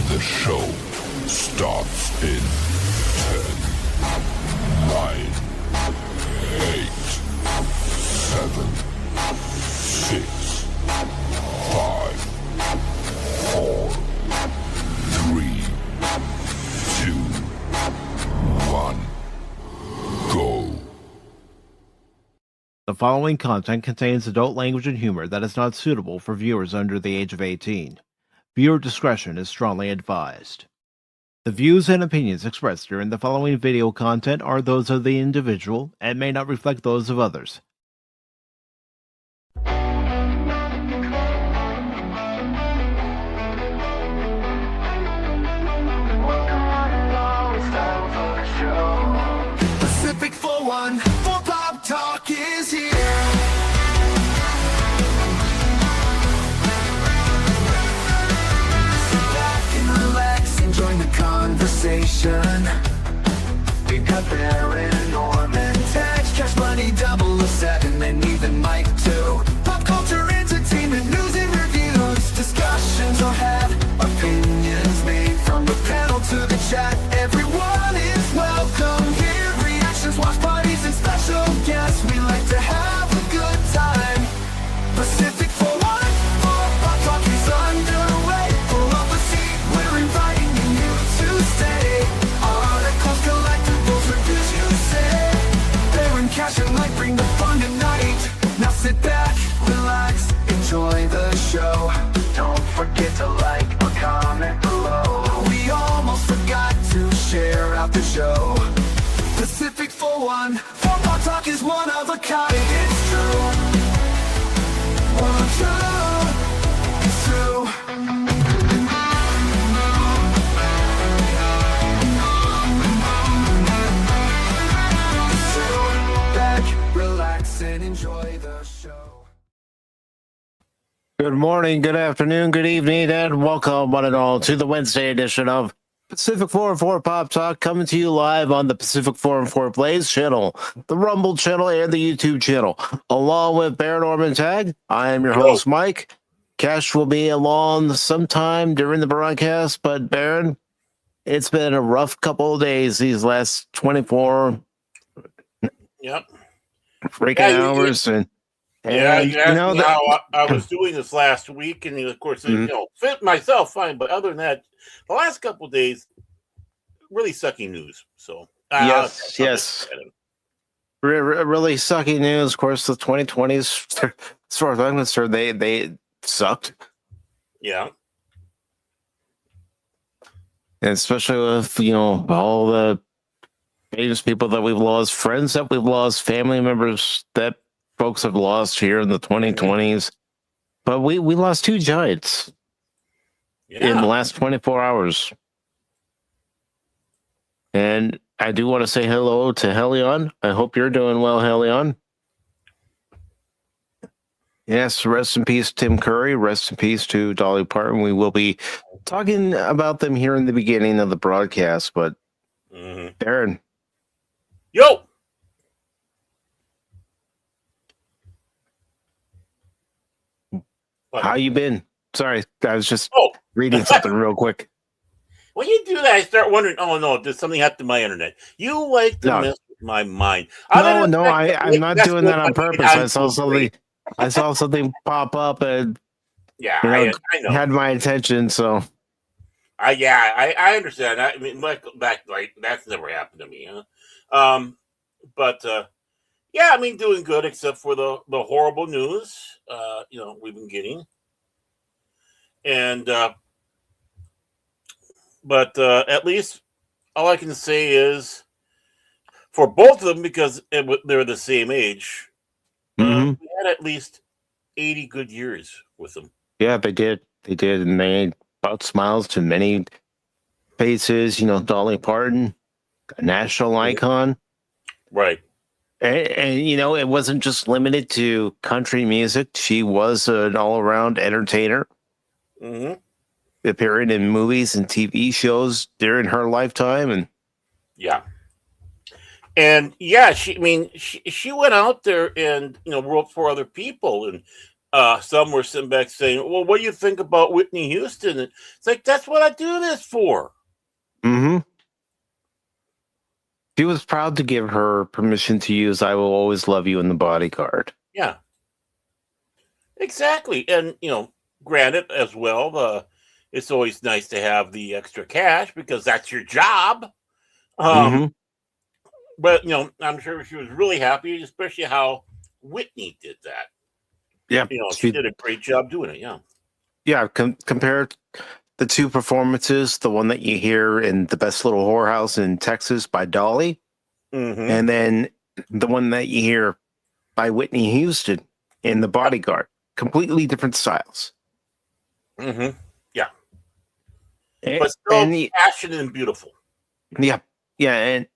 The show starts in 10, 9, 8, 7, 6, 5, 4, 3, 2, 1, go. The following content contains adult language and humor that is not suitable for viewers under the age of 18. Viewer discretion is strongly advised. The views and opinions expressed during the following video content are those of the individual and may not reflect those of others. Pacific414 Pop Talk is here. Sit back and relax and join the conversation. We've got Barom Orman Tagge, Cashmoney007, and even Mike too. Pop culture, entertainment, news and reviews. Discussions are had, opinions made from the panel to the chat. Everyone is welcome here. Reactions, watch parties, and special guests. We like to have a good time. Pacific414 Pop Talk is underway. Pull up a seat, we're inviting you to stay. Articles, collectibles, reviews, you say. Baron, Cash, and Mike bring the fun tonight. Now sit back, relax, enjoy the show. Don't forget to like or comment below. We almost forgot to share out the show. Pacific414 Pop Talk is one of a kind. It's true. It's true. Sit back, relax, and enjoy the show. Good morning, good afternoon, good evening, and welcome one and all to the Wednesday edition of Pacific414 Pop Talk, coming to you live on the Pacific414 Blaze channel, the Rumble channel, and the YouTube channel. Along with Barom Orman Tagge, I am your host, Mike. Cash will be along sometime during the broadcast, but Baron, it's been a rough couple of days these last 24 freaking hours. I was doing this last week, and of course, fit myself fine. But other than that, the last couple of days, really sucky news. So yes, really sucky news. Of course, the 2020s, as far as I'm concerned, they sucked. Yeah, and especially with all the famous people that we've lost, friends that we've lost, family members that folks have lost here in the 2020s. But we lost two giants in the last 24 hours. And I do want to say hello to Helion. I hope you're doing well, Helion. Yes, rest in peace, Tim Curry. Rest in peace to Dolly Parton. We will be talking about them here in the beginning of the broadcast. But, Darren. Yo! How you been? Sorry, I was just reading something real quick. When you do that, I start wondering, oh no, did something happen to my internet? You like to mess with my mind. I'm not doing that on purpose. I saw something pop up and I know. Had my attention, so I understand. I mean, that's never happened to me, huh? I mean, doing good except for the horrible news we've been getting. And at least all I can say is for both of them, because they're the same age, we had at least 80 good years with them. Yeah, they did. And they brought smiles to many faces. Dolly Parton, a national icon. Right. And it wasn't just limited to country music. She was an all-around entertainer, appearing in movies and TV shows during her lifetime. She went out there and wrote for other people, and some were sitting back saying, well, what do you think about Whitney Houston? It's like, that's what I do this for. Mm-hmm. She was proud to give her permission to use I Will Always Love You in The Bodyguard. Yeah. Exactly. And, granted as well, it's always nice to have the extra cash because that's your job. But, I'm sure she was really happy, especially how Whitney did that. Yeah. She did a great job doing it. Yeah. Yeah. Compare the two performances, the one that you hear in The Best Little Whorehouse in Texas by Dolly, and then the one that you hear by Whitney Houston in The Bodyguard. Completely different styles. Yeah. But still passionate and beautiful. Yeah. Yeah. And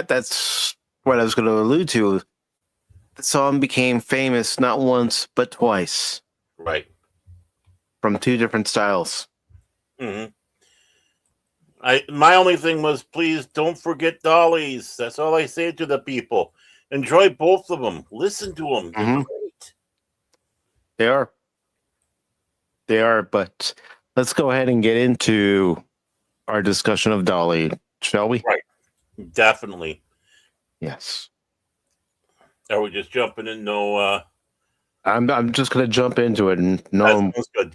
that's what I was going to allude to. The song became famous not once, but twice. Right. From two different styles. My only thing was, please don't forget Dolly's. That's all I say to the people. Enjoy both of them. Listen to them. They're great. They are, but let's go ahead and get into our discussion of Dolly, shall we? Right. Definitely. Yes. Are we just jumping in? No. I'm just gonna jump into it and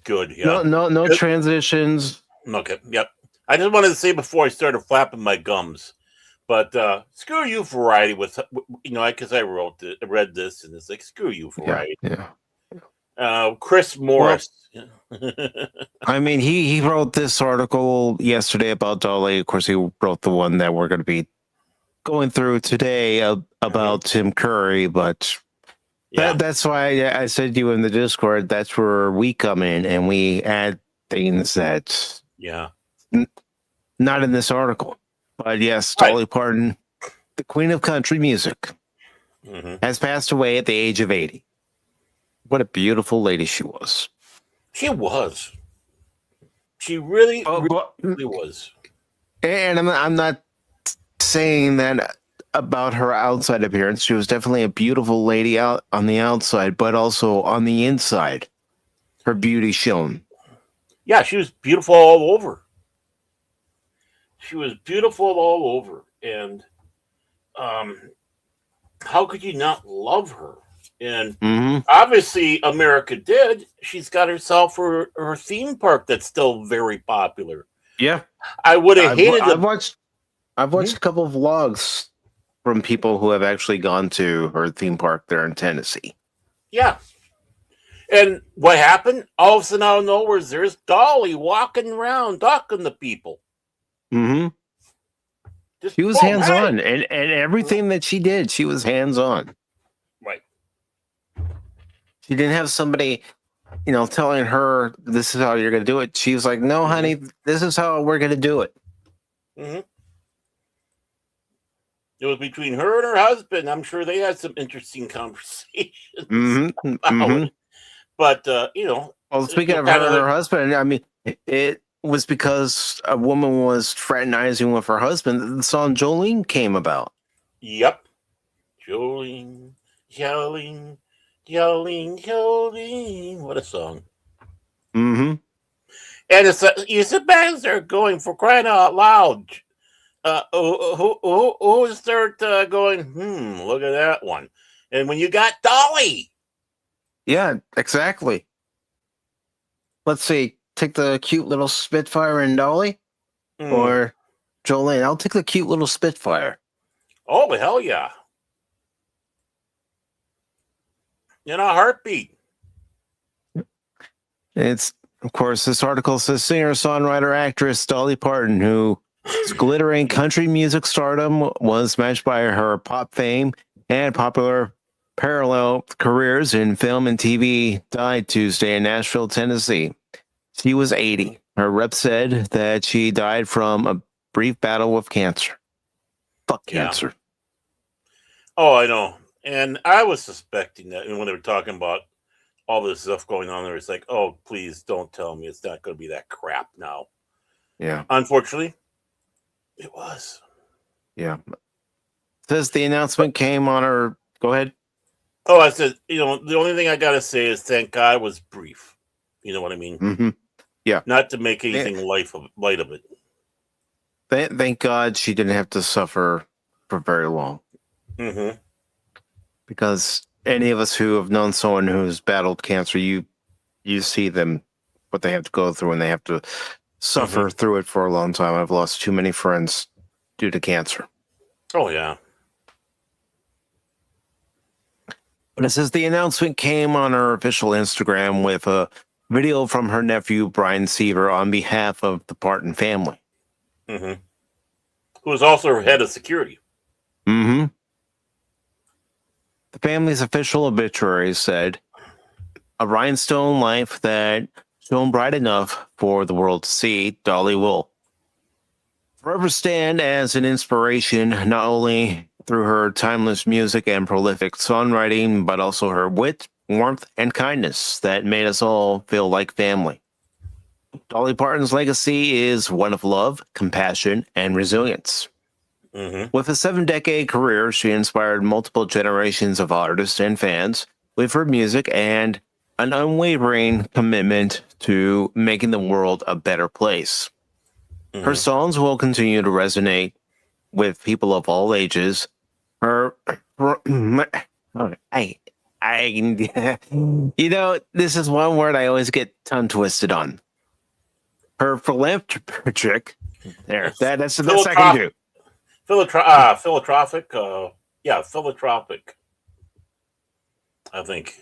good. Yeah. No transitions. Okay. Yep. I just wanted to say before I started flapping my gums, but screw you, Variety. With because I read this, and it's like screw you, Variety. Yeah. Chris Morris. I mean, he wrote this article yesterday about Dolly. Of course, he wrote the one that we're going to be going through today about Tim Curry, but. Yeah. That's why I said to you in the Discord, that's where we come in and we add things that not in this article. But yes, Dolly Parton, the queen of country music, has passed away at the age of 80. What a beautiful lady she was. She was. She really was. And I'm not saying that about her outside appearance. She was definitely a beautiful lady out on the outside, but also on the inside, her beauty shone. Yeah, she was beautiful all over. And how could you not love her? And obviously America did. She's got herself her theme park that's still very popular. Yeah. I would have hated I've watched a couple of vlogs from people who have actually gone to her theme park there in Tennessee. Yeah. And what happened? All of a sudden, out of nowhere, there's Dolly walking around, talking to people. She was hands-on. And everything that she did, she was hands-on. Right. She didn't have somebody, telling her, this is how you're going to do it. She was like, no, honey, this is how we're going to do it. It was between her and her husband. I'm sure they had some interesting conversations. But, Well, speaking of her and her husband, I mean, it was because a woman was fraternizing with her husband that the song Jolene came about. Yep. Jolene, yelling. What a song. And it's you sit back and start going, for crying out loud. Who start going, look at that one. And when you got Dolly. Yeah, exactly. Let's see. Take the cute little Spitfire and Dolly or Jolene. I'll take the cute little Spitfire. Oh, hell yeah. In a heartbeat. It's, of course, this article says singer, songwriter, actress Dolly Parton, whose glittering country music stardom was matched by her pop fame and popular parallel careers in film and TV, died Tuesday in Nashville, Tennessee. She was 80. Her rep said that she died from a brief battle with cancer. Fuck cancer. Oh, I know. And I was suspecting that when they were talking about all this stuff going on there, it's like, oh, please don't tell me it's not going to be that crap now. Yeah. Unfortunately, it was. Yeah. Says the announcement came on her. Go ahead. Oh, I said, the only thing I gotta say is thank God it was brief. You know what I mean? Mm-hmm. Yeah. Not to make anything light of it. Thank God she didn't have to suffer for very long. Mm-hmm. Because any of us who have known someone who's battled cancer, you see them, what they have to go through, and they have to suffer through it for a long time. I've lost too many friends due to cancer. Oh, yeah. But it says the announcement came on her official Instagram with a video from her nephew, Brian Seaver, on behalf of the Parton family. Mm-hmm. Who was also head of security. Mm-hmm. The family's official obituary said, a rhinestone life that shone bright enough for the world to see, Dolly will forever stand as an inspiration, not only through her timeless music and prolific songwriting, but also her wit, warmth, and kindness that made us all feel like family. Dolly Parton's legacy is one of love, compassion, and resilience. Mm-hmm. With a 7-decade career, she inspired multiple generations of artists and fans with her music and an unwavering commitment to making the world a better place. Mm-hmm. Her songs will continue to resonate with people of all ages. This is one word I always get tongue twisted on. Her philanthropic, that's the best I can do. Philanthropic, philanthropic, I think.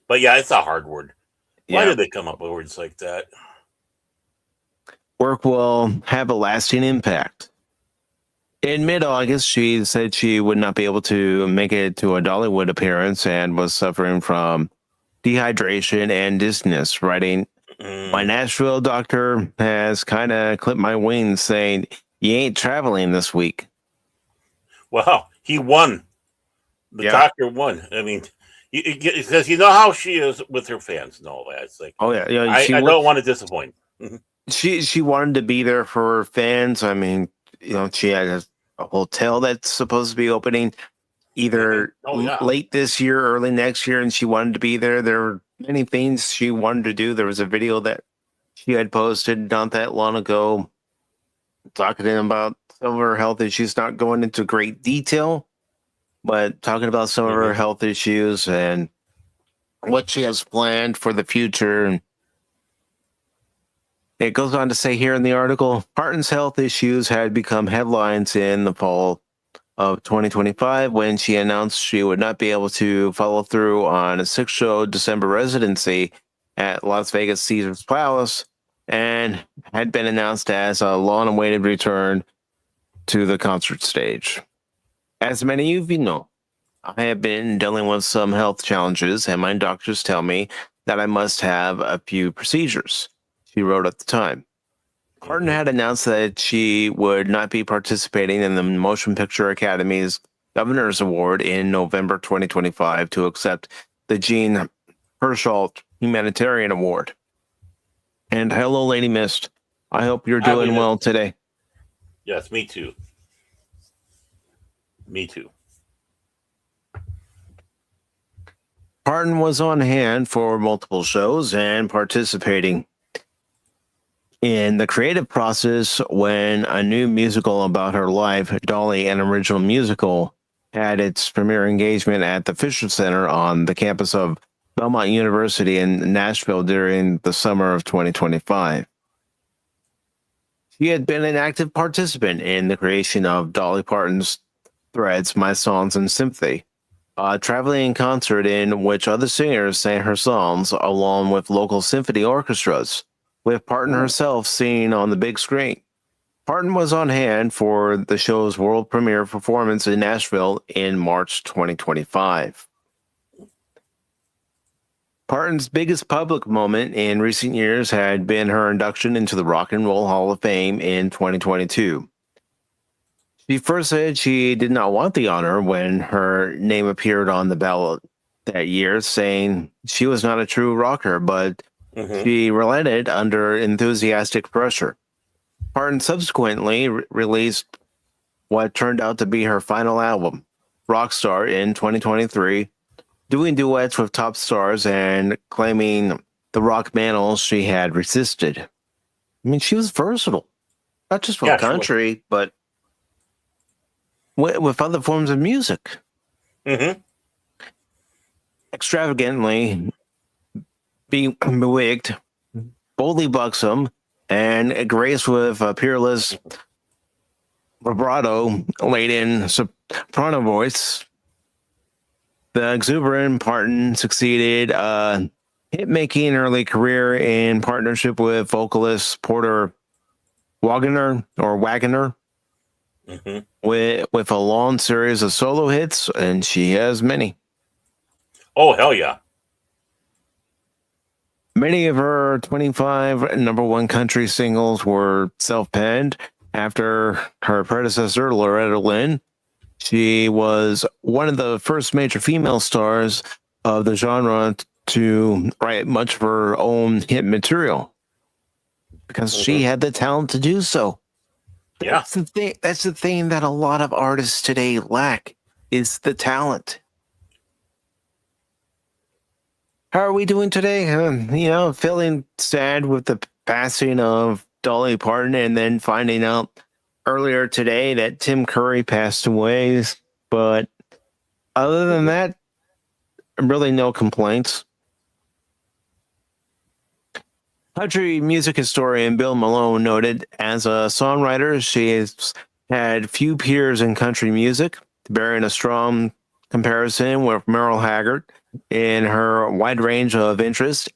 But yeah, it's a hard word. Why did they come up with words like that? Work will have a lasting impact. In mid-August, she said she would not be able to make it to a Dollywood appearance and was suffering from dehydration and dizziness, writing, my Nashville doctor has kind of clipped my wings, saying, you ain't traveling this week. Well, he won. The doctor won. I mean, because you know how she is with her fans and all that. It's like, I don't want to disappoint. She wanted to be there for her fans. I mean, she had a hotel that's supposed to be opening either late this year, early next year, and she wanted to be there. There were many things she wanted to do. There was a video that she had posted not that long ago talking about some of her health issues, not going into great detail, but talking about some of her health issues and what she has planned for the future. And it goes on to say here in the article, Parton's health issues had become headlines in the fall of 2025 when she announced she would not be able to follow through on a 6-show December residency at Las Vegas Caesars Palace and had been announced as a long-awaited return to the concert stage. As many of you know, I have been dealing with some health challenges, and my doctors tell me that I must have a few procedures, she wrote at the time. Parton had announced that she would not be participating in the Motion Picture Academy's Governor's Award in November 2025 to accept the Jean Hersholt Humanitarian Award. And hello, Lady Mist. I hope you're doing well today. Yes, me too. Me too. Parton was on hand for multiple shows and participating in the creative process when a new musical about her life, Dolly, an original musical, had its premiere engagement at the Fisher Center on the campus of Belmont University in Nashville during the summer of 2025. She had been an active participant in the creation of Dolly Parton's Threads, My Songs, and Sympathy, a traveling concert in which other singers sang her songs along with local symphony orchestras, with Parton herself seen on the big screen. Parton was on hand for the show's world premiere performance in Nashville in March 2025. Parton's biggest public moment in recent years had been her induction into the Rock and Roll Hall of Fame in 2022. She first said she did not want the honor when her name appeared on the ballot that year, saying she was not a true rocker, but she relented under enthusiastic pressure. Parton subsequently released what turned out to be her final album, Rockstar, in 2023, doing duets with top stars and claiming the rock mantle she had resisted. I mean, she was versatile, not just with country, but with other forms of music. Mm-hmm. Extravagantly bewigged, boldly buxom, and graced with a peerless vibrato laden soprano voice. The exuberant Parton succeeded hit-making early career in partnership with vocalist Porter Wagoner, Mm-hmm. with a long series of solo hits, and she has many. Oh, hell yeah. Many of her 25 number one country singles were self-penned. After her predecessor, Loretta Lynn, she was one of the first major female stars of the genre to write much of her own hit material because she had the talent to do so. Yeah. That's the thing. That's the thing that a lot of artists today lack is the talent. How are we doing today? Feeling sad with the passing of Dolly Parton and then finding out earlier today that Tim Curry passed away. But other than that, really no complaints. Country music historian Bill Malone noted, as a songwriter, she has had few peers in country music, bearing a strong comparison with Merle Haggard in her wide range of interests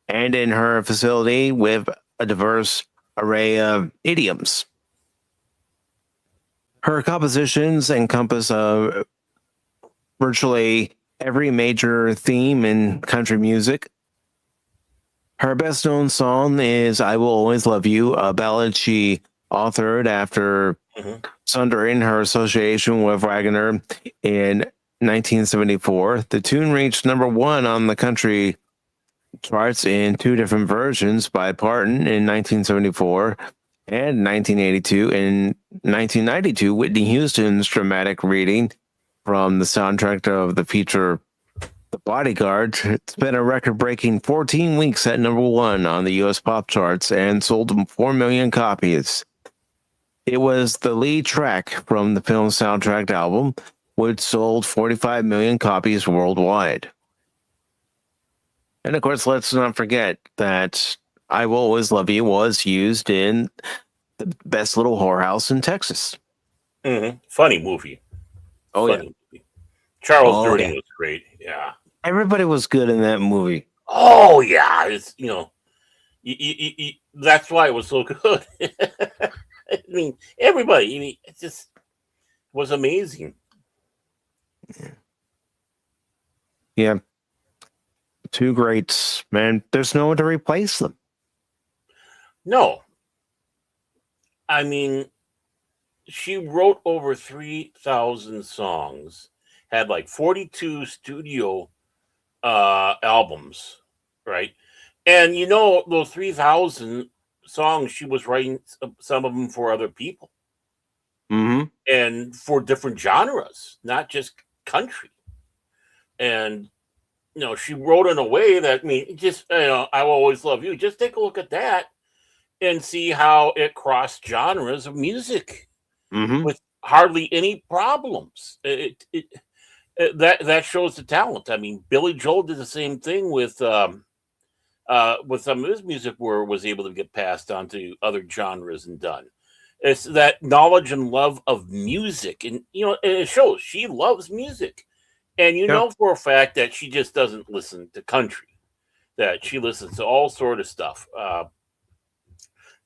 and in her facility with a diverse array of idioms. Her compositions encompass virtually every major theme in country music. Her best-known song is I Will Always Love You, a ballad she authored after sundering her association with Wagoner in 1974. The tune reached number one on the country charts in two different versions by Parton in 1974 and 1982. In 1992, Whitney Houston's dramatic reading from the soundtrack of the feature The Bodyguard spent a record-breaking 14 weeks at number one on the U.S. pop charts and sold 4 million copies. It was the lead track from the film's soundtrack album, which sold 45 million copies worldwide. And of course, let's not forget that I Will Always Love You was used in The Best Little Whorehouse in Texas. Mm-hmm. Funny movie. Funny movie. Charles Durning was great. Yeah. Everybody was good in that movie. Oh, yeah. It's, that's why it was so good. I mean, everybody. It just was amazing. Yeah. Two greats, man. There's no one to replace them. No. I mean, she wrote over 3,000 songs, had like 42 studio albums, right? And those 3,000 songs, she was writing some of them for other people. Mm-hmm. And for different genres, not just country. And she wrote in a way that, I Will Always Love You. Just take a look at that and see how it crossed genres of music with hardly any problems. That shows the talent. I mean, Billy Joel did the same thing with some of his music, where it was able to get passed on to other genres and done. It's that knowledge and love of music, and it shows she loves music. And know for a fact that she just doesn't listen to country, that she listens to all sort of stuff.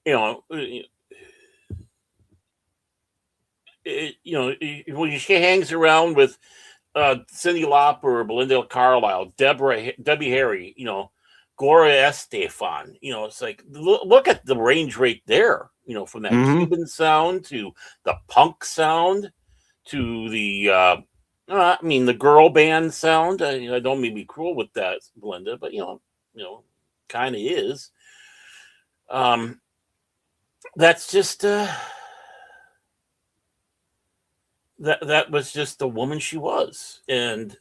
When she hangs around with Cyndi Lauper, Belinda Carlisle, Debbie Harry, Gloria Estefan, it's like, look at the range right there, from that Cuban sound to the punk sound to the the girl band sound. I don't mean to be cruel with that, Belinda, but kind of is. That's just that was just the woman she was, and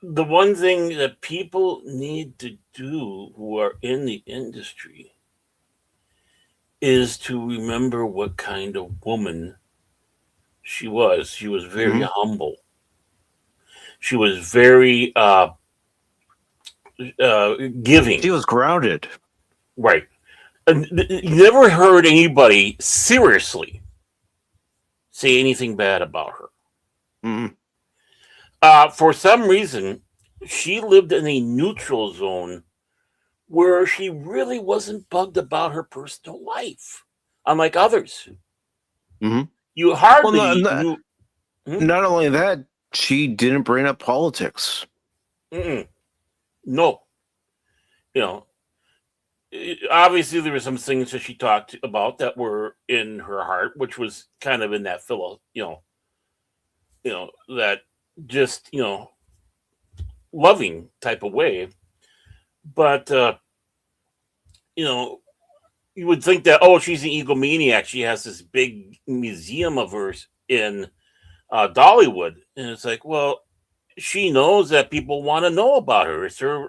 the one thing that people need to do who are in the industry is to remember what kind of woman she was. She was very humble. She was very giving. She was grounded. Right. And you never heard anybody seriously say anything bad about her. For some reason, she lived in a neutral zone where she really wasn't bugged about her personal life, unlike others. You hardly knew. Not only that, she didn't bring up politics. No. You know, obviously there were some things that she talked about that were in her heart, which was kind of in that that just, loving type of way. But, you would think that, oh, she's an egomaniac. She has this big museum of hers in Dollywood. And it's like, well, she knows that people want to know about her. It's her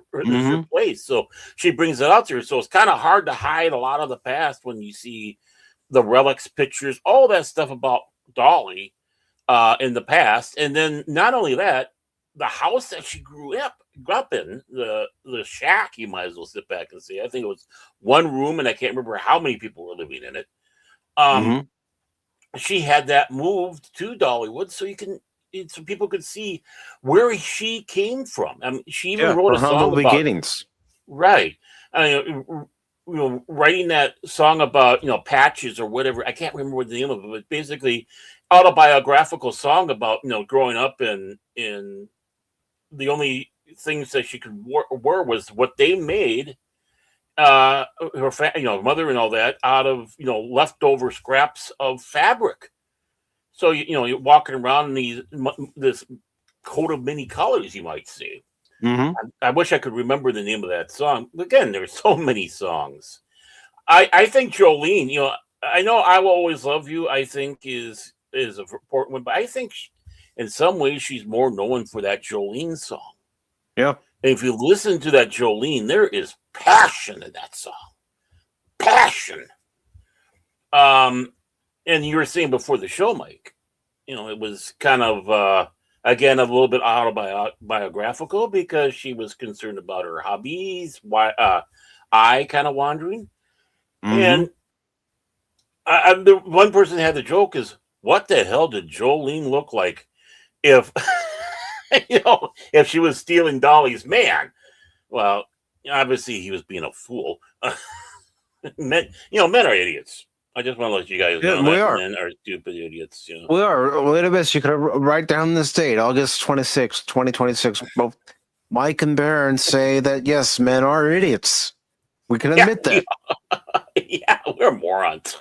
place. So she brings it out to her. So it's kind of hard to hide a lot of the past when you see the relics, pictures, all that stuff about Dolly in the past. And then not only that, the house that she grew up in, the shack, you might as well sit back and say. I think it was one room, and I can't remember how many people were living in it. She had that moved to Dollywood so people could see where she came from. I mean, she even wrote a song about beginnings. Right. I mean, writing that song about patches or whatever. I can't remember what the name of it, but basically autobiographical song about growing up in the only things that she could wear was what they made her mother and all that out of leftover scraps of fabric. So you're walking around in this coat of many colors, you might say. I wish I could remember the name of that song. Again, there's so many songs. I think Jolene, I know I Will Always Love You, I think is an important one, but I think in some ways she's more known for that Jolene song. Yeah. And if you listen to that Jolene, there is passion in that song. Passion. And you were saying before the show, Mike, it was kind of, again, a little bit autobiographical because she was concerned about her hobbies, eye kind of wandering. And the one person that had the joke is, what the hell did Jolene look like if, if she was stealing Dolly's man? Well, obviously he was being a fool. Men are idiots. I just want to let you guys know that men are stupid idiots. We are. Wait a minute. You could write down this date, August 26, 2026. Both Mike and Baron say that, yes, men are idiots. We can admit that. Yeah, we're morons.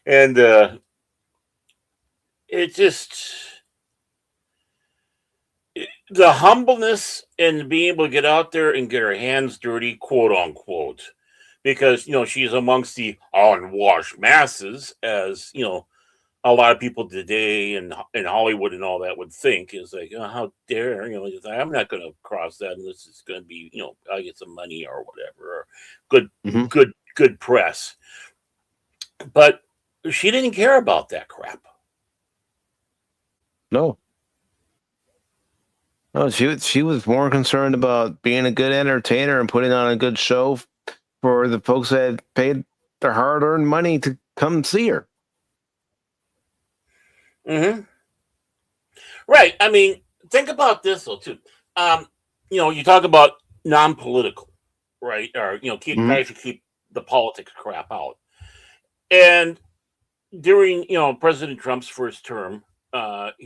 And it just... the humbleness and being able to get out there and get her hands dirty, quote unquote, because she's amongst the unwashed masses, as a lot of people today in Hollywood and all that would think is like, how dare I'm not going to cross that unless it's going to be I get some money or whatever, or good press. But she didn't care about that crap. No, she was more concerned about being a good entertainer and putting on a good show for the folks that had paid their hard-earned money to come see her. Right. I mean, think about this though too. You talk about non-political, right? Or try to keep the politics crap out. And during President Trump's first term,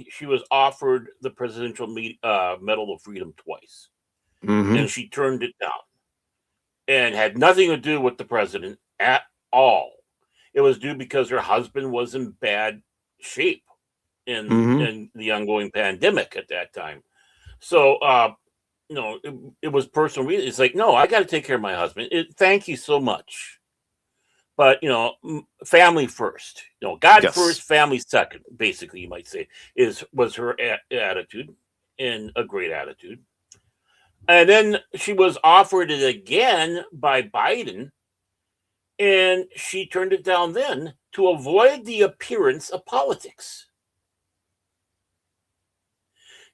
she was offered the Presidential Medal of Freedom twice, and she turned it down, and had nothing to do with the president at all. It was due because her husband was in bad shape in the ongoing pandemic at that time. So, it was personal reason. It's like, no, I got to take care of my husband. Thank you so much, but family first. God Yes. first, family second. Basically, you might say was her attitude, and a great attitude. And then she was offered it again by Biden, and she turned it down then to avoid the appearance of politics.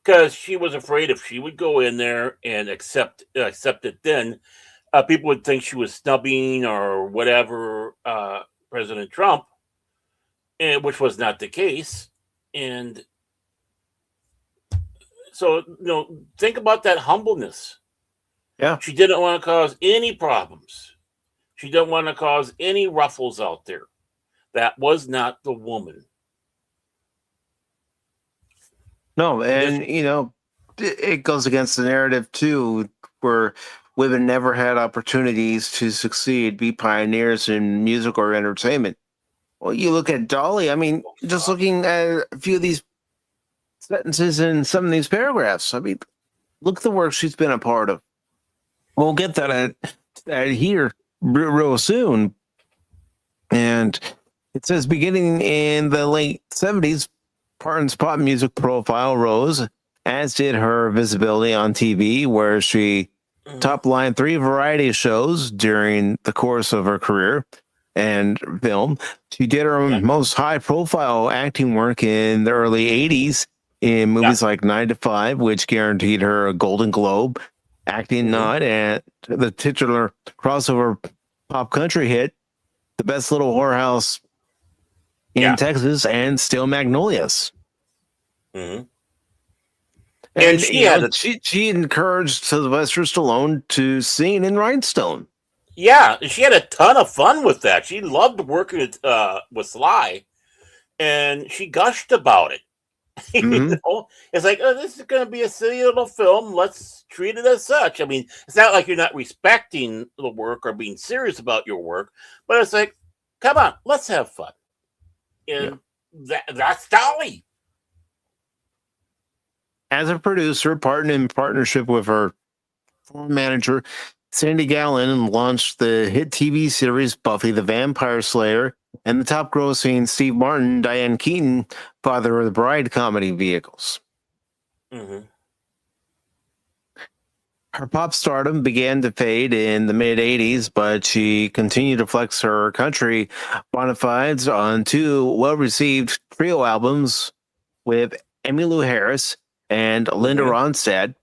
Because she was afraid if she would go in there and accept it, then people would think she was snubbing or whatever President Trump, and which was not the case. And so, think about that humbleness. Yeah. She didn't want to cause any problems. She didn't want to cause any ruffles out there. That was not the woman. No, and it goes against the narrative too, where women never had opportunities to succeed, be pioneers in music or entertainment. Well, you look at Dolly. I mean, just looking at a few of these sentences in some of these paragraphs. I mean, look at the work she's been a part of. We'll get that at here real soon. And it says, beginning in the late 70s, Parton's pop music profile rose, as did her visibility on TV, where she top-lined 3 variety shows during the course of her career and film. She did her most high-profile acting work in the early 80s in movies like 9 to 5, which guaranteed her a Golden Globe acting nod, and the titular crossover pop country hit, The Best Little Whorehouse in Texas, and Still Magnolias. Mm-hmm. And she encouraged Sylvester Stallone to sing in Rhinestone. Yeah, she had a ton of fun with that. She loved working with Sly, and she gushed about it. It's like, oh, this is going to be a silly little film. Let's treat it as such. I mean, it's not like you're not respecting the work or being serious about your work, but it's like, come on, let's have fun. And that's Dolly. As a producer, Parton, in partnership with her former manager, Sandy Gallen, launched the hit TV series Buffy the Vampire Slayer and the top-grossing Steve Martin, Diane Keaton, Father of the Bride comedy vehicles. Mm-hmm. Her pop stardom began to fade in the mid-'80s, but she continued to flex her country bona fides on 2 well-received trio albums with Emmylou Harris and Linda Ronstadt,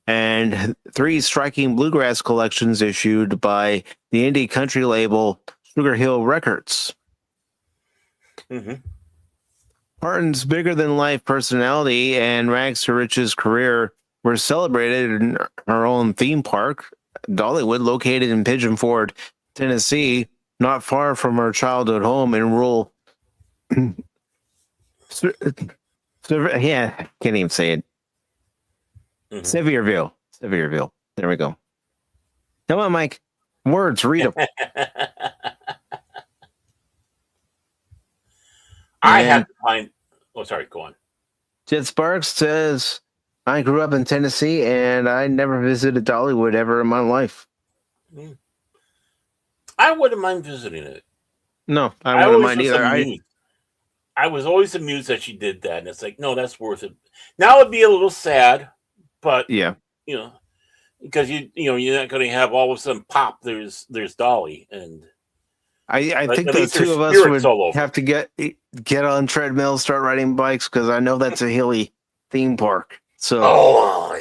and 3 striking bluegrass collections issued by the indie country label Sugar Hill Records. Parton's bigger-than-life personality and rags-to-riches career were celebrated in her own theme park, Dollywood, located in Pigeon Forge, Tennessee, not far from her childhood home in rural... can't even say it. Sevierville. There we go. Come on, Mike. Words, read them. I have to find... Oh, sorry, go on. Jet Sparks says, I grew up in Tennessee and I never visited Dollywood ever in my life. I wouldn't mind visiting it. No, I wouldn't mind either. I was always amused that she did that, and it's like, no, that's worth it. Now it'd be a little sad, but because you're not going to have all of a sudden pop. There's Dolly, and I think the 2 of us would have to get on treadmills, start riding bikes, because I know that's a hilly theme park. So oh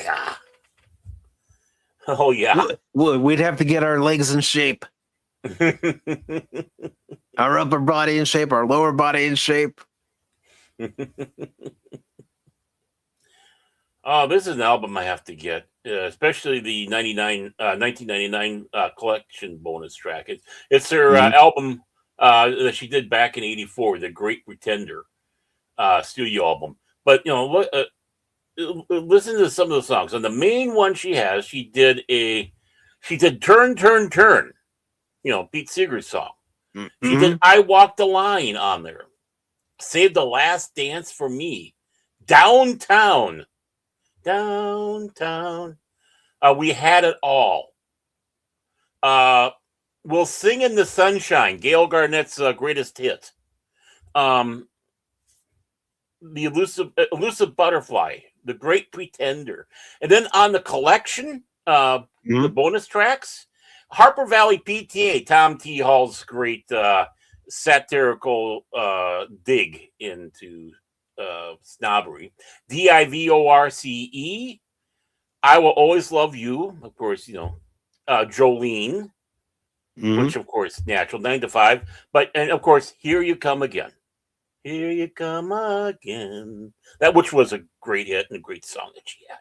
yeah, we'd have to get our legs in shape. Our upper body in shape, our lower body in shape. Oh, this is an album I have to get, especially the 1999 collection bonus track. It's her album that she did back in '84, The Great Pretender studio album. But listen to some of the songs. On the main one she did Turn, Turn, Turn. Pete Seeger's song. She did I Walk the Line on there. Save the Last Dance for Me. Downtown. We Had It All. We'll Sing in the Sunshine, Gail Garnett's greatest hit. The elusive Butterfly, The Great Pretender. And then on the collection, the bonus tracks, Harper Valley PTA, Tom T. Hall's great satirical dig into snobbery. DIVORCE, I Will Always Love You, of course, Jolene, which of course natural, 9 to 5, and of course Here You Come Again. Here You Come Again. That which was a great hit and a great song that she had.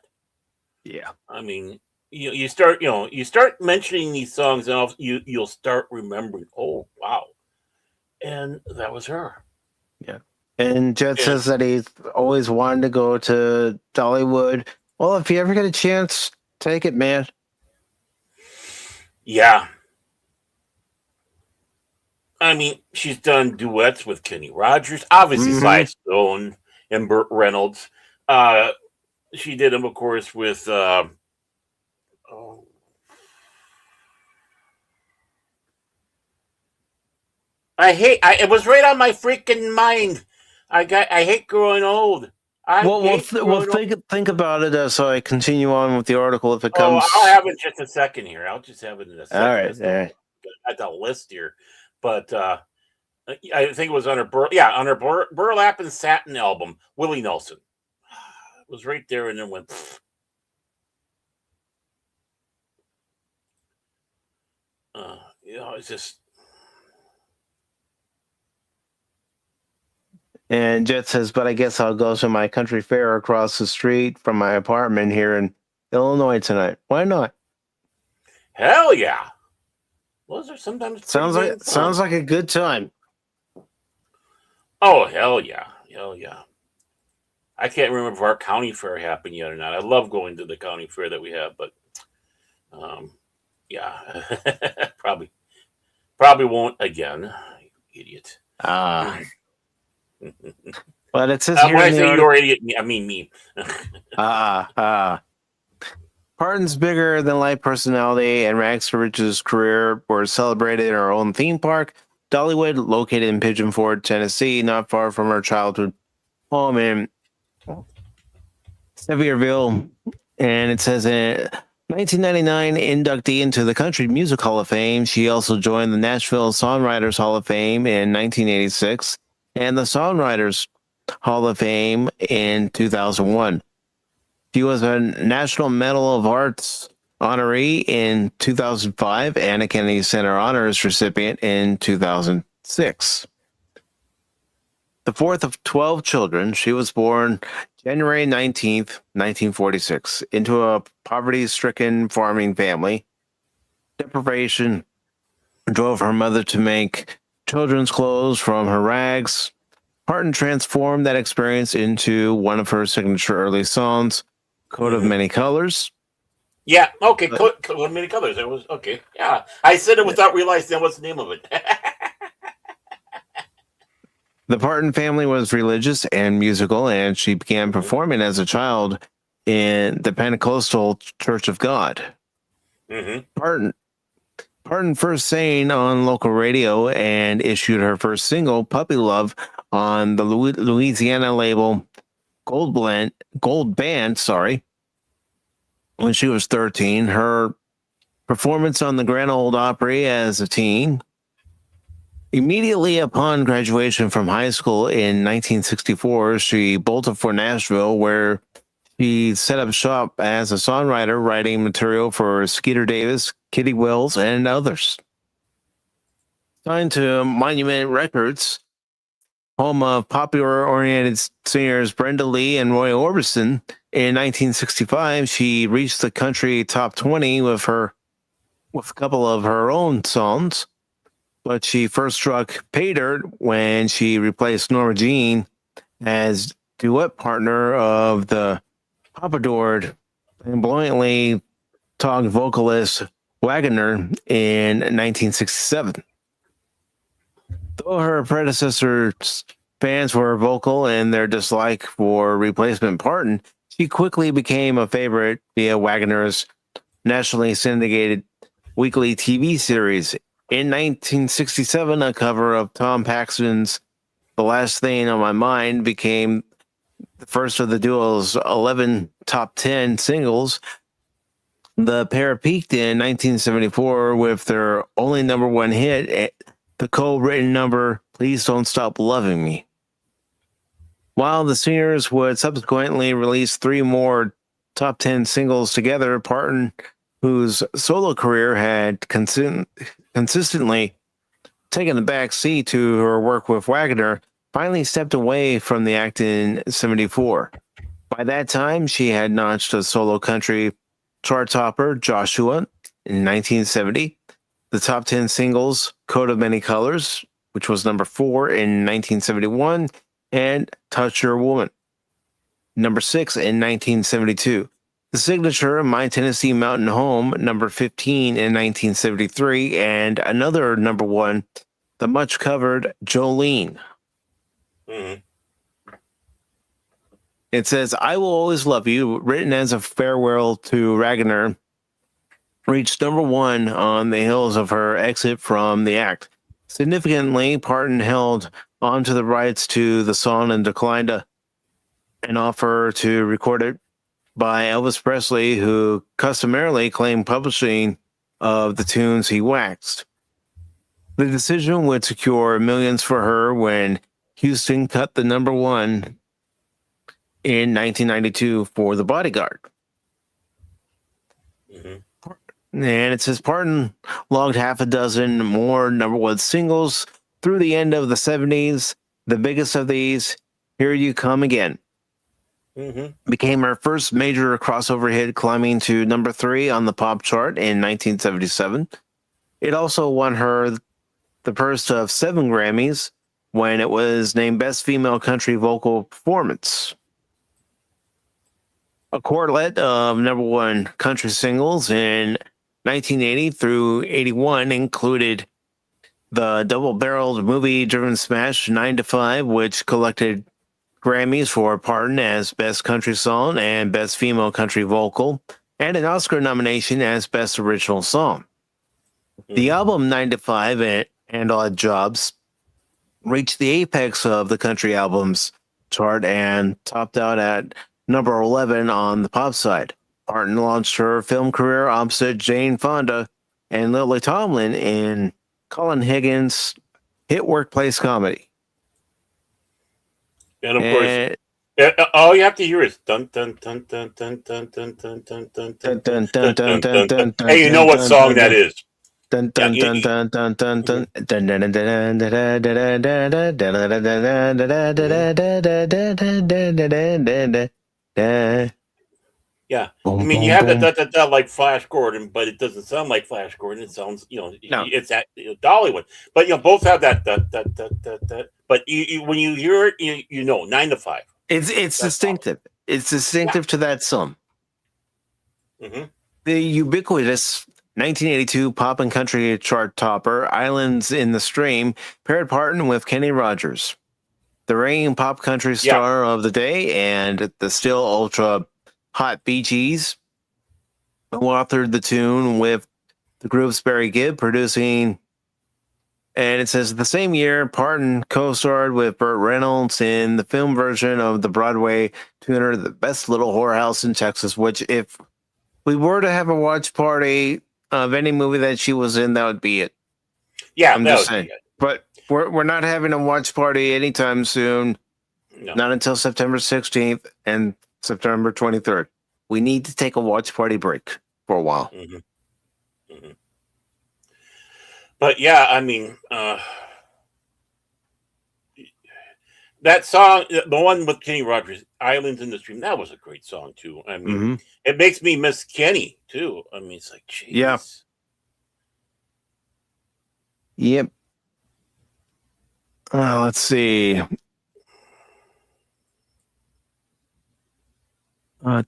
Yeah. I mean, you start mentioning these songs and you'll start remembering, oh wow. And that was her. Yeah. And Jet says that he's always wanted to go to Dollywood. Well, if you ever get a chance, take it, man. Yeah. I mean, she's done duets with Kenny Rogers, obviously Sly Stone and Burt Reynolds. She did them, of course, with it was right on my freaking mind. I hate growing old. Think about it as I continue on with the article. If it comes, I'll have it in just a second here. I'll just have it in a second. All right. At the list here, but I think it was on her Burlap and Satin album, Willie Nelson. It was right there, and then went. It's just. And Jet says, but I guess I'll go to my country fair across the street from my apartment here in Illinois tonight. Why not? Hell yeah. Those are sometimes sounds like a good time. Oh, hell yeah. Hell yeah. I can't remember if our county fair happened yet or not. I love going to the county fair that we have, but yeah. probably won't again. You idiot. But it says when I say you're an idiot, I mean me. Parton's bigger than life personality and rags to riches career were celebrated in her own theme park, Dollywood, located in Pigeon Forge, Tennessee, not far from her childhood home in Sevierville. And it says in 1999, inductee into the Country Music Hall of Fame. She also joined the Nashville Songwriters Hall of Fame in 1986 and the Songwriters Hall of Fame in 2001. She was a National Medal of Arts honoree in 2005 and a Kennedy Center Honors recipient in 2006. The fourth of 12 children, she was born January 19th, 1946, into a poverty-stricken farming family. Deprivation drove her mother to make children's clothes from her rags. Parton transformed that experience into one of her signature early songs, Coat of Many Colors. Yeah, okay, Coat of Many Colors. It was okay. Yeah, I said it without realizing what's the name of it. The Parton family was religious and musical, and she began performing as a child in the Pentecostal Church of God. Parton first sang on local radio and issued her first single, Puppy Love, on the Louisiana label Gold Band, when she was 13. Her performance on the Grand Ole Opry as a teen. Immediately upon graduation from high school in 1964, she bolted for Nashville, where she set up shop as a songwriter, writing material for Skeeter Davis, Kitty Wells, and others. Signed to Monument Records, home of popular-oriented singers Brenda Lee and Roy Orbison, in 1965, she reached the country top 20 with a couple of her own songs. But she first struck pay dirt when she replaced Norma Jean as duet partner of the pompadour and flamboyantly talked vocalist Wagner in 1967. Though her predecessor's fans were vocal in their dislike for replacement Parton, she quickly became a favorite via Wagner's nationally syndicated weekly TV series, In 1967, a cover of Tom Paxton's The Last Thing on My Mind became the first of the duo's 11 top 10 singles. The pair peaked in 1974 with their only number one hit, the co-written number Please Don't Stop Loving Me. While the singers would subsequently release 3 more top 10 singles together, Parton, whose solo career had consistently taken the back seat to her work with Wagner, finally stepped away from the act in 74. By that time, she had notched a solo country chart topper, Joshua, in 1970, the top 10 singles, Coat of Many Colors, which was number 4 in 1971, and Touch Your Woman, number 6 in 1972. The signature, My Tennessee Mountain Home, number 15 in 1973, and another number 1, the much covered Jolene. Mm-hmm. It says, I Will Always Love You, written as a farewell to Wagner, reached number 1 on the heels of her exit from the act. Significantly, Parton held on to the rights to the song and declined an offer to record it by Elvis Presley, who customarily claimed publishing of the tunes he waxed. The decision would secure millions for her when Houston cut the number 1 in 1992 for The Bodyguard. Mm-hmm. And it says Parton logged half a dozen more number 1 singles through the end of the 70s. The biggest of these, Here You Come Again, became her first major crossover hit, climbing to number 3 on the pop chart in 1977. It also won her the first of 7 Grammys when it was named Best Female Country Vocal Performance. A quartet of number 1 country singles in 1980 through 81 included the double-barreled movie-driven smash 9 to 5, which collected Grammys for Parton as Best Country Song and Best Female Country Vocal, and an Oscar nomination as Best Original Song. The album 9 to 5 and Odd Jobs reached the apex of the country albums chart and topped out at number 11 on the pop side. Parton launched her film career opposite Jane Fonda and Lily Tomlin in Colin Higgins' hit workplace comedy. And of course, all you have to hear is dun dun dun dun dun dun dun dun dun dun dun dun dun dun dun. Hey, you know what song that is? Dun dun dun dun dun dun dun dun. Yeah, I mean, you have that like Flash Gordon, but it doesn't sound like Flash Gordon. It sounds, it's that Dollywood. But both have that. But when you hear it, you know, 9 to 5. It's distinctive. It's distinctive to that song. Mm-hmm. The ubiquitous 1982 pop and country chart topper, Islands in the Stream, paired Parton with Kenny Rogers, the reigning pop country star of the day, and the still ultra hot Bee Gees, who authored the tune with the group's Barry Gibb producing. And it says the same year, Parton co-starred with Burt Reynolds in the film version of the Broadway tuner, The Best Little Whorehouse in Texas, which if we were to have a watch party of any movie that she was in, that would be it. Yeah, I'm just saying. But we're not having a watch party anytime soon. No. Not until September 16th and September 23rd. We need to take a watch party break for a while. Mm-hmm. Mm-hmm. But yeah, I mean, that song, the one with Kenny Rogers, Islands in the Stream, that was a great song too. I mean, It makes me miss Kenny too. I mean, it's like, geez. Yeah. Yep. Let's see. All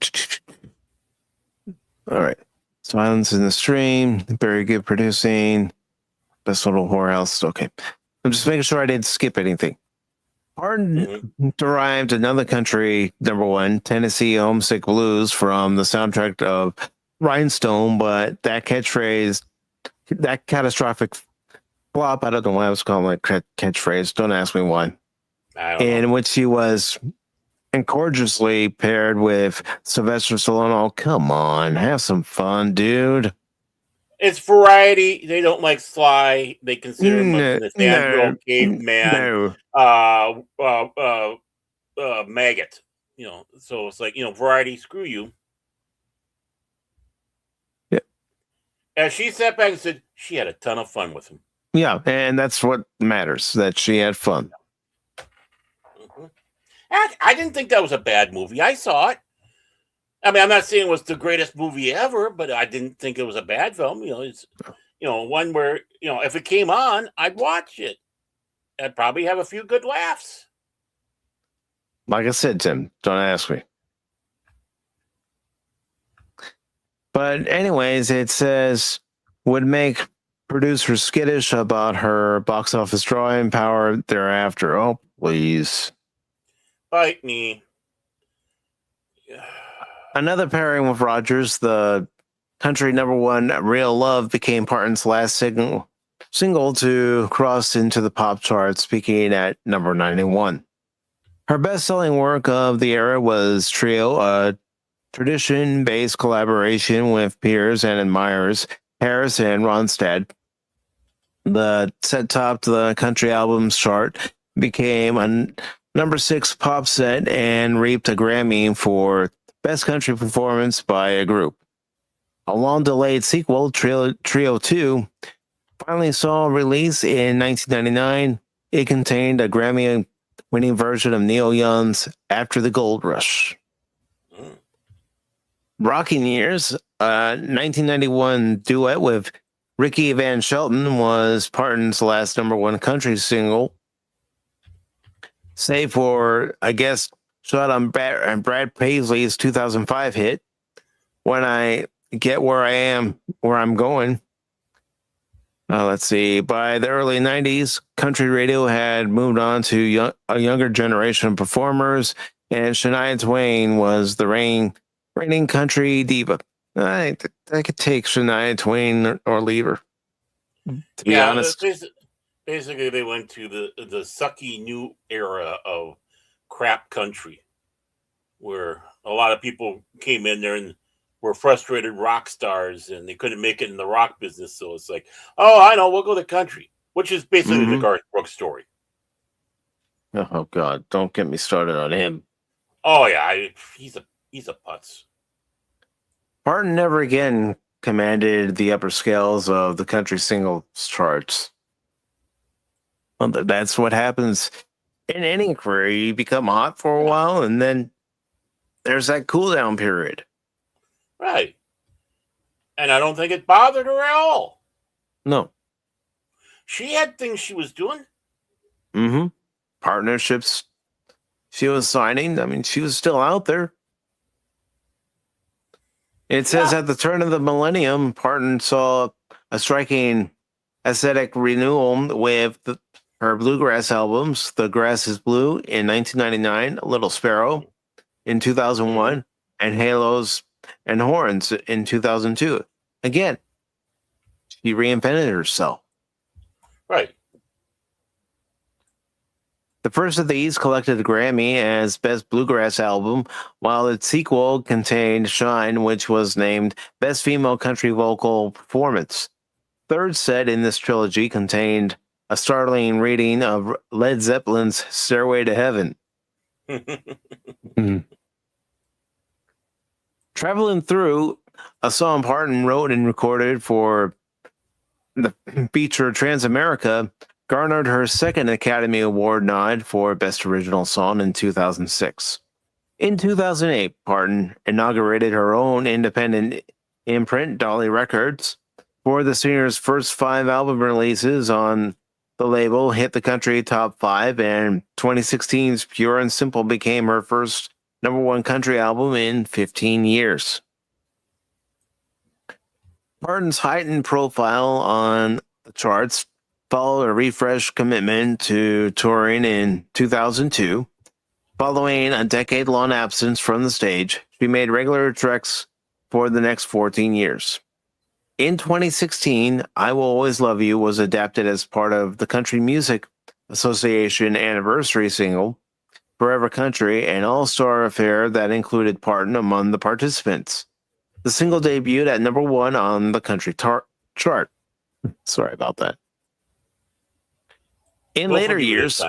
right. Silence in the Stream, Barry Gibb producing, Best Little Whorehouse. Okay. I'm just making sure I didn't skip anything. Parton derived another country number 1, Tennessee Homesick Blues, from the soundtrack of Rhinestone, but that catchphrase, that catastrophic flop. I don't know why I was calling my catchphrase. Don't ask me why. I don't In know. which he was gorgeously paired with Sylvester Stallone. Oh, come on. Have some fun, dude. It's variety. They don't like Sly. They consider him No, a Neanderthal no, caveman, no. maggot. So it's like, variety, screw you. Yeah. And she sat back and said she had a ton of fun with him. Yeah, and that's what matters, that she had fun. Mhm. I didn't think that was a bad movie. I saw it. I mean, I'm not saying it was the greatest movie ever, but I didn't think it was a bad film. It's one where, if it came on, I'd watch it. I'd probably have a few good laughs. Like I said, Tim, don't ask me. But anyways, it says would make producers skittish about her box office drawing power thereafter. Oh, please. Bite me. Another pairing with Rogers, the country number one Real Love became Parton's last single to cross into the pop charts, peaking at number 91. Her best-selling work of the era was Trio, a tradition-based collaboration with peers and admirers, Harris and Ronstadt. The set topped the country albums chart, became a number 6 pop set, and reaped a Grammy for Best Country Performance by a Group. A long-delayed sequel, Trio 2, finally saw release in 1999. It contained a Grammy-winning version of Neil Young's After the Gold Rush. Rocking Years, a 1991 duet with Ricky Van Shelton, was Parton's last number 1 country single, save for a guest shot on Brad Paisley's 2005 hit, When I Get Where I Am, Where I'm Going. Let's see. By the early 90s, country radio had moved on to a younger generation of performers, and Shania Twain was the reigning country diva. I could take Shania Twain or leave her, to be honest. Basically, they went to the sucky new era of crap country, where a lot of people came in there and were frustrated rock stars, and they couldn't make it in the rock business. So it's like, oh, I know, we'll go to country, which is basically the Garth Brooks story. Oh God, don't get me started on him. Oh yeah, he's a putz. Parton never again commanded the upper scales of the country singles charts. Well, that's what happens in any career. You become hot for a while, and then there's that cool down period. Right. And I don't think it bothered her at all. No. She had things she was doing. Mm-hmm. Partnerships she was signing. I mean, she was still out there. It says at the turn of the millennium, Parton saw a striking aesthetic renewal with her bluegrass albums, The Grass is Blue in 1999, Little Sparrow in 2001, and Halos and Horns in 2002. Again, she reinvented herself. Right. The first of these collected a Grammy as Best Bluegrass Album, while its sequel contained Shine, which was named Best Female Country Vocal Performance. Third set in this trilogy contained a startling reading of Led Zeppelin's Stairway to Heaven. Traveling Through, a song Parton wrote and recorded for the feature Transamerica, garnered her second Academy Award nod for Best Original Song in 2006. In 2008, Parton inaugurated her own independent imprint, Dolly Records. For the singer's first 5 album releases on the label hit the country top 5, and 2016's Pure and Simple became her first number 1 country album in 15 years. Parton's heightened profile on the charts followed a refreshed commitment to touring in 2002. Following a decade-long absence from the stage, she made regular treks for the next 14 years. In 2016, I Will Always Love You was adapted as part of the Country Music Association anniversary single, Forever Country, an all-star affair that included Parton among the participants. The single debuted at number 1 on the country chart. Sorry about that. In later years,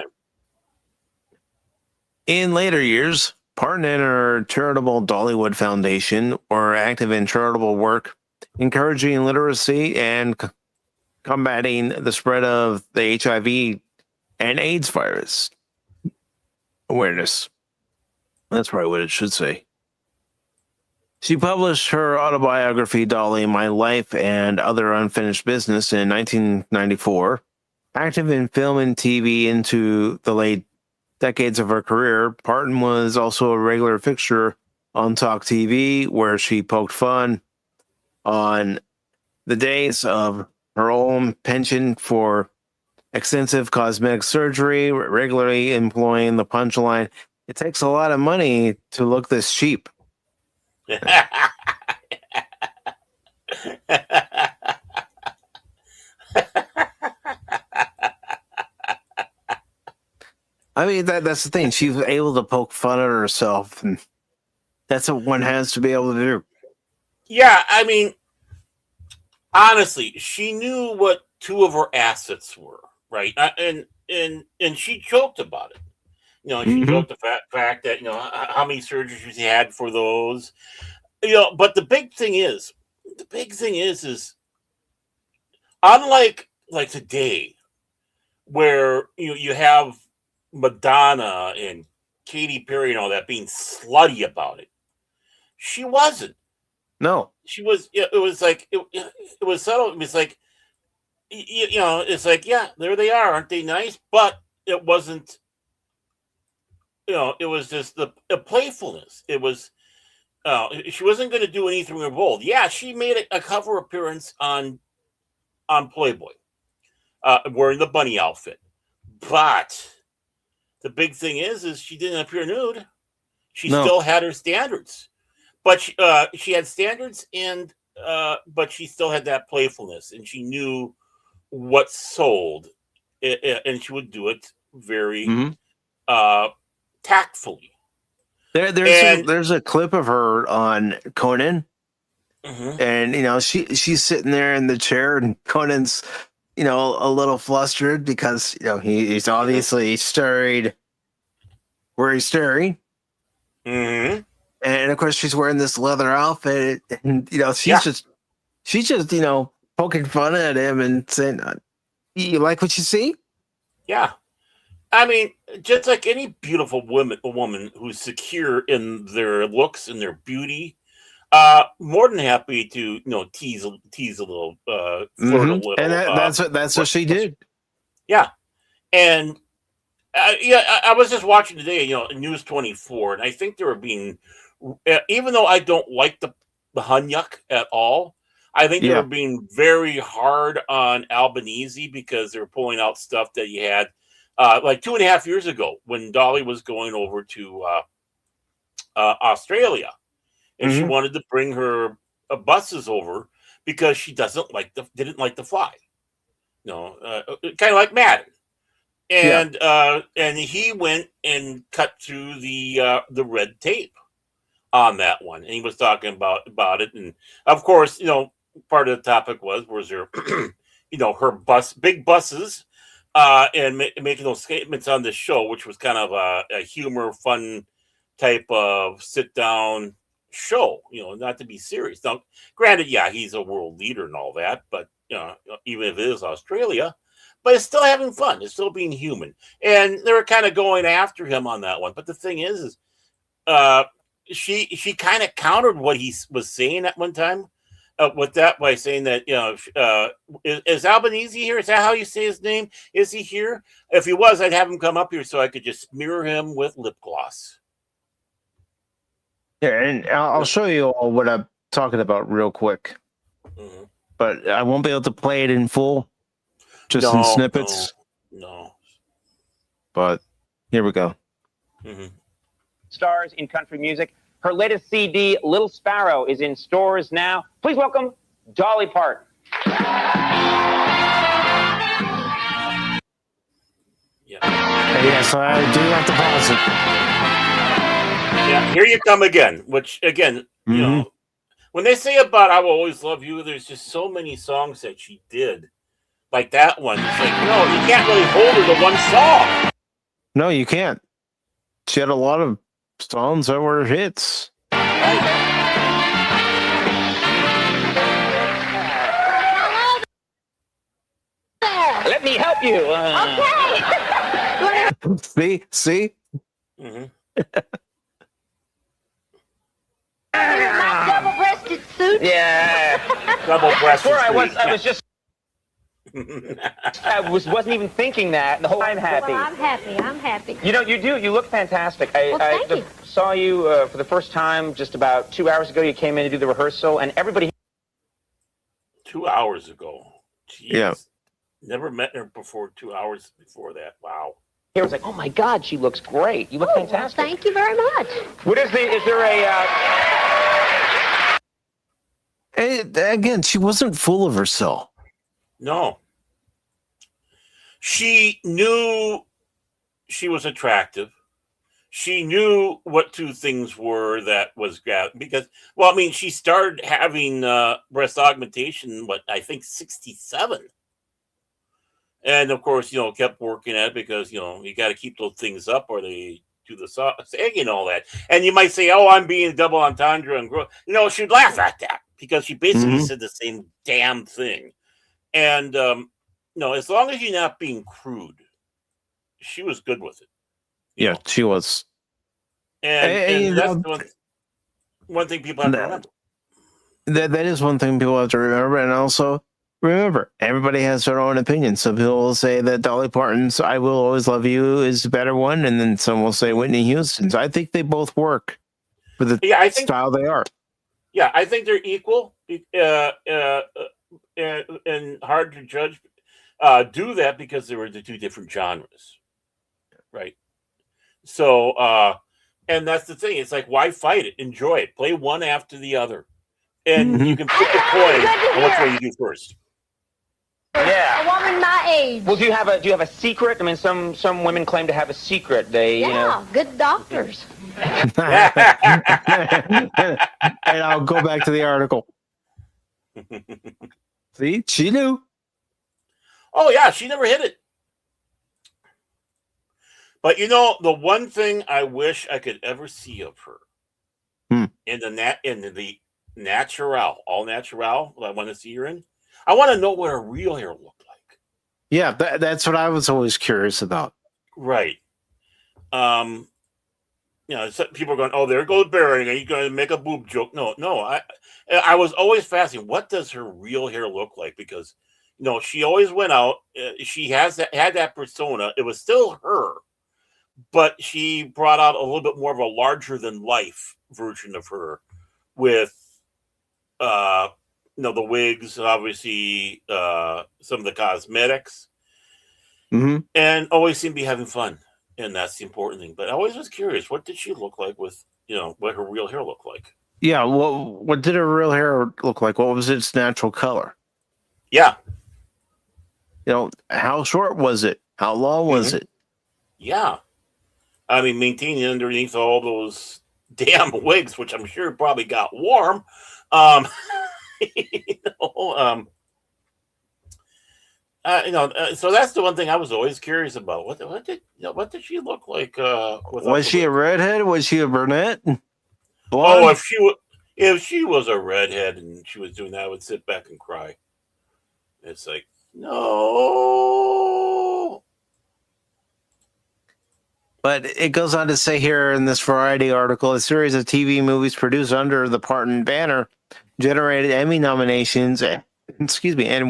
Parton and her charitable Dollywood Foundation were active in charitable work, encouraging literacy and combating the spread of the HIV and AIDS virus awareness. That's probably what it should say. She published her autobiography, Dolly, My Life and Other Unfinished Business, in 1994. Active in film and TV into the late decades of her career, Parton was also a regular fixture on Talk TV, where she poked fun on the days of her own penchant for extensive cosmetic surgery, regularly employing the punchline, "It takes a lot of money to look this cheap." I mean, that's the thing. She's able to poke fun at herself, and that's what one has to be able to do. Yeah, I mean, honestly, she knew what two of her assets were, right? And she joked about it. You know, she joked the fact that, you know, how many surgeries she had for those. You know, but the big thing is unlike like today, where you have Madonna and Katy Perry and all that being slutty about it, she wasn't. No, she was. It was like it was subtle. It was like, you know, it's like, yeah, there they are, aren't they nice? But it wasn't. You know, it was just the playfulness. It was. She wasn't going to do anything bold. Yeah, she made a cover appearance on Playboy, wearing the bunny outfit. But the big thing is she didn't appear nude. She still had her standards, but she had standards, and but she still had that playfulness, and she knew what sold, and she would do it very tactfully. There's a clip of her on Conan, and you know she's sitting there in the chair, and Conan's, you know, a little flustered because, you know, he's obviously stirred where he's stirring, and of course she's wearing this leather outfit, and you know she's just you know, poking fun at him and saying, "You like what you see?" Yeah. I mean, just like any beautiful woman who's secure in their looks and their beauty, more than happy to, you know, tease a little, flirt a little, and that's what she did. Yeah, and I was just watching today, you know, News 24, and I think they were being, even though I don't like the Hunyuk at all, I think they were being very hard on Albanese because they were pulling out stuff that he had. Like 2.5 years ago, when Dolly was going over to Australia, and she wanted to bring her buses over because she didn't like the fly, you know, kind of like Madden, and he went and cut through the red tape on that one, and he was talking about it, and of course, you know, part of the topic was there, you know, her big buses. And making those statements on the show, which was kind of a humor, fun type of sit-down show, you know, not to be serious. Now, granted, yeah, he's a world leader and all that, but, you know, even if it is Australia, but it's still having fun. It's still being human. And they were kind of going after him on that one. But the thing is she kind of countered what he was saying at one time. With that, by saying that, you know, is Albanese here? Is that how you say his name? Is he here? If he was, I'd have him come up here so I could just smear him with lip gloss. Yeah, and I'll show you all what I'm talking about real quick. But I won't be able to play it in full, just in snippets. No. But here we go. Stars in country music. Her latest CD, Little Sparrow, is in stores now. Please welcome Dolly Parton. Yeah, so I do have to pause it. Yeah, Here You Come Again, which, again, you know, when they say about I Will Always Love You, there's just so many songs that she did. Like that one. It's like, no, you can't really hold her to one song. No, you can't. She had a lot of songs that were hits. Let me help you. Okay. See? Mm-hmm. Double-breasted suit. Yeah. Double-breasted I suit. was just. I wasn't even thinking that the whole time. Happy. Well, I'm happy. You know, you look fantastic. Thank you. Saw you for the first time just about 2 hours ago. You came in to do the rehearsal, and everybody. 2 hours ago. Jeez. Yeah. Never met her before 2 hours before that. Wow. Here was like, oh my God, she looks great. You look fantastic. Well, thank you very much. Is there a... Again, she wasn't full of herself. No. She knew she was attractive. She knew what two things were that was because, well, I mean, she started having breast augmentation, I think 67. And of course, you know, kept working at it because, you know, you got to keep those things up or they do the sagging and all that. And you might say, oh, I'm being double entendre and you know, she'd laugh at that because she basically said the same damn thing. And, no, as long as you're not being crude, she was good with it. Yeah, she was. And that's one thing people have to remember. That is one thing people have to remember. And also, remember, everybody has their own opinion. Some people will say that Dolly Parton's I Will Always Love You is the better one. And then some will say Whitney Houston's. I think they both work for the style they are. Yeah, I think they're equal and hard to judge. Do that because they were the two different genres. Right. So, and that's the thing. It's like, why fight it? Enjoy it. Play one after the other. And you can put the coin on which way you do first. Yeah. A woman my age. Well, do you have a secret? I mean, some women claim to have a secret. They, you know. Good doctors. And I'll go back to the article. See, she knew. Oh, yeah, she never hit it. But, you know, the one thing I wish I could ever see of her in the natural, all natural, I want to see her in. I want to know what her real hair looked like. Yeah, that's what I was always curious about. Right. You know, people are going, oh, there goes Barry. Are you going to make a boob joke? No. I was always fascinated. What does her real hair look like? Because, you know, she always went out. She had that persona. It was still her, but she brought out a little bit more of a larger than life version of her with, you know, the wigs, obviously, some of the cosmetics, and always seemed to be having fun. And that's the important thing. But I always was curious, what did she look like with, you know, what her real hair looked like? Yeah, what did her real hair look like? What was its natural color? Yeah. You know, how short was it? How long was it? Yeah. I mean, maintaining underneath all those damn wigs, which I'm sure probably got warm. You know, so that's the one thing I was always curious about. What did she look like? Was she a redhead? Was she a brunette? Blonde? Oh, if she was a redhead and she was doing that, I would sit back and cry. It's like, no. But it goes on to say here in this Variety article, a series of TV movies produced under the Parton banner generated Emmy nominations, and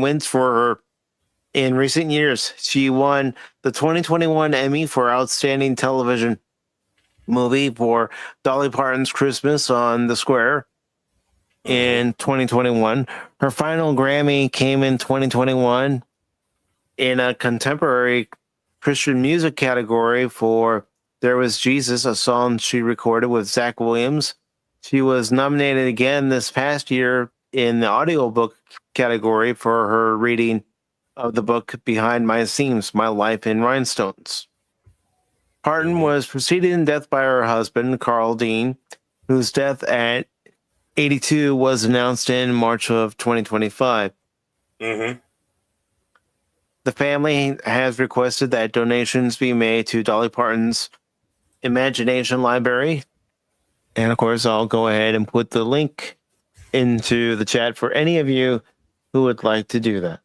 wins for her. In recent years, she won the 2021 Emmy for Outstanding Television Movie for Dolly Parton's Christmas on the Square in 2021. Her final Grammy came in 2021 in a contemporary Christian music category for There Was Jesus, a song she recorded with Zach Williams. She was nominated again this past year in the audiobook category for her reading of the book Behind My Seams, My Life in Rhinestones. Parton was preceded in death by her husband, Carl Dean, whose death at 82 was announced in March of 2025. Mm-hmm. The family has requested that donations be made to Dolly Parton's Imagination Library. And of course, I'll go ahead and put the link into the chat for any of you who would like to do that.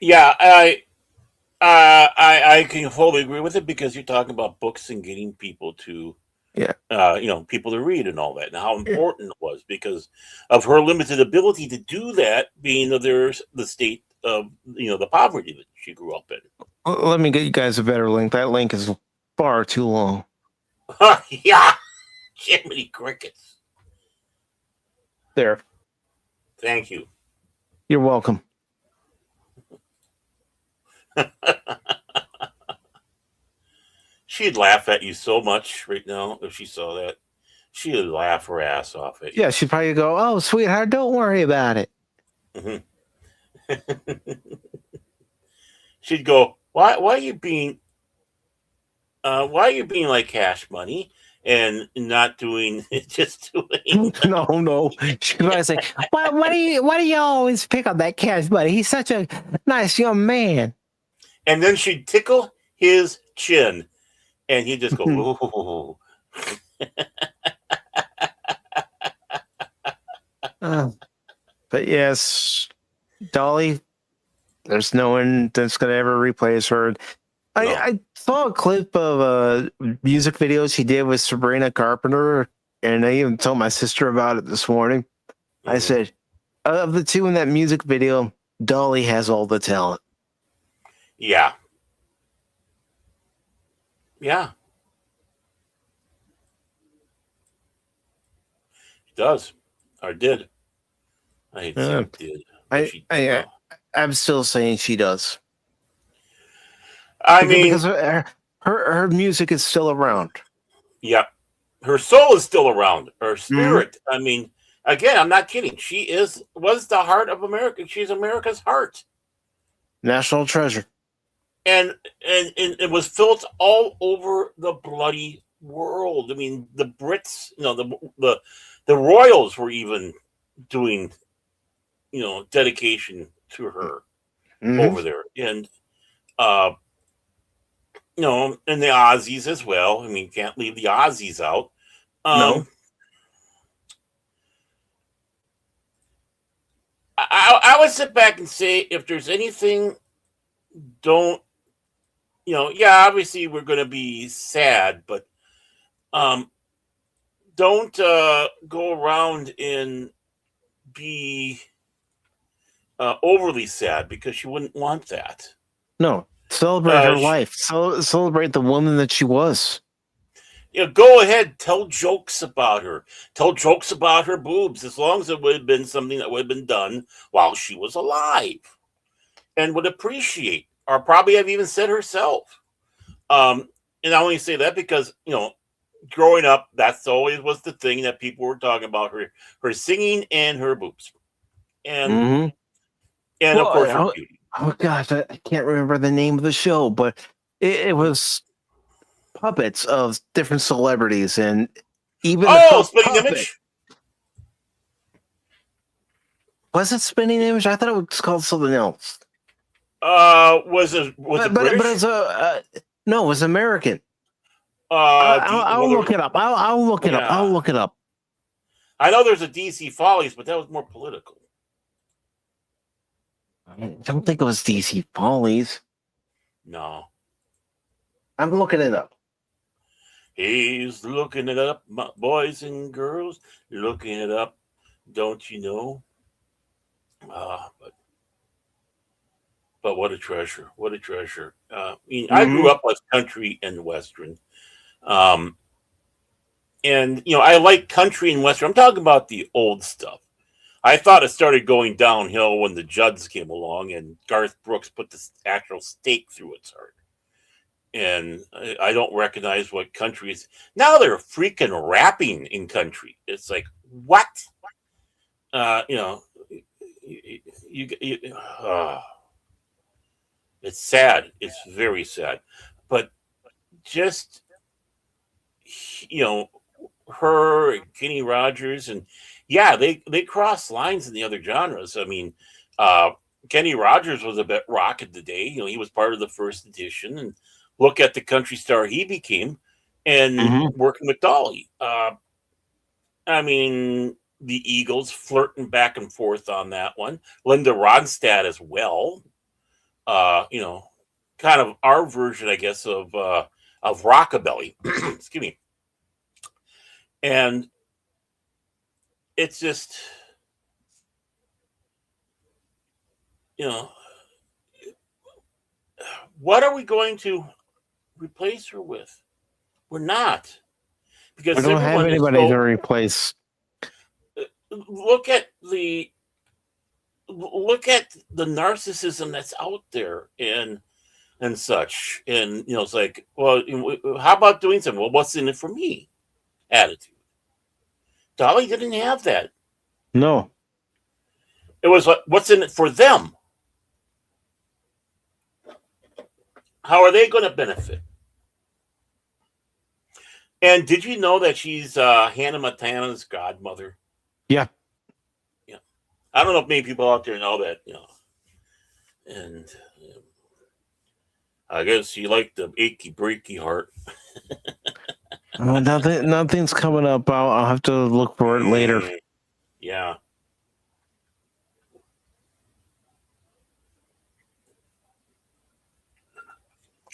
Yeah, I can wholly agree with it because you're talking about books and getting people to, people to read and all that, and how important it was because of her limited ability to do that, being that there's the state of the poverty that she grew up in. Let me get you guys a better link. That link is far too long. Yeah, Jiminy Crickets. There. Thank you. You're welcome. She'd laugh at you so much right now if she saw that. She would laugh her ass off at you. Yeah, she'd probably go, "Oh, sweetheart, don't worry about it." Mm-hmm. She'd go, "Why are you being like Cash Money and not doing just doing?" No. She'd probably say, "Why do you always pick on that Cash Money? He's such a nice young man." And then she'd tickle his chin, and he'd just go, "Ooh." But yes, Dolly, there's no one that's going to ever replace her. I saw a clip of a music video she did with Sabrina Carpenter, and I even told my sister about it this morning. Mm-hmm. I said, of the two in that music video, Dolly has all the talent. Yeah. Yeah. She does. Or did. I did. I'm still saying she does. I mean, because her music is still around. Yeah, her soul is still around. Her spirit. Mm-hmm. I mean, again, I'm not kidding. She was the heart of America. She's America's heart. National treasure. And it was felt all over the bloody world. I mean, the Brits, the royals were even doing, dedication to her over there, and and the Aussies as well. I mean, can't leave the Aussies out. No. I would sit back and say, if there's anything, obviously we're going to be sad, but don't go around and be overly sad, because she wouldn't want that. No. Celebrate her life. Celebrate the woman that she was. Go ahead. Tell jokes about her. Tell jokes about her boobs, as long as it would have been something that would have been done while she was alive and would appreciate, or probably have even said herself. And I only say that because, growing up, that's always was the thing that people were talking about, her singing and her boobs. And, of course, her beauty. Oh gosh, I can't remember the name of the show, but it was puppets of different celebrities, and even Spinning Image. Was it Spinning Image? I thought it was called something else. Was it British? But it was no, it was American. I'll look it up. I'll look it up. I'll look it up. I know there's a DC Follies, but that was more political. I don't think it was DC Follies. No. I'm looking it up. He's looking it up, boys and girls. Looking it up. Don't you know? But what a treasure. What a treasure. I grew up with country and Western. And, I like country and Western. I'm talking about the old stuff. I thought it started going downhill when the Judds came along and Garth Brooks put the actual stake through its heart. And I don't recognize what country is. Now they're freaking rapping in country. It's like, what? You know, you it's sad. It's very sad, but just you know, her, Kenny Rogers, and yeah, they cross lines in the other genres. I mean, uh, Kenny Rogers was a bit rock of the day. You know, he was part of the first edition, and look at the country star he became, and Hmm. working with Dolly. I mean, the Eagles flirting back and forth on that one. Linda Ronstadt as well. You know, kind of our version, I guess, of rockabilly. Excuse me. And it's just, you know, what are we going to replace her with? We're not, We because don't have everyone is anybody to so. replace. Look at the look at the narcissism that's out there, and such, and you know, it's like, well, how about doing something? Well, what's in it for me? Attitude. Dolly didn't have that. No. It was like, what's in it for them? How are they going to benefit? And did you know that she's Hannah Montana's godmother? Yeah. Yeah, I don't know if many people out there know that. You know, and I guess you like the achy breaky heart. Nothing's coming up. I'll have to look for it later. Yeah.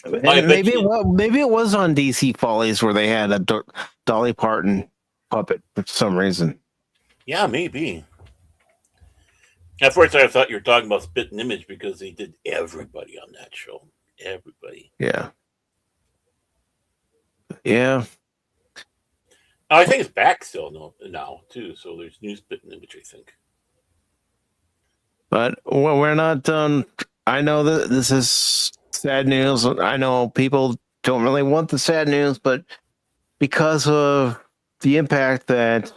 And I bet maybe you. maybe it was on DC Follies where they had a Dolly Parton puppet for some reason. Yeah, maybe. At first, I thought you were talking about Spit and Image because they did everybody on that show. Everybody. Yeah. Yeah. I think it's back still now too. So there's new Spit and Image, I think. But we're not done. I know that this is sad news. I know people don't really want the sad news, but because of the impact that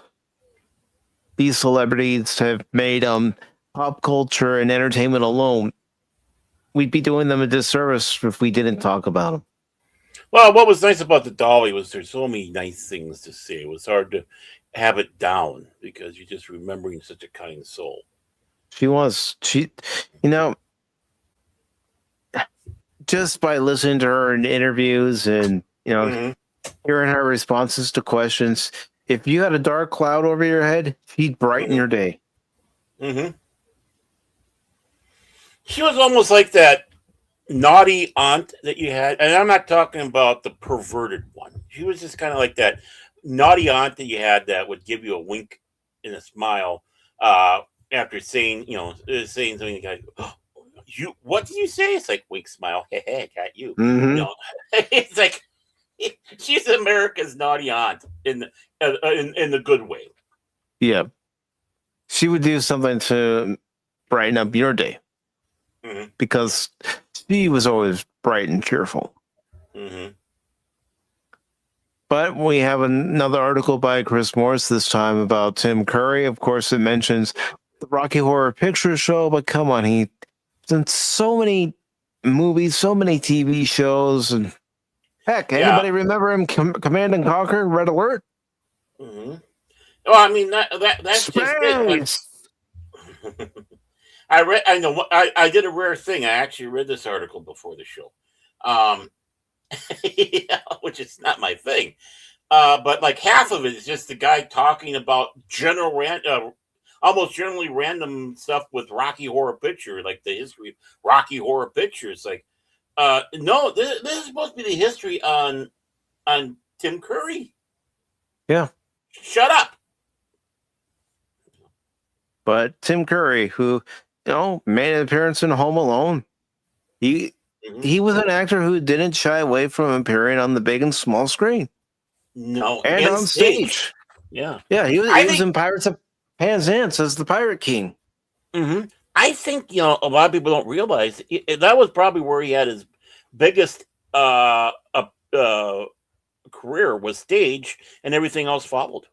these celebrities have made on pop culture and entertainment alone, we'd be doing them a disservice if we didn't talk about them. Well, what was nice about the Dolly was there's so many nice things to say. It was hard to have it down because you're just remembering such a kind soul. She, you know, just by listening to her in interviews and, you know, Mm-hmm. hearing her responses to questions, if you had a dark cloud over your head, she'd brighten your day. Mm-hmm. She was almost like that naughty aunt that you had, and I'm not talking about the perverted one. She was just kind of like that naughty aunt that you had that would give you a wink and a smile after saying, saying something like, oh, "You, what did you say?" It's like wink, smile, hey, hey, got you. Mm-hmm. It's like she's America's naughty aunt in the good way. Yeah. She would do something to brighten up your day. Mm-hmm. Because she was always bright and cheerful. Mm-hmm. But we have another article by Chris Morris, this time about Tim Curry. Of course, it mentions the Rocky Horror Picture Show, but come on, he's done so many movies, so many TV shows, and heck, anybody remember him Command and Conquer, Red Alert? Mm-hmm. Well, I mean that's Space! just it. I did a rare thing. I actually read this article before the show, which is not my thing. But like half of it is just the guy talking about almost generally random stuff with Rocky Horror Picture, like the history of Rocky Horror Picture. It's like, no, this is supposed to be the history on Tim Curry. Yeah. Shut up. But Tim Curry, who, made an appearance in Home Alone, he was an actor who didn't shy away from appearing on the big and small screen. No, and on stage. Yeah. Yeah, he was in Pirates of Penzance as the Pirate King. Mm-hmm. I think, a lot of people don't realize that was probably where he had his biggest career was stage, and everything else followed.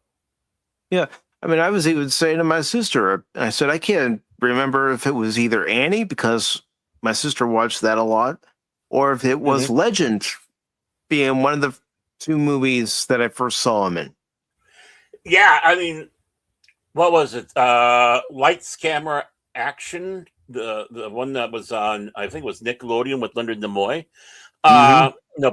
Yeah. I mean, I was even saying to my sister, I said, I can't remember if it was either Annie, because my sister watched that a lot, or if it was Legend, being one of the two movies that I first saw him in. Yeah, I mean, what was it? Lights, Camera, Action. The one that was on, I think it was Nickelodeon with Leonard Nimoy.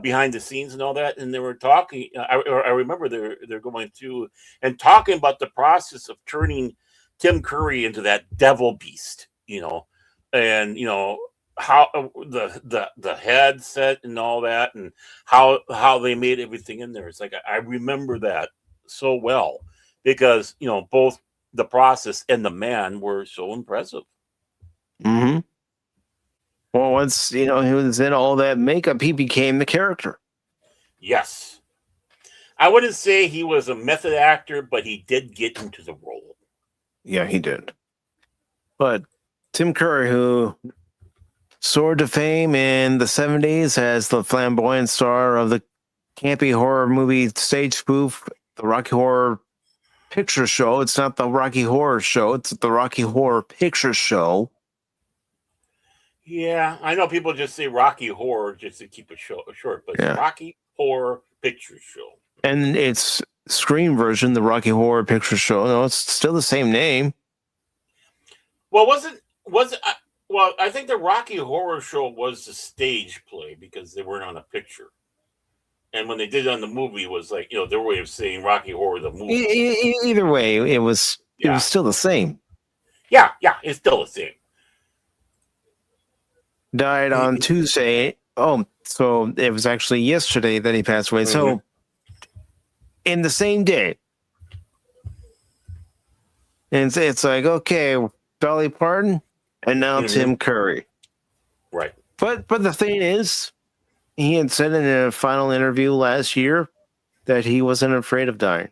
Behind the scenes and all that, and they were talking. I remember they're going through and talking about the process of turning Tim Curry into that devil beast, and how the headset and all that, and how they made everything in there. It's like I remember that so well because both the process and the man were so impressive. Mm-hmm. Well, once he was in all that makeup, he became the character. Yes. I wouldn't say he was a method actor, but he did get into the role. Yeah, he did. But Tim Curry, who soared to fame in the 70s as the flamboyant star of the campy horror movie stage spoof, the Rocky Horror Picture Show. It's not the Rocky Horror Show, it's the Rocky Horror Picture Show. Yeah, I know people just say Rocky Horror just to keep it short, but it's Rocky Horror Picture Show. And its screen version, the Rocky Horror Picture Show, no, it's still the same name. Well, I think the Rocky Horror Show was the stage play because they weren't on a picture. And when they did it on the movie, it was like, their way of saying Rocky Horror, the movie. Either way, it was still the same. Yeah, it's still the same. Died on Tuesday. Oh, so it was actually yesterday that he passed away. So in the same day. And it's like, okay, Dolly Parton and now Tim Curry. Right. But the thing is, he had said in a final interview last year that he wasn't afraid of dying.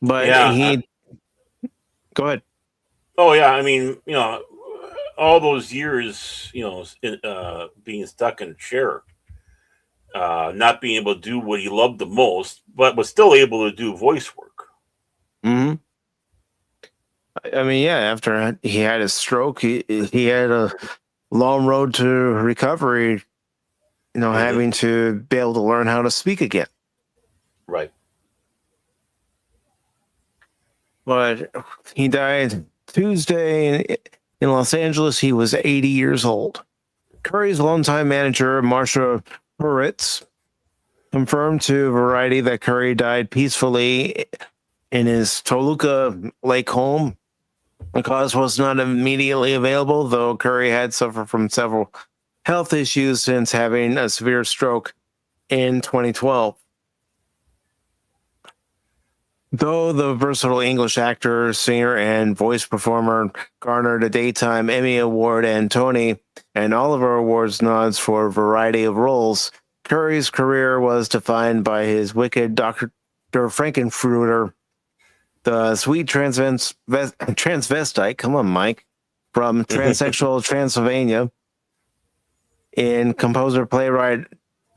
But go ahead. Oh yeah, I mean, all those years, being stuck in a chair, not being able to do what he loved the most, but was still able to do voice work. Mm-hmm. I mean, yeah, after he had his stroke, he had a long road to recovery, having to be able to learn how to speak again. Right. But he died Tuesday in Los Angeles. He was 80 years old. Curry's longtime manager, Marsha Puritz, confirmed to Variety that Curry died peacefully in his Toluca Lake home. The cause was not immediately available, though Curry had suffered from several health issues since having a severe stroke in 2012. Though the versatile English actor, singer, and voice performer garnered a Daytime Emmy Award and Tony and Oliver Awards nods for a variety of roles, Curry's career was defined by his wicked Dr. Frankenfurter, the sweet transvestite, come on, Mike, from transsexual Transylvania, in composer, playwright,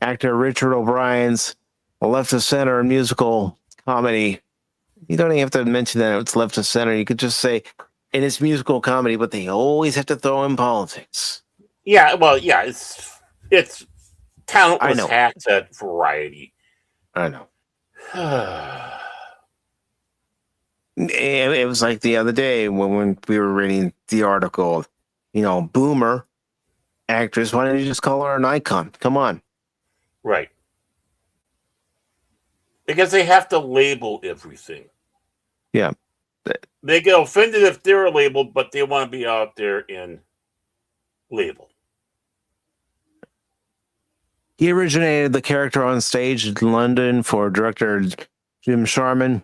actor Richard O'Brien's Left of Center musical comedy. You don't even have to mention that it's left of center. You could just say in its musical comedy, but they always have to throw in politics. Yeah, well, yeah, it's talentless hacks at Variety. I know. It was like the other day when we were reading the article, boomer actress, why don't you just call her an icon? Come on. Right. Because they have to label everything. Yeah. They get offended if they're labeled, but they want to be out there in label. He originated the character on stage in London for director Jim Sharman,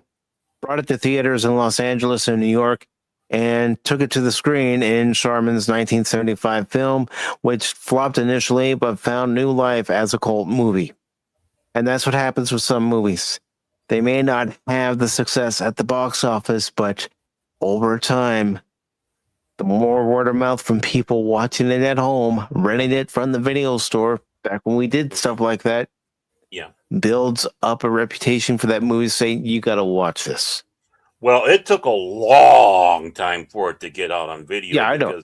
brought it to theaters in Los Angeles and New York, and took it to the screen in Sharman's 1975 film, which flopped initially but found new life as a cult movie. And that's what happens with some movies. They may not have the success at the box office, but over time, the more word of mouth from people watching it at home, renting it from the video store, back when we did stuff like that, Yeah. builds up a reputation for that movie, saying you got to watch this. Well, it took a long time for it to get out on video. Yeah, I know.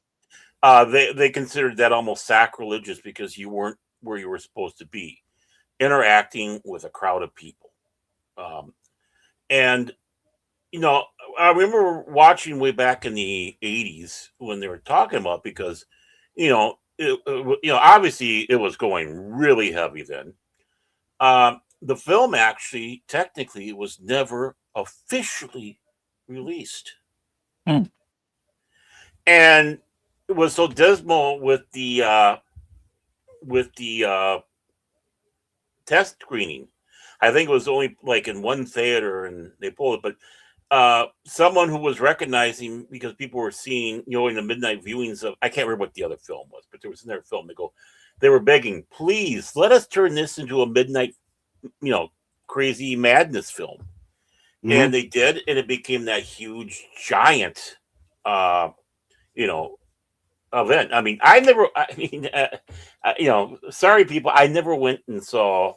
Because they considered that almost sacrilegious because you weren't where you were supposed to be, interacting with a crowd of people. And I remember watching way back in the 80s when they were talking about, because obviously it was going really heavy then. The film actually technically was never officially released. And it was so dismal with the test screening. I think it was only like in one theater and they pulled it, but someone who was recognizing, because people were seeing, in the midnight viewings of, I can't remember what the other film was, but there was another film. They were begging, please let us turn this into a midnight, crazy madness film. Mm-hmm. And they did, and it became that huge, giant, event. Sorry people, I never went and saw.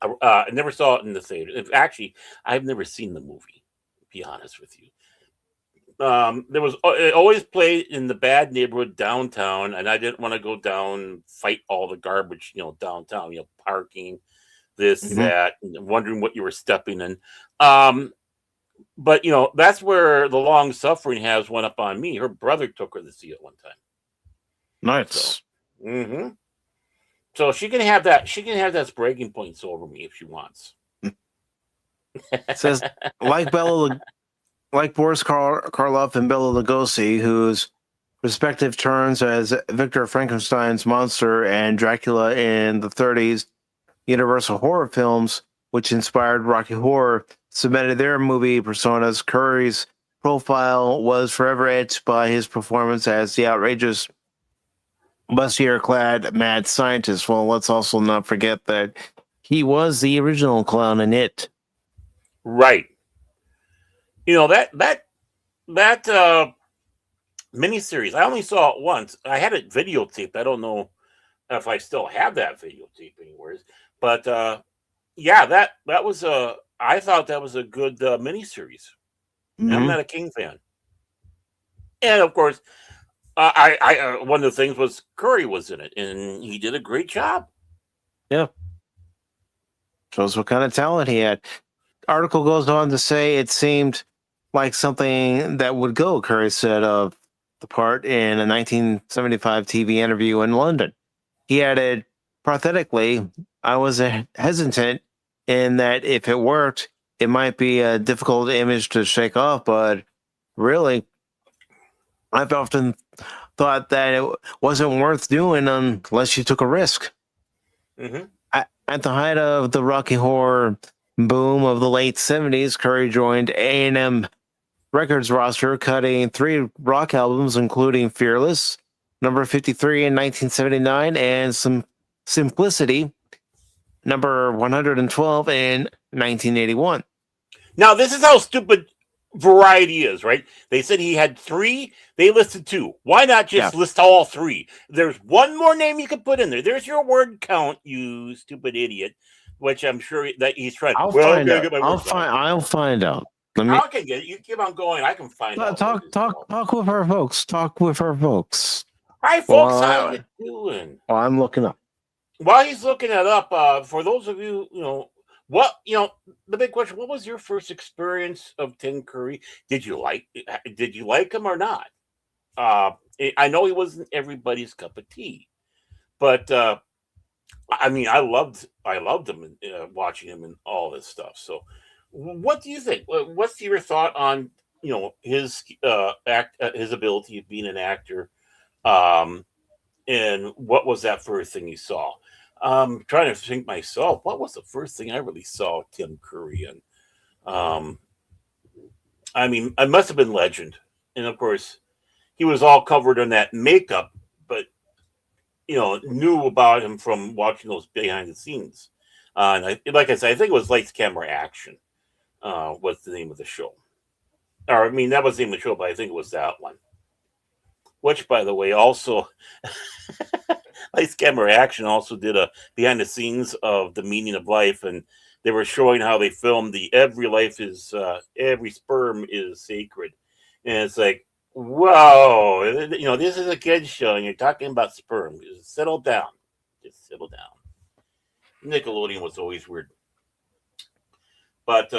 I never saw it in the theater. Actually, I've never seen the movie, to be honest with you. It always played in the bad neighborhood downtown, and I didn't want to go down, fight all the garbage, downtown, parking, this, that, and wondering what you were stepping in. But that's where the long suffering has went up on me. Her brother took her to see it one time. Nice. So, so she can have that. She can have that bragging points over me if she wants. It says like Boris Karloff and Bela Lugosi, whose respective turns as Victor Frankenstein's monster and Dracula in the 30s, Universal horror films, which inspired Rocky Horror, cemented their movie personas. Curry's profile was forever etched by his performance as the outrageous, bustier-clad mad scientist. Well, let's also not forget that he was the original clown in It. Right. That miniseries, I only saw it once. I had it videotaped. I don't know if I still have that videotape anywhere. But that was I thought that was a good miniseries. I'm not a King fan, and of course, I one of the things was Curry was in it, and he did a great job. Yeah, shows what kind of talent he had. Article goes on to say it seemed like something that would go. Curry said of the part in a 1975 TV interview in London. He added, parenthetically, I was hesitant in that if it worked, it might be a difficult image to shake off, but really, I've often thought that it wasn't worth doing unless you took a risk. At the height of the Rocky Horror boom of the late 70s, Curry joined A&M Records roster, cutting 3 rock albums, including Fearless, number 53 in 1979, and Simplicity, number 112 in 1981. Now, this is how stupid Variety is, right? They said he had 3. They listed 2. Why not just list all 3? There's one more name you could put in there. There's your word count, you stupid idiot, which I'm sure that he's trying. I'll find out. I can get it. You keep on going. I can find out. Talk with our folks. Talk with our folks. Hi, folks. How you doing? Oh, I'm looking up. While he's looking it up, for those of you, the big question: what was your first experience of Tim Curry? Did you like him or not? I know he wasn't everybody's cup of tea, but I loved him and watching him and all this stuff. So, what do you think? What's your thought on his his ability of being an actor, and what was that first thing you saw? I'm trying to think myself. What was the first thing I really saw Tim Curry in? I must have been Legend, and of course, he was all covered in that makeup, but knew about him from watching those behind the scenes. And like I said, I think it was Lights, Camera, Action. Was the name of the show? That was the name of the show, but I think it was that one. Which, by the way, also, Lights Camera Action also did a behind the scenes of The Meaning of Life, and they were showing how they filmed the every sperm is sacred, and it's like, whoa, this is a kid's show, and you're talking about sperm. Just settle down, just settle down. Nickelodeon was always weird, but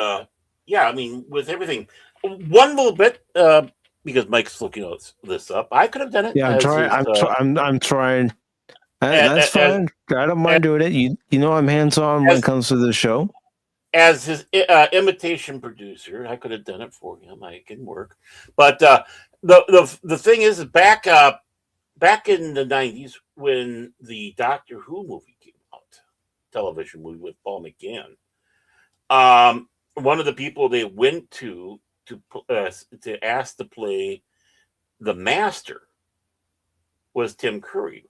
yeah, I mean, with everything, one little bit. Because Mike's looking this up, I could have done it. Yeah, I'm trying. I'm trying. That's fine. I don't mind doing it. You know, I'm hands on when it comes to the show. As his imitation producer, I could have done it for him. I can work, but the thing is, back in the '90s when the Doctor Who movie came out, television movie with Paul McGann, one of the people they went to ask to play the Master was Tim Curry,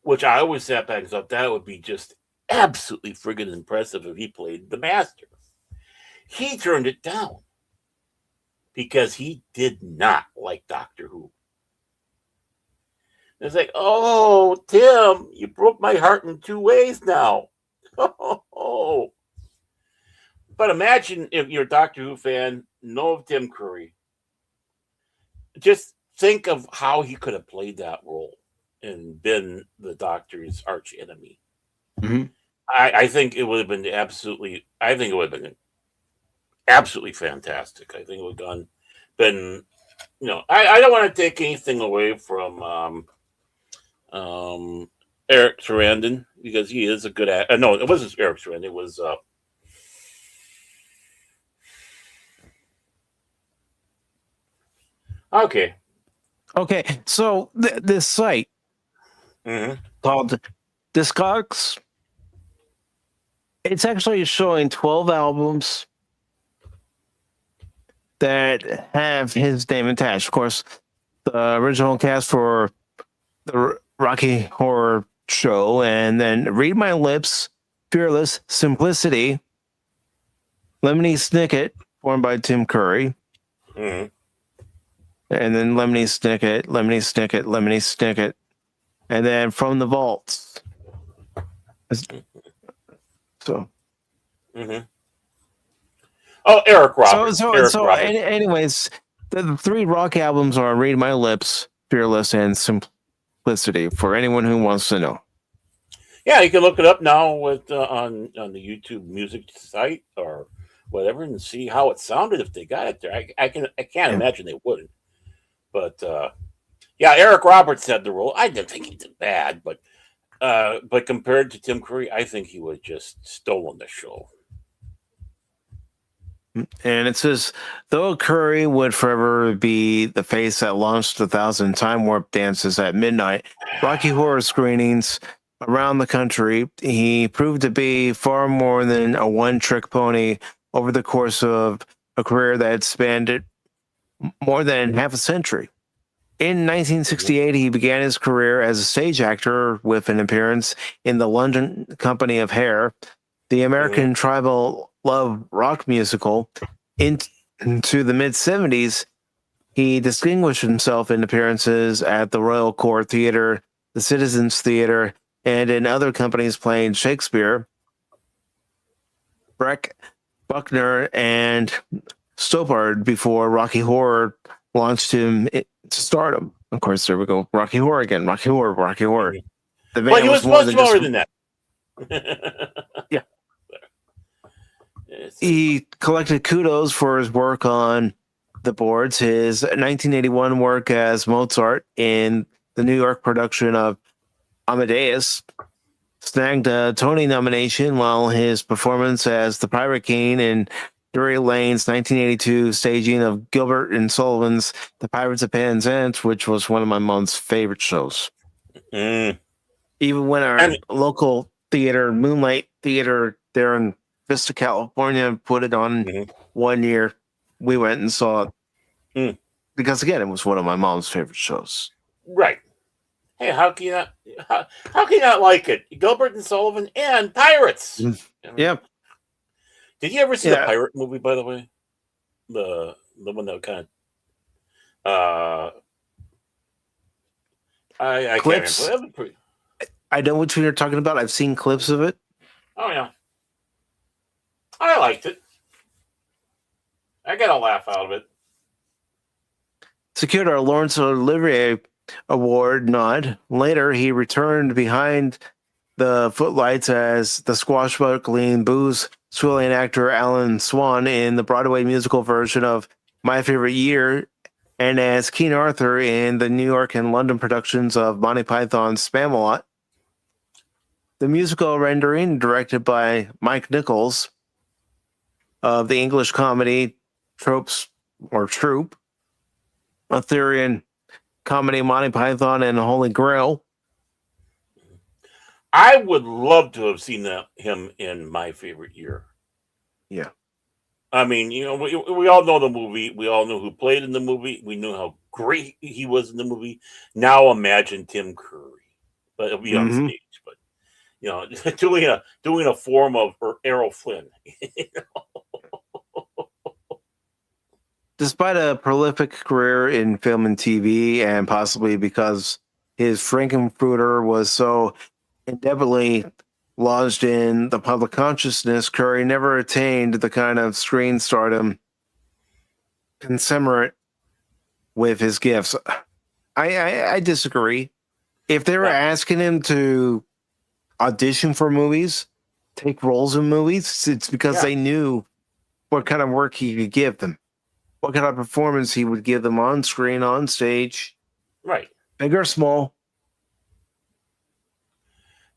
which I always sat back and thought that would be just absolutely friggin' impressive if he played the Master. He turned it down because he did not like Doctor Who. It's like, oh, Tim, you broke my heart in two ways now. Oh. But imagine if you're a Doctor Who fan, know of Tim Curry. Just think of how he could have played that role and been the Doctor's arch enemy. Mm-hmm. I think it would have been absolutely fantastic. I think it would have been, I don't want to take anything away from Eric Sarandon because he is a good actor. No, it wasn't Eric Sarandon. It was Okay. So this site called Discogs, it's actually showing 12 albums that have his name attached. Of course, the original cast for the Rocky Horror Show, and then Read My Lips, Fearless, Simplicity, Lemony Snicket, formed by Tim Curry. Mm-hmm. And then Lemony Snicket, and then From the Vaults. So, oh, Eric Roberts. Anyways, the three rock albums are "Read My Lips," "Fearless," and "Simplicity." For anyone who wants to know. Yeah, you can look it up now with on the YouTube music site or whatever, and see how it sounded if they got it there. I can't imagine they wouldn't. But yeah, Eric Roberts had the role. I didn't think he did bad, but compared to Tim Curry, I think he would just stolen the show. And it says, though Curry would forever be the face that launched 1,000 time warp dances at midnight, Rocky Horror screenings around the country, he proved to be far more than a one-trick pony over the course of a career that spanned more than half a century. In 1968, he began his career as a stage actor with an appearance in the London Company of Hair, the American tribal love rock musical. Into the mid-70s, he distinguished himself in appearances at the Royal Court Theatre, the Citizens Theatre, and in other companies playing Shakespeare, Breck, Buckner, and Stoppard before Rocky Horror launched him to stardom. Of course, there we go. Rocky Horror again. Rocky Horror. The but he was much more than that. Yeah. He collected kudos for his work on the boards. His 1981 work as Mozart in the New York production of Amadeus snagged a Tony nomination, while his performance as the Pirate King in Drury Lane's 1982 staging of Gilbert and Sullivan's The Pirates of Penzance, which was one of my mom's favorite shows. Even when our local theater, Moonlight Theater, there in Vista, California, put it on 1 year, we went and saw it. Because, again, it was one of my mom's favorite shows. Right. Hey, how can you not like it? Gilbert and Sullivan and Pirates. Yeah. Did you ever see the pirate movie, by the way? The one that kind of I can't remember. I know which one you're talking about. I've seen clips of it. Oh yeah, I liked it. I got a laugh out of it. Secured a Laurence Olivier Award nod. Later, he returned behind the footlights as the swashbuckling booze-swilling actor Alan Swan in the Broadway musical version of My Favorite Year, and as King Arthur in the New York and London productions of Monty Python's Spamalot. The musical rendering, directed by Mike Nichols, of the English comedy Troupe, Arthurian comedy Monty Python and the Holy Grail. I would love to have seen him in My Favorite Year. Yeah. I mean, you know, we all know the movie. We all know who played in the movie. We knew how great he was in the movie. Now imagine Tim Curry, but it'll be on stage. But you know, doing a form of Errol Flynn. You know? Despite a prolific career in film and TV, and possibly because his Frankenfurter was so indelibly lodged in the public consciousness, Curry never attained the kind of screen stardom commensurate with his gifts. I disagree. If they were asking him to audition for movies, take roles in movies, it's because they knew what kind of work he could give them, what kind of performance he would give them on screen, on stage, Right. big or small.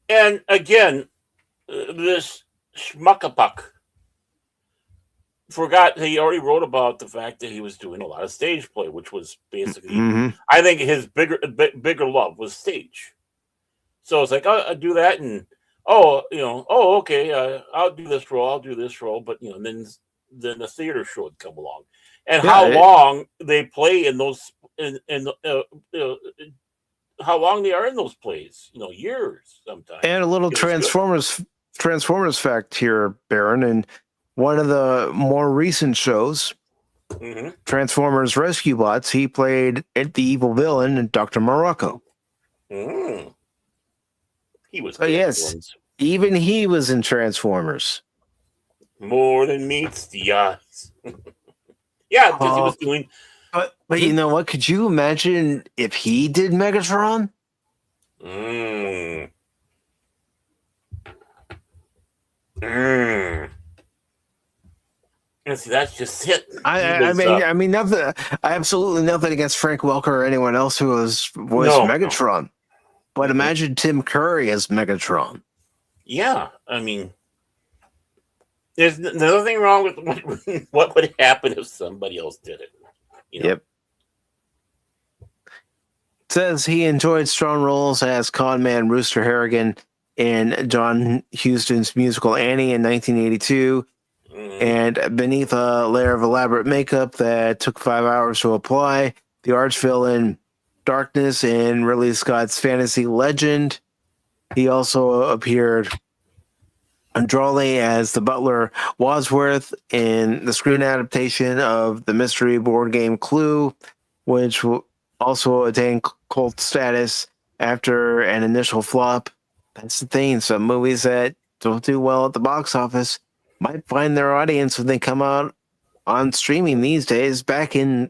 And again, this schmuckapuck forgot he already wrote about the fact that he was doing a lot of stage play, which was basically, I think, his bigger love was stage. So it's like, I'll do that, and okay, I'll do this role, but you know, then the theater show would come along, and how long they play in those, how long they are in those plays, you know, years sometimes. And a little Transformers fact here, Baron. And one of the more recent shows, Transformers Rescue Bots, he played the evil villain, Dr. Morocco. He was. Yes, even he was in Transformers. More than meets the eyes. Yeah, because he was doing. But you know what? Could you imagine if he did Megatron? And see, that's just it. I mean, nothing. Absolutely nothing against Frank Welker or anyone else who was voiced Megatron. No. But imagine Tim Curry as Megatron. Yeah, I mean, there's nothing wrong with what would happen if somebody else did it. You know? Yep. It says he enjoyed strong roles as conman Rooster Harrigan in John Huston's musical Annie in 1982, and beneath a layer of elaborate makeup that took 5 hours to apply, the arch villain Darkness in Ridley Scott's fantasy Legend. He also appeared Andrali as the butler Wadsworth in the screen adaptation of the mystery board game Clue, which also attained cult status after an initial flop. That's the thing. Some movies that don't do well at the box office might find their audience when they come out on streaming these days. Back in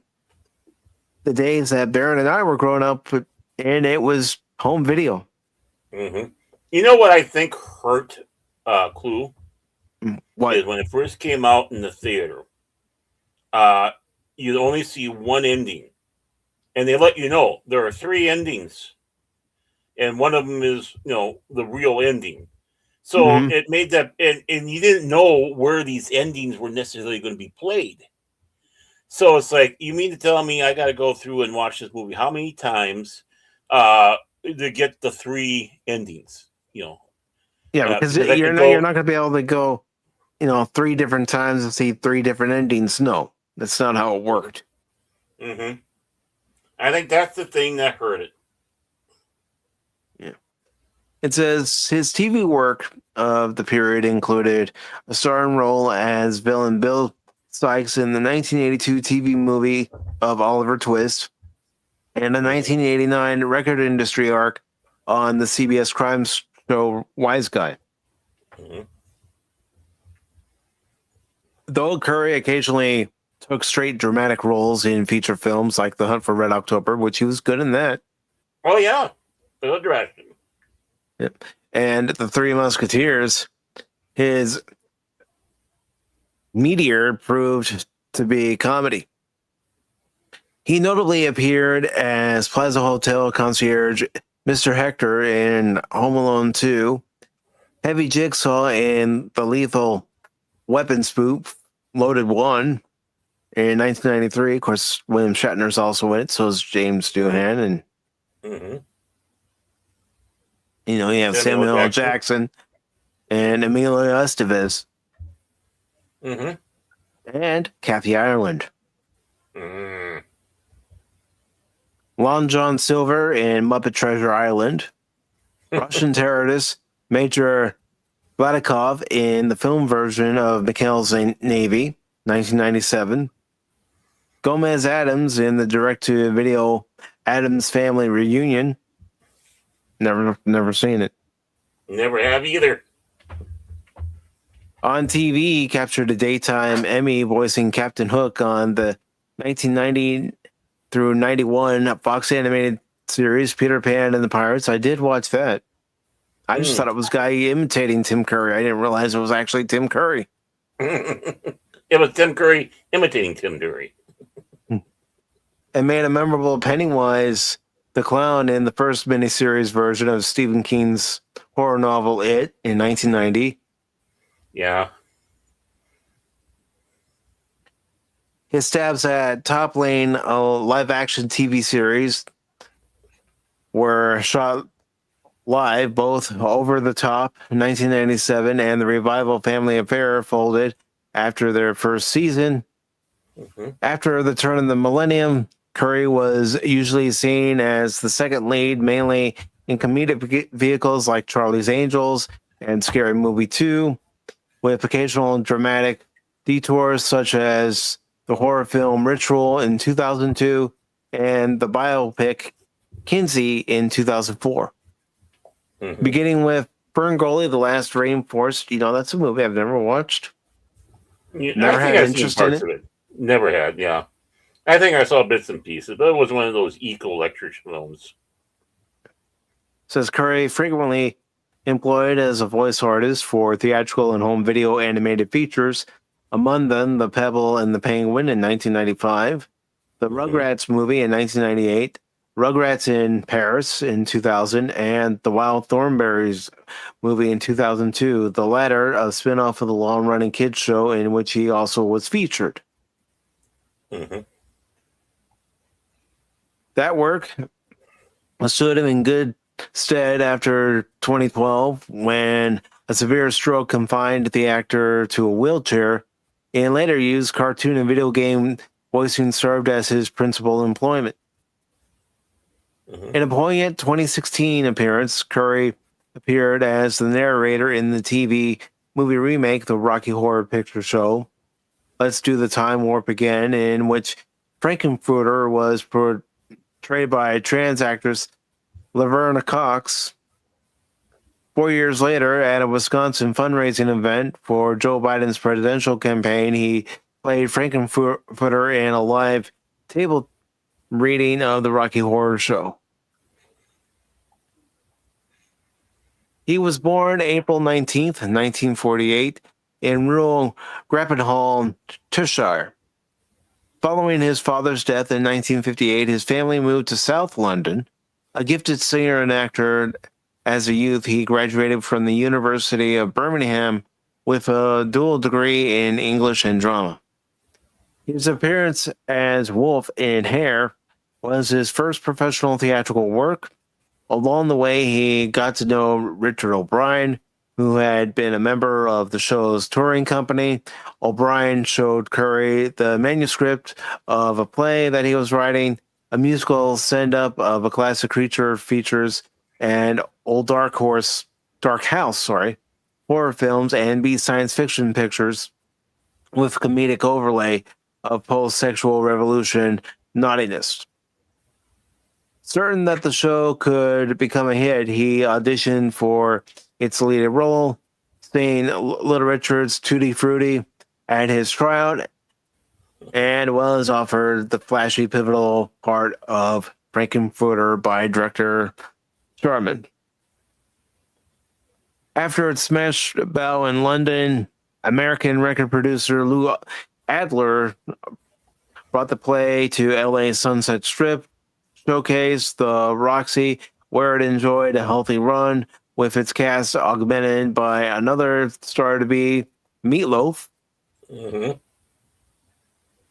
the days that Baron and I were growing up, and it was home video. You know what I think hurt Clue? What? Is when it first came out in the theater, you only see one ending. And they let you know there are 3 endings. And one of them is, you know, the real ending. So it made that, and you didn't know where these endings were necessarily going to be played. So it's like, you mean to tell me I got to go through and watch this movie how many times to get the 3 endings, you know? Yeah, because you're not going to be able to go, you know, 3 different times and see 3 different endings. No, that's not how it worked. I think that's the thing that hurt it. Yeah. It says his TV work of the period included a starring role as villain Bill Sykes in the 1982 TV movie of Oliver Twist and a 1989 record industry arc on the CBS crime show Wise Guy. Mm-hmm. Though Curry occasionally took straight dramatic roles in feature films like The Hunt for Red October, which he was good in that. Oh, yeah. Good direction. Yep. And The Three Musketeers, his meteor proved to be comedy. He notably appeared as Plaza Hotel concierge Mr. Hector in Home Alone 2, Heavy Jigsaw in The Lethal Weapon spoof Loaded 1 in 1993. Of course, William Shatner's also in it, so is James Doohan. And, Mm-hmm. you know, you have Samuel L. Jackson and Emilio Estevez. Mm-hmm. And Kathy Ireland. Mm-hmm. Lon John Silver in Muppet Treasure Island. Russian terrorist Major Vladikov in the film version of McHale's Navy, 1997. Gomez Adams in the direct-to-video Adams Family Reunion. Never seen it. Never have either. On TV, he captured a daytime Emmy voicing Captain Hook on the 1990 through 91 Fox animated series Peter Pan and the Pirates. I did watch that. I just thought it was a guy imitating Tim Curry. I didn't realize it was actually Tim Curry. It was Tim Curry imitating Tim Curry. And made a memorable Pennywise the Clown in the first miniseries version of Stephen King's horror novel It in 1990. Yeah. His stabs at Top Lane, a live-action TV series, were shot live, both Over the Top in 1997 and the revival Family Affair folded after their first season. Mm-hmm. After the turn of the millennium, Curry was usually seen as the second lead, mainly in comedic vehicles like Charlie's Angels and Scary Movie 2, with occasional dramatic detours such as the horror film Ritual in 2002 and the biopic Kinsey in 2004. Mm-hmm. Beginning with Ferngully, The Last Rainforest. You know, that's a movie I've never watched. Yeah, Never I think had I've seen interest in parts it? of it. Never had, yeah. I think I saw bits and pieces, but it was one of those eco-lecture films. Says Curry frequently employed as a voice artist for theatrical and home video animated features, among them The Pebble and the Penguin in 1995, the Rugrats movie in 1998, Rugrats in Paris in 2000, and the Wild Thornberrys movie in 2002, the latter a spin-off of the long-running kids show in which he also was featured. Mm-hmm. That work stood him in good stead after 2012, when a severe stroke confined the actor to a wheelchair. In later years, cartoon and video game voicing served as his principal employment. Mm-hmm. In a poignant 2016 appearance, Curry appeared as the narrator in the TV movie remake, The Rocky Horror Picture Show, Let's Do the Time Warp Again, in which Frankenfurter was portrayed by trans actress Laverna Cox. 4 years later, at a Wisconsin fundraising event for Joe Biden's presidential campaign, he played Frankenfurter in a live table reading of the Rocky Horror Show. He was born April 19th, 1948, in rural Grappenhall, Cheshire. Following his father's death in 1958, his family moved to South London. A gifted singer and actor, as a youth, he graduated from the University of Birmingham with a dual degree in English and drama. His appearance as Wolf in Hair was his first professional theatrical work. Along the way, he got to know Richard O'Brien, who had been a member of the show's touring company. O'Brien showed Curry the manuscript of a play that he was writing, a musical send-up of a classic creature features, and old Dark House, horror films and B science fiction pictures with comedic overlay of post-sexual revolution naughtiness. Certain that the show could become a hit, he auditioned for its lead role, seeing Little Richard's Tutti Frutti at his tryout, and was offered the flashy, pivotal part of Frankenfurter by director Starman. After its smash bow in London, American record producer Lou Adler brought the play to LA's Sunset Strip, showcased the Roxy, where it enjoyed a healthy run, with its cast augmented by another star to be Meatloaf. Mm-hmm.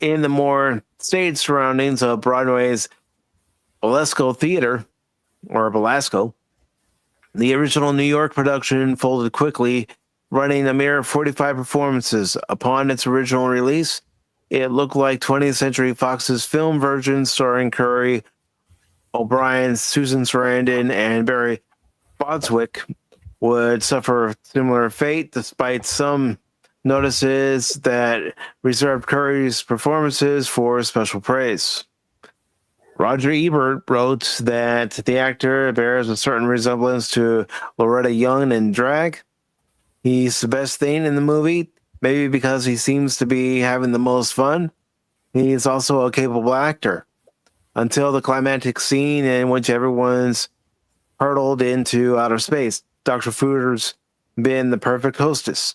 In the more stage surroundings of Broadway's Belasco Theater, or Belasco, the original New York production folded quickly, running a mere 45 performances. Upon its original release, it looked like 20th Century Fox's film version starring Curry, O'Brien, Susan Sarandon, and Barry Boswick would suffer similar fate, despite some notices that reserved Curry's performances for special praise. Roger Ebert wrote that the actor bears a certain resemblance to Loretta Young in drag. He's the best thing in the movie, maybe because he seems to be having the most fun. He's also a capable actor. Until the climactic scene in which everyone's hurtled into outer space, Dr. Fruiter's been the perfect hostess.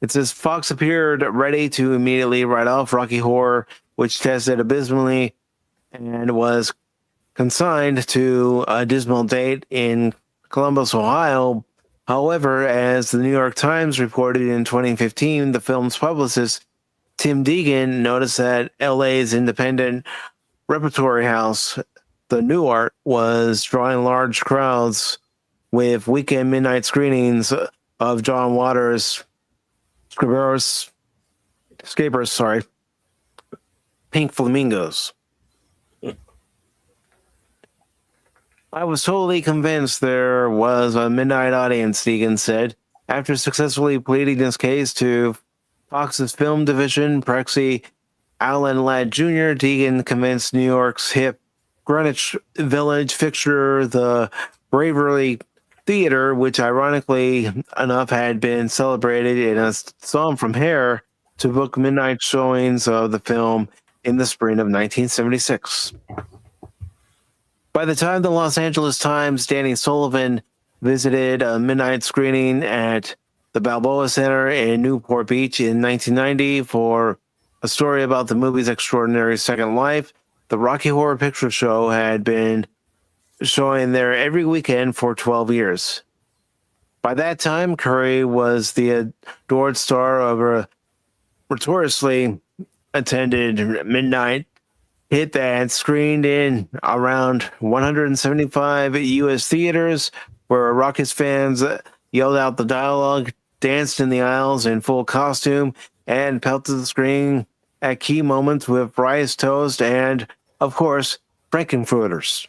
It says Fox appeared ready to immediately write off Rocky Horror, which tested abysmally and was consigned to a dismal date in Columbus, Ohio. However, as the New York Times reported in 2015, the film's publicist, Tim Deegan, noticed that LA's independent repertory house, the New Art, was drawing large crowds with weekend midnight screenings of John Waters' Scapers, Pink Flamingos. I was totally convinced there was a midnight audience, Deegan said. After successfully pleading his case to Fox's film division, Prexy Allen Ladd Jr., Deegan convinced New York's hip Greenwich Village fixture, the Waverly Theater, which ironically enough had been celebrated in a song from Hair, to book midnight showings of the film in the spring of 1976. By the time the Los Angeles Times' Danny Sullivan visited a midnight screening at the Balboa Center in Newport Beach in 1990 for a story about the movie's extraordinary second life, the Rocky Horror Picture Show had been showing there every weekend for 12 years. By that time, Curry was the adored star of a notoriously attended midnight hit that screened in around 175 U.S. theaters, where Rockies fans yelled out the dialogue, danced in the aisles in full costume, and pelted the screen at key moments with rice toast and, of course, Frankenfurters.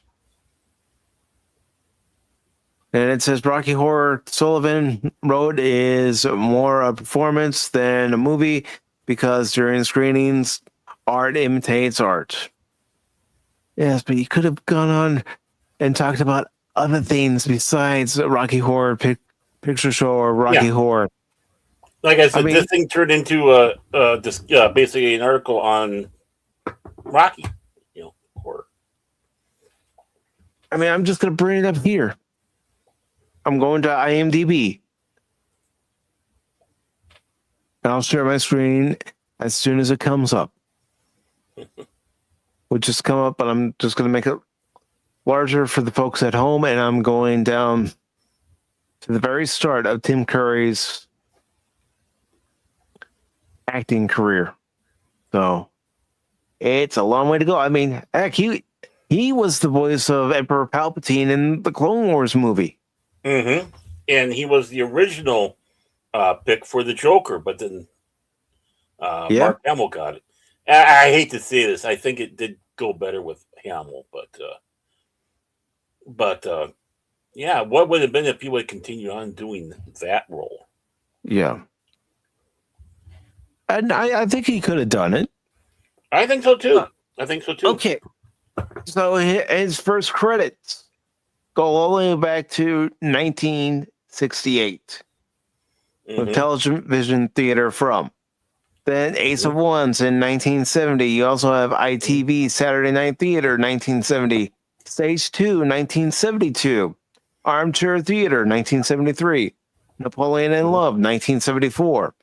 And it says Rocky Horror, Sullivan wrote, is more a performance than a movie because during screenings, art imitates art. Yes, but you could have gone on and talked about other things besides Rocky Horror Picture Show or Rocky Horror. Like I said, this thing turned into basically an article on Rocky, horror. I mean, I'm just going to bring it up here. I'm going to IMDb. And I'll share my screen as soon as it comes up. Will just come up, but I'm just going to make it larger for the folks at home, and I'm going down to the very start of Tim Curry's acting career. So it's a long way to go. I mean, heck, he was the voice of Emperor Palpatine in the Clone Wars movie. Mm-hmm. And he was the original pick for the Joker, but then Mark Hamill got it. I hate to say this. I think it did go better with Hamill, but yeah, what would it have been if he would continue on doing that role? Yeah. And I think he could have done it. I think so too. I think so too. Okay. So his first credits go all the way back to 1968 with television theater from. Then Ace of Wands in 1970. You also have ITV Saturday Night Theater 1970. Stage 2 1972. Armchair Theater 1973. Napoleon in Love 1974.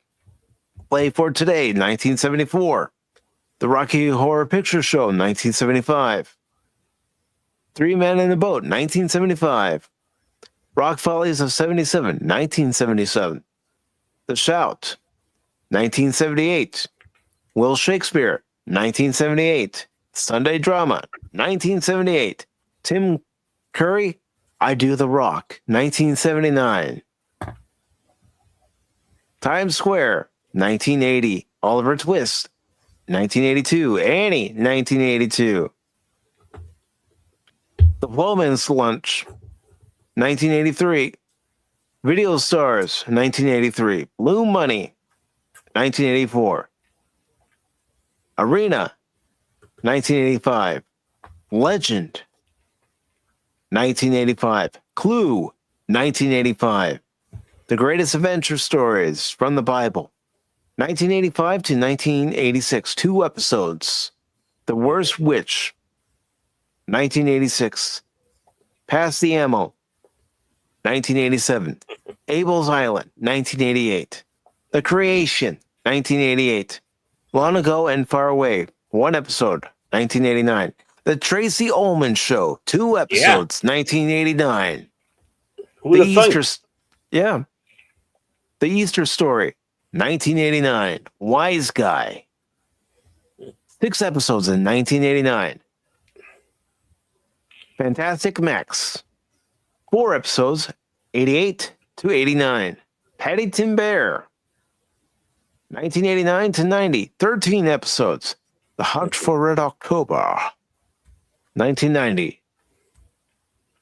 Play for Today 1974. The Rocky Horror Picture Show, 1975. Three Men in the Boat, 1975. Rock Follies of 77, 1977. The Shout, 1978. Will Shakespeare, 1978. Sunday Drama, 1978. Tim Curry, I Do the Rock, 1979. Times Square, 1980. Oliver Twist, 1982. Annie, 1982. The Woman's Lunch, 1983. Video Stars, 1983. Blue Money, 1984. Arena, 1985. Legend, 1985. Clue, 1985. The Greatest Adventure Stories from the Bible, 1985 to 1986, 2 episodes. The Worst Witch, 1986. Pass the Ammo, 1987. Abel's Island, 1988. The Creation, 1988. Long Ago and Far Away, 1 episode, 1989. The Tracy Ullman Show, 2 episodes, 1989. Who the Easter, yeah. The Easter Story, 1989. Wise Guy, 6 episodes in 1989. Fantastic Max, 4 episodes, 88 to 89. Paddington Bear, 1989 to 90, 13 episodes. The Hunt for Red October, 1990.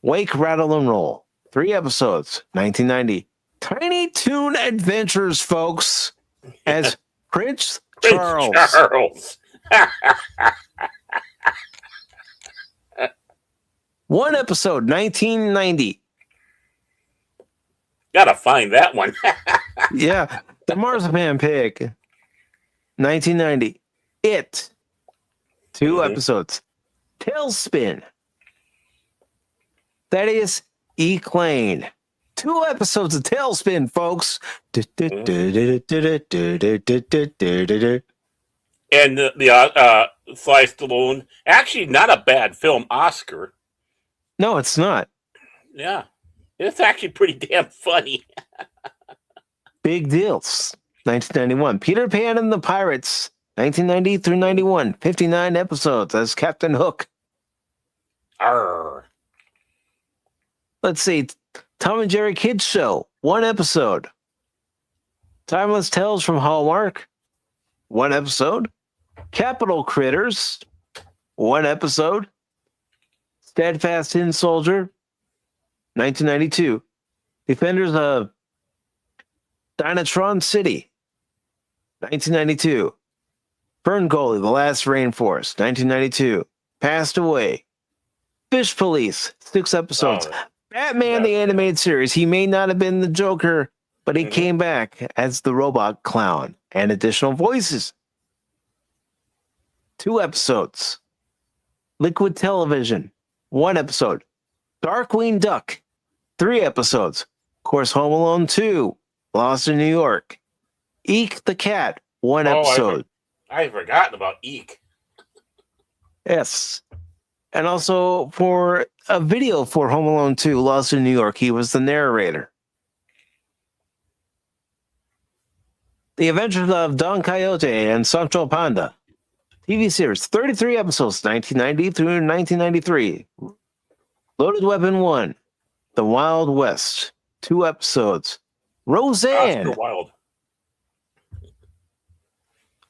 Wake, Rattle, and Roll, 3 episodes, 1990. Tiny Toon Adventures, folks, as Prince Charles. 1 episode, 1990. Gotta find that one. Yeah, The Marzipan Pig, 1990. It, 2 episodes. Tailspin, Thaddeus E. Klein, 2 episodes of Tailspin, folks. And the Sly Stallone, actually not a bad film, Oscar. No, it's not. Yeah, it's actually pretty damn funny. Big Deals, 1991. Peter Pan and the Pirates, 1990 through 91. 59 episodes as Captain Hook. Arr. Let's see. Tom and Jerry Kids Show, 1 episode. Timeless Tales from Hallmark, 1 episode. Capital Critters, 1 episode. Steadfast Tin Soldier, 1992. Defenders of Dynatron City, 1992. Fern Gully, The Last Rainforest, 1992. Passed Away. Fish Police, 6 episodes. Batman, the animated series. He may not have been the Joker, but he came back as the robot clown and additional voices. 2 episodes. Liquid Television, 1 episode. Darkwing Duck, 3 episodes. Of course, Home Alone 2, Lost in New York. Eek the Cat, 1 episode. I had forgotten about Eek. Yes. And also for a video for Home Alone 2, Lost in New York, he was the narrator. The Adventures of Don Quixote and Sancho Panda. TV series, 33 episodes, 1990 through 1993. Loaded Weapon 1, The Wild West, 2 episodes. Roseanne. Oscar Wilde.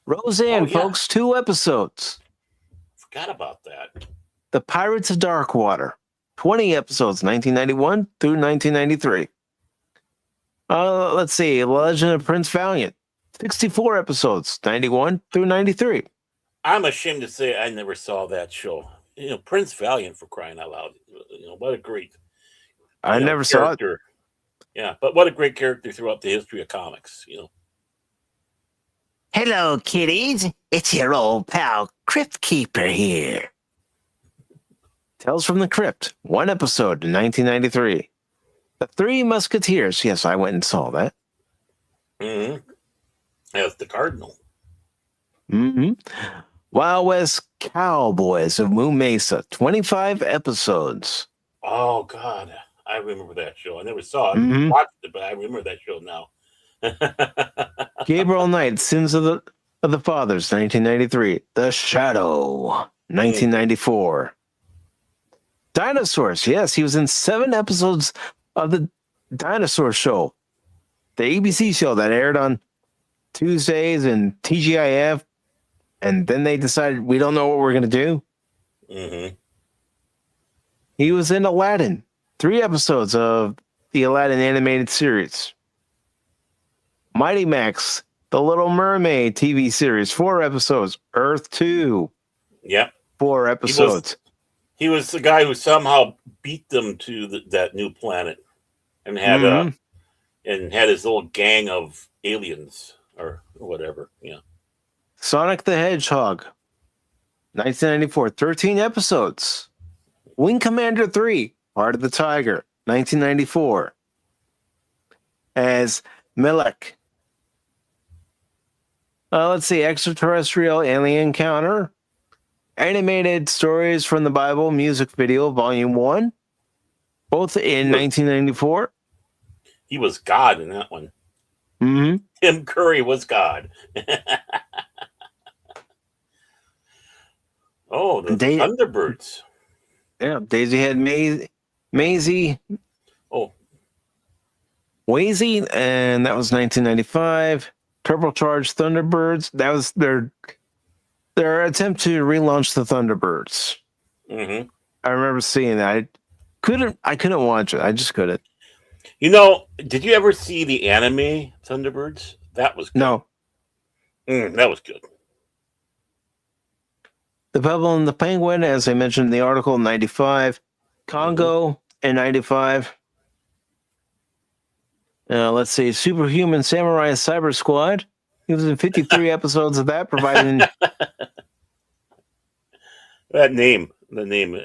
Roseanne, folks, 2 episodes. Forgot about that. The Pirates of Darkwater, 20 episodes, 1991 through 1993. Let's see, Legend of Prince Valiant, 64 episodes, 91 through 93. I'm ashamed to say I never saw that show. Prince Valiant, for crying out loud. What a great I never saw it. character. Yeah, but what a great character throughout the history of comics. Hello, kiddies. It's your old pal, Crypt Keeper here. Tales from the Crypt, one episode in 1993. The Three Musketeers. Yes, I went and saw that. Mm-hmm. As the Cardinal. Mm-hmm. Wild West Cowboys of Moon Mesa, 25 episodes. Oh, God. I remember that show. I never saw it. Mm-hmm. Watched it, but I remember that show now. Gabriel Knight, Sins of the Fathers, 1993. The Shadow, 1994. Dinosaurs. Yes, he was in 7 episodes of the Dinosaur Show, the ABC show that aired on Tuesdays and TGIF, and then they decided we don't know what we're going to do. Mm-hmm. He was in Aladdin, 3 episodes of the Aladdin animated series. Mighty Max, The Little Mermaid TV series, 4 episodes. Earth 2, Yep. 4 episodes. He was the guy who somehow beat them to that new planet and had his little gang of aliens or whatever. Yeah. Sonic the Hedgehog, 1994, 13 episodes. Wing Commander 3, Heart of the Tiger, 1994. As Melek. Let's see, Extraterrestrial Alien Encounter. Animated Stories from the Bible Music Video, Volume 1. Both in 1994. He was God in that one. Mm-hmm. Tim Curry was God. Oh, the Thunderbirds. Yeah, Daisy had Maisie. Oh. Wazy, and that was 1995. Turbocharged Thunderbirds. That was their attempt to relaunch the Thunderbirds. Mm-hmm. I remember seeing that. I couldn't watch it. I just couldn't. Did you ever see the anime Thunderbirds? That was good. No. That was good. The Pebble and the Penguin, as I mentioned in the article, 95. Congo in 95. Let's see. Superhuman Samurai Cyber Squad. He was in 53 episodes of that, providing... The name.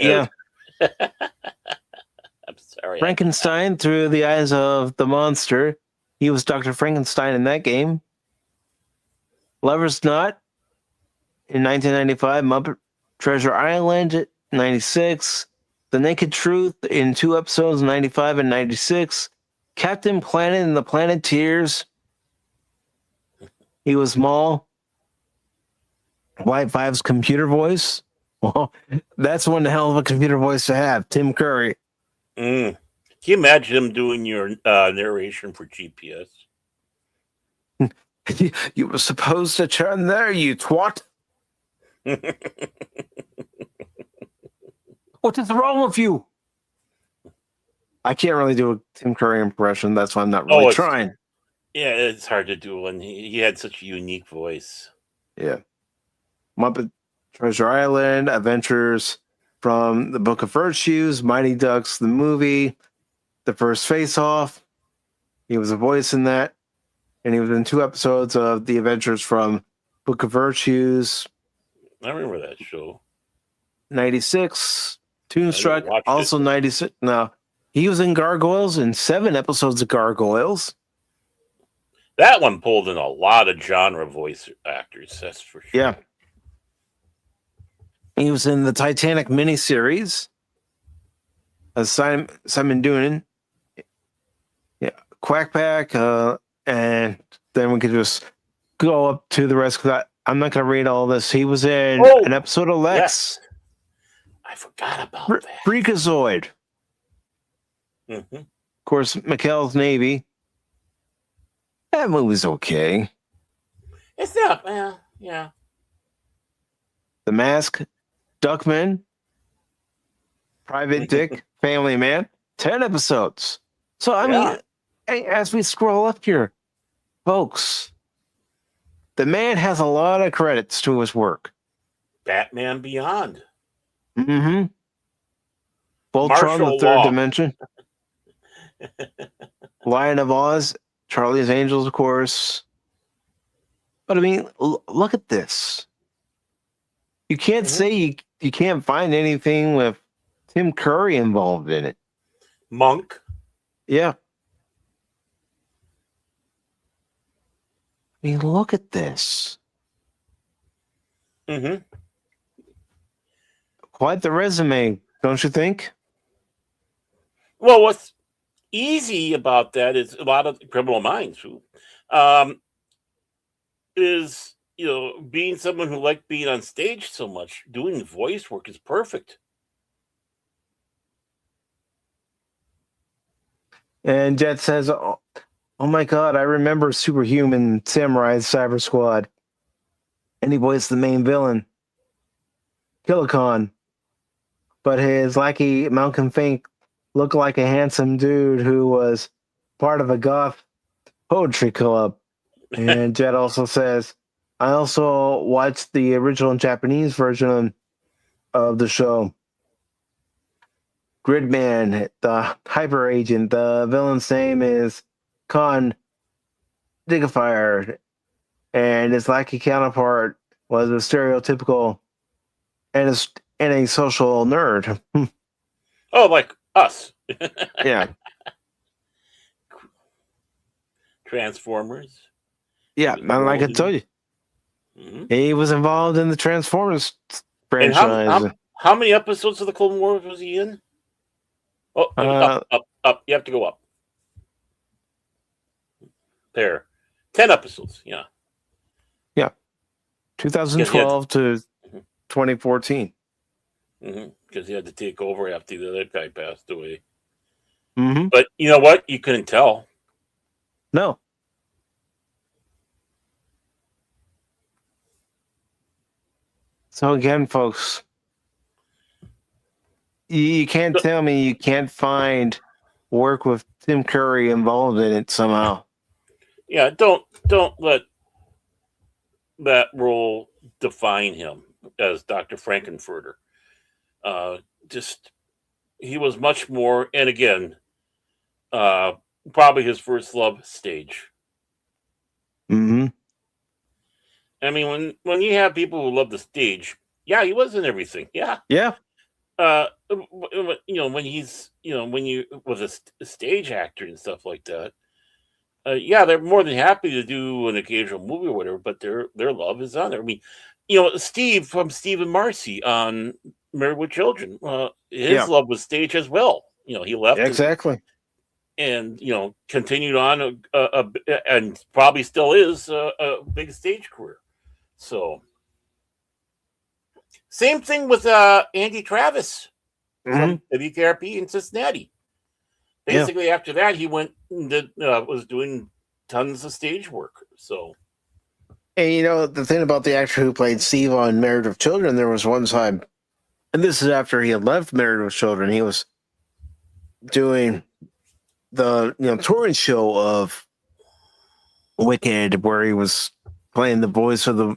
Yeah. I'm sorry. Frankenstein Through the Eyes of the Monster. He was Dr. Frankenstein in that game. Lover's Knot in 1995. Muppet Treasure Island, 96. The Naked Truth in 2 episodes, 95 and 96. Captain Planet and the Planeteers. He was Maul. White Five's computer voice. Well, that's one hell of a computer voice to have. Tim Curry. Can you imagine him doing your narration for GPS? You were supposed to turn there, you twat. What is wrong with you? I can't really do a Tim Curry impression. That's why I'm not really trying. Yeah, it's hard to do when he had such a unique voice. Yeah. Muppet Treasure Island, Adventures from the Book of Virtues, Mighty Ducks, the movie, The First Face Off. He was a voice in that. And he was in 2 episodes of The Adventures from Book of Virtues. I remember that show. 96. Toonstruck, also 96. No, he was in Gargoyles, in 7 episodes of Gargoyles. That one pulled in a lot of genre voice actors, that's for sure. Yeah. He was in the Titanic miniseries as Simon Doonan. Yeah, Quackpack, and then we could just go up to the rest. I'm not going to read all this. He was in an episode of Lex. Yes. I forgot about that. Freakazoid. Mm-hmm. Of course, McHale's Navy. That movie's okay. It's not, well, yeah. The Mask, Duckman, Private Dick, Family Man, 10 episodes. So, I mean, as we scroll up here, folks, the man has a lot of credits to his work. Batman Beyond. Mm-hmm. Voltron, Martial the third law. dimension. Lion of Oz, Charlie's Angels, of course. But I mean, look at this. You can't say you can't find anything with Tim Curry involved in it. Monk. Yeah. I mean, look at this. Mm-hmm. Quite the resume, don't you think? Well, what's easy about that is a lot of Criminal Minds who is, being someone who liked being on stage so much, doing voice work is perfect. And Jet says, oh my God, I remember Superhuman Samurai Cyber Squad. And he voiced the main villain, Killicon. But his lackey, Malcolm Fink, looked like a handsome dude who was part of a goth poetry club. And Jet also says, I also watched the original Japanese version of the show. Gridman, the hyper agent, the villain's name is Khan Dignifier, and his lackey counterpart was a stereotypical and a social nerd. Oh, like us. Yeah. Transformers. Yeah, like I told you. Mm-hmm. He was involved in the Transformers And franchise. how many episodes of the Clone Wars was he in? Oh, up. You have to go up. There. 10 episodes, yeah. Yeah. 2012 to 2014. Because he had to take over after the other guy passed away. Mm-hmm. But you know what? You couldn't tell. No. So again, folks, you can't tell me you can't find work with Tim Curry involved in it somehow. Yeah, don't let that role define him as Dr. Frankenfurter. He was much more, and again, probably his first love, stage. Mm-hmm. I mean, when you have people who love the stage, yeah, he was in everything. Yeah. Yeah. When he's, when you was a stage actor and stuff like that, yeah, they're more than happy to do an occasional movie or whatever, but their love is on there. I mean, Steve from Steve and Marcy on Married with Children, his love was stage as well. He left exactly, and continued on and probably still is a big stage career. So, same thing with Andy Travis from WKRP in Cincinnati. Basically, after that, he went and was doing tons of stage work. So, and the thing about the actor who played Steve on Married with Children, there was one time, and this is after he had left Married with Children, he was doing the touring show of Wicked, where he was playing the voice of the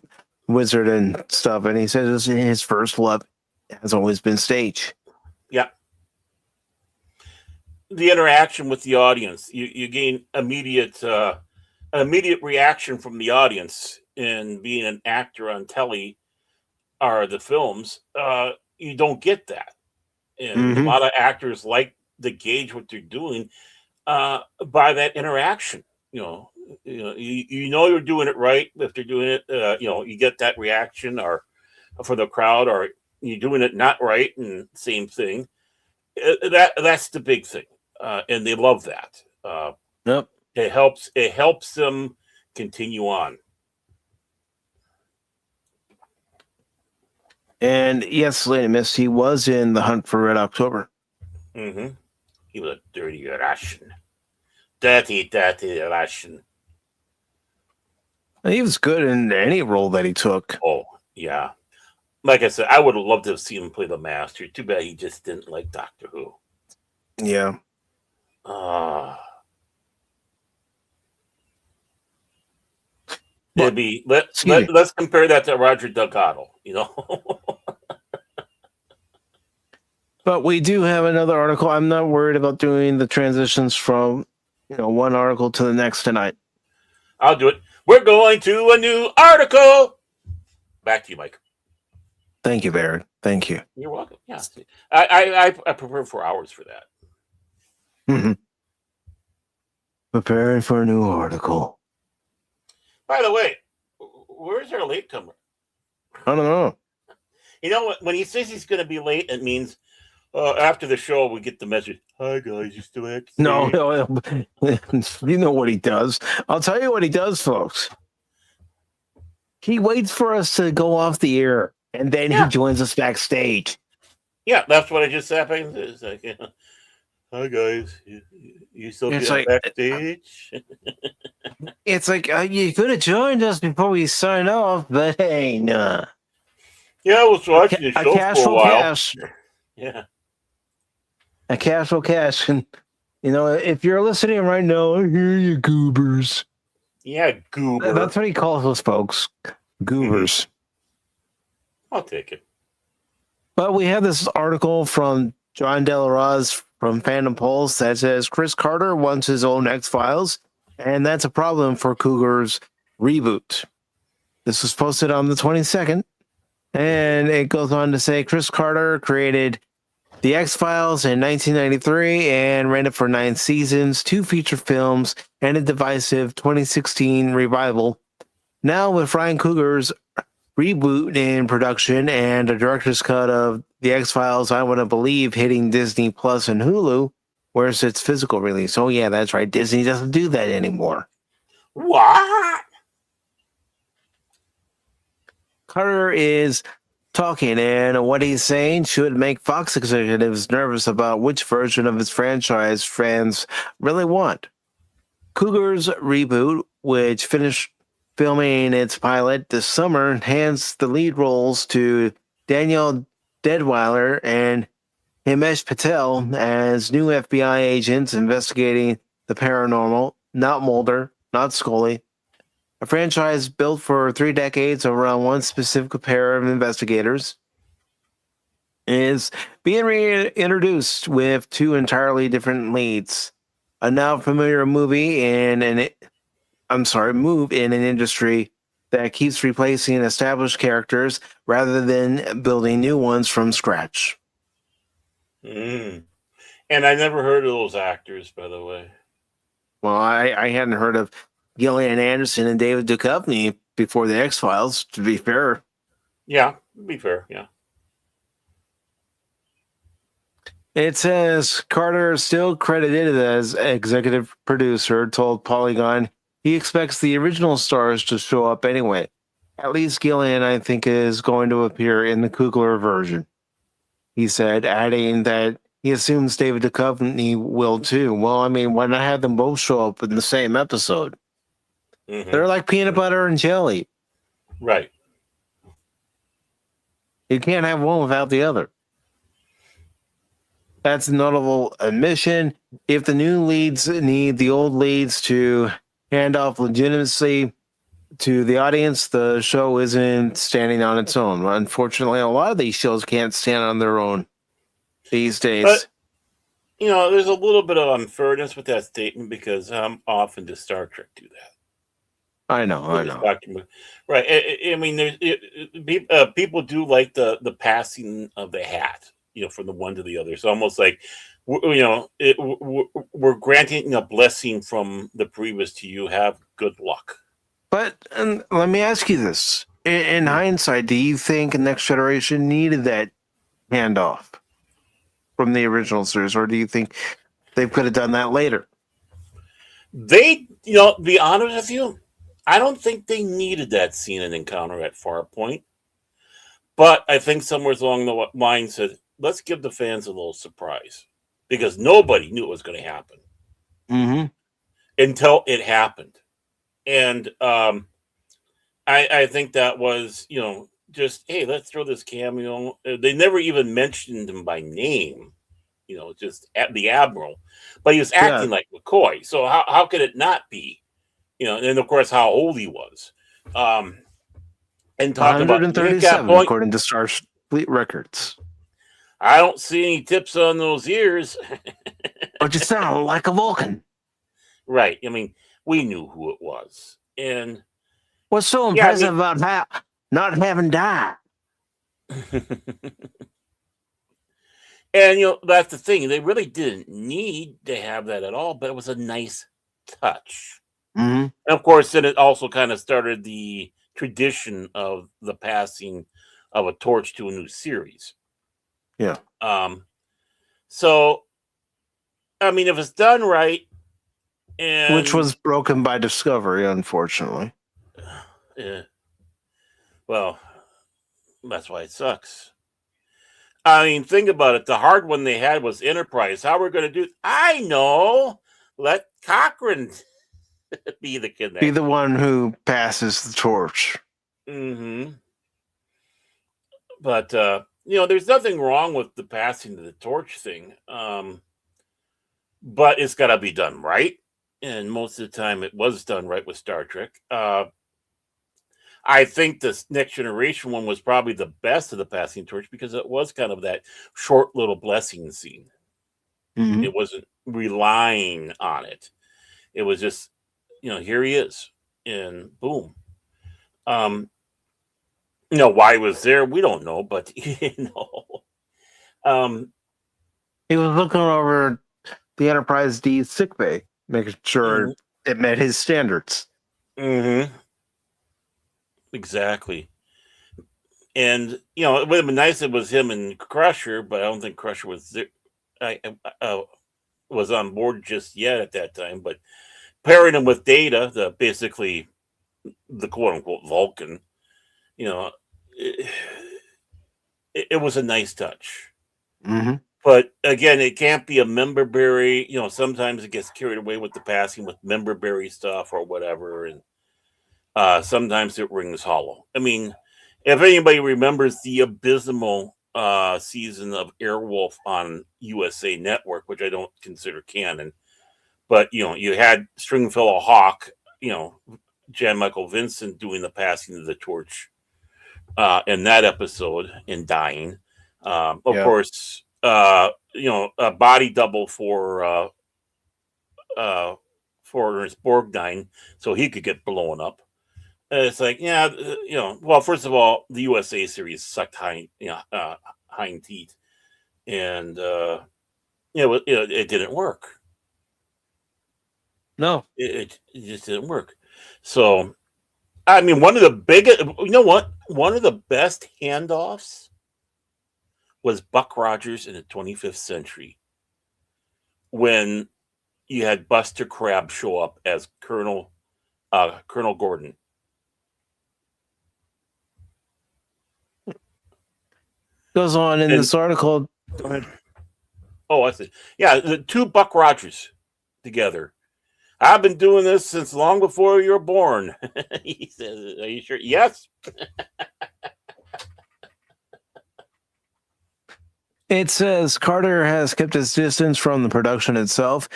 wizard and stuff, and he says his first love has always been stage. Yeah. The interaction with the audience, you gain immediate reaction from the audience, and being an actor on telly or the films, you don't get that, and a lot of actors like to gauge what they're doing by that interaction. You're doing it right if they're doing it. You get that reaction or for the crowd, or you're doing it not right, and same thing. That's the big thing. And they love that. Yep. It helps them continue on. And yes, Lady Miss, he was in The Hunt for Red October. Mm-hmm. He was a dirty Russian. Dirty Russian. He was good in any role that he took. Oh, yeah. Like I said, I would have loved to have seen him play the Master. Too bad he just didn't like Doctor Who. Yeah. It'd be let's Excuse me. compare that to Roger Delgado, you know. But we do have another article. I'm not worried about doing the transitions from, one article to the next tonight. I'll do it. We're going to a new article. Back to you, Mike. Thank you, Barrett. Thank you. You're welcome. Yeah, I prefer 4 hours for that. Mm-hmm. Preparing for a new article. By the way, where's our latecomer? I don't know. You know, when he says he's going to be late, it means after the show we get the message. Hi guys, you still have to No, you know what he does. I'll tell you what he does, folks. He waits for us to go off the air, and then he joins us backstage. Yeah, that's what I just said. It's like, hi guys, you still be backstage? It's like you could have joined us before we sign off, but hey, nah. Yeah, I was watching the show for a while. Cash. Yeah. A cash will cash. And, if you're listening right now, I hear you, goobers. Yeah, goober. That's what he calls us, folks. Goobers. I'll take it. But we have this article from John Delaraz from Phantom Pulse that says Chris Carter wants his own X-Files, and that's a problem for Coogler's reboot. This was posted on the 22nd, and it goes on to say Chris Carter created The X-Files in 1993 and ran it for 9 seasons, 2 feature films, and a divisive 2016 revival. Now with Ryan Coogler's reboot in production and a director's cut of The X-Files, I Want to Believe, hitting Disney Plus and Hulu, where's its physical release? Oh yeah, that's right. Disney doesn't do that anymore. What? Carter is talking, and what he's saying should make Fox executives nervous about which version of his franchise fans really want. Coogler's reboot, which finished filming its pilot this summer, hands the lead roles to Danielle Deadwyler and Himesh Patel as new FBI agents investigating the paranormal, not Mulder, not Scully. A franchise built for 3 decades around one specific pair of investigators is being reintroduced with 2 entirely different leads. A now familiar move in an industry that keeps replacing established characters rather than building new ones from scratch. And I never heard of those actors, by the way. Well, I hadn't heard of Gillian Anderson and David Duchovny before the X-Files, to be fair. Yeah, to be fair, yeah. It says Carter, still credited as executive producer, told Polygon he expects the original stars to show up anyway. At least Gillian, I think, is going to appear in the Coogler version, he said, adding that he assumes David Duchovny will too. Well, I mean, why not have them both show up in the same episode? Mm-hmm. They're like peanut butter and jelly. Right. You can't have one without the other. That's a notable admission. If the new leads need the old leads to hand off legitimacy to the audience, the show isn't standing on its own. Unfortunately, a lot of these shows can't stand on their own these days. But, there's a little bit of unfairness with that statement because how often does Star Trek do that? I know. Right. I mean, people do like the passing of the hat, from the one to the other. It's almost like, we're granting a blessing from the previous to you. Have good luck. But let me ask you this. In hindsight, do you think Next Generation needed that handoff from the original series, or do you think they could have done that later? They, to be honest with you, I don't think they needed that scene and encounter at Farpoint. But I think somewhere along the line said, let's give the fans a little surprise. Because nobody knew it was going to happen. Until it happened. And I think that was, just, hey, let's throw this cameo. They never even mentioned him by name. Just at the Admiral. But he was acting like McCoy. So how could it not be? And of course, how old he was. And talking about 137, according to Starfleet Records. I don't see any tips on those ears. But you sound like a Vulcan. Right. I mean, we knew who it was. And what's so impressive about not having died? And, that's the thing. They really didn't need to have that at all, but it was a nice touch. Mm-hmm. And, of course, then it also kind of started the tradition of the passing of a torch to a new series. Yeah. So, I mean, if it's done right, and which was broken by Discovery, unfortunately. Yeah. Well, that's why it sucks. I mean, think about it. The hard one they had was Enterprise. How we're going to do? I know. Let Cochrane be the kid. Be the one who passes the torch. Mm-hmm. But there's nothing wrong with the passing of the torch thing. But it's got to be done right. And most of the time it was done right with Star Trek. I think this Next Generation one was probably the best of the passing torch because it was kind of that short little blessing scene. Mm-hmm. It wasn't relying on it. It was just, here he is. And boom. Why he was there, we don't know, but he was looking over the Enterprise D sickbay, making sure it met his standards. Mm-hmm. Exactly. And it would have been nice if it was him and Crusher, but I don't think Crusher was there. Was on board just yet at that time. But pairing him with Data, basically the quote unquote Vulcan, it was a nice touch. Mm-hmm. But again, it can't be a member berry. Sometimes it gets carried away with the passing with member berry stuff or whatever, and sometimes it rings hollow. I mean, if anybody remembers the abysmal season of Airwolf on USA Network, which I don't consider canon, but you had Stringfellow Hawk, Jan Michael Vincent doing the passing of the torch in that episode and dying. Of course. A body double for Ernest Borgnine, so he could get blown up. And it's like, well, first of all, the USA series sucked hind teeth, and it didn't work. No, it just didn't work. So, I mean, one of the biggest, one of the best handoffs was Buck Rogers in the 25th Century, when you had Buster Crabbe show up as Colonel Gordon. Goes on in this article. Go ahead. Oh, I see. Yeah, the two Buck Rogers together. I've been doing this since long before you were born. He says, "Are you sure?" Yes. It says Carter has kept his distance from the production itself.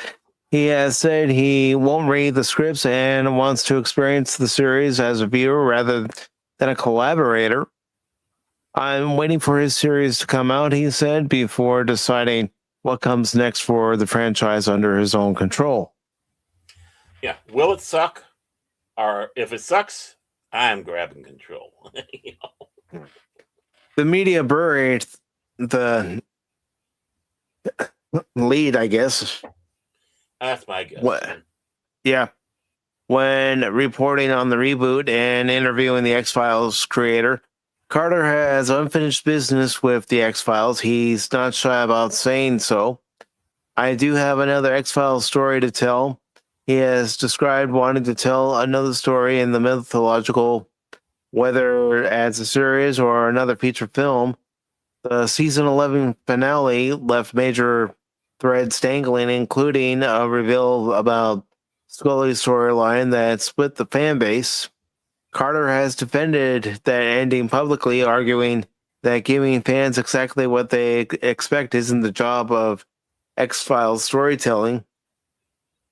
He has said he won't read the scripts and wants to experience the series as a viewer rather than a collaborator. I'm waiting for his series to come out, he said, before deciding what comes next for the franchise under his own control. Yeah. Will it suck? Or if it sucks, I'm grabbing control. The media buried the lead, I guess. That's my guess. What? Yeah. When reporting on the reboot and interviewing the X-Files creator, Carter has unfinished business with the X-Files. He's not shy about saying so. I do have another X-Files story to tell. He has described wanting to tell another story in the mythological, whether as a series or another feature film. The season 11 finale left major threads dangling, including a reveal about Scully's storyline that split the fan base. Carter has defended that ending publicly, arguing that giving fans exactly what they expect isn't the job of X-Files storytelling,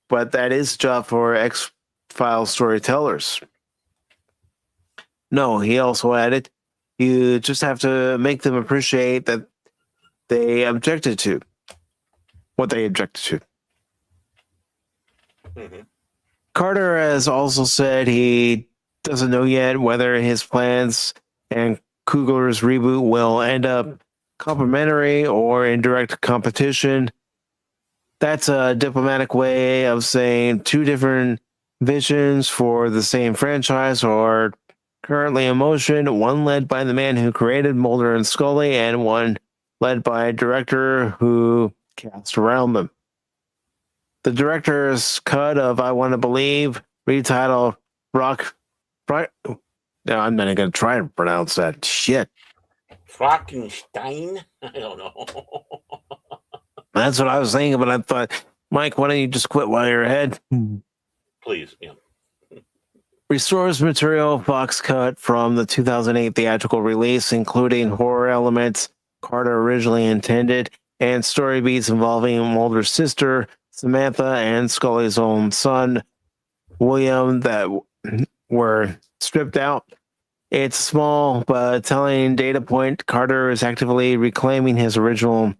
but that is a job for X-Files storytellers. No, he also added, you just have to make them appreciate that they objected to what they objected to. Mm-hmm. Carter has also said he doesn't know yet whether his plans and Coogler's reboot will end up complementary or in direct competition. That's a diplomatic way of saying two different visions for the same franchise are currently in motion, one led by the man who created Mulder and Scully, and one led by a director who cast around them. The director's cut of I Want to Believe, retitled no, I'm not going to try to pronounce that shit. Frankenstein? I don't know. That's what I was thinking, but I thought, Mike, why don't you just quit while you're ahead? Please, yeah. Restores material Fox cut from the 2008 theatrical release, including horror elements Carter originally intended and story beats involving Mulder's sister, Samantha, and Scully's own son, William, that were stripped out. It's a small but telling data point. Carter is actively reclaiming his original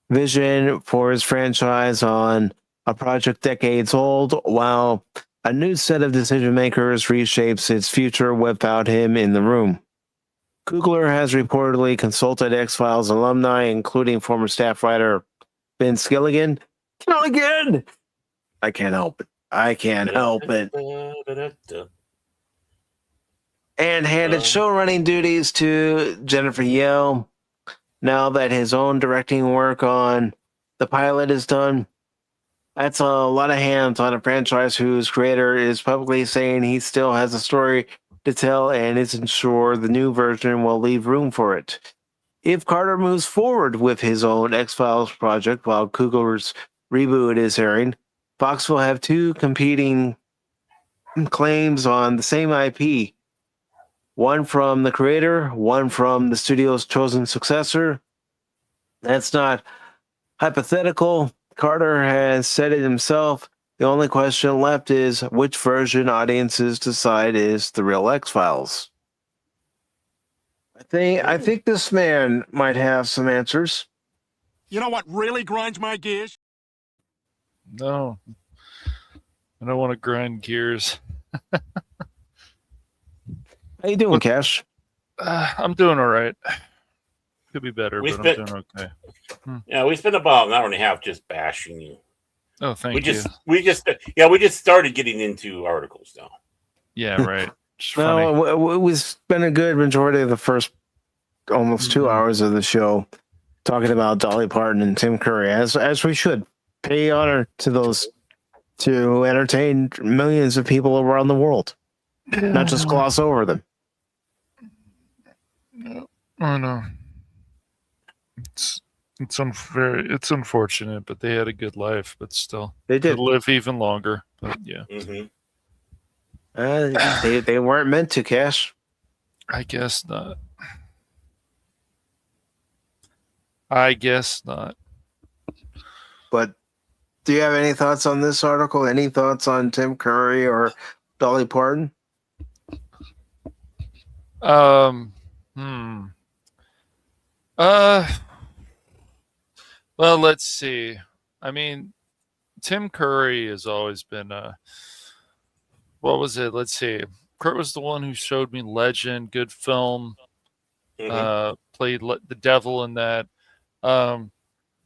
vision for his franchise on a project decades old, while a new set of decision makers reshapes its future without him in the room. Coogler has reportedly consulted X-Files alumni, including former staff writer Vince Gilligan. Gilligan! I can't help it. I can't help it. And handed show-running duties to Jennifer Yeo. Now that his own directing work on the pilot is done, that's a lot of hands on a franchise whose creator is publicly saying he still has a story to tell and isn't sure the new version will leave room for it. If Carter moves forward with his own X-Files project while Coogler's reboot is airing, Fox will have two competing claims on the same IP. One from the creator, one from the studio's chosen successor. That's not hypothetical. Carter has said it himself. The only question left is which version audiences decide is the real X-Files. I think this man might have some answers. You know what really grinds my gears? No. I don't want to grind gears. How you doing, Cash? I'm doing all right. Could be better, I'm doing okay. Yeah, we spent about an hour and a half just bashing you. Oh, thank you. We just started getting into articles now. Yeah, right. No, we spent a good majority of the first almost 2 hours of the show talking about Dolly Parton and Tim Curry, as we should. Pay honor to those to entertain millions of people around the world, not just gloss over them. Oh no, it's unfair. It's unfortunate, but they had a good life. But still, they did live even longer. But yeah, they weren't meant to, Cash. I guess not. I guess not. But do you have any thoughts on this article? Any thoughts on Tim Curry or Dolly Parton? Well, let's see. I mean, Tim Curry has always been what was it? Let's see. Kurt was the one who showed me Legend, good film. Played the devil in that. I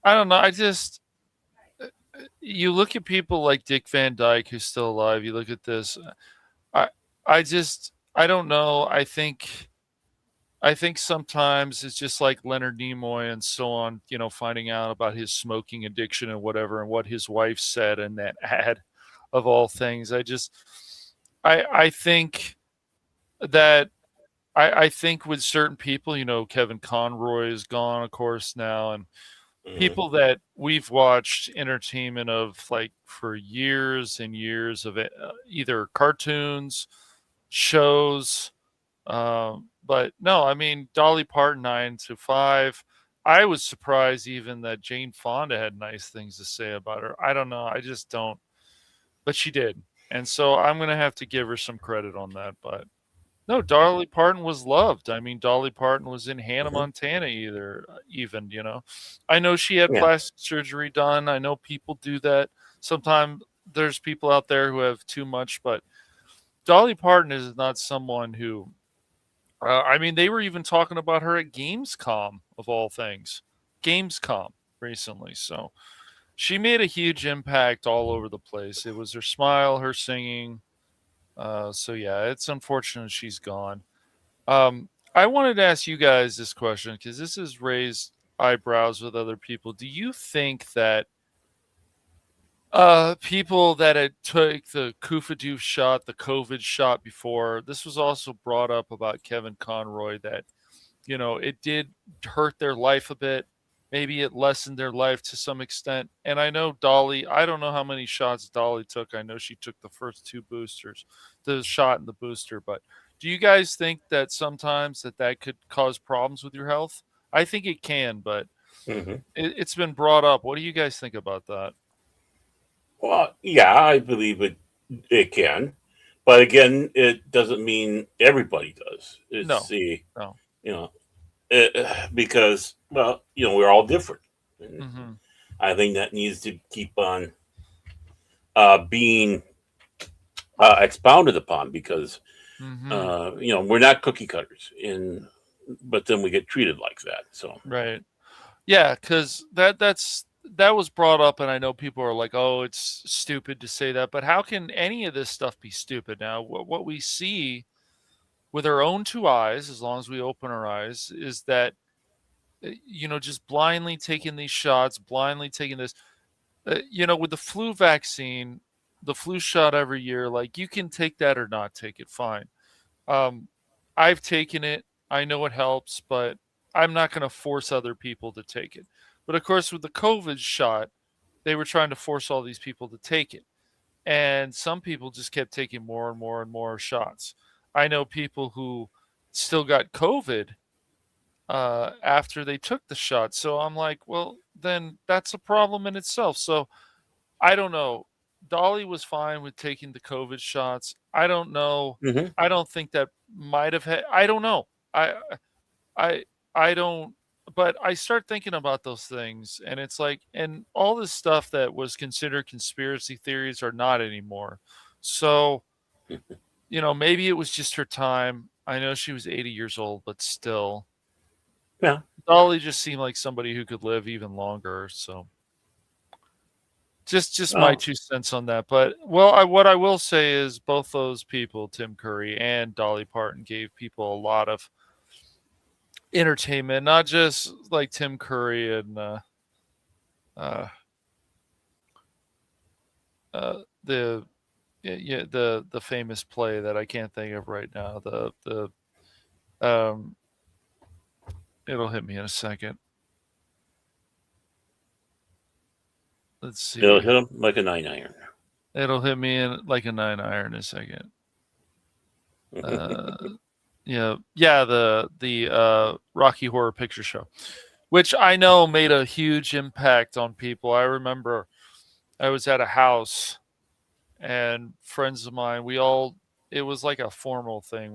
don't know. You look at people like Dick Van Dyke, who's still alive. You look at this. I don't know. I think sometimes it's just like Leonard Nimoy and so on, finding out about his smoking addiction and whatever, and what his wife said in that ad of all things. I think that I think with certain people, Kevin Conroy is gone, of course, now, and people that we've watched entertainment of like for years and years of either cartoons, shows, but no, I mean, Dolly Parton 9 to 5. I was surprised even that Jane Fonda had nice things to say about her. I don't know. I just don't. But she did. And so I'm going to have to give her some credit on that. But No, Dolly Parton was loved. I mean, Dolly Parton was in Hannah Mhm. Montana even, I know she had Yeah. plastic surgery done. I know people do that. Sometimes there's people out there who have too much, but Dolly Parton is not someone who, I mean, they were even talking about her at Gamescom, of all things. Gamescom recently. So she made a huge impact all over the place. It was her smile, her singing. So yeah, it's unfortunate she's gone. I wanted to ask you guys this question because this has raised eyebrows with other people. Do you think that people that had took the Kufadoof shot, the COVID shot before, this was also brought up about Kevin Conroy that, it did hurt their life a bit. Maybe it lessened their life to some extent. And I know Dolly, I don't know how many shots Dolly took. I know she took the first 2 boosters, the shot and the booster. But do you guys think that sometimes that could cause problems with your health? I think it can, but Mhm. it's been brought up. What do you guys think about that? Well, yeah, I believe it can, but again, it doesn't mean everybody does. No, It's the no. you know because well, we're all different, and Hmm. I think that needs to keep on being expounded upon because Hmm. we're not cookie cutters, but then we get treated like that. So Right. Yeah, because that was brought up, and I know people are like, "Oh, it's stupid to say that," but how can any of this stuff be stupid now? What we see with our own 2 eyes, as long as we open our eyes, is that just blindly taking these shots, blindly taking this. With the flu vaccine, the flu shot every year, like you can take that or not take it, fine. Um, I've taken it. I know it helps, but I'm not going to force other people to take it. But of course, with the COVID shot, they were trying to force all these people to take it. And some people just kept taking more and more and more shots. I know people who still got COVID after they took the shot. So I'm like, well, then that's a problem in itself. So I don't know. Dolly was fine with taking the COVID shots. I don't know. mhm. I don't think that might have had. I don't know. I I don't. But I start thinking about those things, and it's like, and all this stuff that was considered conspiracy theories are not anymore. So maybe it was just her time. I know she was 80 years old, but still, Yeah. Dolly just seemed like somebody who could live even longer. So just my Well, 2 cents on that. But what I will say is both those people, Tim Curry and Dolly Parton, gave people a lot of entertainment, not just like Tim Curry and uh, the the famous play that I can't think of right now. The um, it'll hit me in a second. Let's it'll see. hit them like a 9 iron. It'll hit me in like a 9 iron in a second. Yeah, the Rocky Horror Picture Show, which I know made a huge impact on people. I remember I was at a house and friends of mine, it was like a formal thing.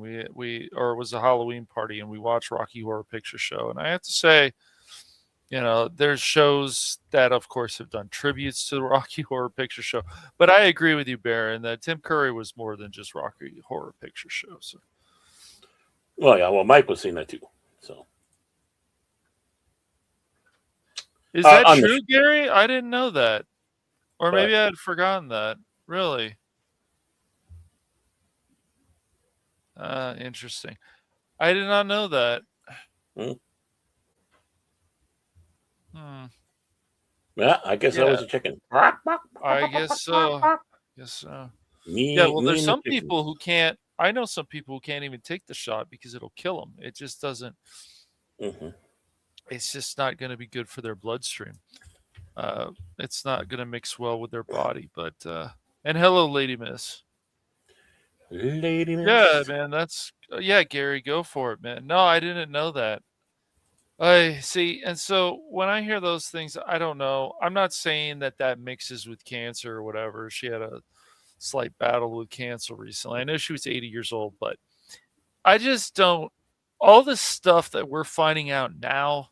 Or it was a Halloween party and we watched Rocky Horror Picture Show. And I have to say, there's shows that of course have done tributes to the Rocky Horror Picture Show. But I agree with you, Baron, that Tim Curry was more than just Rocky Horror Picture Show. So. Well, yeah. Well, Mike was saying that too. So Is that on true, Gary? I didn't know that. Or but maybe I had forgotten that. Really? Interesting. I did not know that. hmm, Hmm. yeah, I guess I Yeah, was a chicken. I guess so. Guess so. Yeah, Me, well, me there's and the some chicken. people who can't. I know some people who can't even take the shot because it'll kill them. It just doesn't. Hmm. It's just not going to be good for their bloodstream. It's not going to mix well with their body. But and hello, Lady Miss. Lady Yeah, Miss. man. Yeah, Gary. Go for it, man. No, I didn't know that. I see. And so when I hear those things, I don't know. I'm not saying that mixes with cancer or whatever. She had a slight battle with cancer recently. I know she was 80 years old, but I just don't. All this stuff that we're finding out now,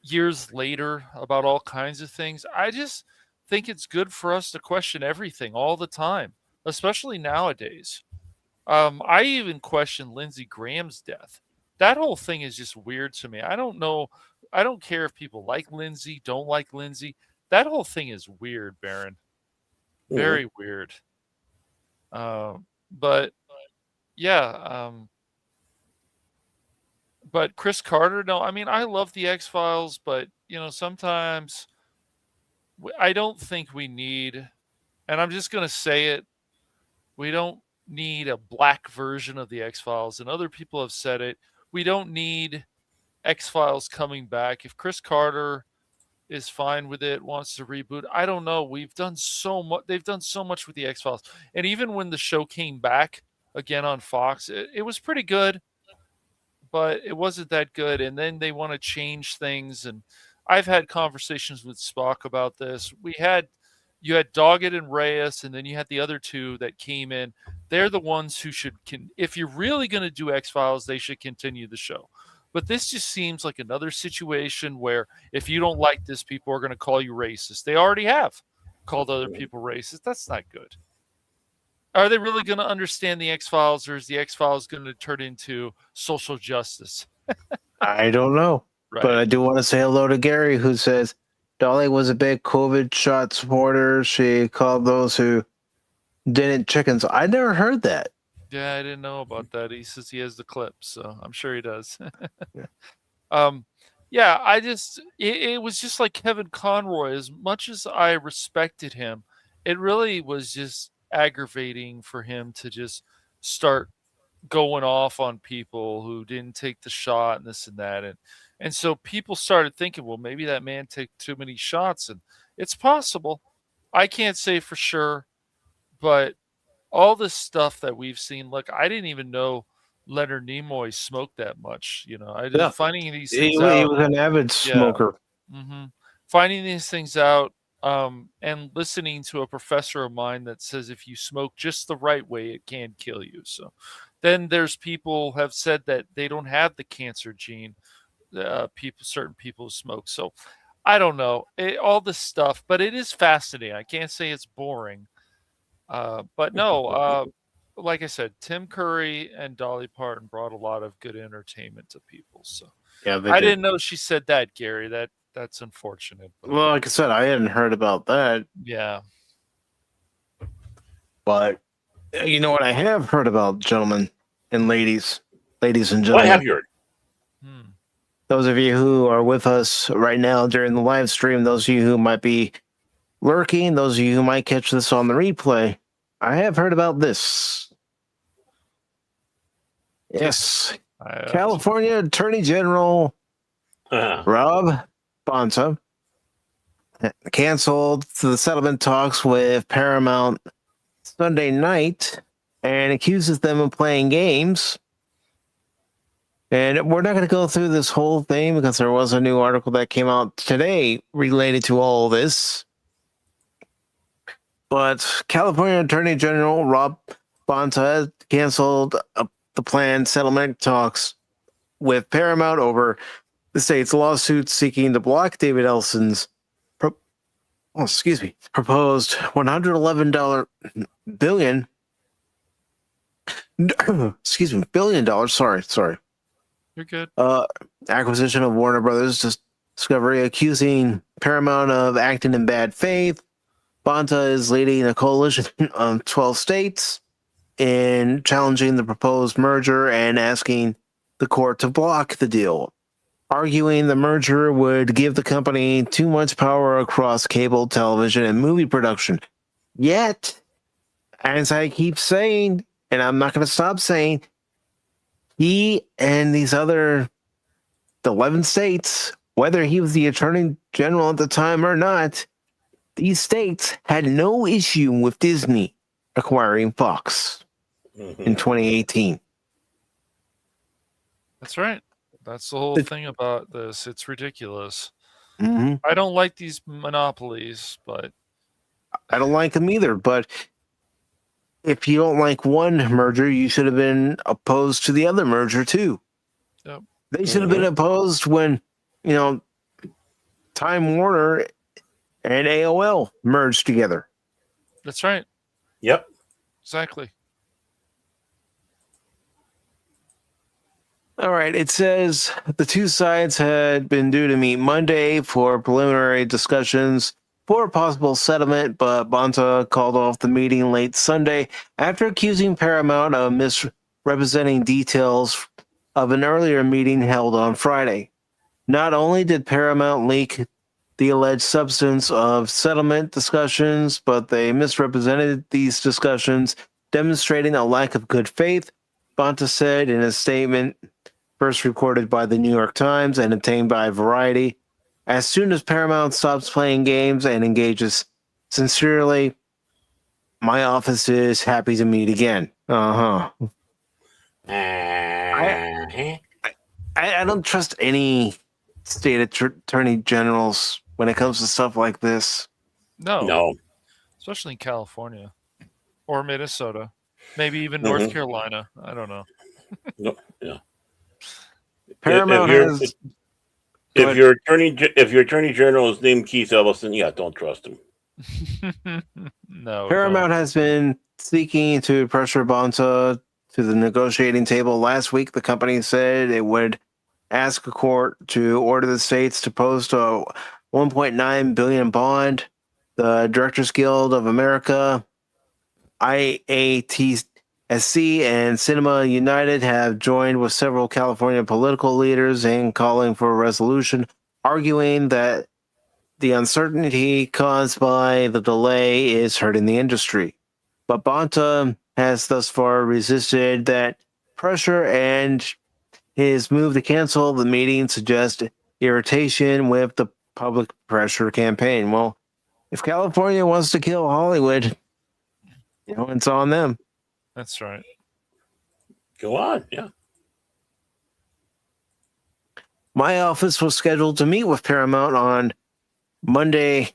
years later, about all kinds of things, I just think it's good for us to question everything all the time, especially nowadays. I even question Lindsey Graham's death. That whole thing is just weird to me. I don't know. I don't care if people like Lindsey, don't like Lindsey. That whole thing is weird, Baron. Very weird. But yeah. But Chris Carter, no, I mean, I love the X-Files, but, sometimes I don't think we need, and I'm just going to say it, we don't need a black version of the X-Files, and other people have said it. We don't need X-Files coming back. If Chris Carter is fine with it, wants to reboot, I don't know. We've done so much. They've done so much with the X-Files. And even when the show came back again on Fox, it was pretty good, but it wasn't that good. And then they want to change things. And I've had conversations with Spock about this. You had Doggett and Reyes, and then you had the other two that came in. They're the ones who if you're really going to do X-Files, they should continue the show. But this just seems like another situation where if you don't like this, people are going to call you racist. They already have called other people racist. That's not good. Are they really going to understand the X-Files, or is the X-Files going to turn into social justice? I don't know. Right. But I do want to say hello to Gary, who says Dolly was a big COVID shot supporter. She called those who didn't chickens. I never heard that. Yeah, I didn't know about that. He says he has the clip, so I'm sure he does. Yeah, it was just like Kevin Conroy. As much as I respected him, it really was just aggravating for him to just start going off on people who didn't take the shot and this and that. And so people started thinking, well, maybe that man took too many shots, and it's possible. I can't say for sure, but all this stuff that we've seen, look, I didn't even know Leonard Nimoy smoked that much. Finding these things out. He was an avid smoker. Mm-hmm. Finding these things out, and listening to a professor of mine that says if you smoke just the right way, it can kill you. So then there's people have said that they don't have the cancer gene. Certain people who smoke. So I don't know all this stuff, but it is fascinating. I can't say it's boring. But no, like I said, Tim Curry and Dolly Parton brought a lot of good entertainment to people. So Yeah, I didn't know she said that, Gary. That's unfortunate. Well, like I said, I hadn't heard about that. Yeah. But you know what I have heard about, gentlemen and ladies and gentlemen. What have you heard? Those of you who are with us right now during the live stream, those of you who might be lurking, those of you who might catch this on the replay, I have heard about this. Yes. California Attorney General Rob Bonta canceled the settlement talks with Paramount Sunday night and accuses them of playing games. And we're not going to go through this whole thing because there was a new article that came out today related to all this. But California Attorney General Rob Bonta canceled the planned settlement talks with Paramount over the state's lawsuit seeking to block David Ellison's proposed $111 billion. $billion. Sorry. You're good. Acquisition of Warner Brothers Discovery, accusing Paramount of acting in bad faith. Bonta is leading a coalition of 12 states in challenging the proposed merger and asking the court to block the deal, arguing the merger would give the company too much power across cable television and movie production. Yet, as I keep saying, and I'm not going to stop saying, he and these other 11 states, whether he was the attorney general at the time or not, these states had no issue with Disney acquiring Fox in 2018. That's right. That's the whole thing about this. It's ridiculous. Mm-hmm. I don't like these monopolies, but I don't like them either. But if you don't like one merger, you should have been opposed to the other merger too. Yep. They should have been opposed when, Time Warner and AOL merged together. That's right. Yep. Exactly. All right. It says the two sides had been due to meet Monday for preliminary discussions for a possible settlement, but Bonta called off the meeting late Sunday after accusing Paramount of misrepresenting details of an earlier meeting held on Friday. Not only did Paramount leak the alleged substance of settlement discussions, but they misrepresented these discussions, demonstrating a lack of good faith, Bonta said in a statement first reported by the New York Times and obtained by Variety. As soon as Paramount stops playing games and engages sincerely, my office is happy to meet again. I don't trust any state attorney generals when it comes to stuff like this. No. Especially in California or Minnesota, maybe even North Carolina. I don't know. No, yeah. Paramount has. If your attorney general is named Keith Ellison, don't trust him. No. Paramount has been seeking to pressure Bonta to the negotiating table. Last week, the company said it would ask a court to order the states to post a $1.9 billion bond. The Directors Guild of America, IATSC, and Cinema United have joined with several California political leaders in calling for a resolution, arguing that the uncertainty caused by the delay is hurting the industry. But Bonta has thus far resisted that pressure, and his move to cancel the meeting suggests irritation with the public pressure campaign. Well, if California wants to kill Hollywood, it's on them. That's right. Go on, yeah. My office was scheduled to meet with Paramount on Monday,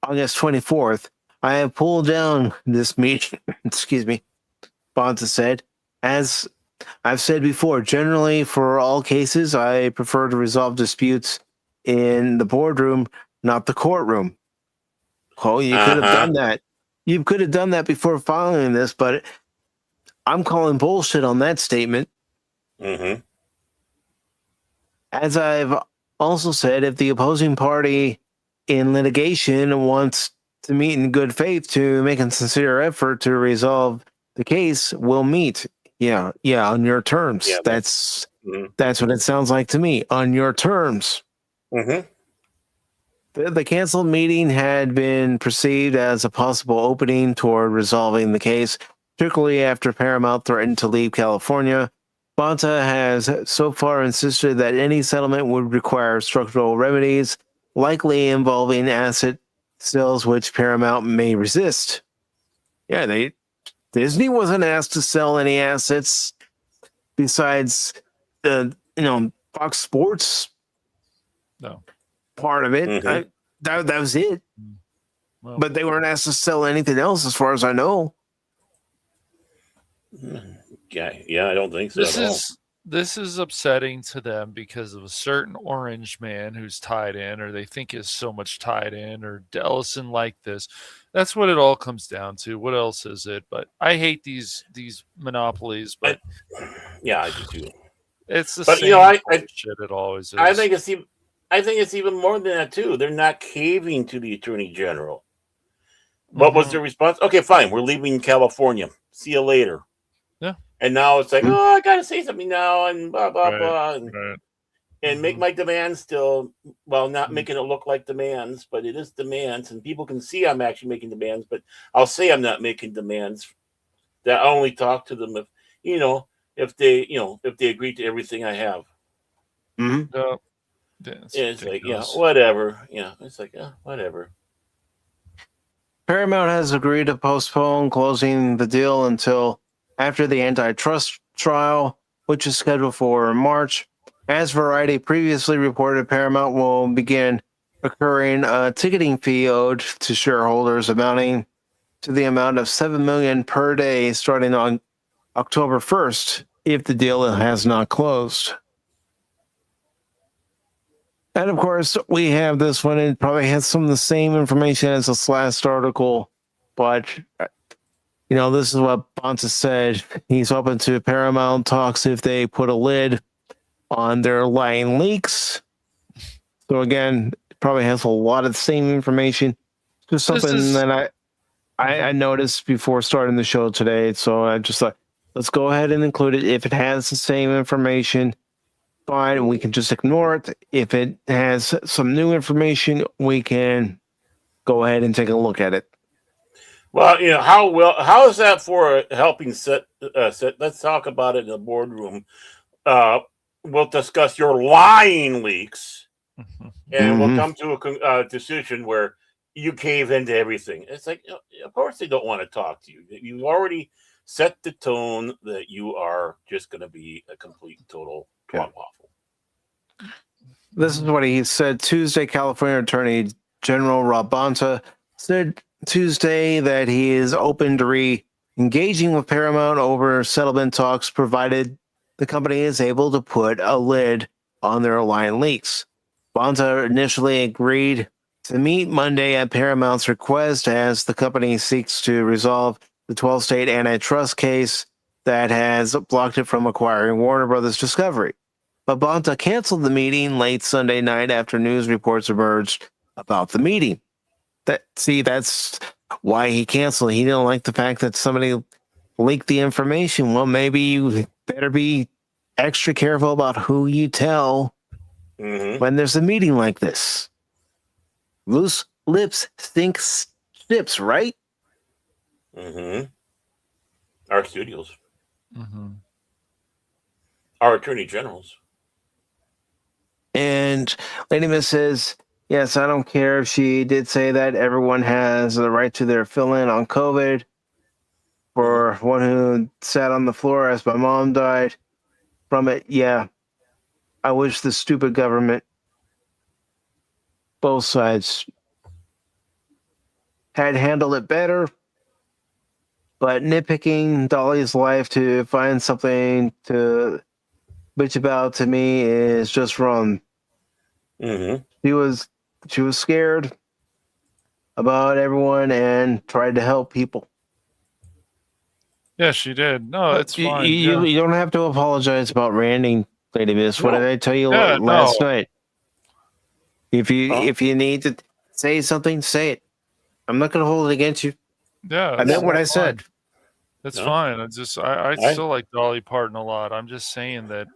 August 24th. I have pulled down this meeting, Bonta said. As I've said before, generally for all cases, I prefer to resolve disputes in the boardroom, not the courtroom. Oh, you could have done that. You could have done that before filing this, but I'm calling bullshit on that statement. As I've also said, if the opposing party in litigation wants to meet in good faith to make a sincere effort to resolve the case, we'll meet. Yeah, on your terms. Yeah, that's what it sounds like to me. On your terms. The canceled meeting had been perceived as a possible opening toward resolving the case, particularly after Paramount threatened to leave California. Bonta has so far insisted that any settlement would require structural remedies, likely involving asset sales, which Paramount may resist. Yeah, Disney wasn't asked to sell any assets besides the Fox Sports part of it. That was it. Well, but they weren't asked to sell anything else, as far as I know. Yeah, I don't think so at all. This is upsetting to them because of a certain orange man who's tied in, or they think is so much tied in, or Ellison like this. That's what it all comes down to. What else is it? But I hate these monopolies. But I do too. It's the but same shit. It always is. I think it's even more than that too. They're not caving to the Attorney General. What was their response? Okay, fine. We're leaving California. See you later. Yeah. And now it's like, I gotta say something now, and blah blah blah, and make my demands still. Well, not making it look like demands, but it is demands, and people can see I'm actually making demands. But I'll say I'm not making demands. That I only talk to them if they agree to everything I have. It's like whatever. Yeah, it's like whatever. Paramount has agreed to postpone closing the deal until after the antitrust trial, which is scheduled for March. As Variety previously reported, Paramount will begin accruing a ticketing fee owed to shareholders amounting to the amount of $7 million per day starting on October 1st if the deal has not closed. And of course, we have this one. It probably has some of the same information as this last article, but this is what Bonta said. He's open to Paramount talks if they put a lid on their lying leaks. So again, it probably has a lot of the same information. Just something that I noticed before starting the show today. So I just thought, let's go ahead and include it. If it has the same information, fine, we can just ignore it. If it has some new information, we can go ahead and take a look at it. Well, how is that for helping set? Let's talk about it in the boardroom. We'll discuss your lying leaks, and we'll come to a decision where you cave into everything. It's like, of course they don't want to talk to you. You already set the tone that you are just going to be a complete total twat waffle. This is what he said Tuesday. California Attorney General Rob Bonta said Tuesday that he is open to re-engaging with Paramount over settlement talks, provided the company is able to put a lid on their lying leaks. Bonta initially agreed to meet Monday at Paramount's request as the company seeks to resolve the 12-state antitrust case that has blocked it from acquiring Warner Brothers Discovery. But Bonta canceled the meeting late Sunday night after news reports emerged about the meeting. That's why he canceled. He didn't like the fact that somebody leaked the information. Well, maybe you better be extra careful about who you tell when there's a meeting like this. Loose lips sink ships, right? Our studios. Our attorney generals. And Lady Miss says, yes, I don't care if she did say that everyone has the right to their fill-in on COVID. For one who sat on the floor as my mom died from it, yeah, I wish the stupid government, both sides, had handled it better. But nitpicking Dolly's life to find something to bitch about, to me, is just wrong. She was scared about everyone and tried to help people. Yeah, she did. No, it's fine. You don't have to apologize about ranting, Lady Miss. What did I tell you last night? If you need to say something, say it. I'm not going to hold it against you. Yeah, I meant what I said. That's fine. I still like Dolly Parton a lot. I'm just saying that,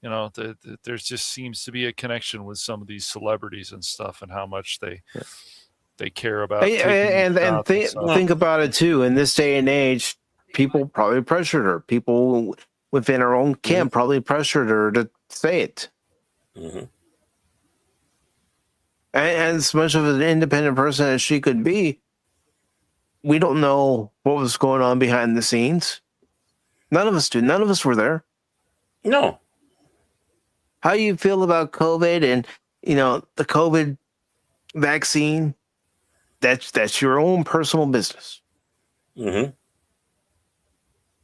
there just seems to be a connection with some of these celebrities and stuff, and how much they care about. And think about it too. In this day and age, people probably pressured her. People within her own camp probably pressured her to say it. And as much of an independent person as she could be, we don't know what was going on behind the scenes. None of us do. None of us were there. No. How you feel about COVID and, the COVID vaccine, that's your own personal business.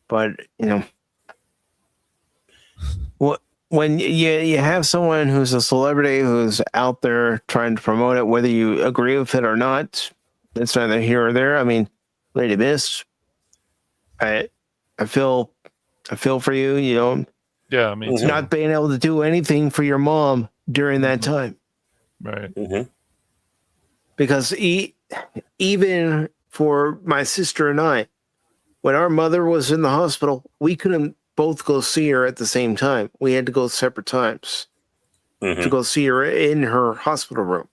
But, when you have someone who's a celebrity who's out there trying to promote it, whether you agree with it or not, it's neither here or there. I mean, Lady Miss, I feel for you, Yeah, I mean, not being able to do anything for your mom during that time. Right. Because even for my sister and I, when our mother was in the hospital, we couldn't both go see her at the same time. We had to go separate times to go see her in her hospital room.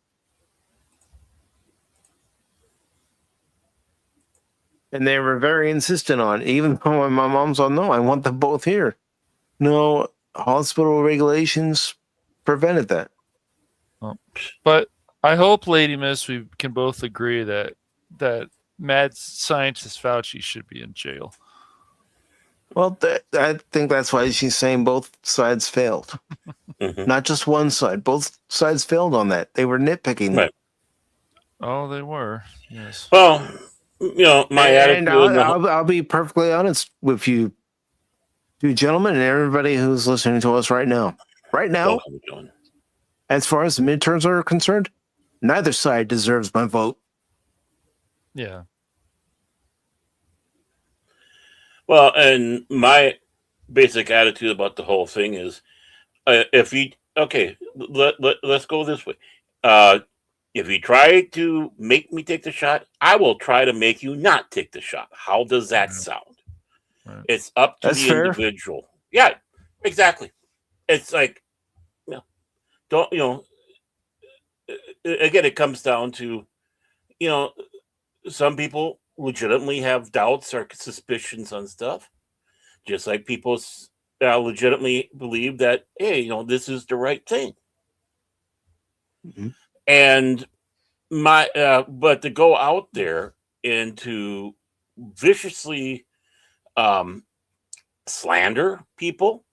And they were very insistent on it, even though my mom's on, no, I want them both here. No, hospital regulations prevented that. But I hope, Lady Miss, we can both agree that mad scientist Fauci should be in jail. Well, I think that's why she's saying both sides failed. Not just one side. Both sides failed on that. They were nitpicking. Right. Oh, they were. Yes. Well, my And attitude. I'll be perfectly honest with you, two gentlemen, and everybody who's listening to us right now. Right now, as far as the midterms are concerned, neither side deserves my vote. Yeah. Well, and my basic attitude about the whole thing is, let's go this way. If you try to make me take the shot, I will try to make you not take the shot. How does that sound? Right. It's up to the individual. Yeah, exactly. It's like, again, it comes down to, some people legitimately have doubts or suspicions on stuff, just like people legitimately believe that, hey, this is the right thing. Mm-hmm. And but to go out there and to viciously slander people,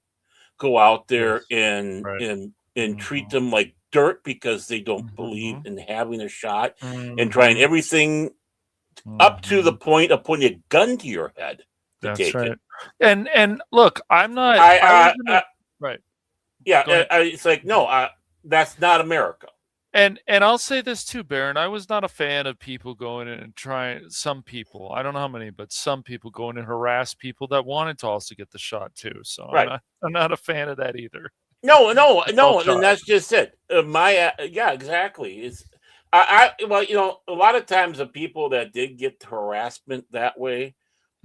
go out there and treat them like dirt because they don't believe in having a shot, and trying everything up to the point of putting a gun to your head to take it. And look, I'm not. Right. Yeah, it's like, no, that's not America. And I'll say this too, Baron. I was not a fan of people going in and trying. Some people, I don't know how many, but some people going and harass people that wanted to also get the shot too. So I'm not a fan of that either. No, and that's just it. Exactly. It's a lot of times the people that did get harassment that way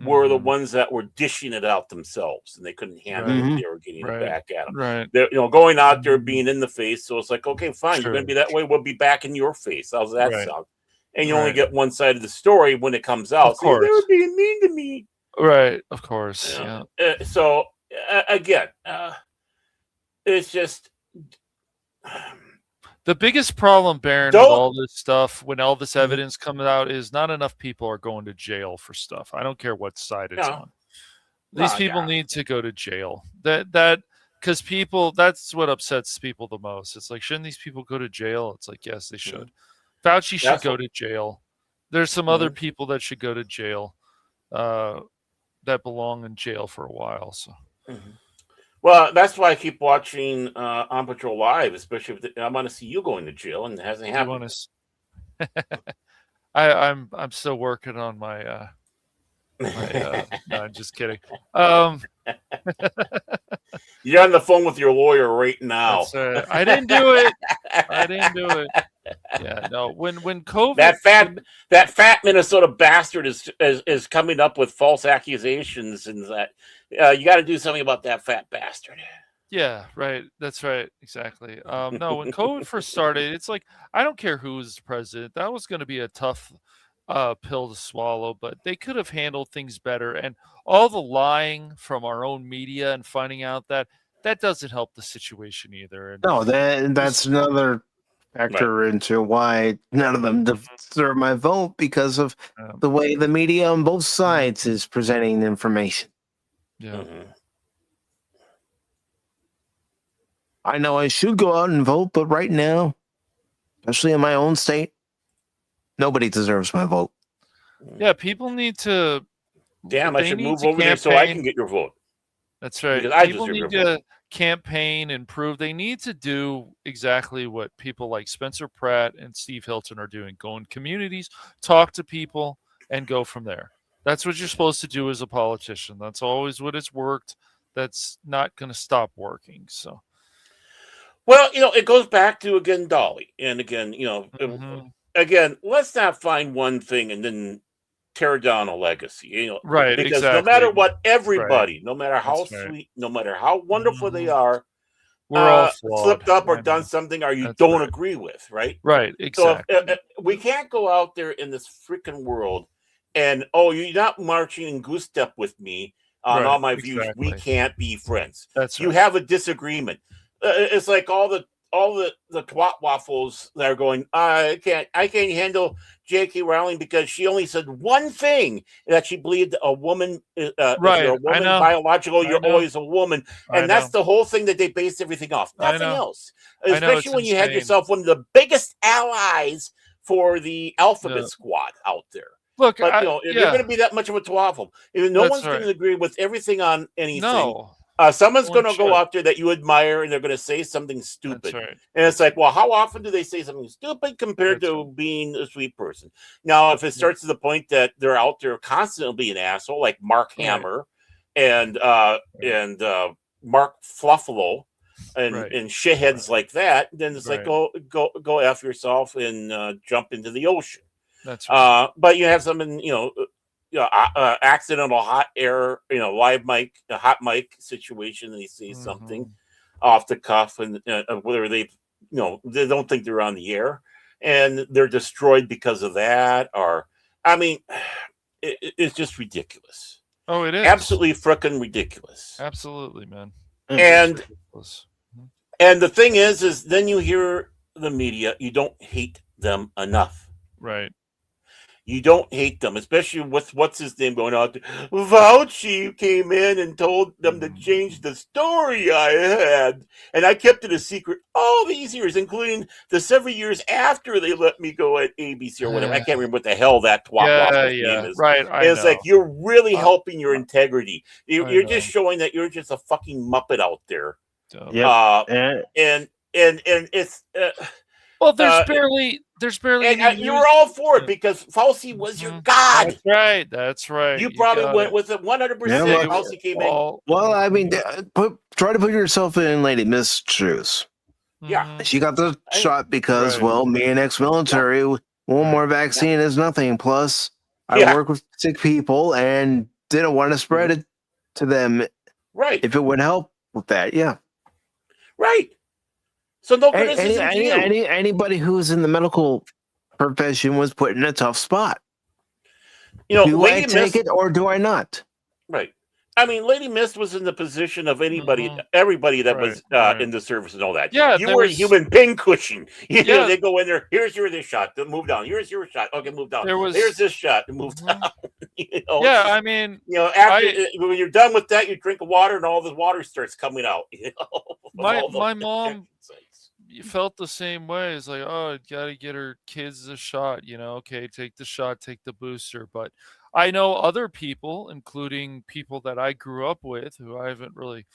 were the ones that were dishing it out themselves, and they couldn't handle it. They were getting it back at them. Right. They're going out there being in the face. So it's like, okay, fine, you're going to be that way. We'll be back in your face. How's that sound? And you only get one side of the story when it comes out. Of course. They were being mean to me. Right. Of course. So again, it's just. The biggest problem, Baron, with all this stuff, when all this evidence comes out, is not enough people are going to jail for stuff. I don't care what side it's on. These people need to go to jail. Because people, that's what upsets people the most. It's like, shouldn't these people go to jail? It's like, yes, they should. Fauci should go to jail. There's some other people that should go to jail that belong in jail for a while. So. Well, that's why I keep watching On Patrol Live, especially if I want to see you going to jail, and it hasn't happened. I'm still working on my. No, I'm just kidding. You're on the phone with your lawyer right now. I didn't do it. Yeah, no. When COVID, that fat Minnesota bastard is coming up with false accusations, and that you got to do something about that fat bastard. Yeah, right. That's right. Exactly. No, when COVID first started, it's like, I don't care who was president. That was going to be a tough pill to swallow, but they could have handled things better. And all the lying from our own media and finding out that doesn't help the situation either. And no, that's another factor into why none of them deserve my vote, because of the way the media on both sides is presenting the information. Yeah. I know I should go out and vote, but right now, especially in my own state, nobody deserves my vote. Yeah, people need to. Damn, I should move over there so I can get your vote. That's right. Because people need to campaign and prove. They need to do exactly what people like Spencer Pratt and Steve Hilton are doing. Go in communities, talk to people, and go from there. That's what you're supposed to do as a politician. That's always what has worked. That's not going to stop working. So. Well, it goes back to, again, Dolly. And again, again, let's not find one thing and then tear down a legacy. Right, because exactly. no matter what, everybody, no matter how sweet, no matter how wonderful they are, we're all flawed. Slipped up or done something or you don't agree with, right? Right, exactly. So we can't go out there in this freaking world and, you're not marching in goose step with me on all my views. We can't be friends. That's You have a disagreement. It's like all the twat waffles that are going, I can't handle J.K. Rowling because she only said one thing, that she believed a woman, if you're a woman biological, you're always a woman. And that's the whole thing that they base everything off. Nothing else. Especially when you had yourself one of the biggest allies for the alphabet squad out there. Look, But if you're going to be that much of a twaffle, no one's going to agree with everything on anything. No. Someone's going to go out there that you admire, and they're going to say something stupid. That's right. And it's like, well, how often do they say something stupid compared to being a sweet person? Now, if it starts to the point that they're out there constantly being an asshole, like Mark Hammer and Mark Fluffalo and shitheads like that, then it's like go F yourself and jump into the ocean. That's right. But you have something, accidental hot air, live mic, a hot mic situation, and they say something off the cuff, and whether they don't think they're on the air, and they're destroyed because of that. Or, I mean, it's just ridiculous. Oh, it is absolutely frickin' ridiculous. Absolutely, man. And the thing is then you hear the media, you don't hate them enough, right? You don't hate them, especially with what's his name going on. Fauci came in and told them to change the story I had, and I kept it a secret all these years, including the several years after they let me go at ABC or whatever. I can't remember what the hell that name is. Right, it's like you're really helping your integrity. You're just showing that you're just a fucking muppet out there. And it's. Well, there's barely. And you were all for it because Fauci was your god. That's right. You probably went with it 100%. Fauci came in. Well, I mean, try to put yourself in Lady Miss shoes. Yeah. She got the shot because, well, me and ex-military, one more vaccine is nothing. Plus, I work with sick people and didn't want to spread it to them. Right. If it would help with that, Right. So no criticism to you. Anybody who's in the medical profession was put in a tough spot. Do I take it or do I not? Right. I mean, Lady Mist was in the position of everybody that was in the service and all that. Yeah, you were a human pincushion. They go in there. Here's this shot. Move down. Here's your shot. Okay, move down. Here's this shot. Move down. Yeah, I mean, after when you're done with that, you drink water, and all the water starts coming out. My mom felt the same way. It's like, oh, got to get her kids a shot. Okay, take the shot, take the booster, but. I know other people, including people that I grew up with, who I haven't really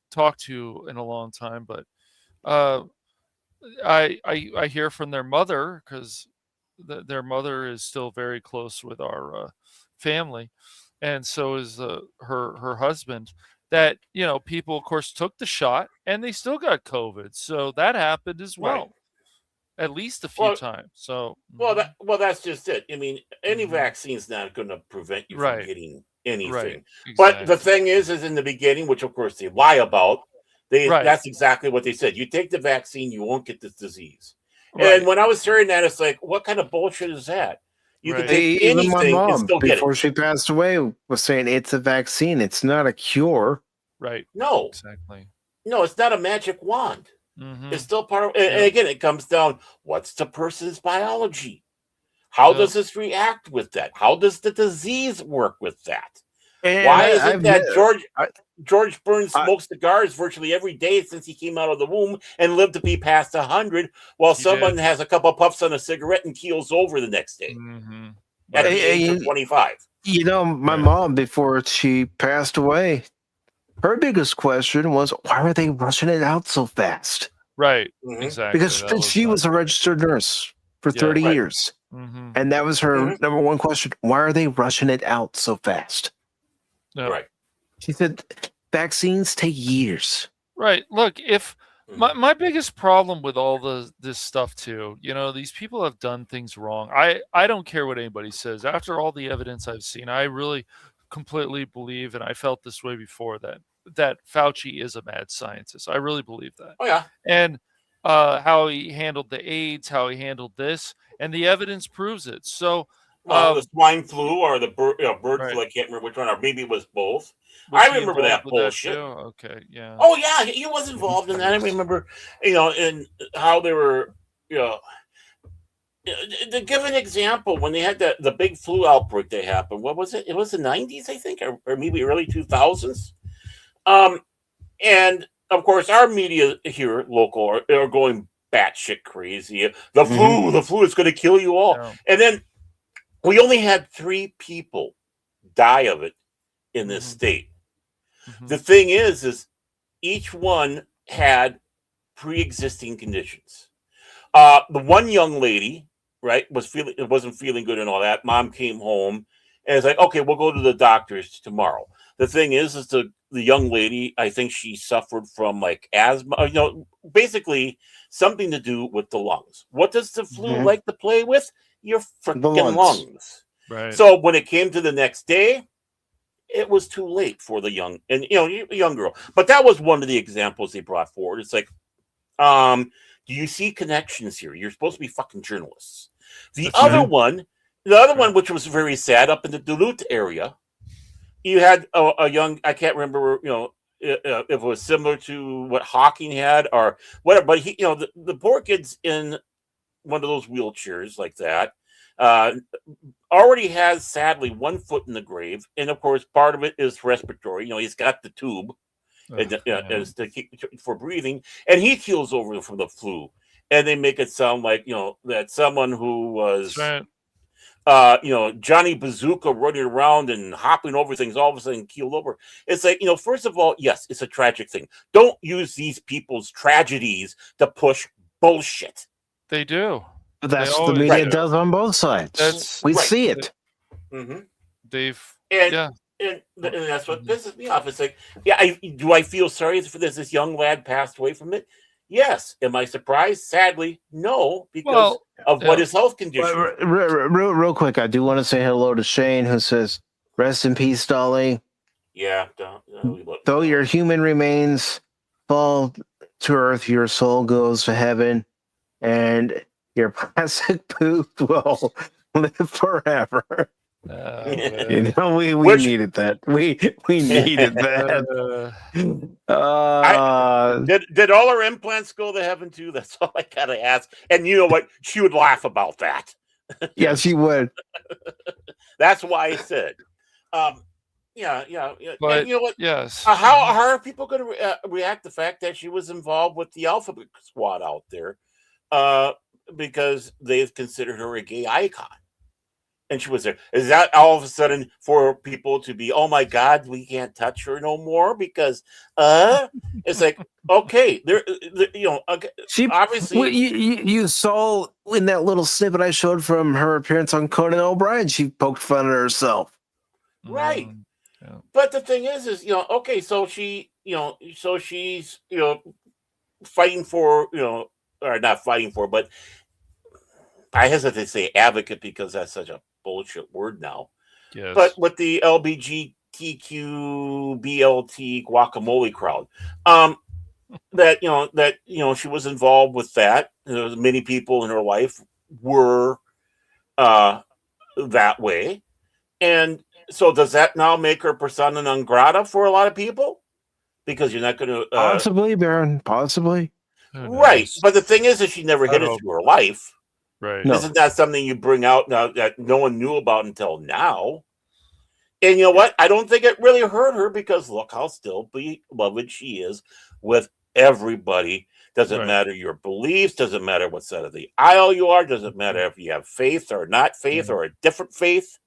talked to in a long time, but I hear from their mother because their mother is still very close with our family, and so is her husband. That people, of course, took the shot and they still got COVID, so that happened as well. Right. At least a few times. So that's just it. I mean, any vaccine's not going to prevent you from getting anything. Right. Exactly. But the thing is in the beginning, which of course they lie about, that's exactly what they said. You take the vaccine, you won't get this disease. Right. And when I was hearing that, it's like, what kind of bullshit is that? You can take anything my mom, and still get it. Before she passed away, was saying it's a vaccine. It's not a cure. Right. No. Exactly. No, it's not a magic wand. It's still part of, and again, it comes down, what's the person's biology? How does this react with that? How does the disease work with that? And why is it that George Burns smokes cigars virtually every day since he came out of the womb and lived to be past 100, while someone has a couple puffs on a cigarette and keels over the next day at the age of 25? My mom, before she passed away, her biggest question was, why are they rushing it out so fast? Right, exactly. Because she was a registered nurse for 30 years. And that was her number one question. Why are they rushing it out so fast? No. Right. She said, vaccines take years. Right. Look, if my biggest problem with all this stuff too, these people have done things wrong. I don't care what anybody says. After all the evidence I've seen, I really completely believe, and I felt this way before, that Fauci is a mad scientist. I really believe that. Oh yeah. And how he handled the AIDS, how he handled this, and the evidence proves it. So the swine flu or the bird flu, I can't remember which one, or maybe it was both. I remember that bullshit. Okay, yeah. Oh yeah, he was involved in that. I remember, and how they were, to give an example, when they had the big flu outbreak that happened, what was it? It was the 90s, I think, or maybe early 2000s. And of course, our media here, local, are going batshit crazy. The flu is going to kill you all. Yeah. And then We only had 3 people die of it in this state. The thing is each one had pre-existing conditions. The one young lady, right, wasn't feeling good and all that. Mom came home and it's like, okay, we'll go to the doctors tomorrow. The thing is the young lady, I think she suffered from like asthma, basically something to do with the lungs. What does the flu like to play with? Your freaking lungs. Right. So when it came to the next day, it was too late for the young girl. But that was one of the examples they brought forward. It's like, do you see connections here? You're supposed to be fucking journalists. The other one, which was very sad, up in the Duluth area, you had a young, I can't remember, if it was similar to what Hawking had or whatever, but he, the poor kid's in one of those wheelchairs like that, already has sadly 1 foot in the grave. And of course, part of it is respiratory. He's got the tube for breathing, and he keels over from the flu. And they make it sound like, that someone who was, Johnny Bazooka running around and hopping over things, all of a sudden keeled over. It's like, first of all, yes, it's a tragic thing. Don't use these people's tragedies to push bullshit. They do. That's what the media does on both sides. We see it. They've and that's what pisses me off. It's like, do I feel sorry for this young lad passed away from it? Yes. Am I surprised? Sadly, no, because of what his health condition. Real quick, I do want to say hello to Shane, who says, "Rest in peace, Dolly. Yeah. Though your human remains fall to earth, your soul goes to heaven, and your plastic poop will live forever." We needed that. We needed that. Did all her implants go to heaven too? That's all I gotta ask. And you know what? She would laugh about that. Yeah, she would. That's why I said, yeah. But and you know what? Yes. How are people going to react to the fact that she was involved with the Alphabet Squad out there? Because they've considered her a gay icon. And she was there. Is that all of a sudden for people to be, oh my God, we can't touch her no more? Because it's like, okay, okay, obviously you saw in that little snippet I showed from her appearance on Conan O'Brien, she poked fun at herself. Right. But the thing is, okay, so she, so she's, fighting for, or not fighting for, but I hesitate to say advocate because that's such a bullshit word now. Yes. But with the LGBTQ BLT guacamole crowd, that she was involved with that. Many people in her life were that way, and so does that now make her persona non grata for a lot of people? Because you're not going to possibly, Baron, possibly, right? But the thing is that she never hit it through her life. Right. No. Isn't that something you bring out now that no one knew about until now? And you know what? I don't think it really hurt her because look how still beloved she is with everybody. Doesn't matter your beliefs. Doesn't matter what side of the aisle you are. Doesn't matter if you have faith or not faith or a different faith.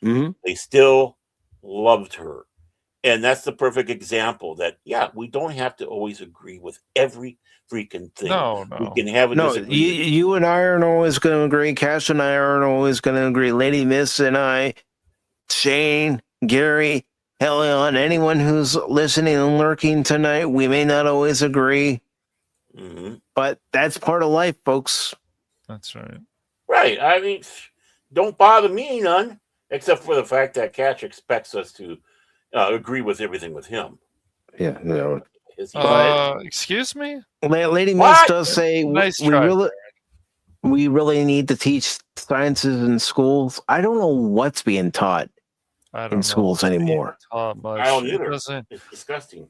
They still loved her. And that's the perfect example that, we don't have to always agree with every freaking thing. No. We can have a disagreement. You and I aren't always going to agree. Cash and I aren't always going to agree. Lady Miss and I, Shane, Gary, Helion, anyone who's listening and lurking tonight, we may not always agree. But that's part of life, folks. That's right. Right. I mean, don't bother me none, except for the fact that Cash expects us to agree with everything with him. Yeah, no. Excuse me? Lady Miss does say Nice we really need to teach sciences in schools. I don't know what's being taught in schools anymore. I don't either. It's disgusting.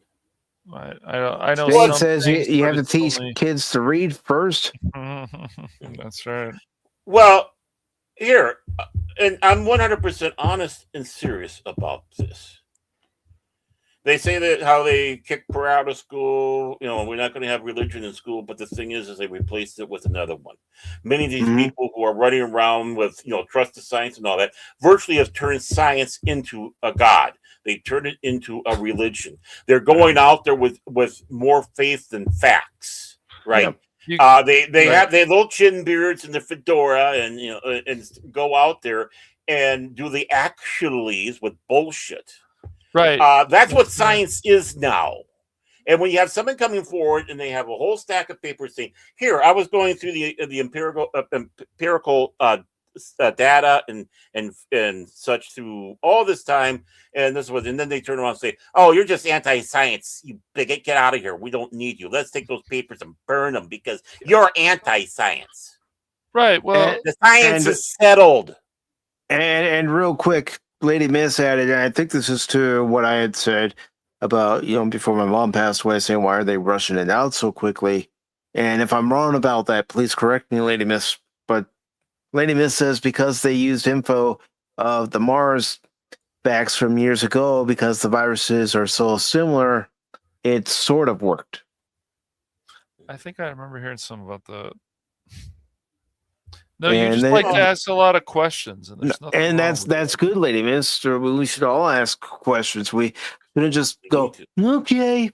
I know. Jane says you have to teach kids to read first. That's right. Well, here, and I'm 100% honest and serious about this. They say that how they kicked her out of school. We're not going to have religion in school, but the thing is they replaced it with another one. Many of these people who are running around with trust the science and all that virtually have turned science into a god. They turn it into a religion. They're going out there with more faith than facts, right? Yeah. They have their little chin beards and the fedora, and and go out there and do the actuallys with bullshit. Right. That's what science is now. And when you have someone coming forward and they have a whole stack of papers saying, "Here, I was going through the empirical data and such through all this time, and then they turn around and say, "Oh, you're just anti-science, you bigot! Get out of here. We don't need you. Let's take those papers and burn them because you're anti-science." Right. Well, the science is settled. And real quick, Lady Miss added, and I think this is to what I had said about, before my mom passed away, saying, why are they rushing it out so quickly? And if I'm wrong about that, please correct me, Lady Miss. But Lady Miss says because they used info of the Mars backs from years ago, because the viruses are so similar, it sort of worked. I think I remember hearing something about that. No, you just like to ask a lot of questions, and there's nothing. And that's good, Lady Miss. We should all ask questions. We shouldn't just go, okay,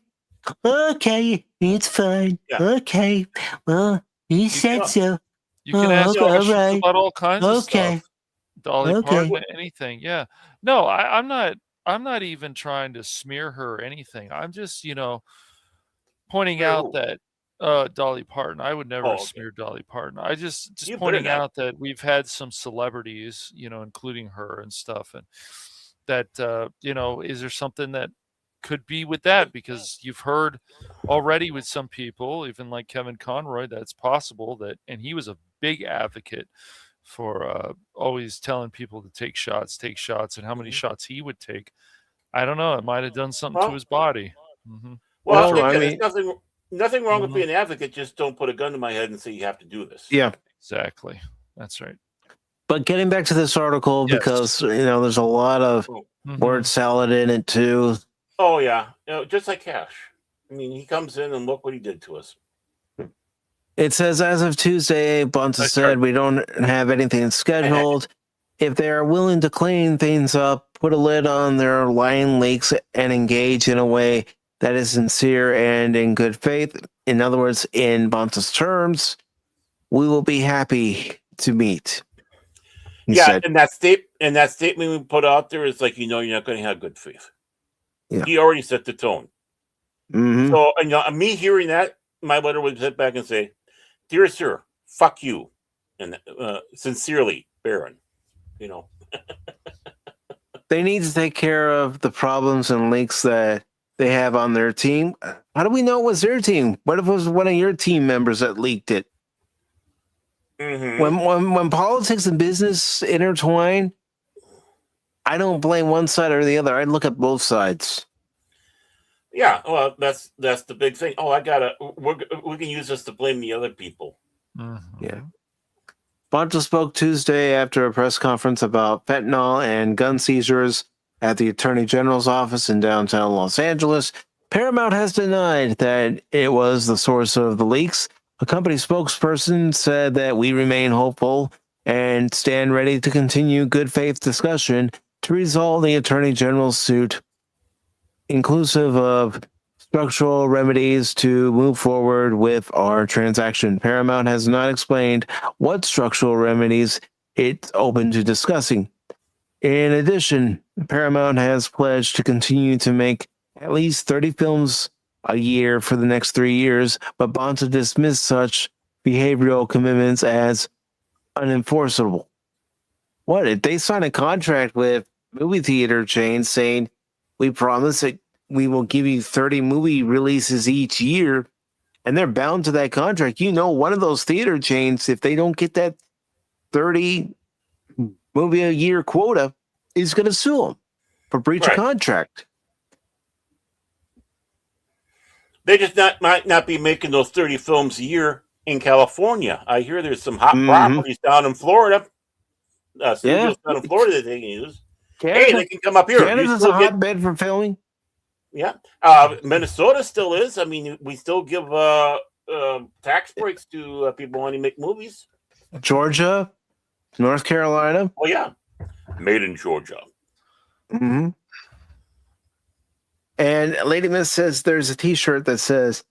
it's fine. Yeah. Okay, well, you said so. You can ask questions about all kinds of stuff. Dolly Parton, anything. Yeah. No, I'm not even trying to smear her or anything. I'm just, pointing out that Dolly Parton. I would never smear Dolly Parton. I just pointing out that we've had some celebrities, including her and stuff, and that is there something that could be with that? Because you've heard already with some people, even like Kevin Conroy, that's possible that, and he was a big advocate for always telling people to take shots, and how many shots he would take. I don't know. It might have done something to his body. Mm-hmm. Well, I mean, nothing wrong with being an advocate. Just don't put a gun to my head and say you have to do this. Yeah, exactly. That's right. But getting back to this article, because there's a lot of word salad in it too. Oh yeah, just like Cash. I mean, he comes in and look what he did to us. It says, as of Tuesday, Bonta said, we don't have anything scheduled. If they are willing to clean things up, put a lid on their lying leaks, and engage in a way that is sincere and in good faith, in other words, in Bonta's terms, we will be happy to meet. He said. And that statement we put out there is like, you're not going to have good faith. Yeah. He already set the tone. Mm-hmm. So, me hearing that, my letter would sit back and say, "Dear sir, fuck you," and sincerely, Baron. They need to take care of the problems and leaks that they have on their team. How do we know it was their team? What if it was one of your team members that leaked it? Mm-hmm. When politics and business intertwine, I don't blame one side or the other. I look at both sides. Yeah, well, that's the big thing. Oh, we can use this to blame the other people. Mm-hmm. Yeah. Bonta spoke Tuesday after a press conference about fentanyl and gun seizures at the Attorney General's office in downtown Los Angeles. Paramount has denied that it was the source of the leaks. A company spokesperson said that we remain hopeful and stand ready to continue good faith discussion to resolve the Attorney General's suit, inclusive of structural remedies to move forward with our transaction. Paramount has not explained what structural remedies it's open to discussing. In addition, Paramount has pledged to continue to make at least 30 films a year for the next 3 years, but Bonta dismissed such behavioral commitments as unenforceable. What? If they sign a contract with movie theater chains saying, we promise that we will give you 30 movie releases each year, and they're bound to that contract, one of those theater chains, if they don't get that 30 movie a year quota, is going to sue them for breach of contract. They just might not be making those 30 films a year in California. I hear there's some hot properties down in Florida. Studios down in Florida that they can use. Canada, they can come up here. Canada's a hotbed for filming. Yeah. Minnesota still is. I mean, we still give tax breaks to people wanting to make movies. Georgia, North Carolina. Oh, yeah. Made in Georgia. Mm-hmm. And Lady Miss says there's a t-shirt that says,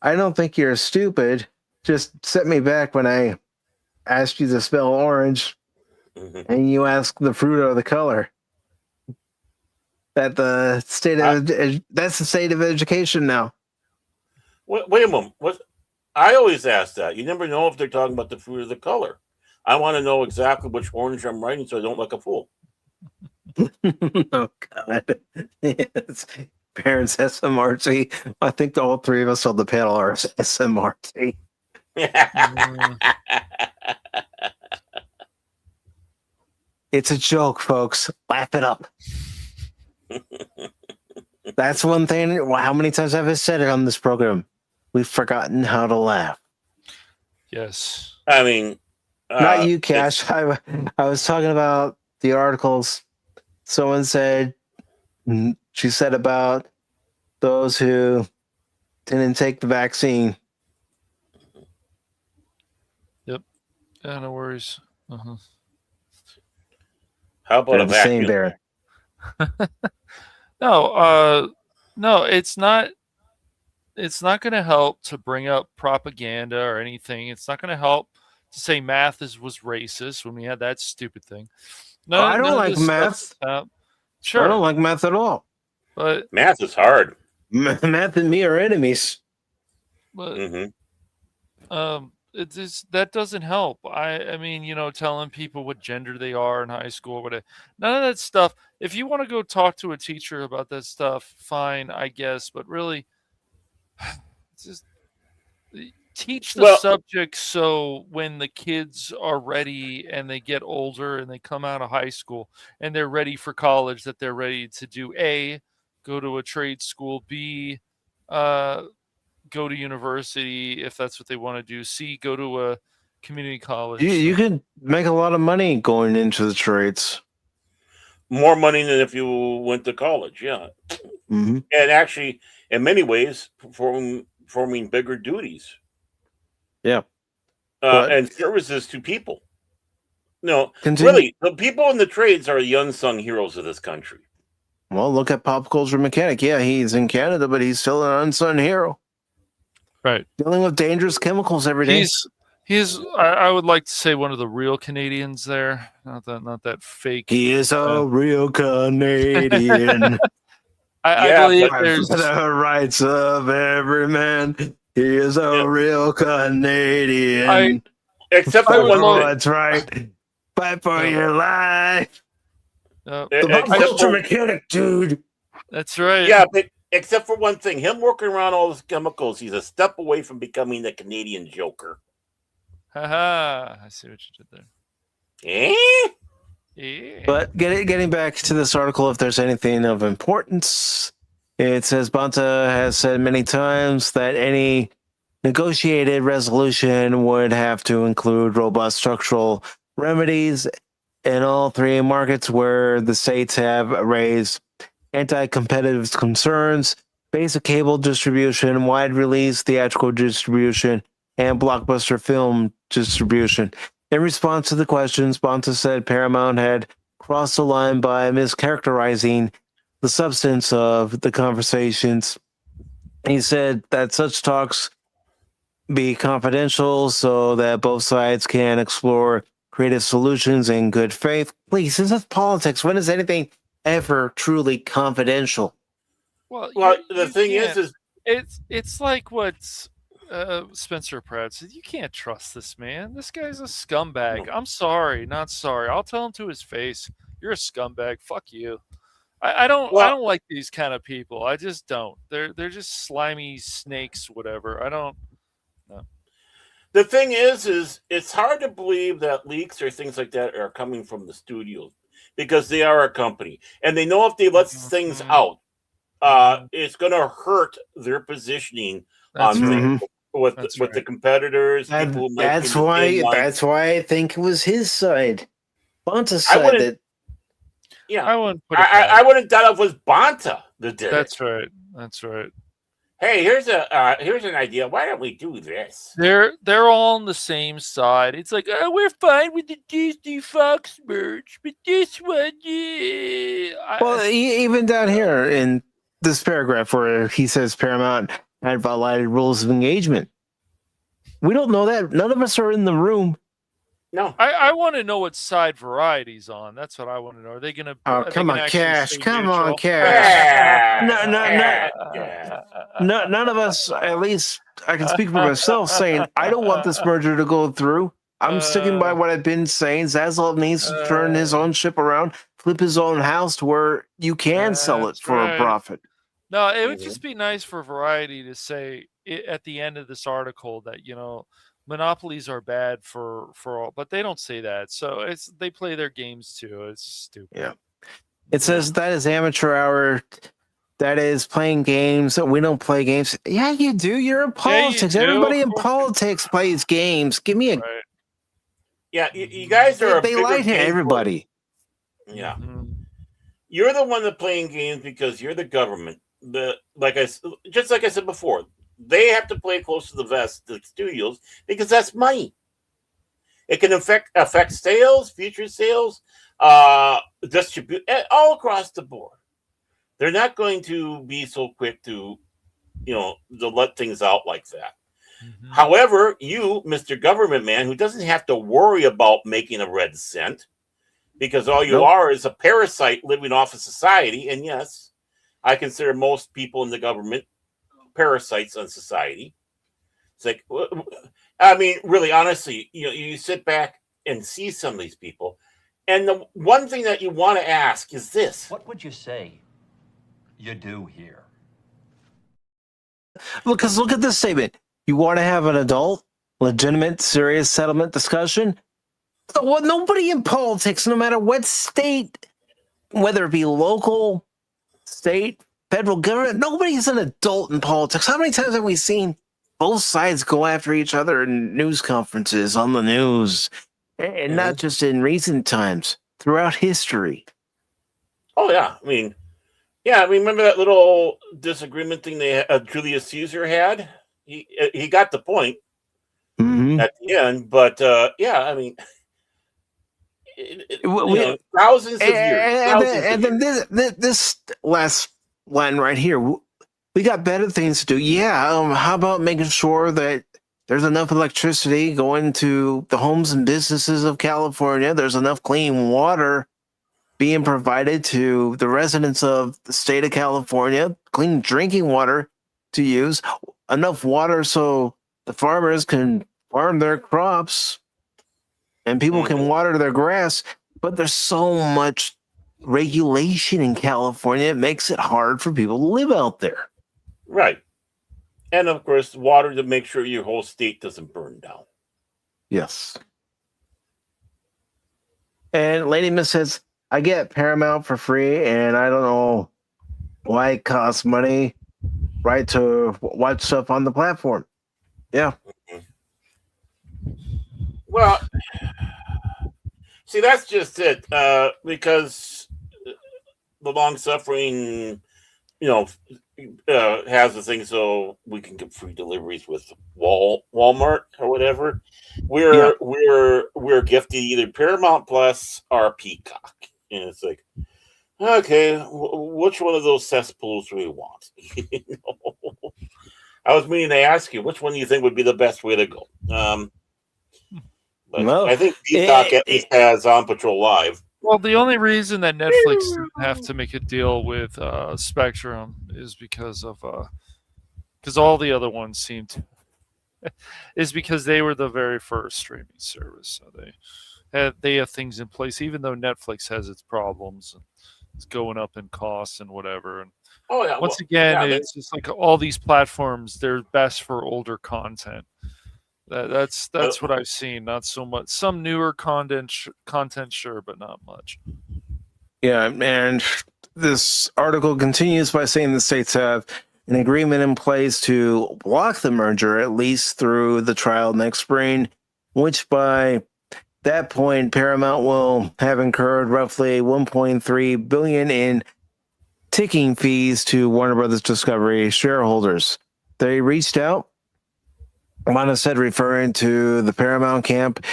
I don't think you're stupid. Just set me back when I asked you to spell orange and you ask the fruit or the color. That's the state of education now. Wait a moment. I always ask that. You never know if they're talking about the fruit or the color. I want to know exactly which orange I'm writing so I don't look a fool. Oh, God. Yes. Parents SMRT. I think all three of us on the panel are SMRT. It's a joke, folks. Laugh it up. That's one thing. How many times have I said it on this program? We've forgotten how to laugh. Yes. I mean, not you, Cash. I was talking about the articles. Someone said, she said about those who didn't take the vaccine. Yep. Yeah, no worries. How about a vacuum? There. No, it's not. It's not going to help to bring up propaganda or anything. It's not going to help to say math was racist when we had that stupid thing. No, I don't like math. Sure, I don't like math at all. But math is hard. Math and me are enemies. But it just, that doesn't help. I mean, telling people what gender they are in high school, whatever. None of that stuff. If you want to go talk to a teacher about that stuff, fine, I guess. But really, just teach the subject so when the kids are ready and they get older and they come out of high school and they're ready for college, that they're ready to do A, go to a trade school, B, go to university if that's what they want to do, C, go to a community college. You could make a lot of money going into the trades. More money than if you went to college, yeah. Mm-hmm. And actually, in many ways, performing bigger duties. Yeah. And services to people. No, really, the people in the trades are the unsung heroes of this country. Well, look at Pop Culture Mechanic. Yeah, he's in Canada, but he's still an unsung hero. Right. Dealing with dangerous chemicals every day. He's I would like to say one of the real Canadians there. Not that fake. He is a real Canadian. I believe there's the rights of every man. He is a real Canadian. Except for one thing. That's right. Fight for your life. The Pop Culture Mechanic, dude. That's right. Yeah, but except for one thing. Him working around all those chemicals, he's a step away from becoming the Canadian Joker. Haha. I see what you did there. Yeah. But getting back to this article, if there's anything of importance, it says Bonta has said many times that any negotiated resolution would have to include robust structural remedies in all three markets where the states have raised anti-competitive concerns: basic cable distribution, wide release theatrical distribution, and blockbuster film distribution. In response to the questions, Bonta said Paramount had crossed the line by mischaracterizing the substance of the conversations. He said that such talks be confidential so that both sides can explore creative solutions in good faith. Please, this is politics. When is anything ever truly confidential? Well, the thing is it's like what's Spencer Pratt said. You can't trust this man. This guy's a scumbag. I'm sorry, not sorry. I'll tell him to his face. You're a scumbag. Fuck you. I don't like these kind of people. I just don't. They're just slimy snakes, whatever. I don't know. The thing is it's hard to believe that leaks or things like that are coming from the studios because they are a company. And they know if they let things out, it's going to hurt their positioning on things with the competitors. That's why I think it was his side. Bonta's side. Yeah, I wouldn't. I wouldn't doubt it was Bonta that did That's it. right. That's right. Hey, here's an idea. Why don't we do this? They're all on the same side. It's like, oh, we're fine with the Disney Fox merge, but this one, yeah. Well, even down here in this paragraph where he says Paramount had violated rules of engagement. We don't know that. None of us are in the room. No. I want to know what side Variety's on. That's what I want to know. Are they going to? Oh, come on, Cash. Come on, Cash. None of us, at least I can speak for myself, saying I don't want this merger to go through. I'm sticking by what I've been saying. Zaslav needs to turn his own ship around, flip his own house to where you can sell it for a profit. No, it would just be nice for Variety to say at the end of this article that, monopolies are bad for all, but they don't say that. So they play their games too. It's stupid. Yeah. It says that is amateur hour. That is playing games. We don't play games. Yeah, you do. You're in politics. Everybody in politics plays games. Give me a. Right. Yeah, you guys are. They lie to everybody. Yeah, you're the one that's playing games because you're the government. Like I said before, they have to play close to the vest, the studios, because that's money. It can affect sales, future sales, distribute all across the board. They're not going to be so quick to let things out like that. Mm-hmm. However, you, Mr. Government Man, who doesn't have to worry about making a red cent, because all you are is a parasite living off of society. And yes, I consider most people in the government parasites on society. It's like, I mean, really, honestly, you sit back and see some of these people, and the one thing that you want to ask is this: what would you say you do here? Look at this statement. You want to have an adult, legitimate, serious settlement discussion? Well, nobody in politics, no matter what state, whether it be local, state, federal government, nobody's an adult in politics. How many times have we seen both sides go after each other in news conferences, on the news, and not just in recent times, throughout history? Oh, yeah. I mean, remember that little disagreement thing Julius Caesar had? He got the point at the end, but I mean, thousands of years. And then this last line right here, we got better things to do. Yeah, how about making sure that there's enough electricity going to the homes and businesses of California? There's enough clean water being provided to the residents of the state of California, clean drinking water to use, enough water so the farmers can farm their crops and people can water their grass. But there's so much regulation in California, it makes it hard for people to live out there. Right. And of course, water to make sure your whole state doesn't burn down. Yes. And Lady Miss says, I get Paramount for free, and I don't know why it costs money, right, to watch stuff on the platform. Yeah. Well, see, that's just it. Because the long-suffering, has the thing so we can get free deliveries with Walmart or whatever. We're gifted either Paramount Plus or Peacock, and it's like, okay, which one of those cesspools do we want? I was meaning to ask you, which one do you think would be the best way to go? But I think Peacock at least has On Patrol Live. Well, the only reason that Netflix didn't have to make a deal with Spectrum is because all the other ones seemed to is because they were the very first streaming service. So they have things in place, even though Netflix has its problems and it's going up in costs and whatever. And once again, it's just like all these platforms, they're best for older content. That's what I've seen. Not so much. Some newer content, sure, but not much. Yeah, and this article continues by saying the states have an agreement in place to block the merger, at least through the trial next spring, which by that point, Paramount will have incurred roughly $1.3 billion in ticking fees to Warner Brothers Discovery shareholders. They reached out. Bonta said, referring to the Paramount camp,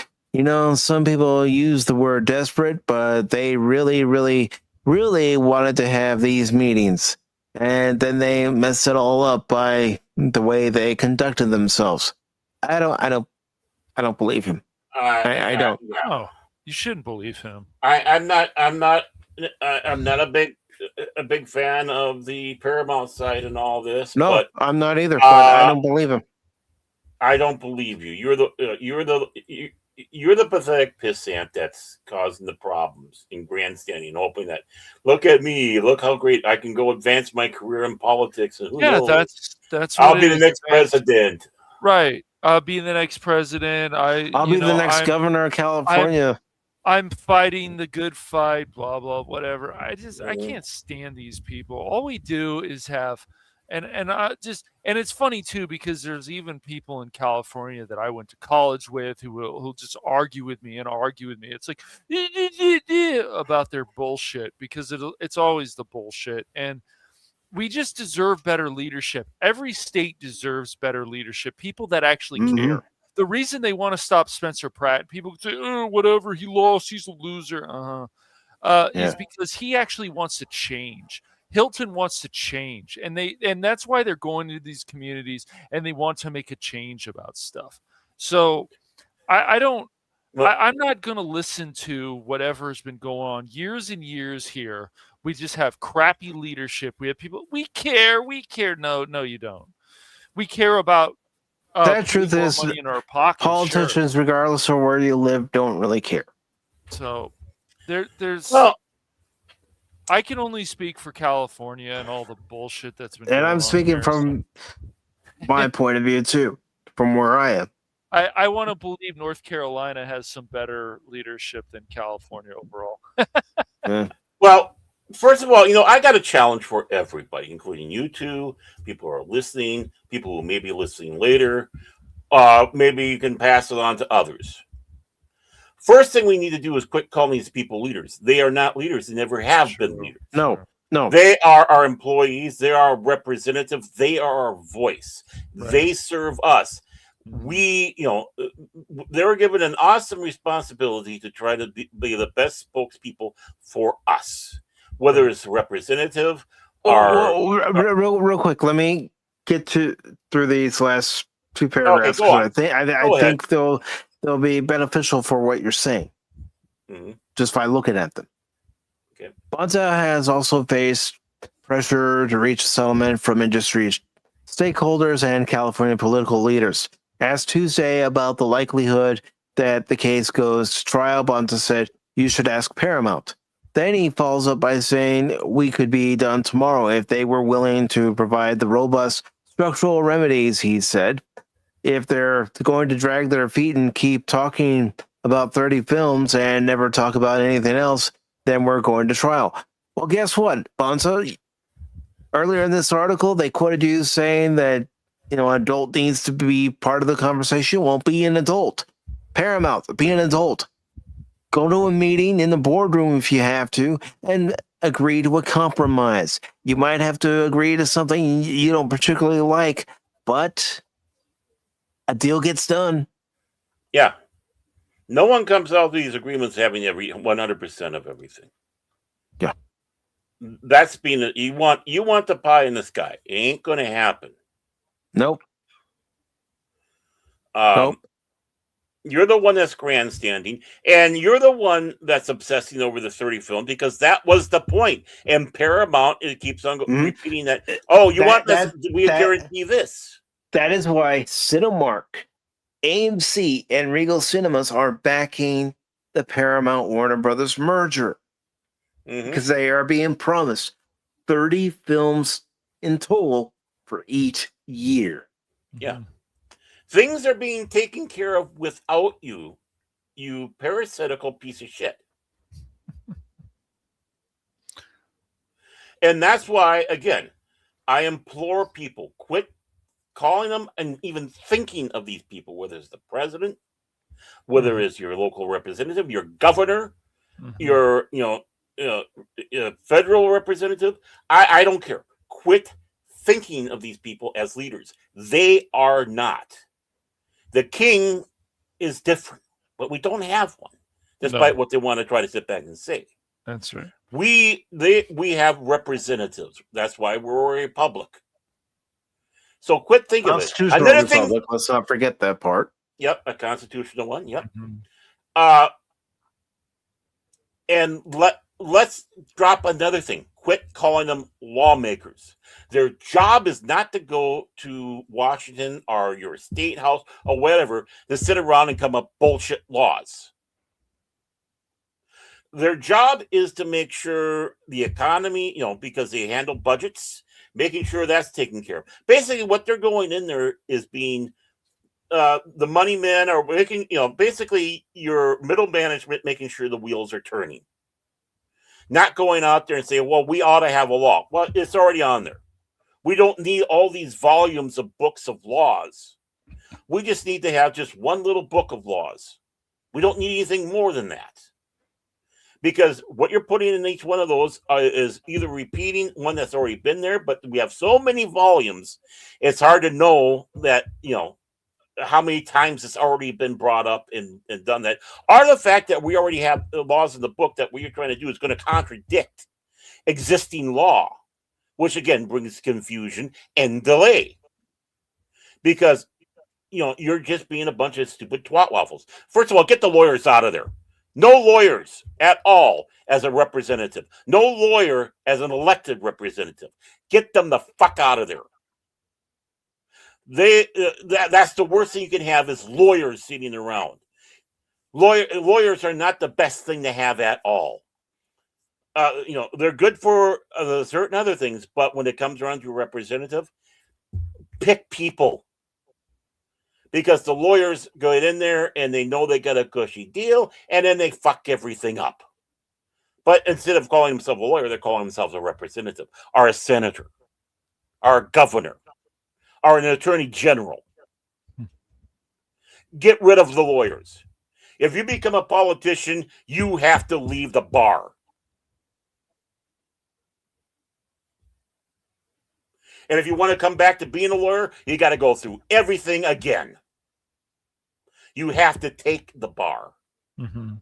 some people use the word desperate, but they really, really, really wanted to have these meetings. And then they messed it all up by the way they conducted themselves. I don't believe him. I don't. No, you shouldn't believe him. I'm not a big fan of the Paramount side and all this. No, but, I'm not either. But I don't believe him. I don't believe you. You're the pathetic pissant that's causing the problems in grandstanding, hoping that look at me, look how great I can go advance my career in politics, and who knows? That's I'll be the next president. Right. I'll be the next president. I'll be the next governor of California. I'm fighting the good fight, blah, blah, whatever. I can't stand these people. All we do is have, and it's funny too, because there's even people in California that I went to college with who'll just argue with me. It's like about their bullshit, because it's always the bullshit. And we just deserve better leadership. Every state deserves better leadership. People that actually care. The reason they want to stop Spencer Pratt, people say, "Oh, whatever, he lost, he's a loser," is because he actually wants to change. Hilton wants to change, and that's why they're going to these communities, and they want to make a change about stuff. So I'm not going to listen to whatever has been going on years and years here. We just have crappy leadership. We have people, we care. No, you don't. We care about that truth is money in our pockets. Politicians, regardless of where you live, don't really care. So there's I can only speak for California and all the bullshit that's been going on. And I'm speaking from my point of view too, from where I am. I want to believe North Carolina has some better leadership than California overall. Well, first of all, I got a challenge for everybody, including you two, people who are listening, people who may be listening later. Maybe you can pass it on to others. First thing we need to do is quit calling these people leaders. They are not leaders. They never have been leaders. No. They are our employees. They are our representatives. They are our voice. Right. They serve us. We, they were given an awesome responsibility to try to be the best spokespeople for us. Whether it's representative or real quick, let me get through these last two paragraphs. Okay, I think they'll be beneficial for what you're saying, just by looking at them. Okay. Bonta has also faced pressure to reach a settlement from industry stakeholders and California political leaders. Asked Tuesday about the likelihood that the case goes to trial, Bonta said, "You should ask Paramount." Then he follows up by saying we could be done tomorrow if they were willing to provide the robust structural remedies, he said. If they're going to drag their feet and keep talking about 30 films and never talk about anything else, then we're going to trial. Well, guess what, Bonta? Earlier in this article, they quoted you saying that, an adult needs to be part of the conversation. Well, be an adult. Paramount, be an adult. Go to a meeting in the boardroom if you have to and agree to a compromise. You might have to agree to something you don't particularly like, but a deal gets done. Yeah. No one comes out of these agreements having 100% of everything. Yeah. That's being you want the pie in the sky. It ain't going to happen. Nope. Nope. You're the one that's grandstanding, and you're the one that's obsessing over the 30 film, because that was the point. And Paramount, it keeps on repeating that. Oh, we guarantee this. That is why Cinemark, AMC, and Regal Cinemas are backing the Paramount Warner Brothers merger, because they are being promised 30 films in total for each year. Yeah. Things are being taken care of without you, you parasitical piece of shit. And that's why, again, I implore people, quit calling them and even thinking of these people, whether it's the president, whether it's your local representative, your governor, your, federal representative, I don't care. Quit thinking of these people as leaders. They are not. The king is different, but we don't have one, despite what they want to try to sit back and say. That's right. We have representatives. That's why we're a republic. So quit thinking of it. Constitutional republic. Let's not forget that part. Yep, a constitutional one. Yep. Mm-hmm. And let's drop another thing. Quit calling them lawmakers. Their job is not to go to Washington or your state house or whatever to sit around and come up bullshit laws. Their job is to make sure the economy, because they handle budgets, making sure that's taken care of. Basically, what they're going in there is being the money men are making, basically your middle management making sure the wheels are turning. Not going out there and saying, well, we ought to have a law. Well, it's already on there. We don't need all these volumes of books of laws. We just need to have just one little book of laws. We don't need anything more than that. Because what you're putting in each one of those is either repeating one that's already been there, but we have so many volumes, it's hard to know that, how many times it's already been brought up and done that. Or the fact that we already have the laws in the book that what you're trying to do is going to contradict existing law, which again brings confusion and delay. Because, you're just being a bunch of stupid twat waffles. First of all, get the lawyers out of there. No lawyers at all as a representative. No lawyer as an elected representative. Get them the fuck out of there. That's the worst thing you can have is lawyers sitting around. Lawyers are not the best thing to have at all. They're good for certain other things, but when it comes around to a representative, pick people. Because the lawyers go in there and they know they got a cushy deal, and then they fuck everything up. But instead of calling themselves a lawyer, they're calling themselves a representative, or a senator, or a governor, or an attorney general. Get rid of the lawyers. If you become a politician, you have to leave the bar. And if you want to come back to being a lawyer, you got to go through everything again. You have to take the bar. Mm-hmm.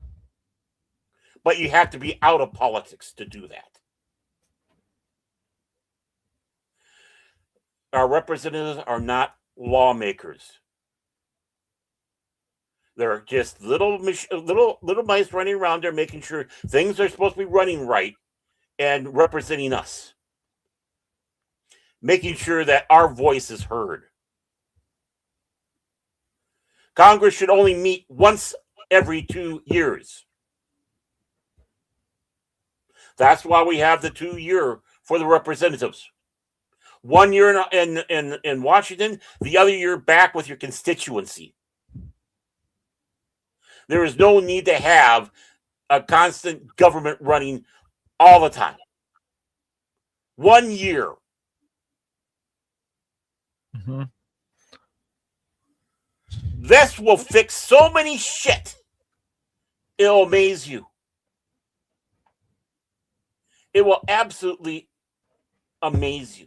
But you have to be out of politics to do that. Our representatives are not lawmakers. They're just little mice running around there making sure things are supposed to be running right and representing us. Making sure that our voice is heard. Congress should only meet once every 2 years. That's why we have the 2 year for the representatives. 1 year in Washington, the other year back with your constituency. There is no need to have a constant government running all the time. 1 year. Mm-hmm. This will fix so many shit. It'll amaze you. It will absolutely amaze you.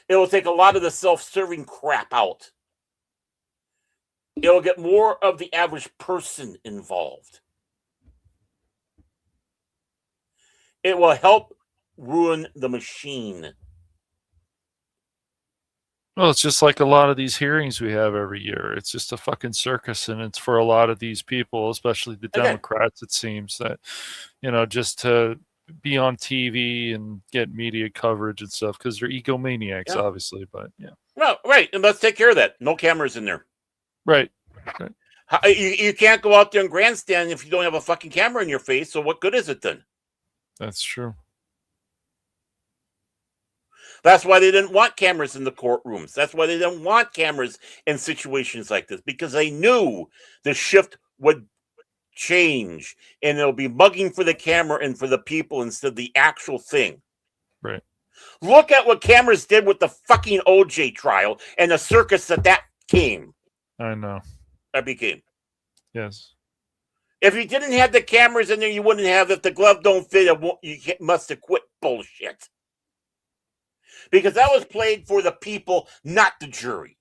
It will take a lot of the self-serving crap out. It will get more of the average person involved. It will help ruin the machine. Well, it's just like a lot of these hearings we have every year. It's just a fucking circus, and it's for a lot of these people, especially the Democrats, it seems, that, just to be on TV and get media coverage and stuff, because they're egomaniacs, obviously, but yeah. Well, right, and let's take care of that. No cameras in there. Right. You can't go out there and grandstand if you don't have a fucking camera in your face, so what good is it then? That's true. That's why they didn't want cameras in the courtrooms. That's why they didn't want cameras in situations like this, because they knew the shift would change and it'll be mugging for the camera and for the people instead of the actual thing. Right. Look at what cameras did with the fucking OJ trial and the circus that came. I know. That became. Yes. If you didn't have the cameras in there, you wouldn't have. If the glove don't fit, you must have quit bullshit. Because that was played for the people, not the jury.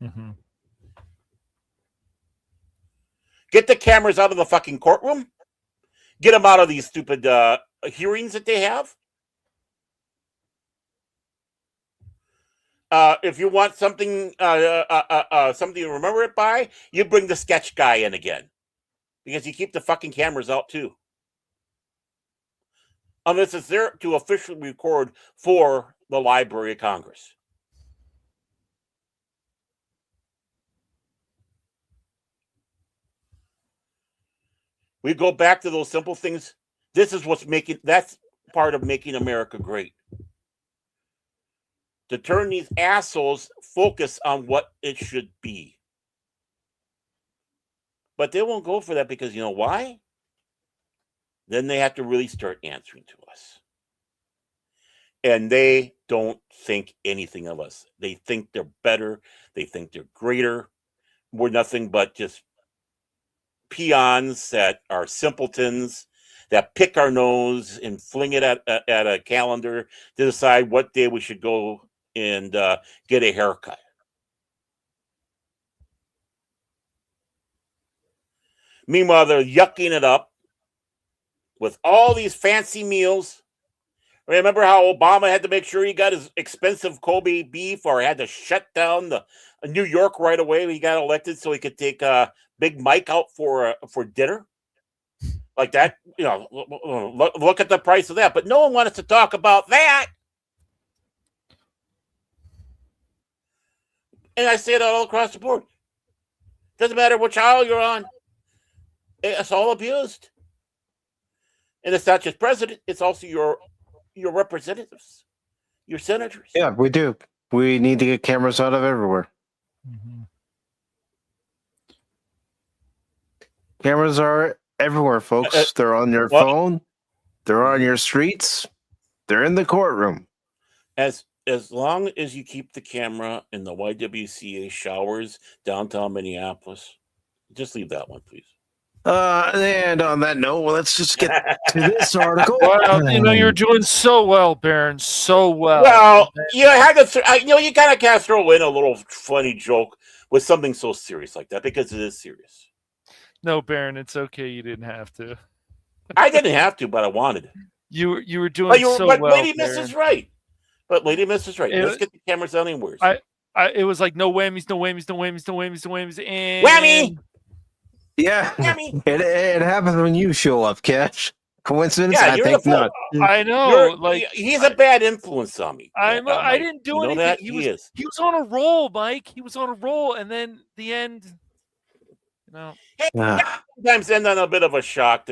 Mm-hmm. Get the cameras out of the fucking courtroom. Get them out of these stupid hearings that they have. If you want something something to remember it by, you bring the sketch guy in again. Because you keep the fucking cameras out too. Unless it's there to officially record for the Library of Congress. We go back to those simple things. This is that's part of making America great. To turn these assholes focus on what it should be. But they won't go for that because you know why? Then they have to really start answering to us. And they don't think anything of us. They think they're better. They think they're greater. We're nothing but just peons that are simpletons that pick our nose and fling it at a calendar to decide what day we should go and get a haircut. Meanwhile, they're yucking it up with all these fancy meals. Remember how Obama had to make sure he got his expensive Kobe beef, or had to shut down the New York right away when he got elected so he could take Big Mike out for dinner? Like that, you know, look at the price of that. But no one wanted to talk about that. And I say it all across the board. Doesn't matter which aisle you're on. It's all abused. And it's not just president, it's also your representatives, your senators. Yeah, we do. We need to get cameras out of everywhere. Mm-hmm. Cameras are everywhere, folks. They're on your phone. They're on your streets. They're in the courtroom. As long as you keep the camera in the YWCA showers downtown Minneapolis, just leave that one, please. And on that note, let's just get to this article. Well, you know, you're doing so well, Baron. So well. Well, you had to, you kind of can't throw in a little funny joke with something so serious like that because it is serious. No, Baron, it's okay. You didn't have to. I didn't have to, but I wanted. You were doing so well. But Lady Miss is right. Let's get the cameras anywhere. It was like no whammies, no whammies, no whammies, no whammies, no whammies, and whammy. Yeah, whammy. It happens when you show up, Cash. Coincidence? Yeah, I think not. I know. He's a bad influence on me. I didn't do anything. That? He was on a roll, Mike. He was on a roll, and then the end. You know. Sometimes end on a bit of a shock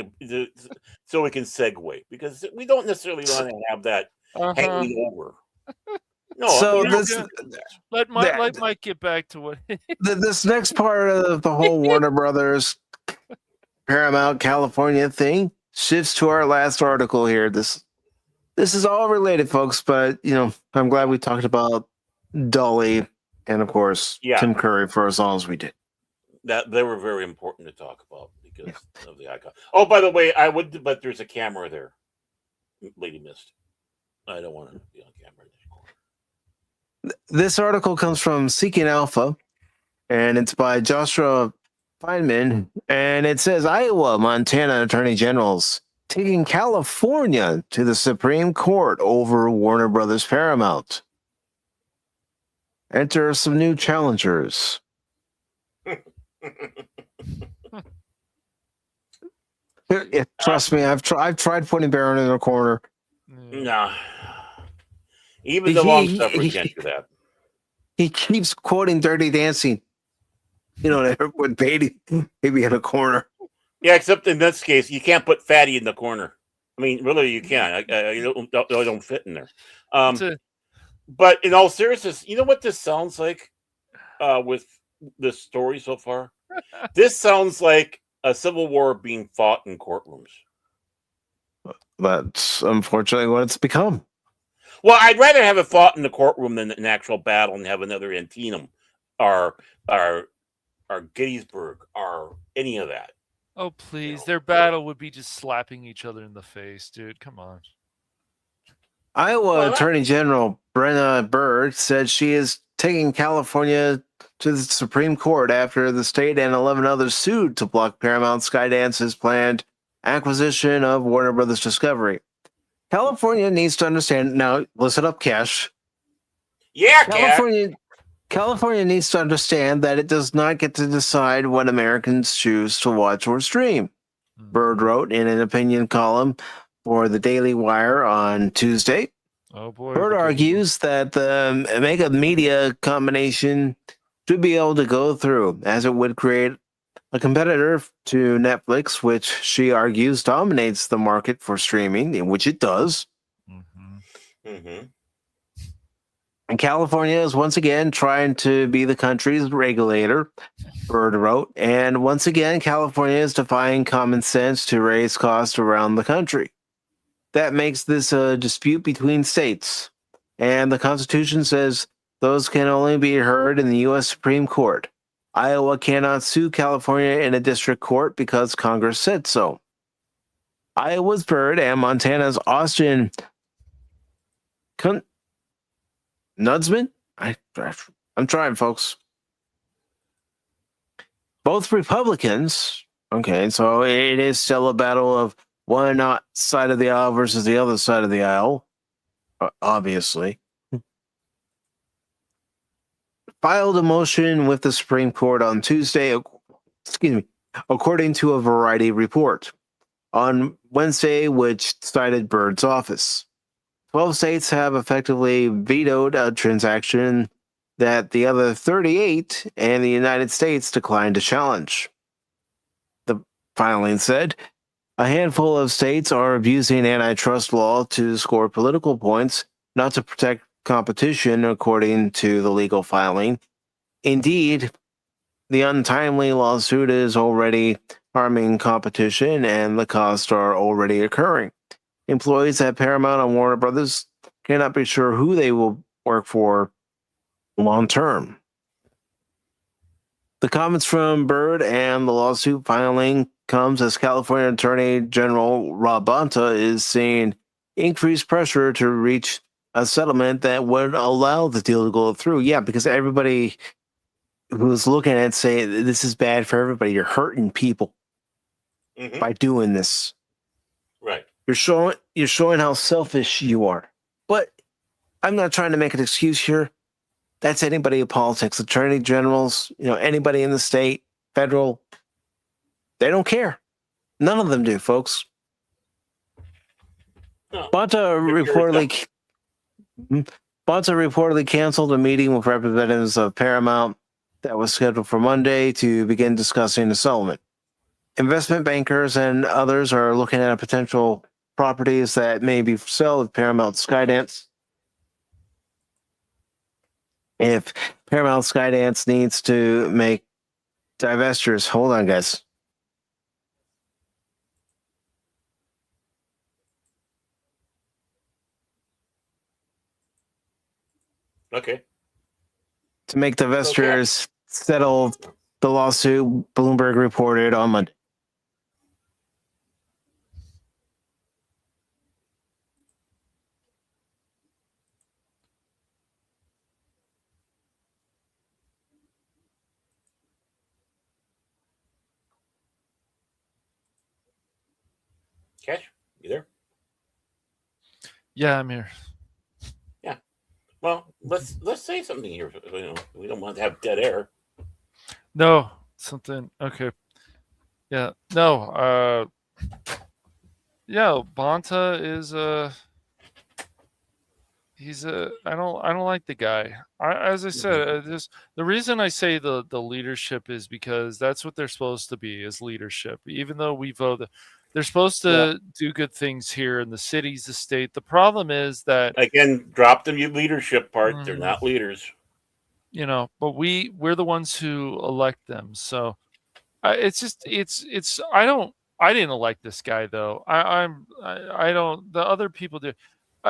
so we can segue because we don't necessarily want to have that hanging over. No, so let Mike get back to what this next part of the whole Warner Brothers Paramount California thing shifts to our last article here. This is all related, folks, but you know, I'm glad we talked about Dolly and of course Tim Curry for as long as we did. That they were very important to talk about because of the icon. Oh, by the way, but there's a camera there. Lady missed. I don't want to be on camera anymore. This article comes from Seeking Alpha, and it's by Joshua Feynman, and it says Iowa, Montana Attorney Generals taking California to the Supreme Court over Warner Brothers Paramount. Enter some new challengers. Trust me, I've tried putting Baron in a corner. No, even the long suffering can't do that. He keeps quoting Dirty Dancing. You know, with Beatty maybe in a corner. Yeah, except in this case, you can't put Fatty in the corner. I mean, really, you can't. You don't fit in there. But in all seriousness, you know what this sounds like with this story so far? This sounds like a civil war being fought in courtrooms. That's unfortunately what it's become. Well, I'd rather have it fought in the courtroom than an actual battle and have another Antietam or or Gettysburg or any of that. Oh, please. Their battle would be just slapping each other in the face, dude. Come on. Iowa Attorney General Brenna Byrd said she is taking California to the Supreme Court after the state and 11 others sued to block Paramount Skydance's planned acquisition of Warner Brothers Discovery. California needs to understand. Now, listen up, Cash. Yeah, California needs to understand that it does not get to decide what Americans choose to watch or stream. Byrd wrote in an opinion column for the Daily Wire on Tuesday. Oh boy. Byrd argues that the mega media combination should be able to go through, as it would create a competitor to Netflix, which she argues dominates the market for streaming, which it does. And California is once again trying to be the country's regulator, Byrd wrote, and once again, California is defying common sense to raise costs around the country. That makes this a dispute between states, and the Constitution says those can only be heard in the U.S. Supreme Court. Iowa cannot sue California in a district court because Congress said so. Iowa's Byrd and Montana's Austin Nudsman? I'm trying, folks. Both Republicans. Okay, so it is still a battle of one side of the aisle versus the other side of the aisle, obviously. Filed a motion with the Supreme Court on Tuesday, according to a Variety report. On Wednesday, which cited Byrd's office. 12 states have effectively vetoed a transaction that the other 38 and the United States declined to challenge. The filing said, a handful of states are abusing antitrust law to score political points, not to protect competition, according to the legal filing. Indeed, the untimely lawsuit is already harming competition and the costs are already occurring. Employees at Paramount and Warner Brothers cannot be sure who they will work for long term. The comments from Byrd and the lawsuit filing comes as California Attorney General Rob Bonta is seeing increased pressure to reach a settlement that would allow the deal to go through. Yeah, because everybody who's looking at it say this is bad for everybody. You're hurting people by doing this. Right. You're showing how selfish you are. But I'm not trying to make an excuse here. That's anybody in politics, attorney generals, anybody in the state, federal. They don't care. None of them do, folks. No. Bonta reportedly canceled a meeting with representatives of Paramount that was scheduled for Monday to begin discussing the settlement. Investment bankers and others are looking at potential properties that may be for sale at Paramount Skydance. If Paramount Skydance needs to make divestitures, hold on, guys. Okay. To make divestitures settle the lawsuit, Bloomberg reported on Monday. Cash, you there? Yeah, I'm here. Yeah. Well, let's say something here. We don't want to have dead air. No, something. Okay. Yeah. No. Yeah. Bonta is I don't like the guy. As I said, the reason I say the leadership is because that's what they're supposed to be, is leadership. Even though we vote, they're supposed to do good things here in the cities, the state. The problem is that, again, drop the leadership part. They're not leaders. But we're the ones who elect them. So I didn't elect this guy though. I don't. The other people do.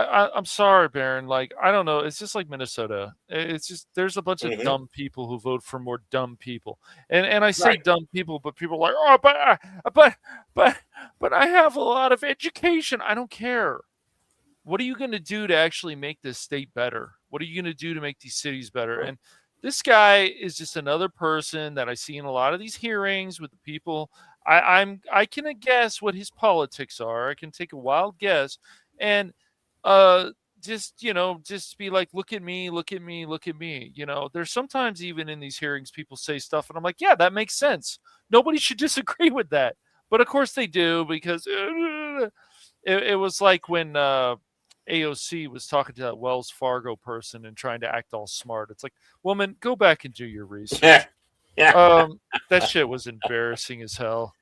I'm sorry, Baron. Like, I don't know. It's just like Minnesota. It's just there's a bunch of dumb people who vote for more dumb people, and I say dumb people, but people are like, oh, but I have a lot of education. I don't care. What are you going to do to actually make this state better? What are you going to do to make these cities better? And this guy is just another person that I see in a lot of these hearings with the people. I can guess what his politics are. I can take a wild guess, and just be like, look at me, look at me, look at me. There's sometimes even in these hearings people say stuff, and I'm like, yeah, that makes sense. Nobody should disagree with that, but of course they do, because it was like when AOC was talking to that Wells Fargo person and trying to act all smart. It's like, woman, go back and do your research. That shit was embarrassing as hell.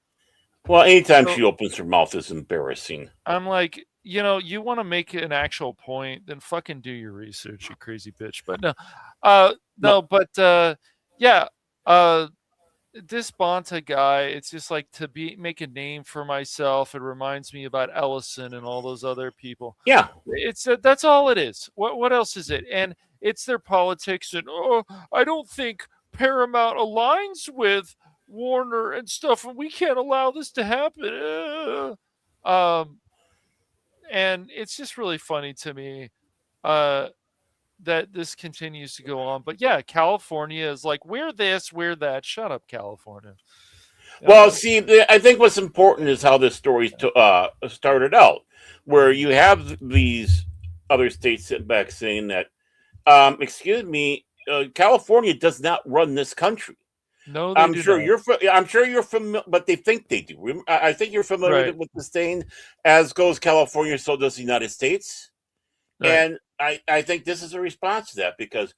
Well, anytime she opens her mouth is embarrassing. I'm like, you want to make an actual point, then fucking do your research, you crazy bitch. But this Bonta guy, it's just like to make a name for myself. It reminds me about Ellison and all those other people. Yeah, it's that's all it is. What else is it? And it's their politics. And I don't think Paramount aligns with Warner and stuff, and we can't allow this to happen. And it's just really funny to me that this continues to go on. But yeah, California is like, we're this, we're that. Shut up, California. Well, see, I think what's important is how this story started out, where you have these other states sitting back saying that, excuse me, California does not run this country. No, I'm sure you're familiar, but they think they do. I think you're familiar with the saying, as goes California, so does the United States. Right. And I think this is a response to that, because,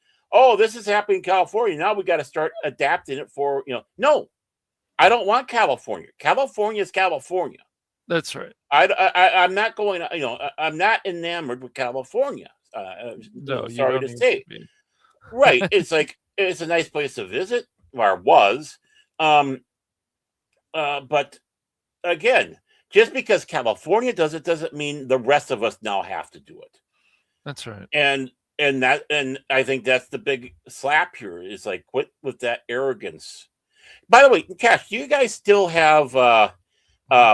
this is happening in California. Now we got to start adapting it for, no, I don't want California. California is California. That's right. I'm not going, I'm not enamored with California. No, sorry to say. Right. It's like, it's a nice place to visit, or was. But again, just because California does it doesn't mean the rest of us now have to do it. That's right. And I think that's the big slap here, is like, quit with that arrogance. By the way, Cash, do you guys still have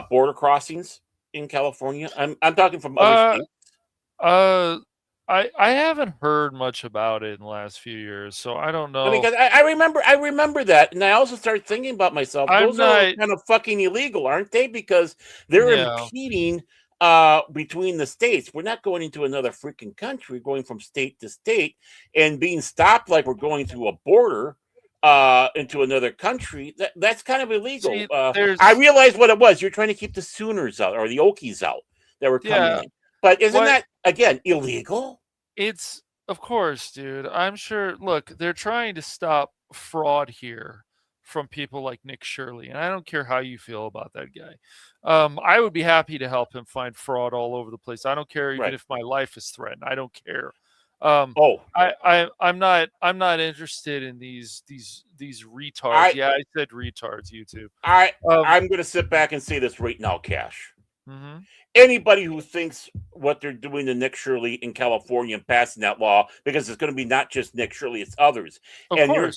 border crossings in California? I'm talking from other states. I haven't heard much about it in the last few years, so I don't know. Because I remember that, and I also started thinking about myself. Those are kind of fucking illegal, aren't they? Because they're impeding between the states. We're not going into another freaking country, going from state to state and being stopped like we're going through a border into another country. That's kind of illegal. See, I realized what it was. You're trying to keep the Sooners out, or the Okies out, that were coming in. But isn't that, again, illegal? It's, of course, dude. I'm sure. Look, they're trying to stop fraud here from people like Nick Shirley, and I don't care how you feel about that guy. I would be happy to help him find fraud all over the place. I don't care even if my life is threatened. I don't care. I'm not interested in these retards. I said retards, YouTube. I'm going to sit back and say this right now, Cash. Mm-hmm. Anybody who thinks what they're doing to Nick Shirley in California and passing that law, because it's going to be not just Nick Shirley, it's others,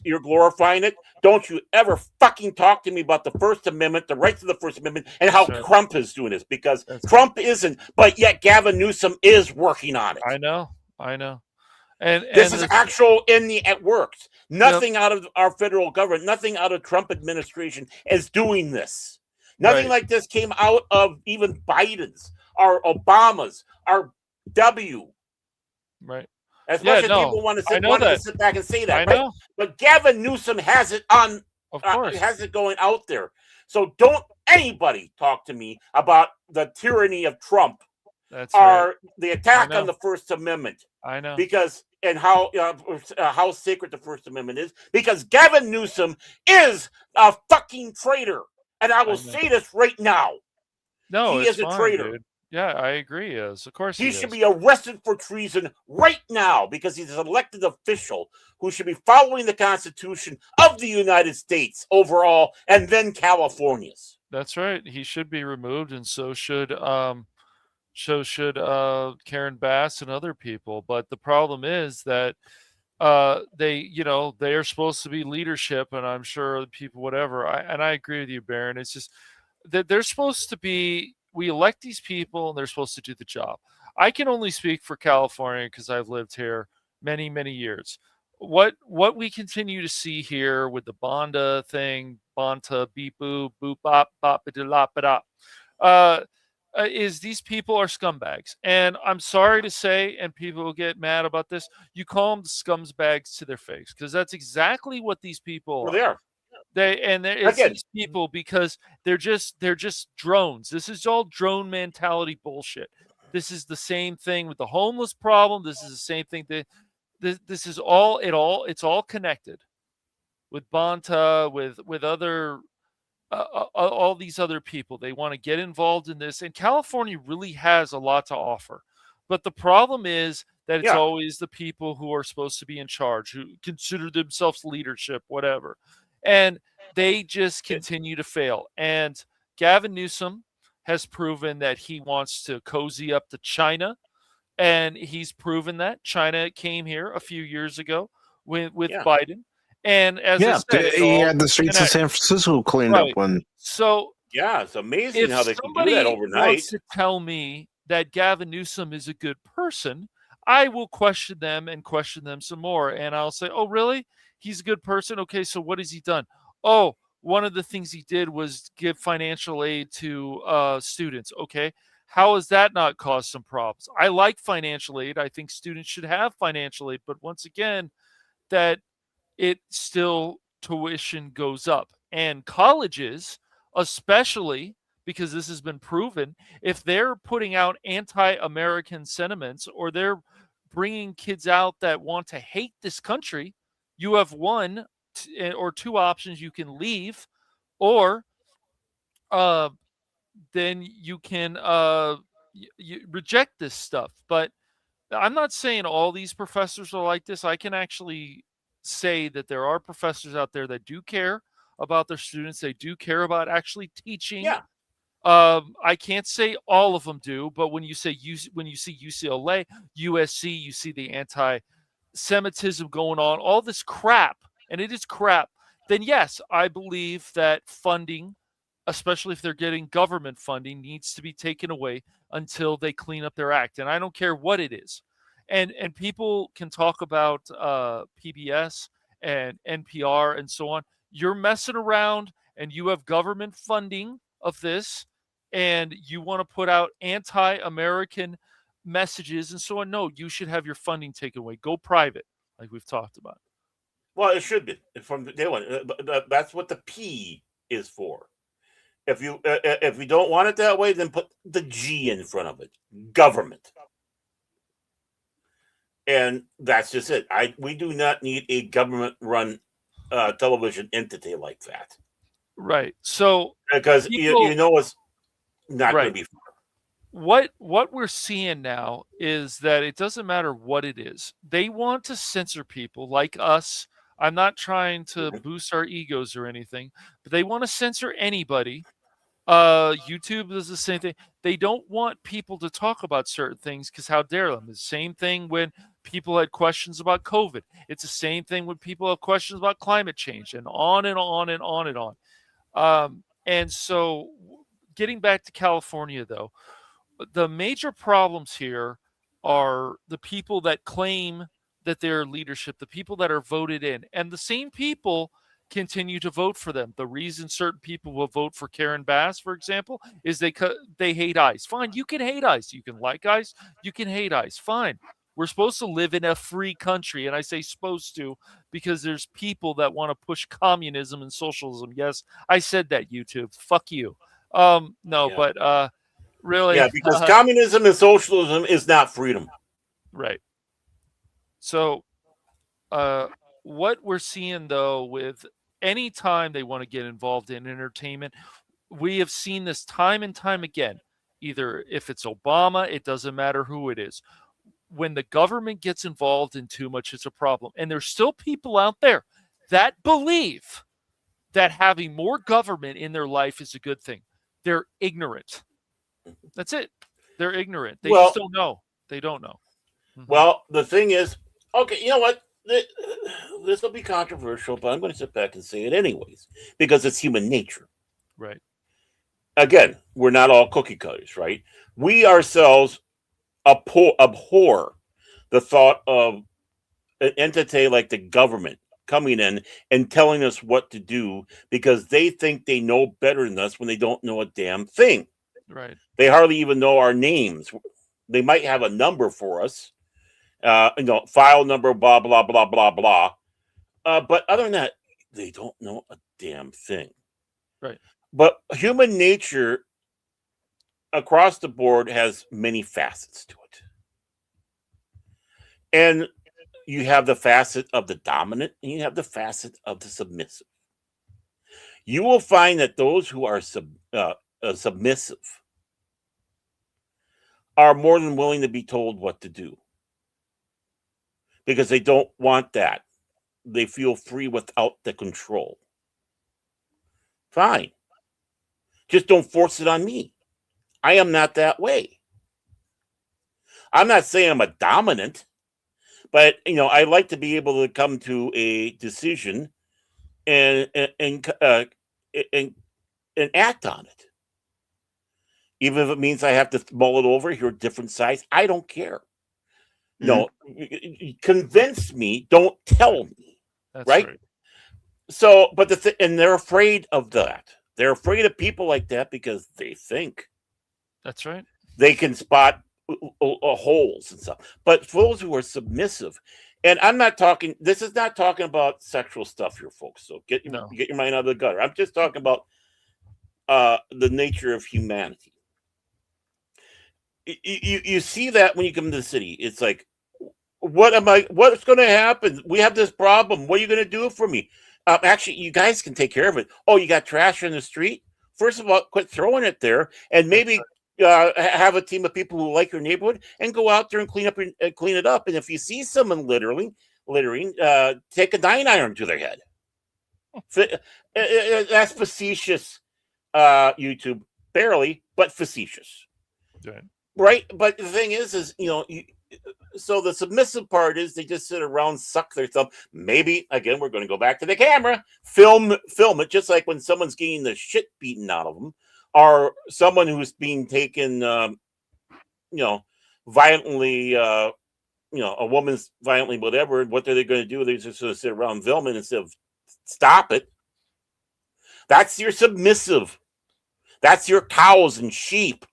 you're glorifying it. Don't you ever fucking talk to me about the First Amendment, the rights of the First Amendment, and how Trump is doing this, because Trump isn't, but yet Gavin Newsom is working on it. I know. And this is actual it works. Nothing out of our federal government, nothing out of Trump administration is doing this. Nothing like this came out of even Biden's, or Obama's, or W. Right. As much as people want to sit back and say that, right? But Gavin Newsom has it on. Of course, has it going out there. So don't anybody talk to me about the tyranny of Trump. That's the attack on the First Amendment. I know, because and how sacred the First Amendment is. Because Gavin Newsom is a fucking traitor. And I will say this right now. No, he is a traitor. Dude. Yeah, I agree. Yes, of course he should be arrested for treason right now, because he's an elected official who should be following the Constitution of the United States overall, and then California's. That's right. He should be removed, and so should So should Karen Bass and other people. But the problem is that they are supposed to be leadership, and I'm sure the people, whatever. I agree with you, Baron. It's just that they're supposed to be. We elect these people, and they're supposed to do the job. I can only speak for California because I've lived here many, many years. What we continue to see here with the Bonta thing, Bonta, beep boop, boop bop, bop ba da is these people are scumbags. And I'm sorry to say, and people will get mad about this, you call them scumbags to their face, because that's exactly what these people Well, are. It's Again. these people because they're just drones. This is all drone mentality bullshit. This is the same thing with the homeless problem. This is the same thing that this is all it's all connected with Bonta, with other all these other people. They want to get involved in this, and California really has a lot to offer. But the problem is that it's always the people who are supposed to be in charge, who consider themselves leadership, whatever. And they just continue to fail. And Gavin Newsom has proven that he wants to cozy up to China. And he's proven that. China came here a few years ago with Biden. And as I said, he had the streets of San Francisco cleaned up when. So it's amazing how they can do that overnight. Wants to tell me that Gavin Newsom is a good person, I will question them and question them some more. And I'll say, oh, really? He's a good person? Okay, so what has he done? Oh, one of the things he did was give financial aid to students. Okay, how has that not caused some problems? I like financial aid. I think students should have financial aid. But once again, that it still tuition goes up. And colleges, especially because this has been proven, if they're putting out anti-American sentiments or they're bringing kids out that want to hate this country, you have one or two options. You can leave, or then you can you reject this stuff. But I'm not saying all these professors are like this. I can actually say that there are professors out there that do care about their students. They do care about actually teaching. I can't say all of them do, but when you see UCLA, USC, you see the anti-Semitism going on, all this crap, and it is crap, then yes, I believe that funding, especially if they're getting government funding, needs to be taken away until they clean up their act. And I don't care what it is. And people can talk about PBS and NPR and so on. You're messing around and you have government funding of this, and you want to put out anti-American messages and so on. No, you should have your funding taken away. Go private, like we've talked about. Well, it should be from the day one. That's what the P is for. If you don't want it that way, then put the G in front of it. Government. And that's just it. We do not need a government-run television entity like that. Right. So because you know it's not going to be fun. What we're seeing now is that it doesn't matter what it is. They want to censor people like us. I'm not trying to boost our egos or anything, but they want to censor anybody. YouTube does the same thing. They don't want people to talk about certain things because how dare them? It's the same thing when people had questions about COVID. It's the same thing when people have questions about climate change, and on and on and on and on. And so getting back to California, though, the major problems here are the people that claim that they're leadership, the people that are voted in, and the same people continue to vote for them. The reason certain people will vote for Karen Bass, for example, is they hate ICE. Fine, you can hate ICE. You can like ICE. You can hate ICE. Fine. We're supposed to live in a free country, and I say supposed to because there's people that want to push communism and socialism. Yes, I said that, YouTube. Fuck you. But really. Yeah, because communism and socialism is not freedom. Right. So what we're seeing, though, with any time they want to get involved in entertainment, we have seen this time and time again. Either if it's Obama, it doesn't matter who it is. When the government gets involved in too much, it's a problem. And there's still people out there that believe that having more government in their life is a good thing. They're ignorant. That's it. They're ignorant. They Well- just don't know. They don't know. Well, the thing is, okay, you know what? This will be controversial, but I'm going to sit back and say it anyways because it's human nature. Right. Again, we're not all cookie cutters, right? We ourselves abhor the thought of an entity like the government coming in and telling us what to do because they think they know better than us when they don't know a damn thing. Right. They hardly even know our names. They might have a number for us, file number, blah, blah, blah, blah, blah. But other than that, they don't know a damn thing. Right. But human nature across the board has many facets to it. And you have the facet of the dominant and you have the facet of the submissive. You will find that those who are submissive are more than willing to be told what to do because they don't want that. They feel free without the control. Fine. Just don't force it on me. I am not that way. I'm not saying I'm a dominant, but I like to be able to come to a decision and act on it. Even if it means I have to mull it over, hear a different size, I don't care. No, convince me, don't tell me. That's right? So, but and they're afraid of that. They're afraid of people like that because they think That's right. they can spot holes and stuff. But for those who are submissive, and I'm not talking, this is not talking about sexual stuff here, folks. So get your mind out of the gutter. I'm just talking about the nature of humanity. You see that when you come to the city. It's like, what's going to happen? We have this problem. What are you going to do for me? Actually, you guys can take care of it. Oh, you got trash in the street? First of all, quit throwing it there and maybe have a team of people who like your neighborhood and go out there and clean it up. And if you see someone littering, take a 9-iron to their head. That's facetious, YouTube. Barely, but facetious. Right? But the thing is so the submissive part is they just sit around, suck their thumb. Maybe, again, we're going to go back to the camera, film it, just like when someone's getting the shit beaten out of them, or someone who's being taken, violently, a woman's violently, whatever. What are they going to do? They're just going to sit around filming instead of stop it. That's your submissive. That's your cows and sheep.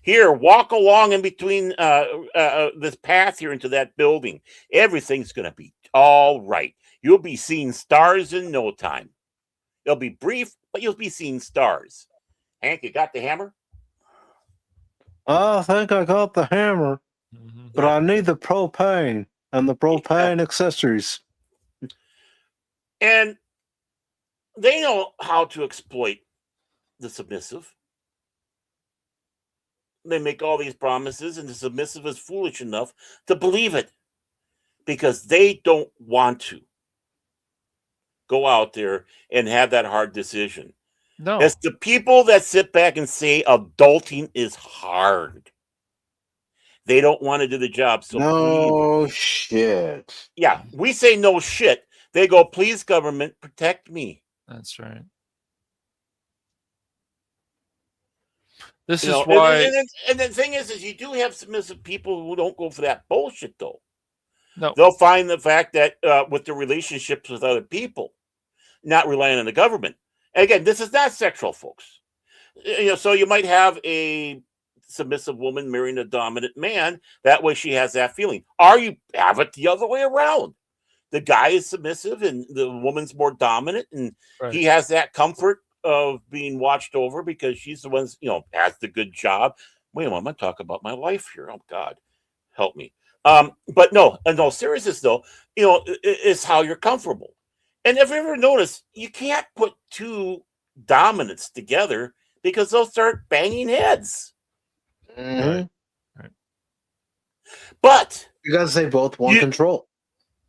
Here, walk along in between this path here into that building. Everything's going to be all right. You'll be seeing stars in no time. It'll be brief, but you'll be seeing stars. Hank, you got the hammer? I think I got the hammer, but I need the propane and the propane accessories. And they know how to exploit the submissive. They make all these promises, and the submissive is foolish enough to believe it because they don't want to go out there and have that hard decision. No. It's the people that sit back and say adulting is hard. They don't want to do the job. So no shit. Yeah, we say no shit. They go, please, government, protect me. That's right. This is know, why. And the thing is you do have submissive people who don't go for that bullshit, though. No. They'll find the fact that with their relationships with other people, not relying on the government. And again, this is not sexual, folks. So you might have a submissive woman marrying a dominant man. That way she has that feeling. Or you have it the other way around. The guy is submissive and the woman's more dominant, and he has that comfort of being watched over because she's the one, has the good job. Wait a minute, I'm going to talk about my life here. Oh, God, help me. But no, in all seriousness, though, it's how you're comfortable. And if you ever notice, you can't put two dominants together because they'll start banging heads. Mm-hmm. Right. But because they both want control.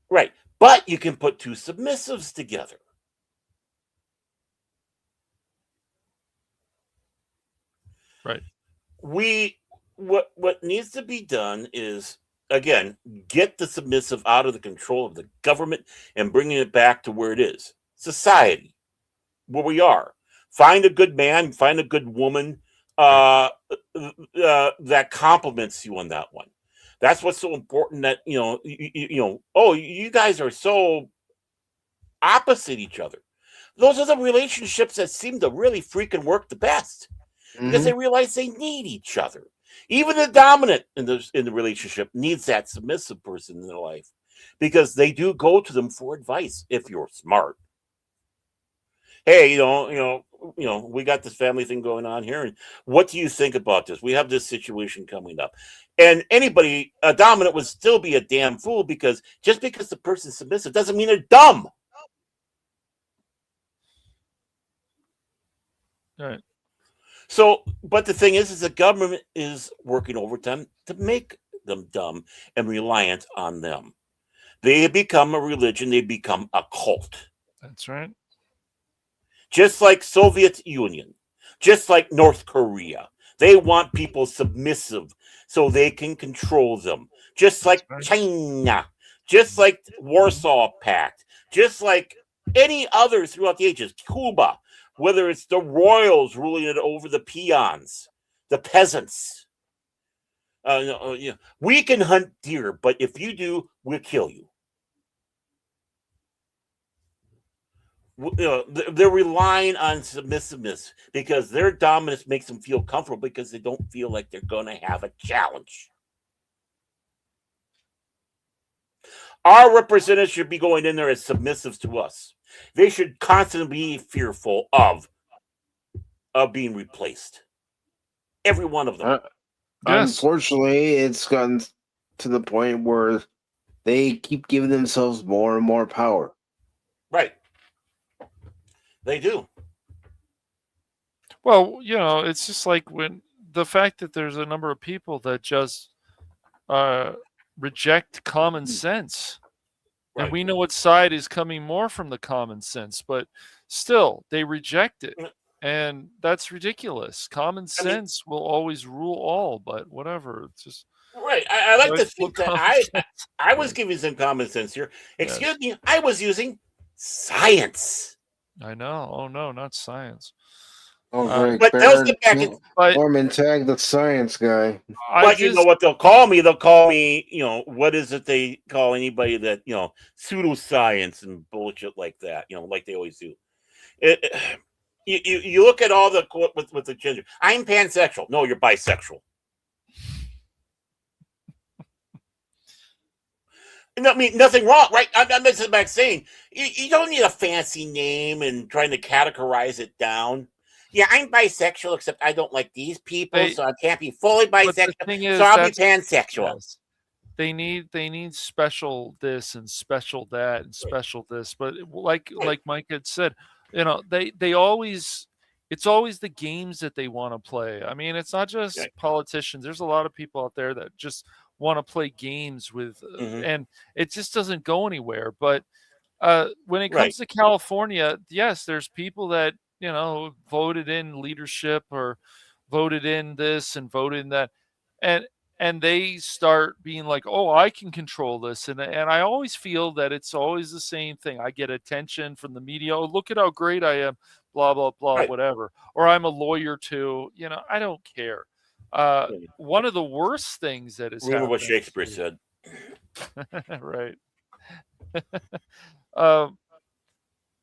Right. But you can put two submissives together. Right. We what needs to be done is, again, get the submissive out of the control of the government and bringing it back to where it is, society, where we are. Find a good man, find a good woman that compliments you on that one. That's what's so important. That you guys are so opposite each other. Those are the relationships that seem to really freaking work the best because they realize they need each other. Even the dominant in the relationship needs that submissive person in their life because they do go to them for advice if you're smart. Hey, we got this family thing going on here, and what do you think about this? We have this situation coming up, and a dominant would still be a damn fool because just because the person's submissive doesn't mean they're dumb. All right. So, but the thing is the government is working overtime to make them dumb and reliant on them. They become a religion. They become a cult. That's right. Just like Soviet Union, just like North Korea. They want people submissive so they can control them. Just like China, just like Warsaw Pact, just like any other throughout the ages, Cuba. Whether it's the royals ruling it over the peons, the peasants. We can hunt deer, but if you do, we'll kill you. They're relying on submissiveness because their dominance makes them feel comfortable because they don't feel like they're going to have a challenge. Our representatives should be going in there as submissives to us. They should constantly be fearful of being replaced. Every one of them. Yes. Unfortunately, it's gotten to the point where they keep giving themselves more and more power. Right. They do. Well, it's just like when the fact that there's a number of people that just reject common sense. Right. And we know what side is coming more from the common sense, but still they reject it. And that's ridiculous. Common sense will always rule all, but whatever. It's just right. I like to think that I was giving some common sense here. Excuse me, I was using science. I know. Oh no, not science. Oh, great. But they'll get back in. Orman Tagge, the science guy. But you know what they'll call me? They'll call me, what is it they call anybody that, pseudoscience and bullshit like that, like they always do. You look at all the with the gender. I'm pansexual. No, you're bisexual. I mean, nothing wrong, right? I'm just back saying you don't need a fancy name and trying to categorize it down. Yeah, I'm bisexual, except I don't like these people, so I can't be fully bisexual. So I'll be pansexual. Yes. They need special this and special that and special this, but like Mike had said, they always, it's always the games that they want to play. I mean, it's not just politicians. There's a lot of people out there that just want to play games with, and it just doesn't go anywhere. But when it comes to California, yes, there's people that voted in leadership or voted in this and voted in that, and they start being like, oh, I can control this. And I always feel that it's always the same thing. I get attention from the media. Oh, look at how great I am, blah, blah, blah, whatever. Or I'm a lawyer too. I don't care. One of the worst things that is remember what Shakespeare said. Right.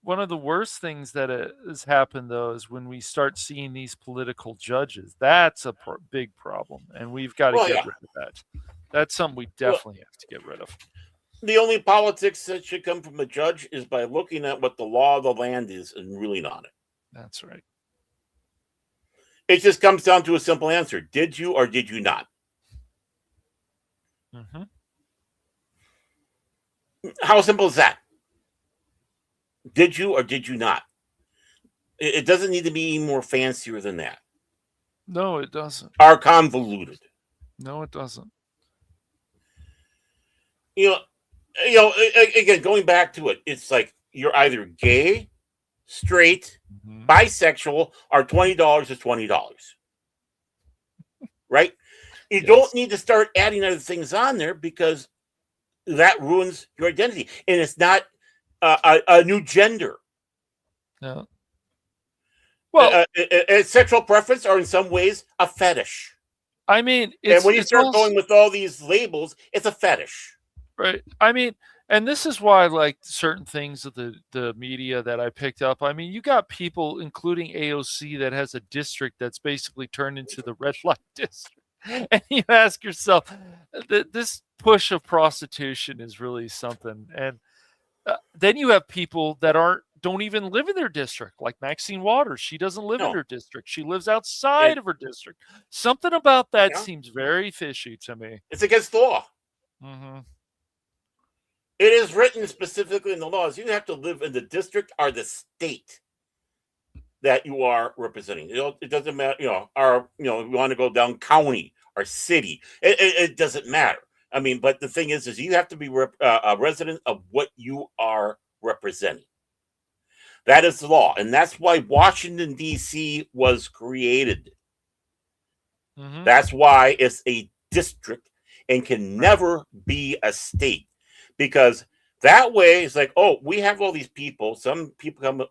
One of the worst things that has happened, though, is when we start seeing these political judges. That's a big problem, and we've got to get rid of that. That's something we definitely have to get rid of. The only politics that should come from a judge is by looking at what the law of the land is and ruling on it. That's right. It just comes down to a simple answer. Did you or did you not? Mm-hmm. How simple is that? Did you or did you not? It doesn't need to be any more fancier than that. No, it doesn't. Or convoluted. No, it doesn't. Again, going back to it, it's like you're either gay, straight, bisexual, or $20 is $20. Right? You don't need to start adding other things on there because that ruins your identity. And it's not a new gender. No. Well, sexual preference are in some ways a fetish. I mean, and when you start going with all these labels, it's a fetish. Right. I mean, and this is why I like certain things of the media that I picked up. I mean, you got people, including AOC, that has a district that's basically turned into the red light district. And you ask yourself, this push of prostitution is really something. And then you have people that don't even live in their district, like Maxine Waters. She doesn't live in her district. She lives outside of her district. Something about that seems very fishy to me. It's against the law. Mm-hmm. It is written specifically in the laws. You have to live in the district or the state that you are representing. It doesn't matter. We want to go down county or city. It doesn't matter. I mean, but the thing is you have to be a resident of what you are representing. That is the law, and that's why Washington D.C. was created. Mm-hmm. That's why it's a district and can never be a state. Because that way, it's like, oh, we have all these people. Some people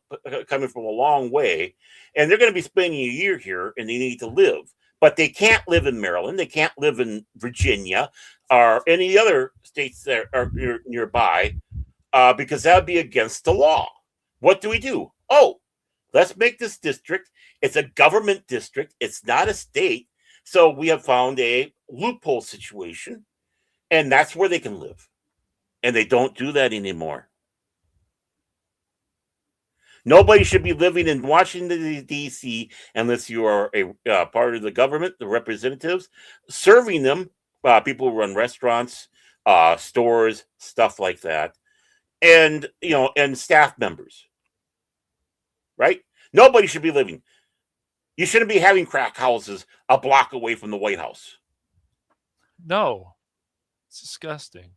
coming from a long way, and they're going to be spending a year here, and they need to live. But they can't live in Maryland. They can't live in Virginia or any other states that are nearby because that would be against the law. What do? Oh, let's make this district. It's a government district. It's not a state. So we have found a loophole situation, and that's where they can live. And they don't do that anymore. Nobody should be living in Washington, D.C. unless you are a part of the government, the representatives, serving them, people who run restaurants, stores, stuff like that, and staff members. Right? Nobody should be living. You shouldn't be having crack houses a block away from the White House. No. It's disgusting.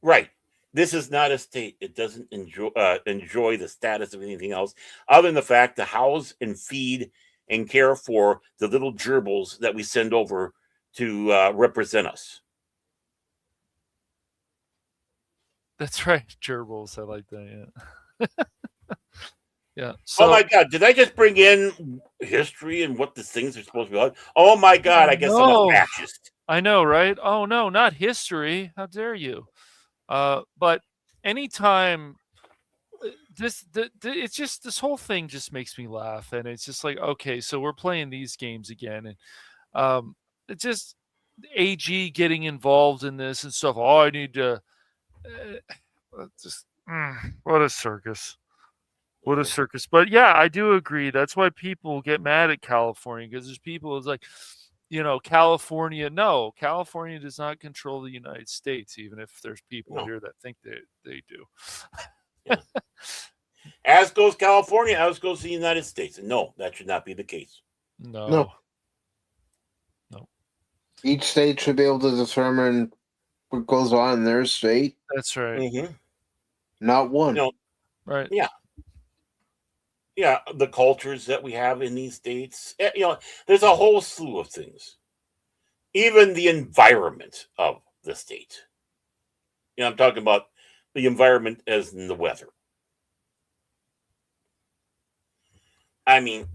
Right. This is not a state. It doesn't enjoy the status of anything else other than the fact to house and feed and care for the little gerbils that we send over to represent us. That's right. Gerbils. I like that. Yeah. Yeah. So, oh my God. Did I just bring in history and what the things are supposed to be like? Oh my God. I guess I'm a fascist. I know, right? Oh no, not history. How dare you? But anytime it's just this whole thing just makes me laugh, and it's just like, okay, so we're playing these games again, and it's just AG getting involved in this and stuff. Oh, I need to what a circus. What a circus. But yeah, I do agree. That's why people get mad at California, because there's people who's like, California. No, California does not control the United States, even if there's people here that think they do. Yeah. As goes California, as goes the United States. And no, that should not be the case. No. Each state should be able to determine what goes on in their state. That's right. Mm-hmm. Not one. Right. Yeah. Yeah, the cultures that we have in these states. There's a whole slew of things. Even the environment of the state. I'm talking about the environment as in the weather. I mean,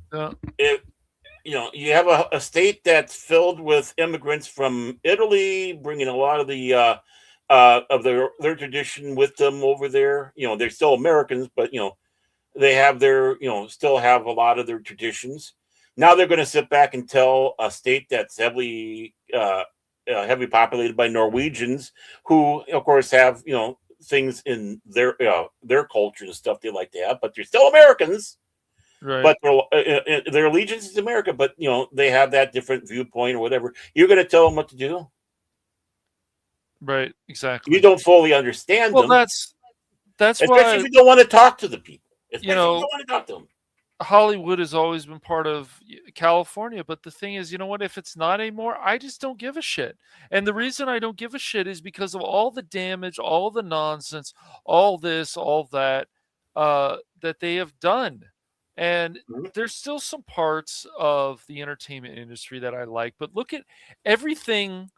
you have a state that's filled with immigrants from Italy, bringing a lot of the of their tradition with them over there. They're still Americans, but they have their, still have a lot of their traditions. Now they're going to sit back and tell a state that's heavily populated by Norwegians, who, of course, have, things in their culture and stuff they like to have, but they're still Americans. Right. But their allegiance is America, but, they have that different viewpoint or whatever. You're going to tell them what to do? Right, exactly. You don't fully understand them. Well, that's especially why, if you don't want to talk to the people. Especially if you don't want to talk to them. Hollywood has always been part of California, but the thing is, if it's not anymore, I just don't give a shit. And the reason I don't give a shit is because of all the damage, all the nonsense, all this, all that, that they have done. And there's still some parts of the entertainment industry that I like, but look at everything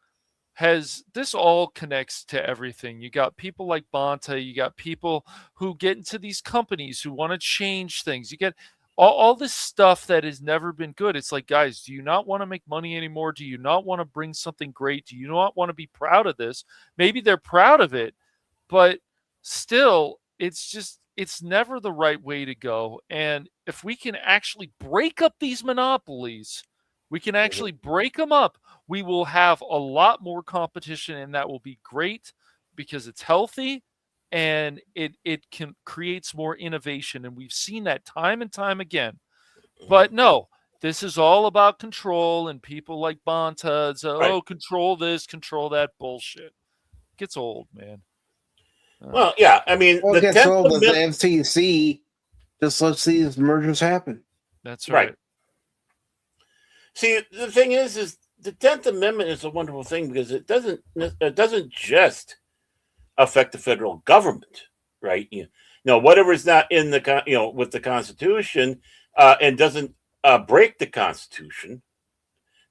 this all connects to everything. You got people like Bonta, you got people who get into these companies who want to change things. You get all this stuff that has never been good. It's like, guys, do you not want to make money anymore? Do you not want to bring something great? Do you not want to be proud of this? Maybe they're proud of it, but still, it's never the right way to go. And if we can actually break up these monopolies, we can actually break them up, we will have a lot more competition, and that will be great because it's healthy and it can creates more innovation. And we've seen that time and time again. But no, this is all about control, and people like Bonta, control this, control that bullshit. Gets old, man. Well, yeah, I mean, the FCC just lets these mergers happen. That's right. See, the thing is the 10th Amendment is a wonderful thing because it doesn't just affect the federal government, right? Whatever is not in the with the Constitution and doesn't break the Constitution,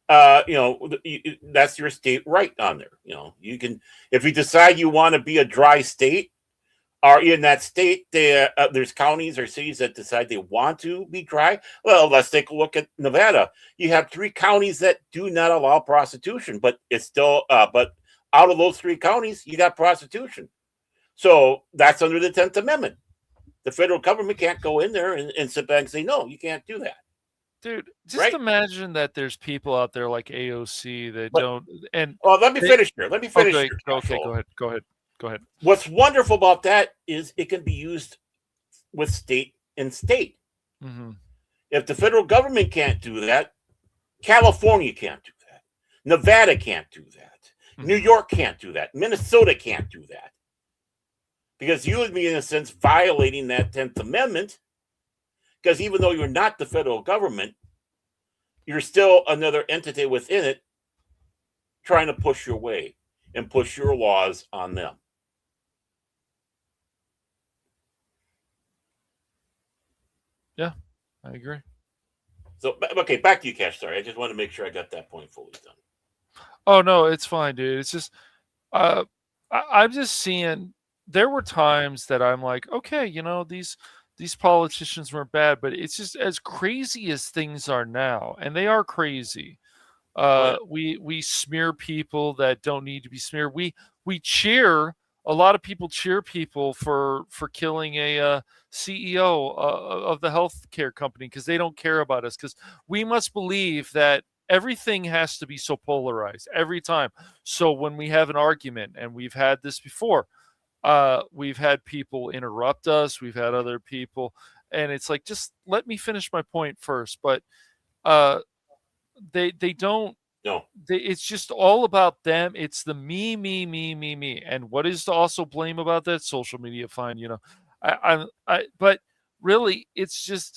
that's your state right on there. You can, if you decide you want to be a dry state, or in that state, there's counties or cities that decide they want to be dry. Well, let's take a look at Nevada. You have 3 counties that do not allow prostitution, but it's still, but out of those 3 counties, you got prostitution. So that's under the 10th Amendment. The federal government can't go in there and sit back and say, no, you can't do that. Dude, just imagine that there's people out there like AOC that don't. And let me finish here. Let me finish here. Okay, go ahead. What's wonderful about that is it can be used with state and state. If the federal government can't do that, California can't do that. Nevada can't do that. New York can't do that. Minnesota can't do that. Because you would be, in a sense, violating that 10th Amendment. Because even though you're not the federal government, you're still another entity within it trying to push your way and push your laws on them. Yeah, I agree. So, okay, back to you, Cash. Sorry, I just want to make sure I got that point fully done. Oh, no, it's fine, dude. It's just, I'm just seeing, there were times that I'm like, okay, these politicians weren't bad, but it's just as crazy as things are now, and they are crazy. We smear people that don't need to be smeared. We cheer. A lot of people cheer people for killing a CEO of the healthcare company because they don't care about us. Because we must believe that everything has to be so polarized every time. So when we have an argument, and we've had this before, we've had people interrupt us. We've had other people, and it's like, just let me finish my point first. But they don't. No, it's just all about them. It's the me. And what is to also blame about that? Social media, fine. But really, it's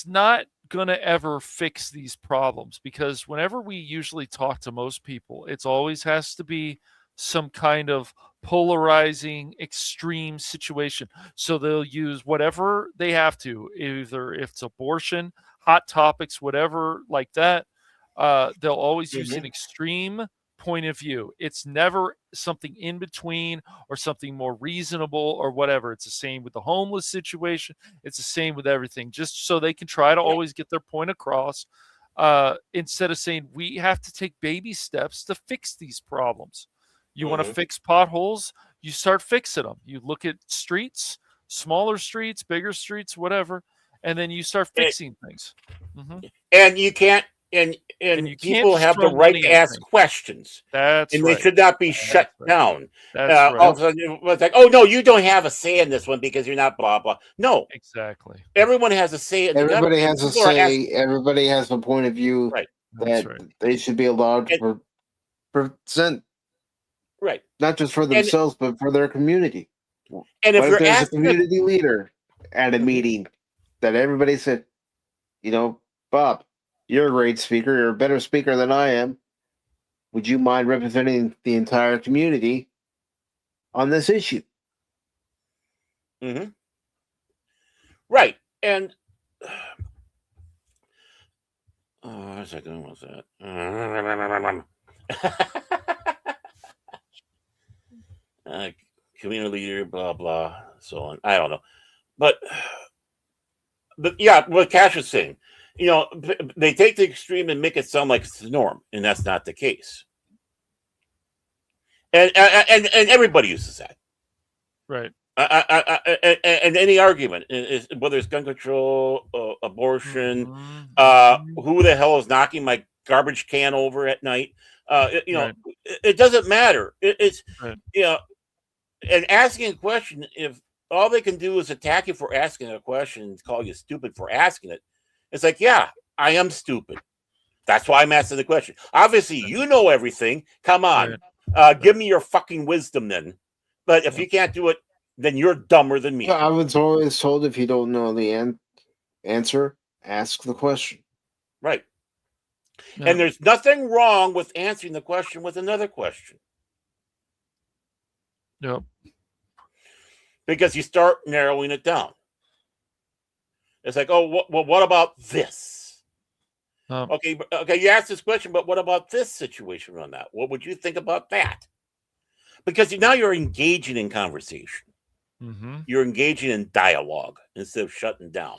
not gonna ever fix these problems, because whenever we usually talk to most people, it's always has to be some kind of polarizing extreme situation. So they'll use whatever they have to, either if it's abortion, hot topics, whatever like that. They'll always use an extreme point of view. It's never something in between or something more reasonable or whatever. It's the same with the homeless situation. It's the same with everything, just so they can try to always get their point across, instead of saying we have to take baby steps to fix these problems. You want to fix potholes, you start fixing them. You look at streets, smaller streets, bigger streets, whatever, and then you start fixing things. And you can't. And you people have the right to ask questions. That's and right. they should not be shut down. That's right. All of a sudden, it's like, oh no, you don't have a say in this one because you're not blah blah. No, exactly. Everyone has a say. Everybody has a say. Everybody has a point of view that they should be allowed to present. Right. Not just for themselves, but for their community. And if there's a community leader at a meeting that everybody said, Bob, you're a great speaker. You're a better speaker than I am. Would you mind representing the entire community on this issue? Right. And oh, a second, what was that? Community leader, blah blah, so on. I don't know, but yeah, what Cash was saying, they take the extreme and make it sound like it's the norm, and that's not the case. And everybody uses that, right? And any argument, whether it's gun control, abortion, who the hell is knocking my garbage can over at night? Right. It doesn't matter. It's Right. And asking a question, if all they can do is attack you for asking a question and call you stupid for asking it, it's like, yeah, I am stupid. That's why I'm asking the question. Obviously, you know everything. Come on. Right. Give me your fucking wisdom then. But if you can't do it, then you're dumber than me. I was always told if you don't know the answer, ask the question. Right. Yeah. And there's nothing wrong with answering the question with another question. Yep. Because you start narrowing it down. It's like, oh, well, what about this? Okay, you asked this question, but what about this situation on that? What would you think about that? Because now you're engaging in conversation. Mm-hmm. You're engaging in dialogue instead of shutting down.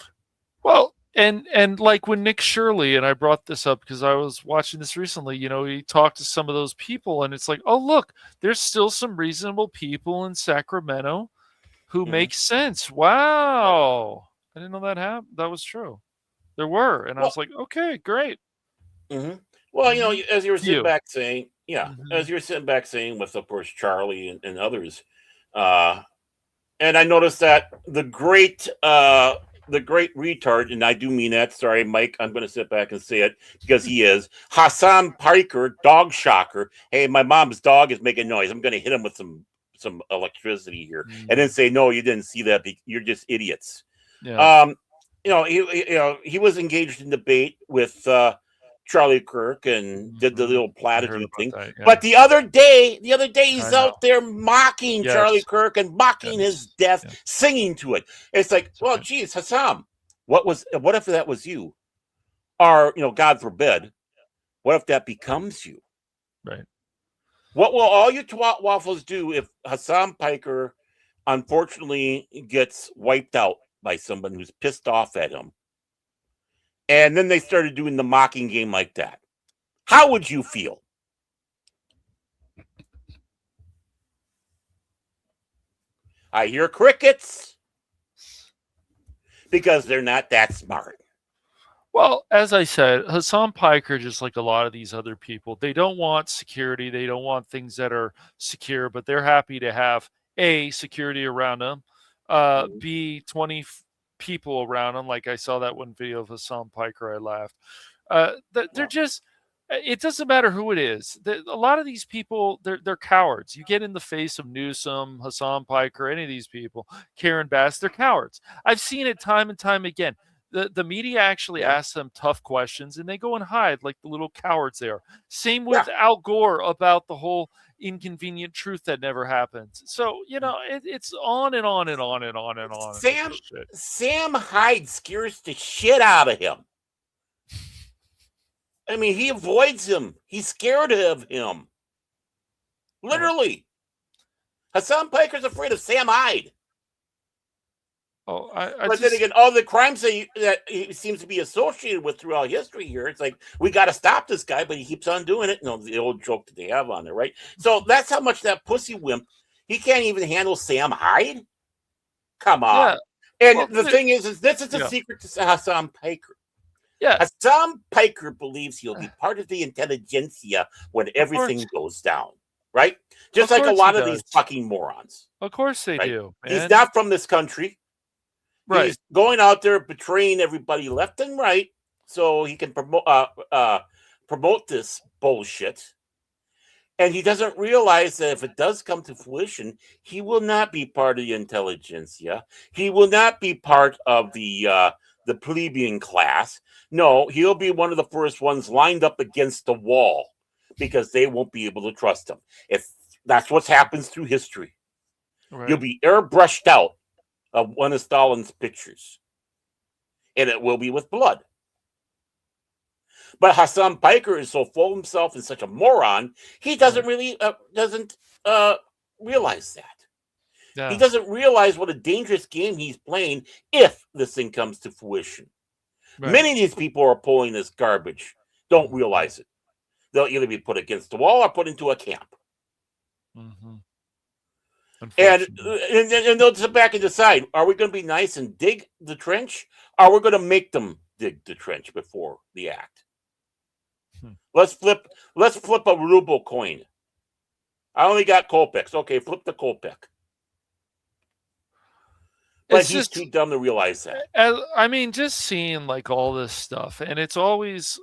Well, and like when Nick Shirley, and I brought this up because I was watching this recently, he talked to some of those people, and it's like, oh, look, there's still some reasonable people in Sacramento who make sense. Wow. I didn't know that happened. That was true. There were. And I was like, okay, great. Mm-hmm. Well, as you were sitting back saying, as you were sitting back saying with, of course, Charlie and others, and I noticed that the great retard, and I do mean that. Sorry, Mike, I'm going to sit back and say it because he is Hassan Piker, dog shocker. Hey, my mom's dog is making noise. I'm going to hit him with some electricity here, and then say, no, you didn't see that. You're just idiots. Yeah. He was engaged in debate with Charlie Kirk and did the little platitude thing. That, yeah. But the other day he's out there mocking Charlie Kirk and mocking his death, singing to it. It's like, well, geez, Hassan, what if that was you? Or, God forbid, what if that becomes you? Right. What will all you twat waffles do if Hassan Piker unfortunately gets wiped out by someone who's pissed off at him? And then they started doing the mocking game like that. How would you feel? I hear crickets because they're not that smart. Well, as I said, Hassan Piker, just like a lot of these other people, they don't want security. They don't want things that are secure, but they're happy to have A, security around them, B, 20 people around them. Like I saw that one video of Hassan Piker, I laughed. They're just, it doesn't matter who it is. A lot of these people, they're cowards. You get in the face of Newsom, Hassan Piker, any of these people, Karen Bass, they're cowards. I've seen it time and time again. The media actually asks them tough questions, and they go and hide like the little cowards they are. Same with Al Gore about the whole inconvenient truth that never happens. So, it's on and on and on and on and on. Sam Hyde scares the shit out of him. I mean, he avoids him. He's scared of him. Literally. Hassan Piker's afraid of Sam Hyde. Oh, but then again, all the crimes that he seems to be associated with throughout history here, it's like, we got to stop this guy, but he keeps on doing it. The old joke that they have on there, right? So that's how much that pussy wimp, he can't even handle Sam Hyde. Come on. Yeah. And the thing is this is the secret to Hassan Piker. Yeah. Hassan Piker believes he'll be part of the intelligentsia when everything goes down, right? Just like a lot of these fucking morons. Of course they do. Man. He's not from this country. Right. He's going out there betraying everybody left and right so he can promote this bullshit. And he doesn't realize that if it does come to fruition, he will not be part of the intelligentsia. He will not be part of the plebeian class. No, he'll be one of the first ones lined up against the wall because they won't be able to trust him. If that's what happens through history. Right. You'll be airbrushed out of one of Stalin's pictures. and it will be with blood. But Hassan Piker is so full of himself and such a moron, he doesn't really realize that. Yeah. He doesn't realize what a dangerous game he's playing if this thing comes to fruition. Right. Many of these people are pulling this garbage, don't realize it. They'll either be put against the wall or put into a camp. Mm-hmm. And they'll sit back and decide, are we going to be nice and dig the trench? Or are we going to make them dig the trench before the act? Let's flip a ruble coin. I only got Kopecks. Okay, flip the Kopek. But It's he's just too dumb to realize that. I mean, just seeing like all this stuff, and it's always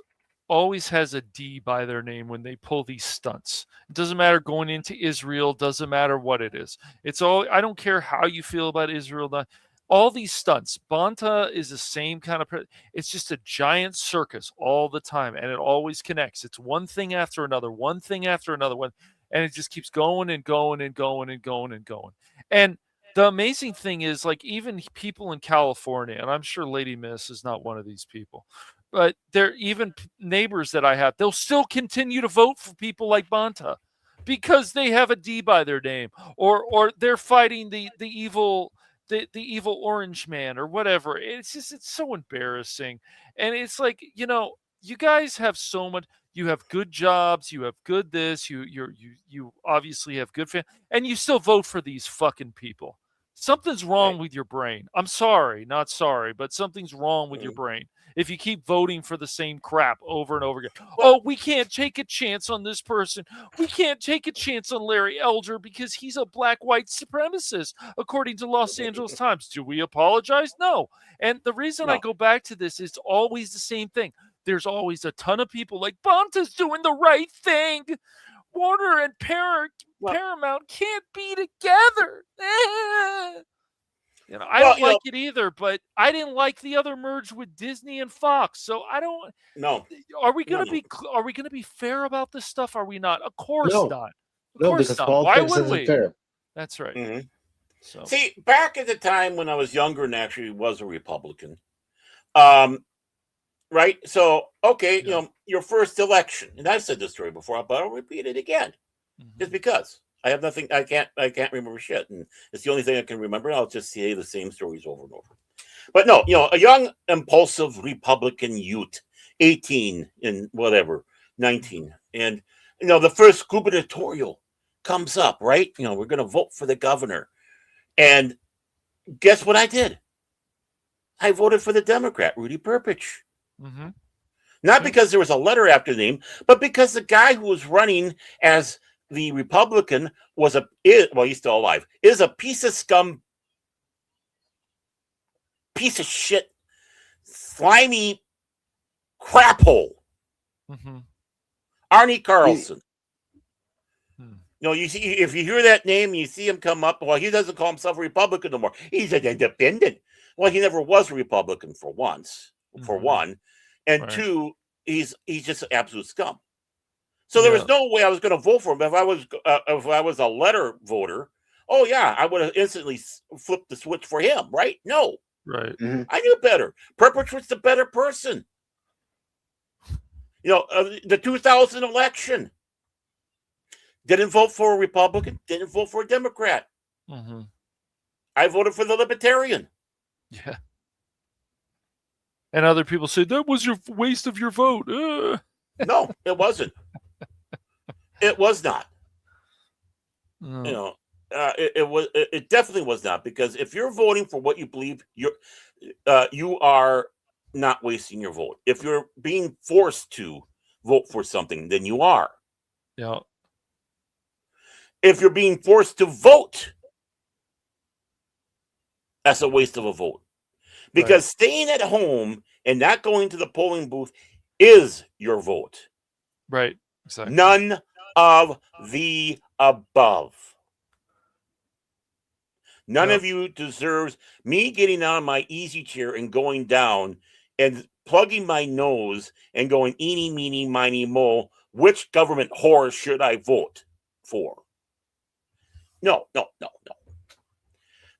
has a D by their name when they pull these stunts. It doesn't matter going into Israel, doesn't matter what it is. It's all, I don't care how you feel about Israel. All these stunts. Bonta is the same kind of, it's just a giant circus all the time, and it always connects. It's one thing after another, one thing after another one, and it just keeps going and going and going and going and going. And the amazing thing is, like, even people in California, and I'm sure Lady Miss is not one of these people, but they're even neighbors that I have, they'll still continue to vote for people like Bonta because they have a D by their name, or they're fighting the evil orange man or whatever. It's so embarrassing. And it's like, you guys have so much. You have good jobs, you have good this, you obviously have good family, and you still vote for these fucking people. Something's wrong with your brain. I'm sorry, not sorry, but something's wrong with your brain if you keep voting for the same crap over and over again. Oh, we can't take a chance on this person. We can't take a chance on Larry Elder because he's a black-white supremacist, according to Los Angeles Times. Do we apologize? No. And the reason I go back to this is always the same thing. There's always a ton of people like, Bonta's doing the right thing. Warner and Paramount can't be together. I don't like it either, but I didn't like the other merge with Disney and Fox. So I don't. No. Are we going to be fair about this stuff? Are we not? Of course not. Of course because not. politics Why would isn't we? fair. That's right. Mm-hmm. So. See, back at the time when I was younger and actually was a Republican, right? So, okay, your first election, and I've said this story before, but I'll repeat it again. Just because I have nothing, I can't remember shit, and it's the only thing I can remember. I'll just say the same stories over and over. But no, a young, impulsive Republican youth, 18 and whatever, 19, and the first gubernatorial comes up, right? We're going to vote for the governor, and guess what I did? I voted for the Democrat, Rudy Perpich. Mm-hmm. Not because there was a letter after the name, but because the guy who was running as the Republican he's still alive, is a piece of scum, piece of shit, slimy crap hole. Mm-hmm. Arnie Carlson. You see, if you hear that name and you see him come up, well, he doesn't call himself a Republican no more. He's an independent. Well, he never was a Republican for one, and two, he's just an absolute scum. So there was no way I was going to vote for him if I was a letter voter. Oh yeah, I would have instantly flipped the switch for him, right? No, right. Mm-hmm. I knew better. Perpich was the better person. The 2000 election. Didn't vote for a Republican. Didn't vote for a Democrat. Mm-hmm. I voted for the Libertarian. Yeah. And other people say that was your waste of your vote. No, it wasn't. It was not. No. It definitely was not, because if you're voting for what you believe, you are not wasting your vote. If you're being forced to vote for something, then you are. Yeah. If you're being forced to vote, that's a waste of a vote. Because staying at home and not going to the polling booth is your vote. Right. Exactly. None of the above. None of you deserves me getting out of my easy chair and going down and plugging my nose and going, eeny, meeny, miny, mo, which government whore should I vote for? No.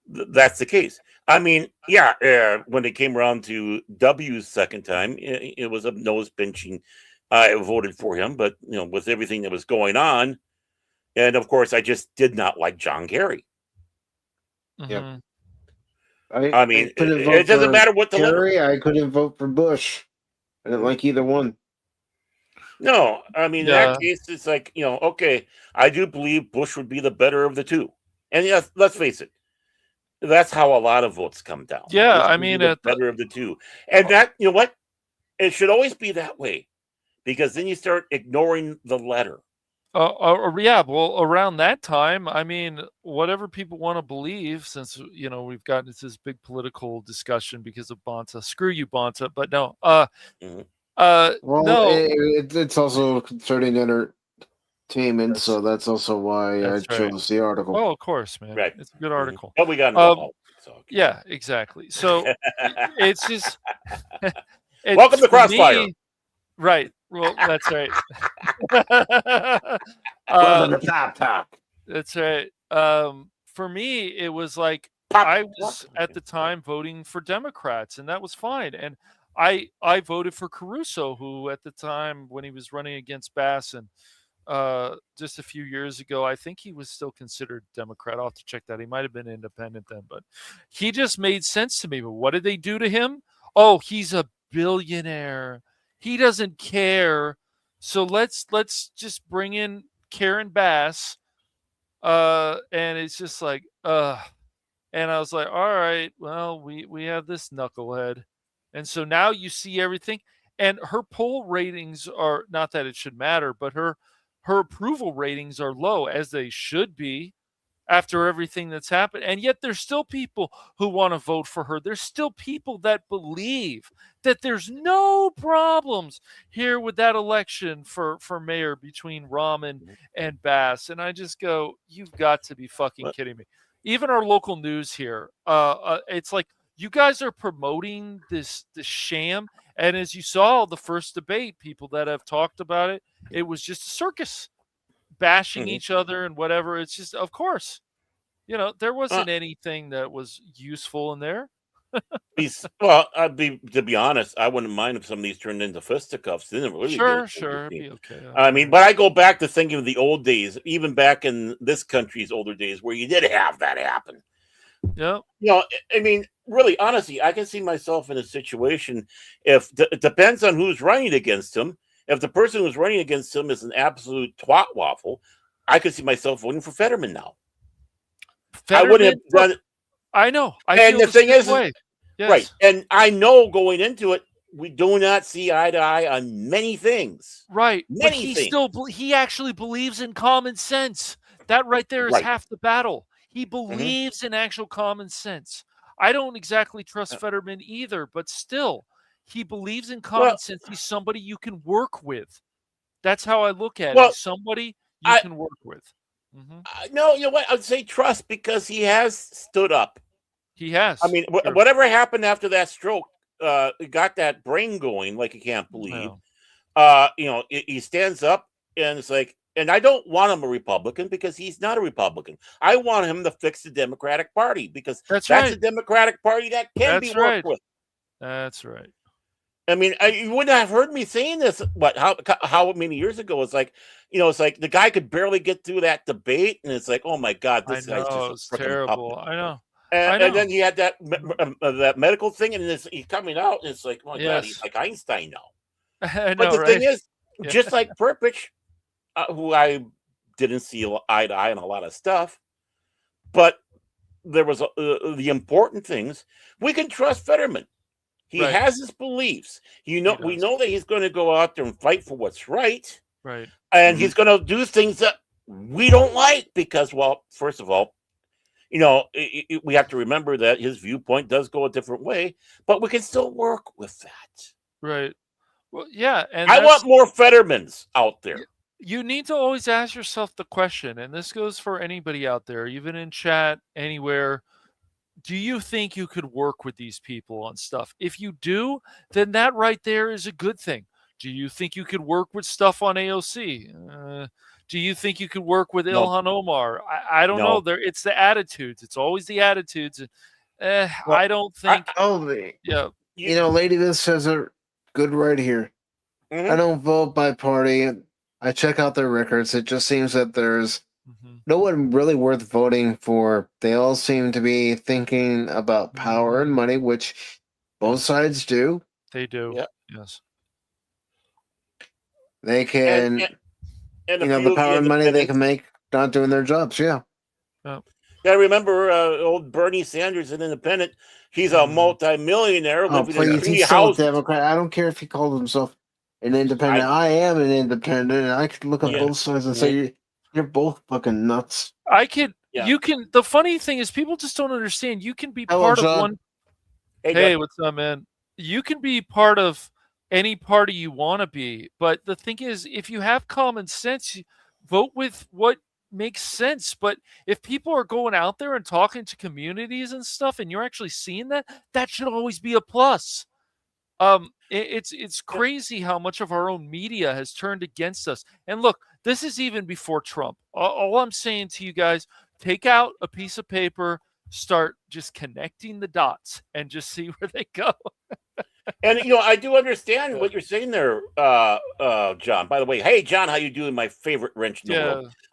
that's the case. I mean, yeah, when it came around to W's second time, it was a nose pinching. I voted for him, but with everything that was going on, and of course, I just did not like John Kerry. Yep. I mean, couldn't vote it doesn't for matter what the Kerry. I couldn't vote for Bush. I didn't like either one. No, I mean, in that case, it's like, okay, I do believe Bush would be the better of the two. And yes, let's face it, that's how a lot of votes come down. Yeah, Bush I would be mean, the better of the two. And that, you know what? It should always be that way, because then you start ignoring the letter. Yeah, well, around that time, I mean, whatever people want to believe, since we've gotten into this big political discussion because of Bonta. Screw you, Bonta. But no, Well, no, it's also concerning entertainment, so that's also why I that's right. chose the article. Oh, of course, man. Right. It's a good article. But we got into yeah, exactly. So it's just welcome to Crossfire. Right. Well, that's right. Welcome to Top Talk. That's right. For me, it was like I was at the time voting for Democrats, and that was fine. And I voted for Caruso, who at the time when he was running against Bass and just a few years ago, I think he was still considered Democrat. I'll have to check that. He might have been independent then, but he just made sense to me. But what did they do to him? Oh, he's a billionaire. He doesn't care. So let's just bring in Karen Bass. And it's just like, and I was like, all right, well, we have this knucklehead. And so now you see everything. And her poll ratings are, not that it should matter, but her approval ratings are low, as they should be after everything that's happened. And yet there's still people who want to vote for her. There's still people that believe that there's no problems here with that election for mayor between Rahm and Bass. And I just go, you've got to be fucking kidding me. Even our local news here, it's like, you guys are promoting this sham. And as you saw, the first debate, people that have talked about it, it was just a circus, bashing each other and whatever. It's just, of course, there wasn't anything that was useful in there. Well, to be honest, I wouldn't mind if some of these turned into fisticuffs. Didn't really sure, it'd be okay. I mean, but I go back to thinking of the old days, even back in this country's older days, where you did have that happen. Yeah. I mean, really, honestly, I can see myself in a situation if it depends on who's running against him. If the person who's running against him is an absolute twat waffle, I could see myself voting for Fetterman now. I wouldn't have done it. I know. And the thing is, yes. Right. And I know going into it, we do not see eye to eye on many things. Right. Many things. He actually believes in common sense. That right there is half the battle. He believes in actual common sense. I don't exactly trust Fetterman either, but still, he believes in common sense. He's somebody you can work with. That's how I look at it. He's somebody you can work with. No, you know what? I'd say trust, because he has stood up. He has. I mean, whatever happened after that stroke, got that brain going like you can't believe. He stands up and it's like, and I don't want him a Republican because he's not a Republican. I want him to fix the Democratic Party because that's a Democratic Party that can be worked with. That's right. I mean, you wouldn't have heard me saying this, but how many years ago? It's like, it's like the guy could barely get through that debate, and it's like, oh my God, this guy's just terrible. puppet. I know. And then he had that medical thing, and he's coming out, and it's like, oh my God, he's like Einstein now. I know, but the thing is, Yeah. just like Perpich, who I didn't see eye to eye on a lot of stuff, but there was the important things. We can trust Fetterman. He has his beliefs. We know that he's going to go out there and fight for what's right. Right. And he's going to do things that we don't like because, well, first of all, we have to remember that his viewpoint does go a different way, but we can still work with that. Right. Well, yeah. And I want more Fettermans out there. You need to always ask yourself the question, and this goes for anybody out there, even in chat, anywhere. Do you think you could work with these people on stuff? If you do, then that right there is a good thing. Do you think you could work with stuff on AOC? Do you think you could work with Ilhan Omar? I don't know. It's the attitudes. It's always the attitudes. I don't think. You know, Lady Viz says it good right here. I don't vote by party. I check out their records. It just seems that there's no one really worth voting for. They all seem to be thinking about power and money, which both sides do. They do. Yep. Yes. They can, the power and money they can make not doing their jobs. Yeah. Yeah, remember old Bernie Sanders, an independent. He's a multi-millionaire living in a tree he's house. still a Democrat. I don't care if he calls himself an independent. I am an independent, and I can look at both sides and say you're both fucking nuts. You can. The funny thing is, people just don't understand. You can be Hello, part John. of one. Hey, what's up, man? You can be part of any party you want to be, but the thing is, if you have common sense, vote with what makes sense. But if people are going out there and talking to communities and stuff, and you're actually seeing that should always be a plus. It's crazy how much of our own media has turned against us. And look, this is even before Trump. All I'm saying to you guys, take out a piece of paper, start just connecting the dots, and just see where they go. And I do understand what you're saying there, John. By the way, hey John, how you doing? My favorite wrench in the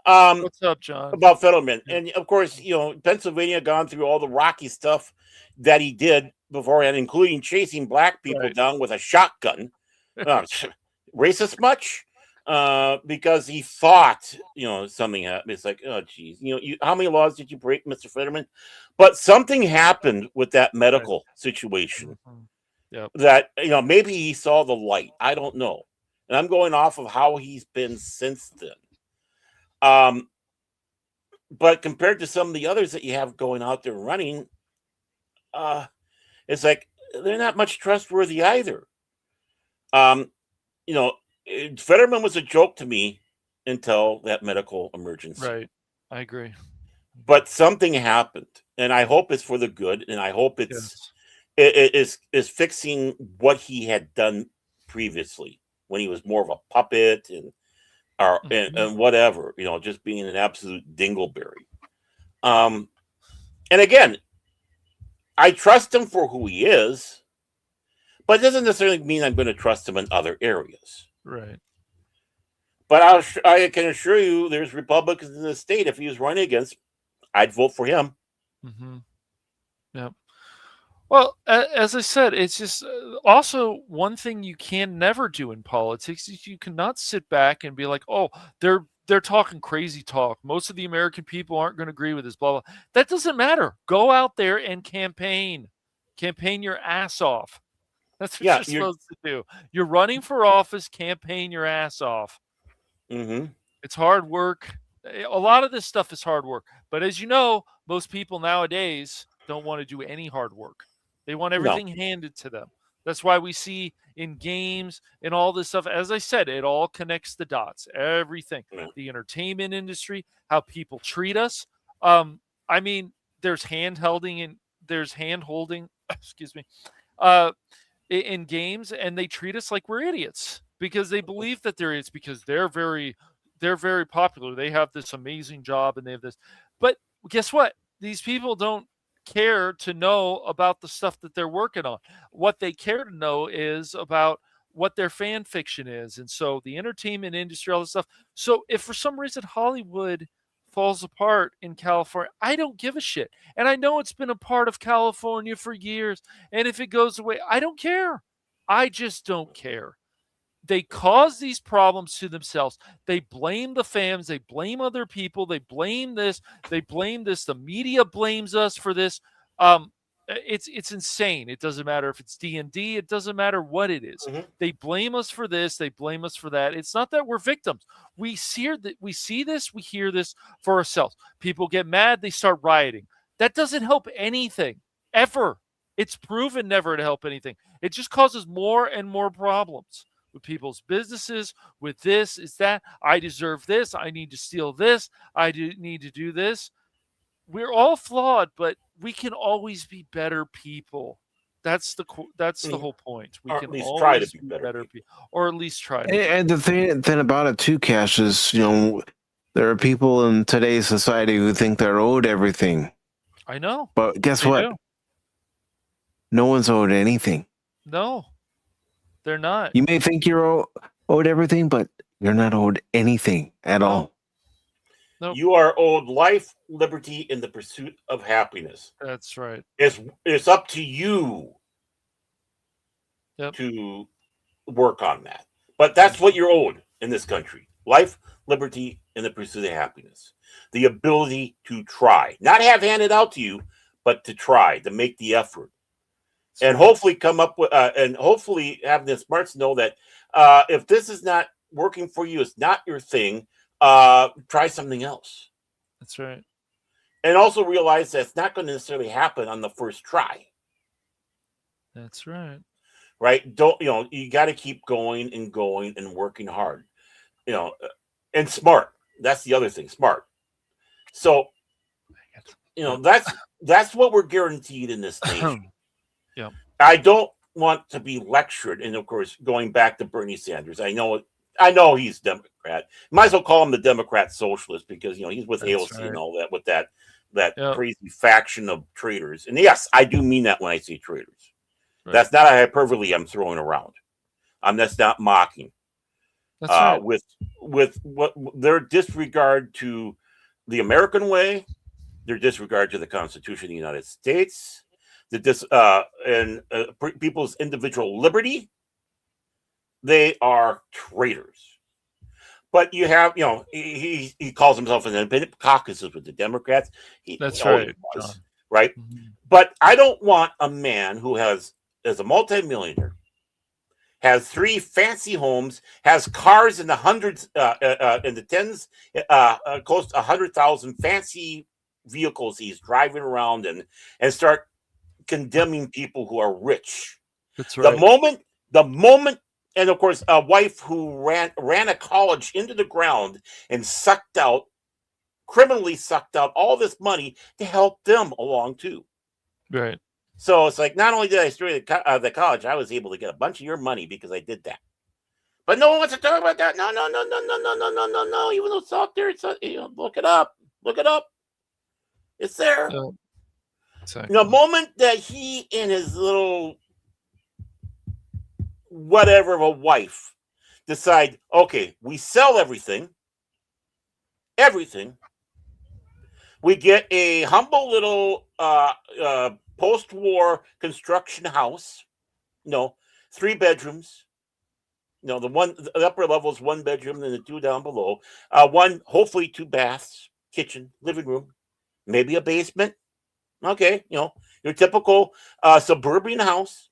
world. What's up, John? About Fetterman, and of course, Pennsylvania gone through all the rocky stuff that he did beforehand, including chasing black people down with a shotgun. Racist much? Because he thought something happened. It's like, oh geez, how many laws did you break, Mr. Fetterman? But something happened with that medical situation. That maybe he saw the light. I don't know, and I'm going off of how he's been since then. But compared to some of the others that you have going out there running, it's like they're not much trustworthy either. Fetterman was a joke to me until that medical emergency. Right, I agree. But something happened, and I hope it's for the good, and I hope it is fixing what he had done previously when he was more of a puppet and whatever, just being an absolute dingleberry. And again, I trust him for who he is, but it doesn't necessarily mean I'm going to trust him in other areas. Right. But I can assure you there's Republicans in the state. If he was running against, I'd vote for him. Yep. Well, as I said, it's just also one thing you can never do in politics is you cannot sit back and be like, oh, they're talking crazy talk. Most of the American people aren't going to agree with this, blah, blah. That doesn't matter. Go out there and campaign. Campaign your ass off. That's what you're supposed to do. You're running for office, campaign your ass off. It's hard work. A lot of this stuff is hard work. But as you know, most people nowadays don't want to do any hard work. They want everything handed to them. That's why we see in games and all this stuff. As I said, it all connects the dots. Everything. The entertainment industry, how people treat us. I mean, there's hand-holding and there's hand-holding, excuse me, in games, and they treat us like we're idiots because they believe that they're idiots because they're very popular. They have this amazing job and they have this. But guess what? These people don't care to know about the stuff that they're working on. What they care to know is about what their fan fiction is. And so the entertainment industry, all this stuff. So if for some reason Hollywood falls apart in California, I don't give a shit. And I know it's been a part of California for years. And if it goes away, I don't care. I just don't care. They cause these problems to themselves. They blame the fans. They blame other people. They blame this. They blame this. The media blames us for this. It's insane. It doesn't matter if it's D&D. It doesn't matter what it is. They blame us for this. They blame us for that. It's not that we're victims. We see this. We hear this for ourselves. People get mad. They start rioting. That doesn't help anything ever. It's proven never to help anything. It just causes more and more problems with people's businesses, with this, is that, I deserve this, I need to steal this, I need to do this. We're all flawed, but we can always be better people. That's the whole point. We Or can at least try to always be be better better people, or at least try to. And the thing about it too, Cash, is there are people in today's society who think they're owed everything. I know. But guess They what? do. No one's owed anything. No, they're not. You may think you're owed everything, but you're not owed anything at all. Nope. You are owed life, liberty, and the pursuit of happiness. That's right. It's up to you Yep. to work on that. But that's what you're owed in this country. Life, liberty, and the pursuit of happiness. The ability to try. Not have handed out to you, but to try, to make the effort. And hopefully come up with, and hopefully have the smarts to know that if this is not working for you, it's not your thing, try something else. That's right. And also realize that it's not going to necessarily happen on the first try. That's right. Right? You got to keep going and working hard, and smart. That's the other thing, smart. So, that's what we're guaranteed in this nation. Yeah. I don't want to be lectured. And of course, going back to Bernie Sanders, I know he's Democrat. Might as well call him the Democrat socialist because, he's with Ellison and all that, with that crazy faction of traitors. And yes, I do mean that when I say traitors. Right. That's not a hyperbole I'm throwing around. That's not mocking. That's right. With what their disregard to the American way, their disregard to the Constitution of the United States, people's individual liberty, they are traitors. But you have, he calls himself an independent caucuses with the Democrats. That's right. Right? Mm-hmm. But I don't want a man who is a multimillionaire, has 3 fancy homes, has cars in the hundreds, in the tens, close to 100,000 fancy vehicles he's driving around and start condemning people who are rich. That's right. The moment, and of course, a wife who ran a college into the ground and criminally sucked out all this money to help them along too. Right. So it's like, not only did I destroy the college, I was able to get a bunch of your money because I did that. But no one wants to talk about that. No. Even though it's out there, it's look it up. It's there. Exactly. The moment that he and his little whatever of a wife decide, okay, we sell everything. We get a humble little post-war construction house, 3 bedrooms. The upper level is 1 bedroom, and the 2 down below. Hopefully 2 baths, kitchen, living room, maybe a basement. Okay, your typical suburban house.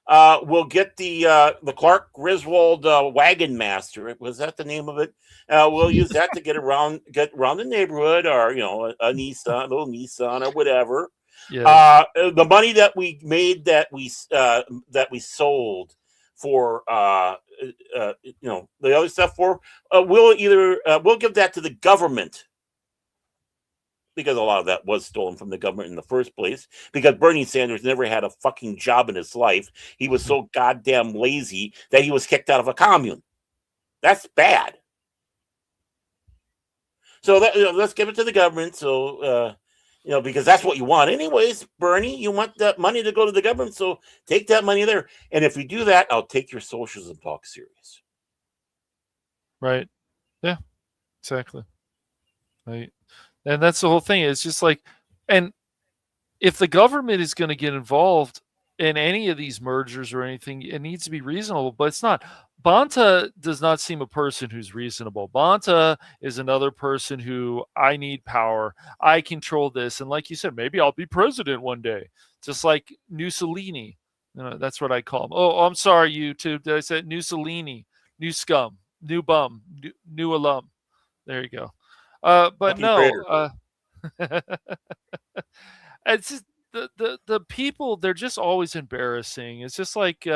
We'll get the Clark Griswold Wagon Master. Was that the name of it? We'll use that to get around the neighborhood, or a little Nissan or whatever. Yes. The money that we made that we sold for the other stuff we'll give that to the government, because a lot of that was stolen from the government in the first place, because Bernie Sanders never had a fucking job in his life. He was so goddamn lazy that he was kicked out of a commune. That's bad. So let's give it to the government. So, because that's what you want anyways, Bernie. You want that money to go to the government, so take that money there. And if you do that, I'll take your socialism talk serious. Right. Yeah, exactly. Right. And that's the whole thing. It's just like, and if the government is going to get involved in any of these mergers or anything, it needs to be reasonable, but it's not. Bonta does not seem a person who's reasonable. Bonta is another person who, I need power. I control this. And like you said, maybe I'll be president one day, just like Mussolini. That's what I call him. Oh, I'm sorry, YouTube. Did I say Mussolini? New scum, new bum, new alum. There you go. But no, it's just the people, they're just always embarrassing. It's just like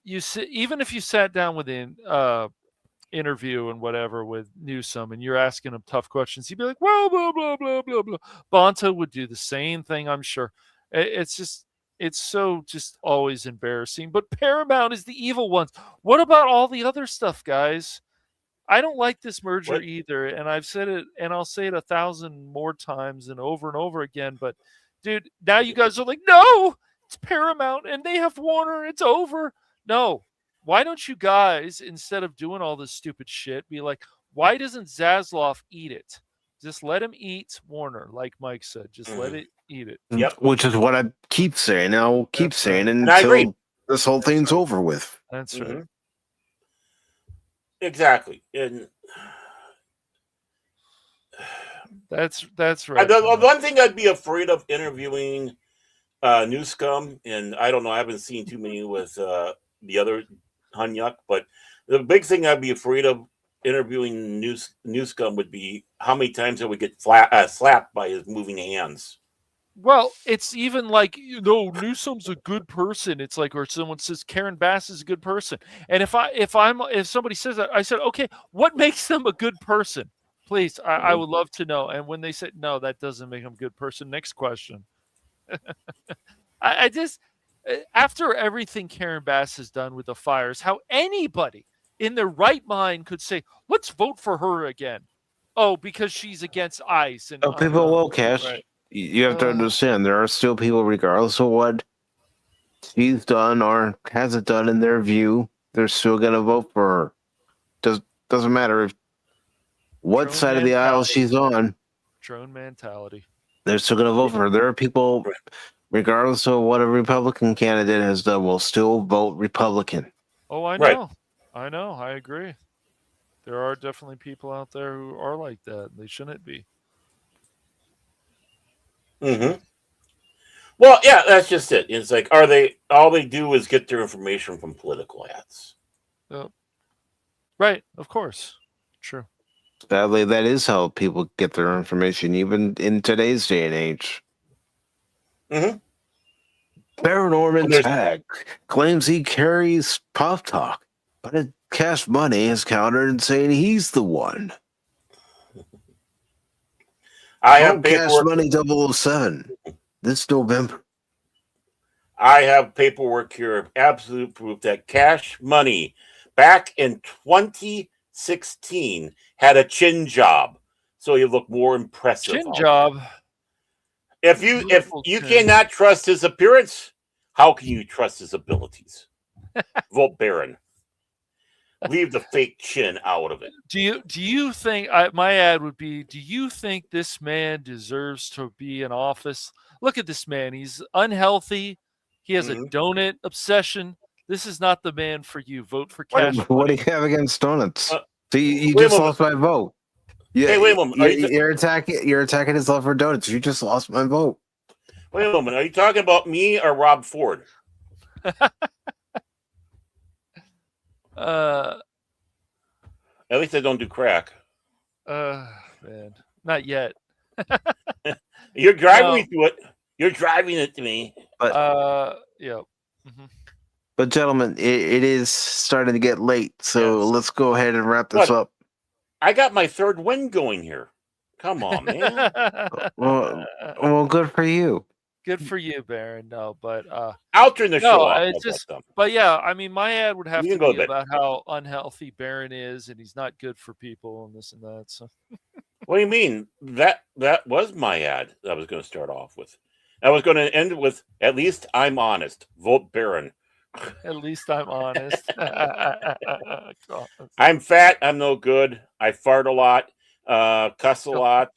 even if you sat down with an interview and whatever with Newsom and you're asking him tough questions, he'd be like, well, blah, blah, blah, blah, blah. Bonta would do the same thing, I'm sure. It's just, It's so just always embarrassing. But Paramount is the evil ones. What about all the other stuff, guys? I don't like this merger either, and I've said it, and I'll say it 1,000 more times and over again. But, dude, now you guys are like, no, it's Paramount, and they have Warner. It's over. No. Why don't you guys, instead of doing all this stupid shit, be like, why doesn't Zaslav eat it? Just let him eat Warner, like Mike said. Just let it eat it. Yep. Which is what I keep saying. I'll keep saying until this whole thing's over with. That's right. Exactly. And that's right. The one thing I'd be afraid of interviewing New Scum, and I don't know, I haven't seen too many with the other Hunyuk, but the big thing I'd be afraid of interviewing New Scum would be how many times I would get slapped by his moving hands. Well, it's even like, Newsom's a good person. It's like, or someone says Karen Bass is a good person. And if somebody says that, I said, okay, what makes them a good person? Please, I would love to know. And when they said, no, that doesn't make them a good person. Next question. I just, after everything Karen Bass has done with the fires, how anybody in their right mind could say, let's vote for her again. Oh, because she's against ICE. And people will, Cash. Right. You have to understand, there are still people, regardless of what she's done or hasn't done in their view, they're still going to vote for her. Doesn't matter what side of the aisle she's on. Drone mentality. They're still going to vote for her. There are people, regardless of what a Republican candidate has done, will still vote Republican. Oh, I know. Right. I know. I agree. There are definitely people out there who are like that. They shouldn't be. Well, yeah, that's just it. It's like, all they do is get their information from political ads. Right, of course. True. Sadly, that is how people get their information, even in today's day and age. Barom Orman Tagge claims he carries Pop Talk, but Cash Money has countered and saying he's the one. I have paperwork. Cashmoney007 this November. I have paperwork here of absolute proof that Cash Money back in 2016 had a chin job, so he looked more impressive. Chin job. If you cannot trust his appearance, how can you trust his abilities? Vote Baron. Leave the fake chin out of it. Do you think my ad would be? Do you think this man deserves to be in office? Look at this man. He's unhealthy. He has a donut obsession. This is not the man for you. Vote for Cash. What do you have against donuts? You just lost my vote. Hey, wait a moment. You're attacking his love for donuts. You just lost my vote. Wait a moment. Are you talking about me or Rob Ford? At least I don't do crack. Man, not yet. You're driving me to it. You're driving it to me. But, yeah. But gentlemen, it is starting to get late, so let's go ahead and wrap this up. I got my third win going here. Come on, man. well, good for you. Good for you, Baron. No, but I'll turn the show off. It's just, but yeah, I mean, my ad would have to be about how unhealthy Baron is, and he's not good for people, and this and that. So, what do you mean? That was my ad. I was going to start off with. I was going to end with, at least I'm honest. Vote Baron. At least I'm honest. I'm fat. I'm no good. I fart a lot. Cuss a lot.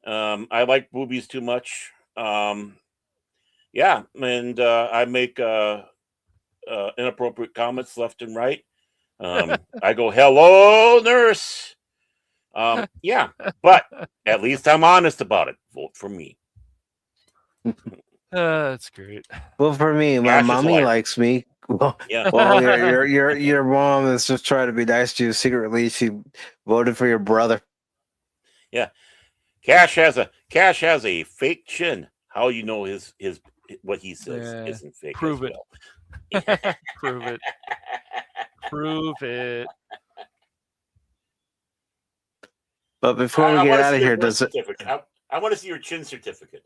I like boobies too much. Yeah, and I make inappropriate comments left and right. I go, hello, nurse. Yeah, but at least I'm honest about it. Vote for me. That's great. Well, for me, my mommy likes me. Well, yeah. Well, your mom is just trying to be nice to you. Secretly, she voted for your brother. Yeah, Cash has a fake chin. How you know his what he says isn't fake? Prove it. Prove it. Prove it. But before we get out of here, I want to see your chin certificate.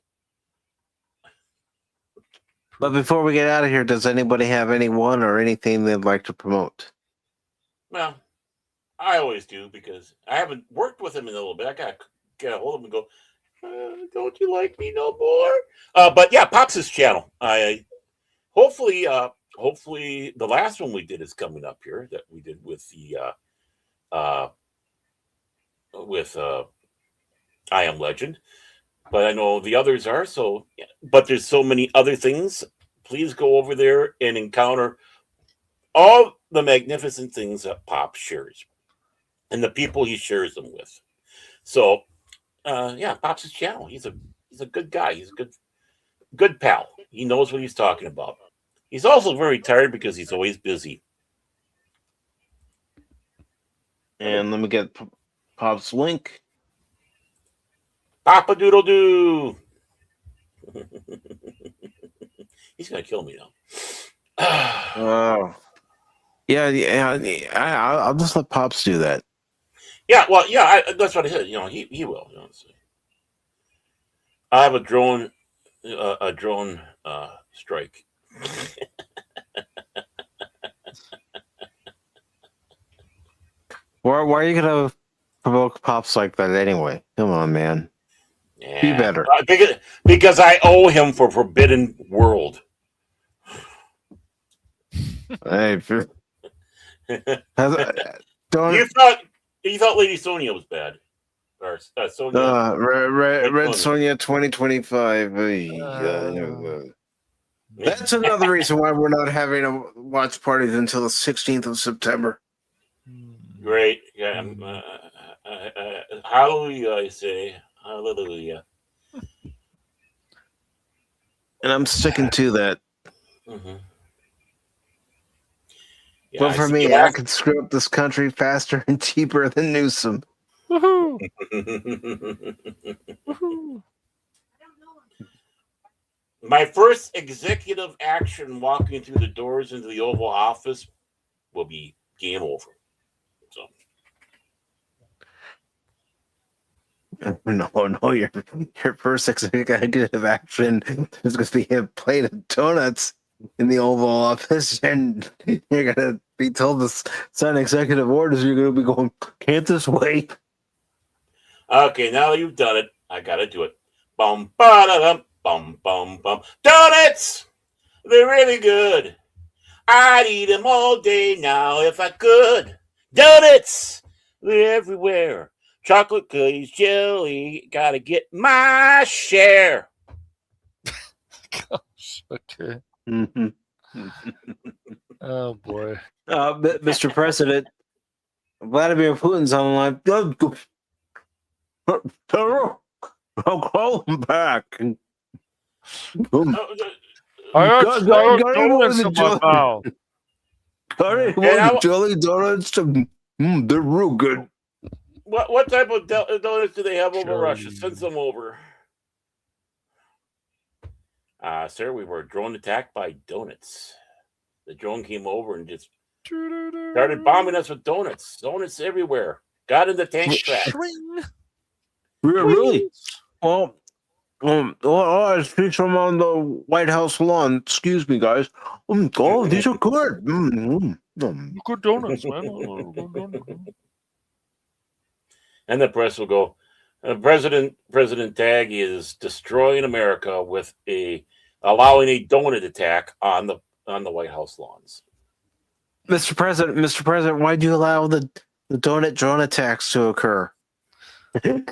But before we get out of here, does anybody have anyone or anything they'd like to promote? Well, I always do because I haven't worked with him in a little bit. I got to get a hold of him and go, don't you like me no more? But yeah, Pops' channel. Hopefully the last one we did is coming up here that we did with the I Am Legend. But I know the others are so. But there's so many other things. Please go over there and encounter all the magnificent things that Pop shares and the people he shares them with. So, yeah, Pop's channel. He's a good guy. He's a good pal. He knows what he's talking about. He's also very tired because he's always busy. And let me get Pop's link. Papa Doodle Doo. He's gonna kill me now. Oh, yeah. I'll just let Pops do that. Yeah, well, yeah, that's what I said. You know, he will. You know, so. I have a drone strike. Why are you gonna provoke Pops like that anyway? Come on, man. Yeah, Be better. Because I owe him for Forbidden World. Hey, don't. You thought Lady Sonia was bad, or Sonia? Red Sonia 2025. That's another reason why we're not having a watch parties until the 16th of September. Great, yeah. Hallelujah, I say. Hallelujah. And I'm sticking to that. Mm-hmm. Yeah, but for me, I could screw up this country faster and cheaper than Newsom. Woohoo! My first executive action walking through the doors into the Oval Office will be game over. So. No, your first executive action is going to be a plate of donuts in the Oval Office, and you're going to be told to sign executive orders. You're going to be going, can't this wait? Okay, now you've done it. I got to do it. Bum, ba-da-dum, bum, bum, bum. Donuts! They're really good. I'd eat them all day now if I could. Donuts! They're everywhere. Chocolate cookies, jelly, gotta get my share. Gosh, okay. Mm-hmm. Oh boy. Mr. President, Vladimir Putin's on the line. I'll call him back. I got donuts in my mouth. Jelly donuts. They're real good. What type of donuts do they have over Russia? Send some over. Sir, we were drone attacked by donuts. The drone came over and just started bombing us with donuts. Donuts everywhere. Got in the tank trap. Really? Well, I see some on the White House lawn. Excuse me, guys. Oh, these are good. Good donuts, man. And the press will go, President Tagge is destroying America with allowing a donut attack on the White House lawns. Mr. President, why do you allow the donut drone attacks to occur?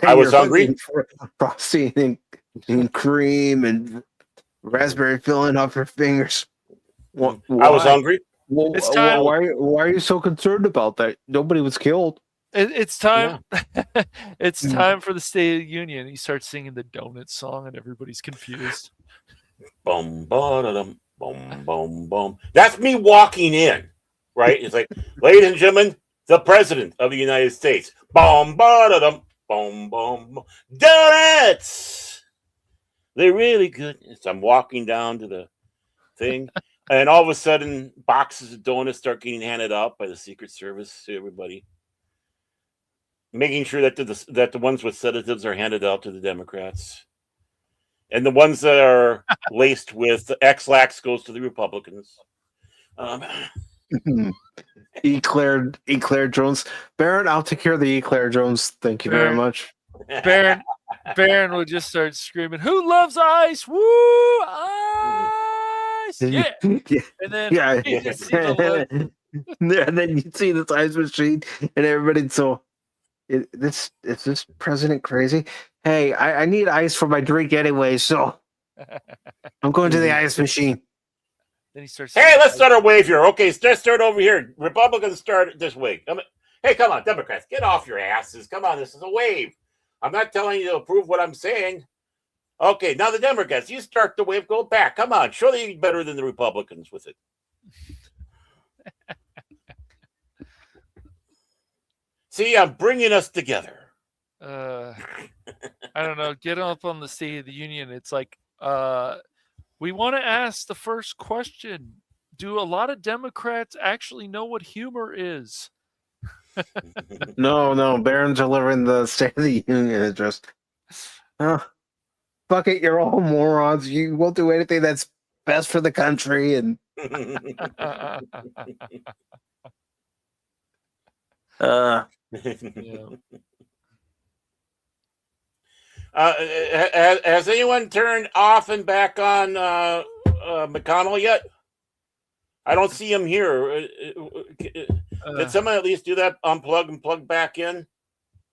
I was hungry. Frosting and cream and raspberry filling off your fingers. Why? I was hungry. Well, it's time. Why are you so concerned about that? Nobody was killed. It's time. Yeah. It's time for the State of the Union. He starts singing the donut song, and everybody's confused. Bum, ba-da-dum, bum, bum, bum. That's me walking in, right? It's like, ladies and gentlemen, the President of the United States. Bum, ba-da-dum, bum, bum. Donuts! They're really good. So I'm walking down to the thing, and all of a sudden, boxes of donuts start getting handed out by the Secret Service to everybody. Making sure that the ones with sedatives are handed out to the Democrats. And the ones that are laced with X-Lax goes to the Republicans. Eclair drones. Baron, I'll take care of the Eclair drones. Thank you very much. Baron would just start screaming, "Who loves ice? Woo! Ice! Yeah!" And then you just see the look. And then you see this ice machine, and everybody's so. Is this president crazy? Hey, I need ice for my drink anyway, so I'm going to the ice machine. Then he starts. Hey, let's start our wave here. Okay, let's start over here. Republicans start this week. Hey, come on, Democrats, get off your asses. Come on, this is a wave. I'm not telling you to approve what I'm saying. Okay, now the Democrats, you start the wave, go back. Come on, show that you're better than the Republicans with it. See, I'm bringing us together. I don't know. Get up on the State of the Union. It's like, we want to ask the first question. Do a lot of Democrats actually know what humor is? No. Baron's delivering the State of the Union address. Fuck it, you're all morons. You won't do anything that's best for the country. And has anyone turned off and back on McConnell yet? I don't see him here. Did someone at least do that? Unplug and plug back in?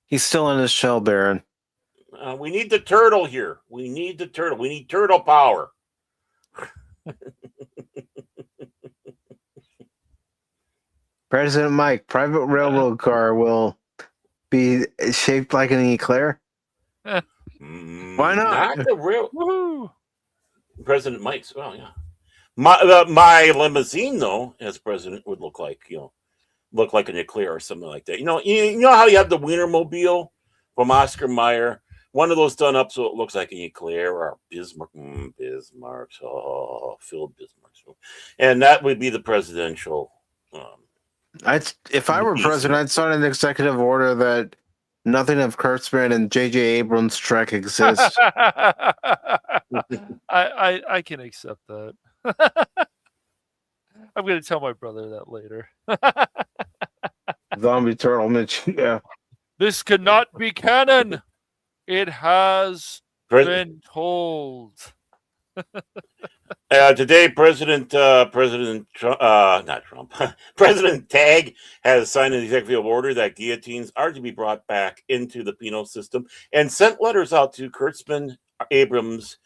He's still in his shell, Baron. We need the turtle here. We need the turtle. We need turtle power. President Mike, private railroad car will be shaped like an eclair. Why not? Not the real President Mike's. Well, yeah. My limousine though, as president, would look like an eclair or something like that. You know how you have the Wienermobile from Oscar Mayer, one of those done up so it looks like an eclair or Bismarck, Phil Bismarck, and that would be the presidential. If I were president, I'd sign an executive order that nothing of Kurtzman and J.J. Abrams' Trek exists. I can accept that. I'm going to tell my brother that later. Zombie Turtle Mitch, yeah. This cannot be canon. It has been told. Today, President Tagge has signed an executive order that guillotines are to be brought back into the penal system and sent letters out to Kurtzman, Abrams.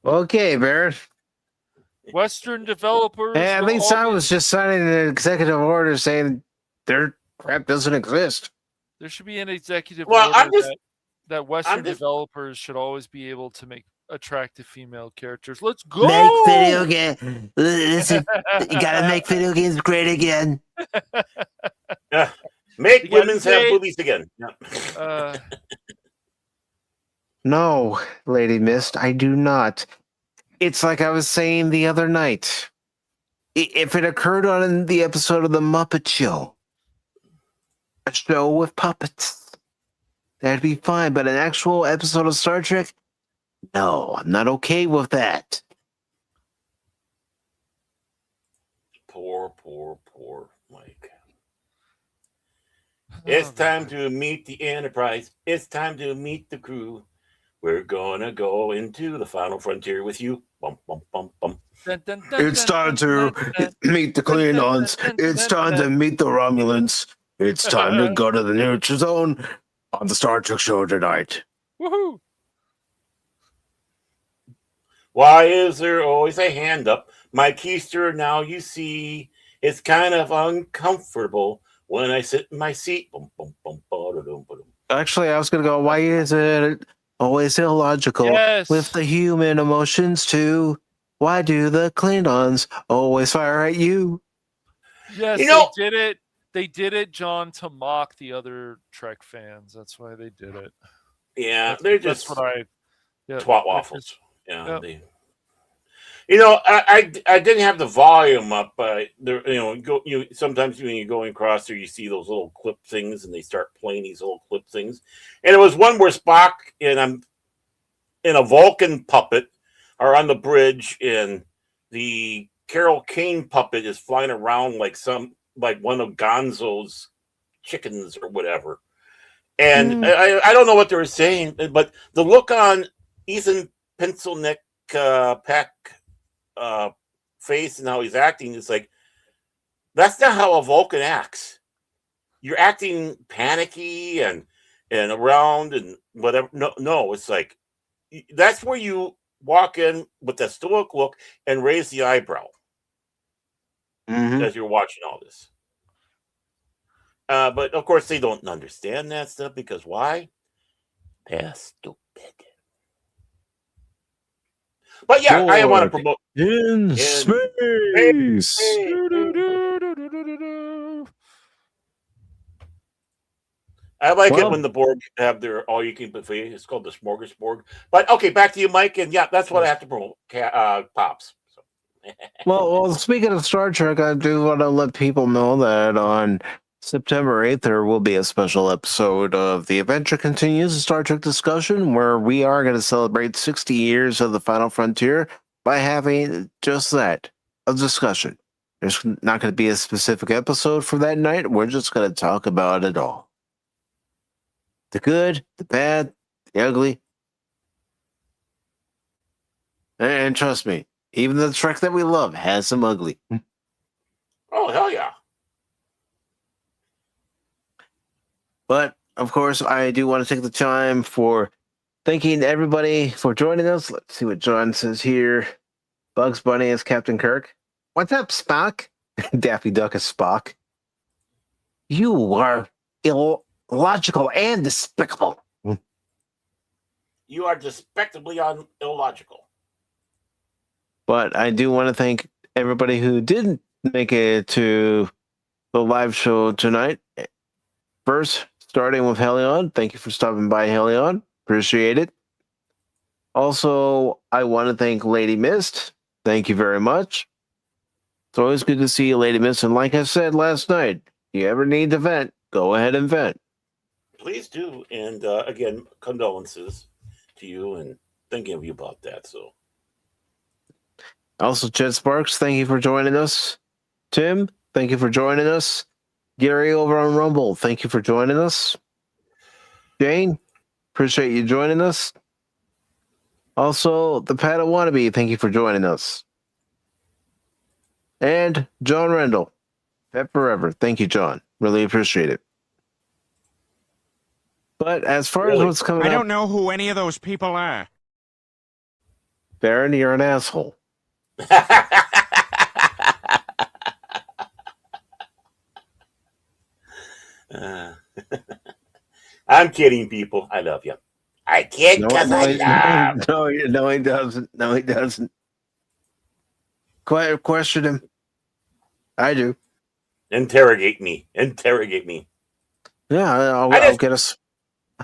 Okay, Baron. Western developers. Hey, at least I was just signing an executive order saying their crap doesn't exist. There should be an executive order that Western developers should always be able to make attractive female characters. Let's go! Make video games. Listen, you gotta make video games great again. Make women's have boobies again. No, Lady Mist, I do not. It's like I was saying the other night. If it occurred on the episode of The Muppet Show, a show with puppets, that'd be fine. But an actual episode of Star Trek, no, I'm not okay with that. Poor Mike. It's time to meet the Enterprise. It's time to meet the crew. We're gonna go into the final frontier with you. Bum, bum, bum, bum. It's time to meet the Klingons. It's time to meet the Romulans. It's time to go to the neutral zone on the Star Trek show tonight. Woohoo! Why is there always a hand up? My keister, now you see, it's kind of uncomfortable when I sit in my seat. Bum, bum, bum, ba-da-dum, ba-dum. Actually, I was going to go, why is it always illogical with the human emotions too? Why do the Klingons always fire at you? Yes, they did it. They did it, John, to mock the other Trek fans. That's why they did it. Yeah, they're just twat waffles. Yeah, I didn't have the volume up, but there, sometimes when you're going across there, you see those little clip things, and they start playing these little clip things. And it was one where Spock, and in a Vulcan puppet are on the bridge, and the Carol Kane puppet is flying around like one of Gonzo's chickens or whatever. And I don't know what they were saying, but the look on Ethan Pencilneck Peck face and how he's acting is like, that's not how a Vulcan acts. You're acting panicky and around and whatever. No, it's like, that's where you walk in with that stoic look and raise the eyebrow as you're watching all this. But of course, they don't understand that stuff because why? They're stupid. But yeah, I want to promote in space. I like it when the Borg have their all-you-can buffet. It's called the Smorgasbord. But okay, back to you, Mike. And yeah, that's what I have to promote. Pops. So. well, speaking of Star Trek, I do want to let people know that on September 8th, there will be a special episode of The Adventure Continues, a Star Trek discussion, where we are going to celebrate 60 years of the Final Frontier by having just that, a discussion. There's not going to be a specific episode for that night. We're just going to talk about it all. The good, the bad, the ugly. And trust me, even the Trek that we love has some ugly. Oh, hell yeah. But, of course, I do want to take the time for thanking everybody for joining us. Let's see what John says here. Bugs Bunny is Captain Kirk. What's up, Spock? Daffy Duck is Spock. You are illogical and despicable. You are despicably illogical. But I do want to thank everybody who didn't make it to the live show tonight. First, starting with Helion. Thank you for stopping by, Helion. Appreciate it. Also, I want to thank Lady Mist. Thank you very much. It's always good to see you, Lady Mist. And like I said last night, if you ever need to vent, go ahead and vent. Please do. And again, condolences to you and thinking of you about that. So, also, Chet Sparks, thank you for joining us. Tim, thank you for joining us. Gary over on Rumble, thank you for joining us. Jane, appreciate you joining us. Also, the Pat Wannabe, thank you for joining us. And John Rendell, Pet Forever. Thank you, John. Really appreciate it. But as far as what's coming up... I don't know who any of those people are. Baron, you're an asshole. I'm kidding, people. I love you. I kid because I love. No, he doesn't. No, he doesn't. Question him. I do. Interrogate me. Interrogate me. Yeah,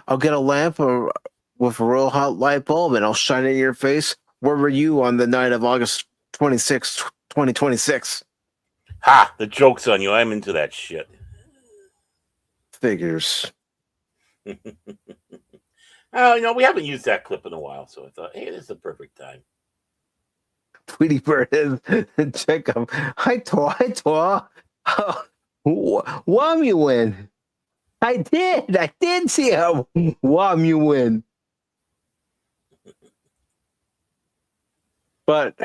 I'll get a lamp with a real hot light bulb, and I'll shine it in your face. Where were you on the night of August 26, 2026? Ha! The joke's on you. I'm into that shit. Figures. We haven't used that clip in a while, so I thought, hey, this is the perfect time. Tweety Bird is check him. Hi, Twa. Wham you win. I did see how wham you win. But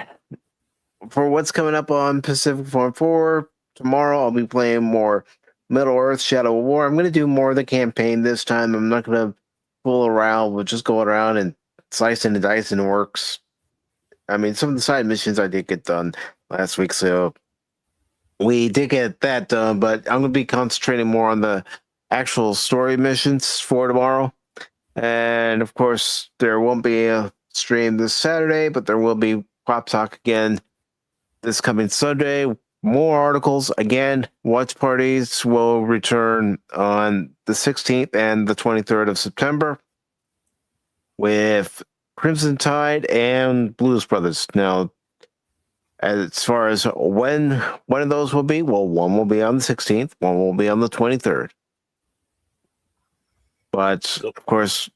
for what's coming up on Pacific 414, tomorrow I'll be playing more Middle Earth Shadow of War. I'm going to do more of the campaign this time. I'm not going to fool around. We'll just go around and slicing and dicing works. I mean, some of the side missions I did get done last week, so we did get that done, but I'm going to be concentrating more on the actual story missions for tomorrow. And, of course, there won't be a stream this Saturday, but there will be Pop Talk again this coming Sunday. More articles. Again, watch parties will return on the 16th and the 23rd of September with Crimson Tide and Blues Brothers. Now, as far as when one of those will be, well, one will be on the 16th, one will be on the 23rd. But, of course,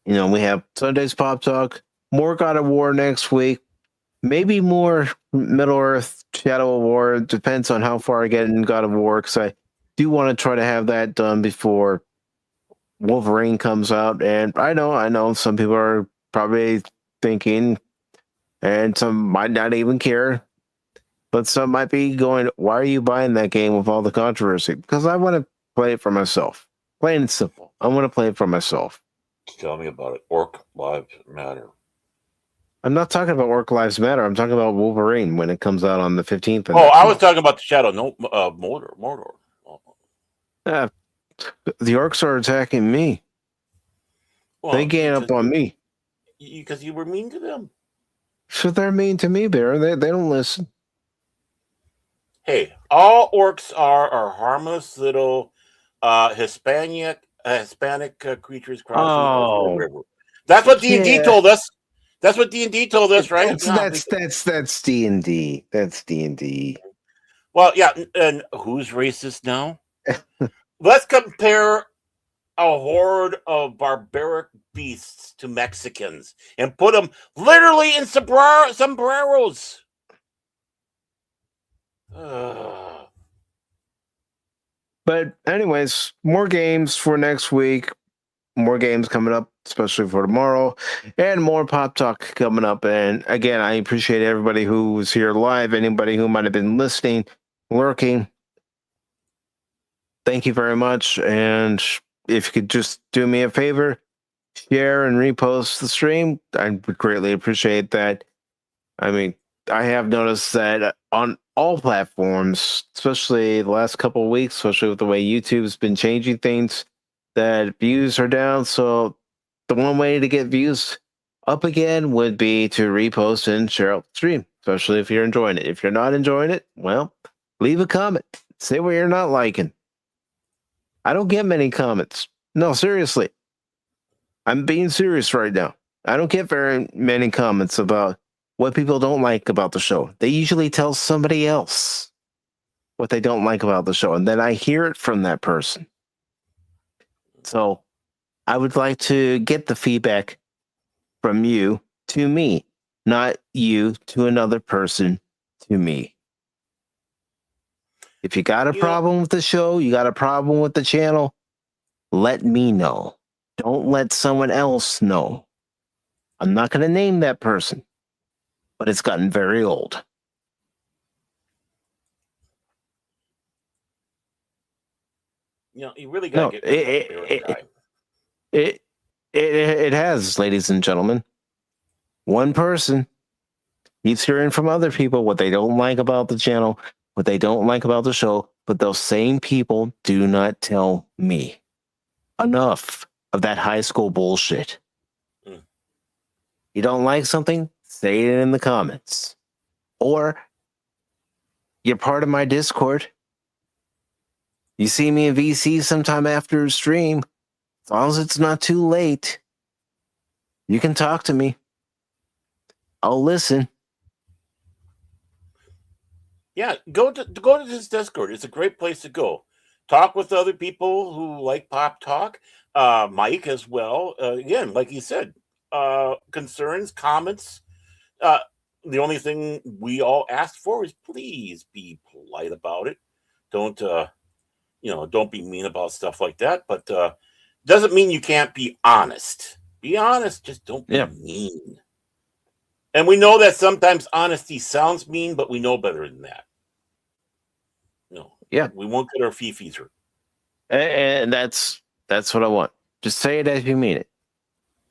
We have Sunday's Pop Talk, more God of War next week, maybe more Middle Earth Shadow of War. It depends on how far I get in God of War, because I do want to try to have that done before Wolverine comes out. And I know some people are probably thinking, and some might not even care, but some might be going, why are you buying that game with all the controversy? Because I want to play it for myself. Plain and simple. I want to play it for myself. Tell me about it. Orc Lives Matter. I'm not talking about Orc Lives Matter. I'm talking about Wolverine when it comes out on the 15th. Oh, I was talking about the Shadow. No, Mordor. The orcs are attacking me. Well, they gain up on me. Because you were mean to them. So they're mean to me, Bear. They don't listen. Hey, all orcs are harmless little Hispanic creatures crossing the river. That's what D&D told us. That's what D&D told us, right? That's D&D. That's D&D. Well, yeah, and who's racist now? Let's compare a horde of barbaric beasts to Mexicans and put them literally in sombreros. But anyways, more games for next week. More games coming up, especially for tomorrow, and more Pop Talk coming up. And again, I appreciate everybody who was here live, anybody who might have been listening, lurking. Thank you very much. And if you could just do me a favor, share and repost the stream, I would greatly appreciate that. I mean, I have noticed that on all platforms, especially the last couple of weeks, especially with the way YouTube's been changing things, that views are down. So the one way to get views up again would be to repost and share out the stream, especially if you're enjoying it. If you're not enjoying it, well, leave a comment. Say what you're not liking. I don't get many comments. No, seriously. I'm being serious right now. I don't get very many comments about what people don't like about the show. They usually tell somebody else what they don't like about the show, and then I hear it from that person. So I would like to get the feedback from you to me, not you to another person to me. If you got a problem with the show, you got a problem with the channel, let me know. Don't let someone else know. I'm not going to name that person, but it's gotten very old. You really got to get it has, ladies and gentlemen. One person keeps hearing from other people what they don't like about the channel, what they don't like about the show, but those same people do not tell me. Enough of that high school bullshit. You don't like something? Say it in the comments. Or you're part of my Discord. You see me in VC sometime after a stream. As long as it's not too late, you can talk to me. I'll listen. Yeah, go to this Discord. It's a great place to go. Talk with other people who like Pop Talk. Mike as well. Again, like you said, concerns, comments. The only thing we all ask for is please be polite about it. Don't don't be mean about stuff like that. But doesn't mean you can't be honest. Be honest, just don't be mean. And we know that sometimes honesty sounds mean, but we know better than that. No. Yeah. We won't get our fifis hurt. And that's what I want. Just say it as you mean it.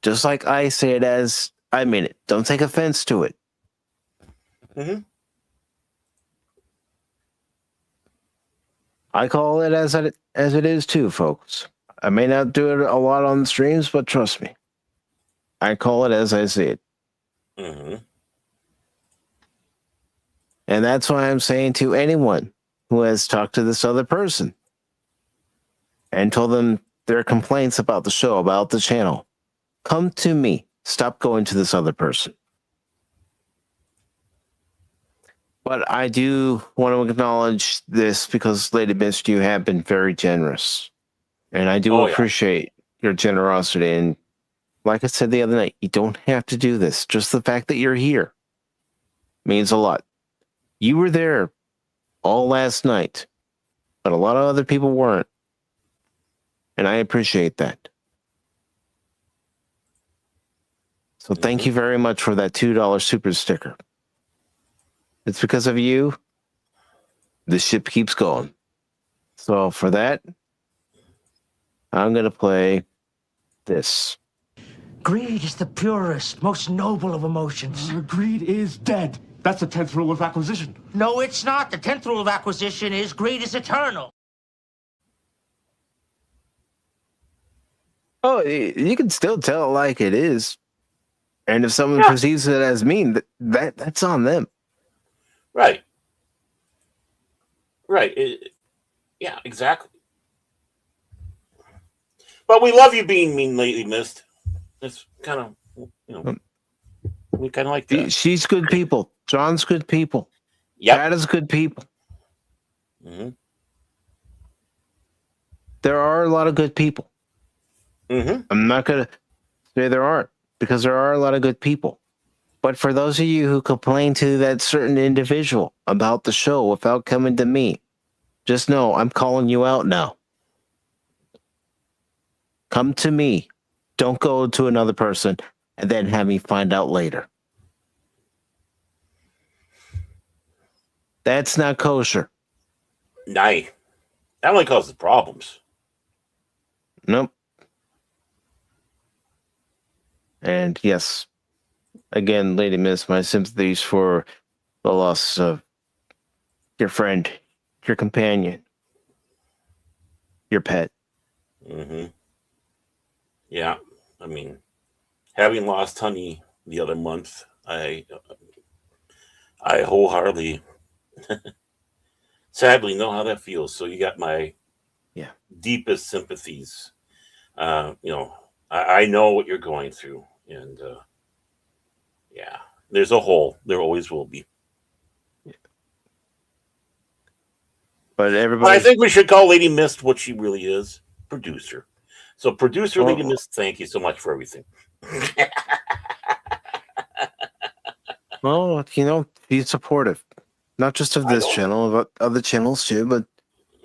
Just like I say it as I mean it. Don't take offense to it. Mm-hmm. I call it as it is too, folks. I may not do it a lot on the streams, but trust me. I call it as I see it. Mm-hmm. And that's why I'm saying to anyone who has talked to this other person and told them their complaints about the show, about the channel, come to me. Stop going to this other person. But I do want to acknowledge this because, Lady Mist, you have been very generous. And I do appreciate your generosity. And like I said the other night, you don't have to do this. Just the fact that you're here means a lot. You were there all last night, but a lot of other people weren't. And I appreciate that. So thank you very much for that $2 super sticker. It's because of you, this ship keeps going. So for that, I'm going to play this. Greed is the purest, most noble of emotions. Greed is dead. That's the 10th rule of acquisition. No, it's not. The 10th rule of acquisition is greed is eternal. Oh, you can still tell it like it is. And if someone perceives it as mean, that's on them. Right. Right. Yeah, exactly. But we love you being mean lately, Mist. It's kind of, we kind of like that. She's good people. John's good people. Yeah. Chad is good people. Mm-hmm. There are a lot of good people. Mm-hmm. I'm not going to say there aren't, because there are a lot of good people. But for those of you who complain to that certain individual about the show without coming to me, just know I'm calling you out now. Come to me. Don't go to another person and then have me find out later. That's not kosher. Nah. That only causes problems. Nope. And yes, again, Lady Miss, my sympathies for the loss of your friend, your companion, your pet. Mm-hmm. Yeah, I mean, having lost Honey the other month, I wholeheartedly, sadly, know how that feels. So you got my deepest sympathies. I know what you're going through, and there's a hole. There always will be. Yeah. But everybody, I think we should call Lady Mist what she really is: producer. So, producer Lady Mist, thank you so much for everything. well, be supportive, not just of this channel, but other channels too. But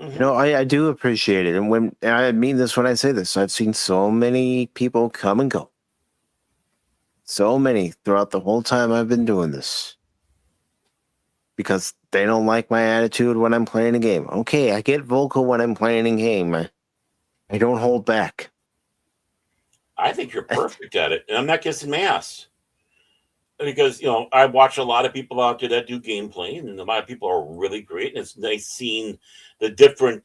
I do appreciate it, and I mean this when I say this, I've seen so many people come and go. So many throughout the whole time I've been doing this, because they don't like my attitude when I'm playing a game. Okay, I get vocal when I'm playing a game. I don't hold back. I think you're perfect at it, and I'm not kissing my ass. Because I watch a lot of people out there that do gameplay, and a lot of people are really great. And it's nice seeing the different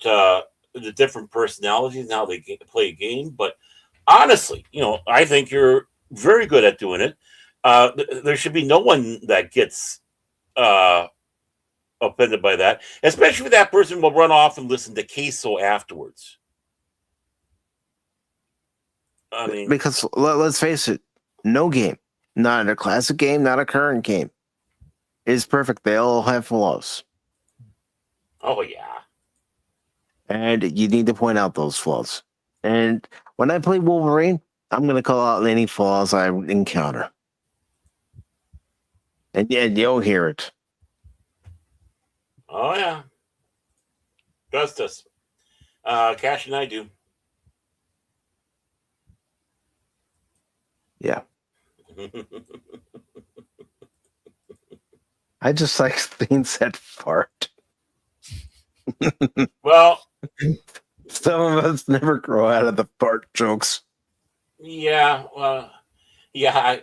personalities and how they play a game. But honestly, I think you're very good at doing it. There should be no one that gets offended by that, especially if that person will run off and listen to Queso afterwards. I mean, because let's face it, no game, not a classic game, not a current game, is perfect. They all have flaws. Oh yeah, and you need to point out those flaws. And when I play Wolverine, I'm going to call out any flaws I encounter, and you'll hear it. Oh yeah, trust us. Cash and I do. Yeah. I just like things that fart. Well, some of us never grow out of the fart jokes. Yeah, well, yeah.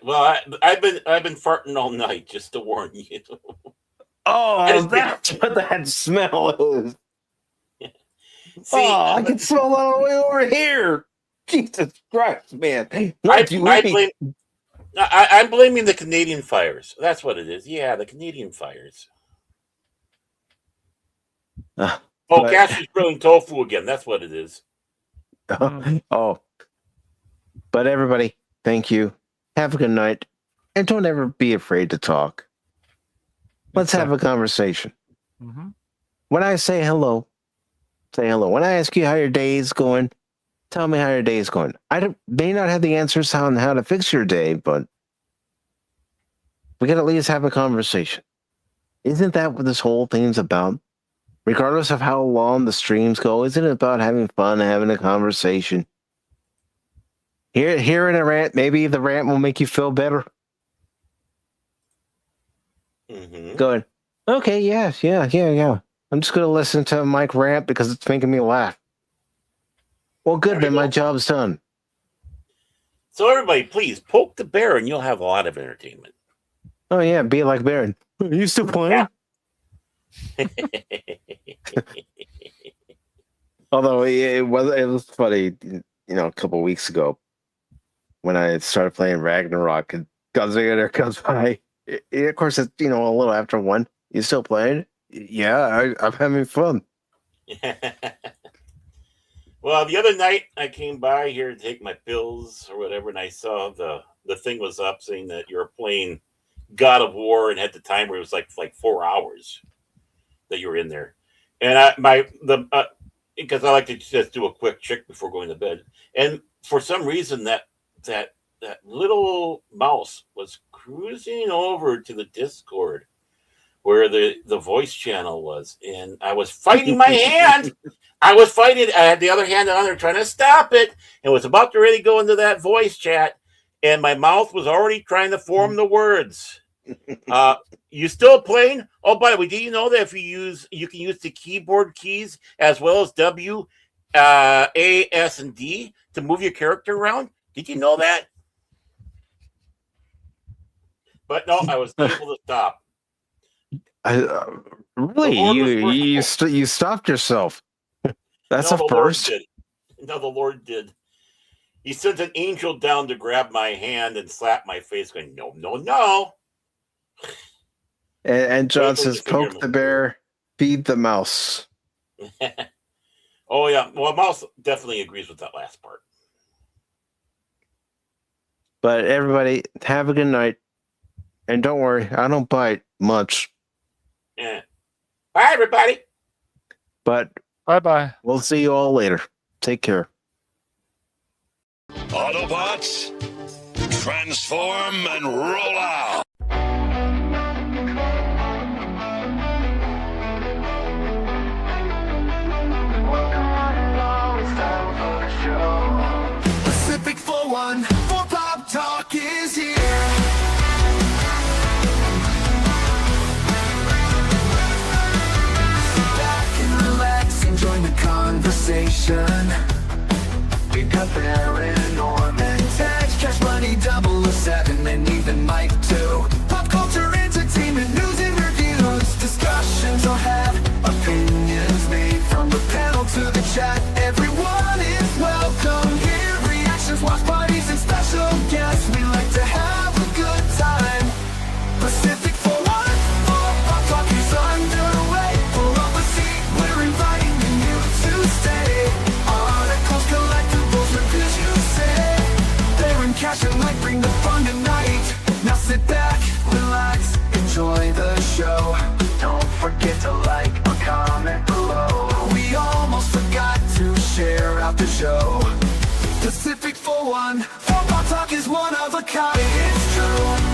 I've been farting all night, just to warn you. Oh, that's what that smell is. See, I can smell it all the way over here. Jesus Christ, man! I'm blaming the Canadian fires. That's what it is. Yeah, the Canadian fires. Cash is grilling tofu again. That's what it is. Oh, but everybody, thank you. Have a good night, and don't ever be afraid to talk. Let's have a conversation. Mm-hmm. When I say hello, say hello. When I ask you how your day is going, Tell me how your day is going. May not have the answers on how to fix your day, but we can at least have a conversation. Isn't that what this whole thing's about? Regardless of how long the streams go, isn't it about having fun and having a conversation? Hearing a rant, maybe the rant will make you feel better. Mm-hmm. Going, okay, yeah. I'm just going to listen to Mike rant because it's making me laugh. Well, good, then my job's done. So everybody, please poke the bear and you'll have a lot of entertainment. Oh, yeah, be like Baron. Are you still playing? Yeah. Although it was funny, a couple of weeks ago when I started playing Ragnarok and Gunslinger comes by. Of course, it's a little after 1. You still playing? Yeah, I'm having fun. Well, the other night I came by here to take my pills or whatever, and I saw the thing was up saying that you were playing God of War, and at the time where it was like 4 hours that you were in there, and because I like to just do a quick check before going to bed, and for some reason that little mouse was cruising over to the Discord where the voice channel was, and I was fighting my hand. I had the other hand on there trying to stop it, and was about to really go into that voice chat, and my mouth was already trying to form the words. You still playing? Oh, by the way, do you know that you can use the keyboard keys as well as W, A, S, and D to move your character around? Did you know that? But no, I was able to stop. Really? You stopped yourself. That's a first. No, the Lord did. He sent an angel down to grab my hand and slap my face, going, no. And John says, poke the bear, feed the mouse. Oh, yeah. Well, mouse definitely agrees with that last part. But everybody, have a good night. And don't worry, I don't bite much. Yeah. Bye, everybody. But bye-bye. We'll see you all later. Take care. Autobots, transform and roll out. Pacific414 Pop Talk is here. Join the conversation. We got Barom Orman Tagge, Cashmoney007, and even Mike too. Pop culture, entertainment, news and reviews. Discussions will have opinions made from the panel to the chat. Everyone is welcome here. Reactions, watch parties, and special guests. We like to have a good time. Pacific414 Pop Talk is underway. Pull up a seat, we're inviting to stay. Articles, collectibles, reviews, you say. Baron, Cash, and Mike bring the fun tonight. Now sit back, relax, enjoy the show. Don't forget to like or comment below. We almost forgot to share out the show. Pacific414 Pop Talk is one of a kind. It's true.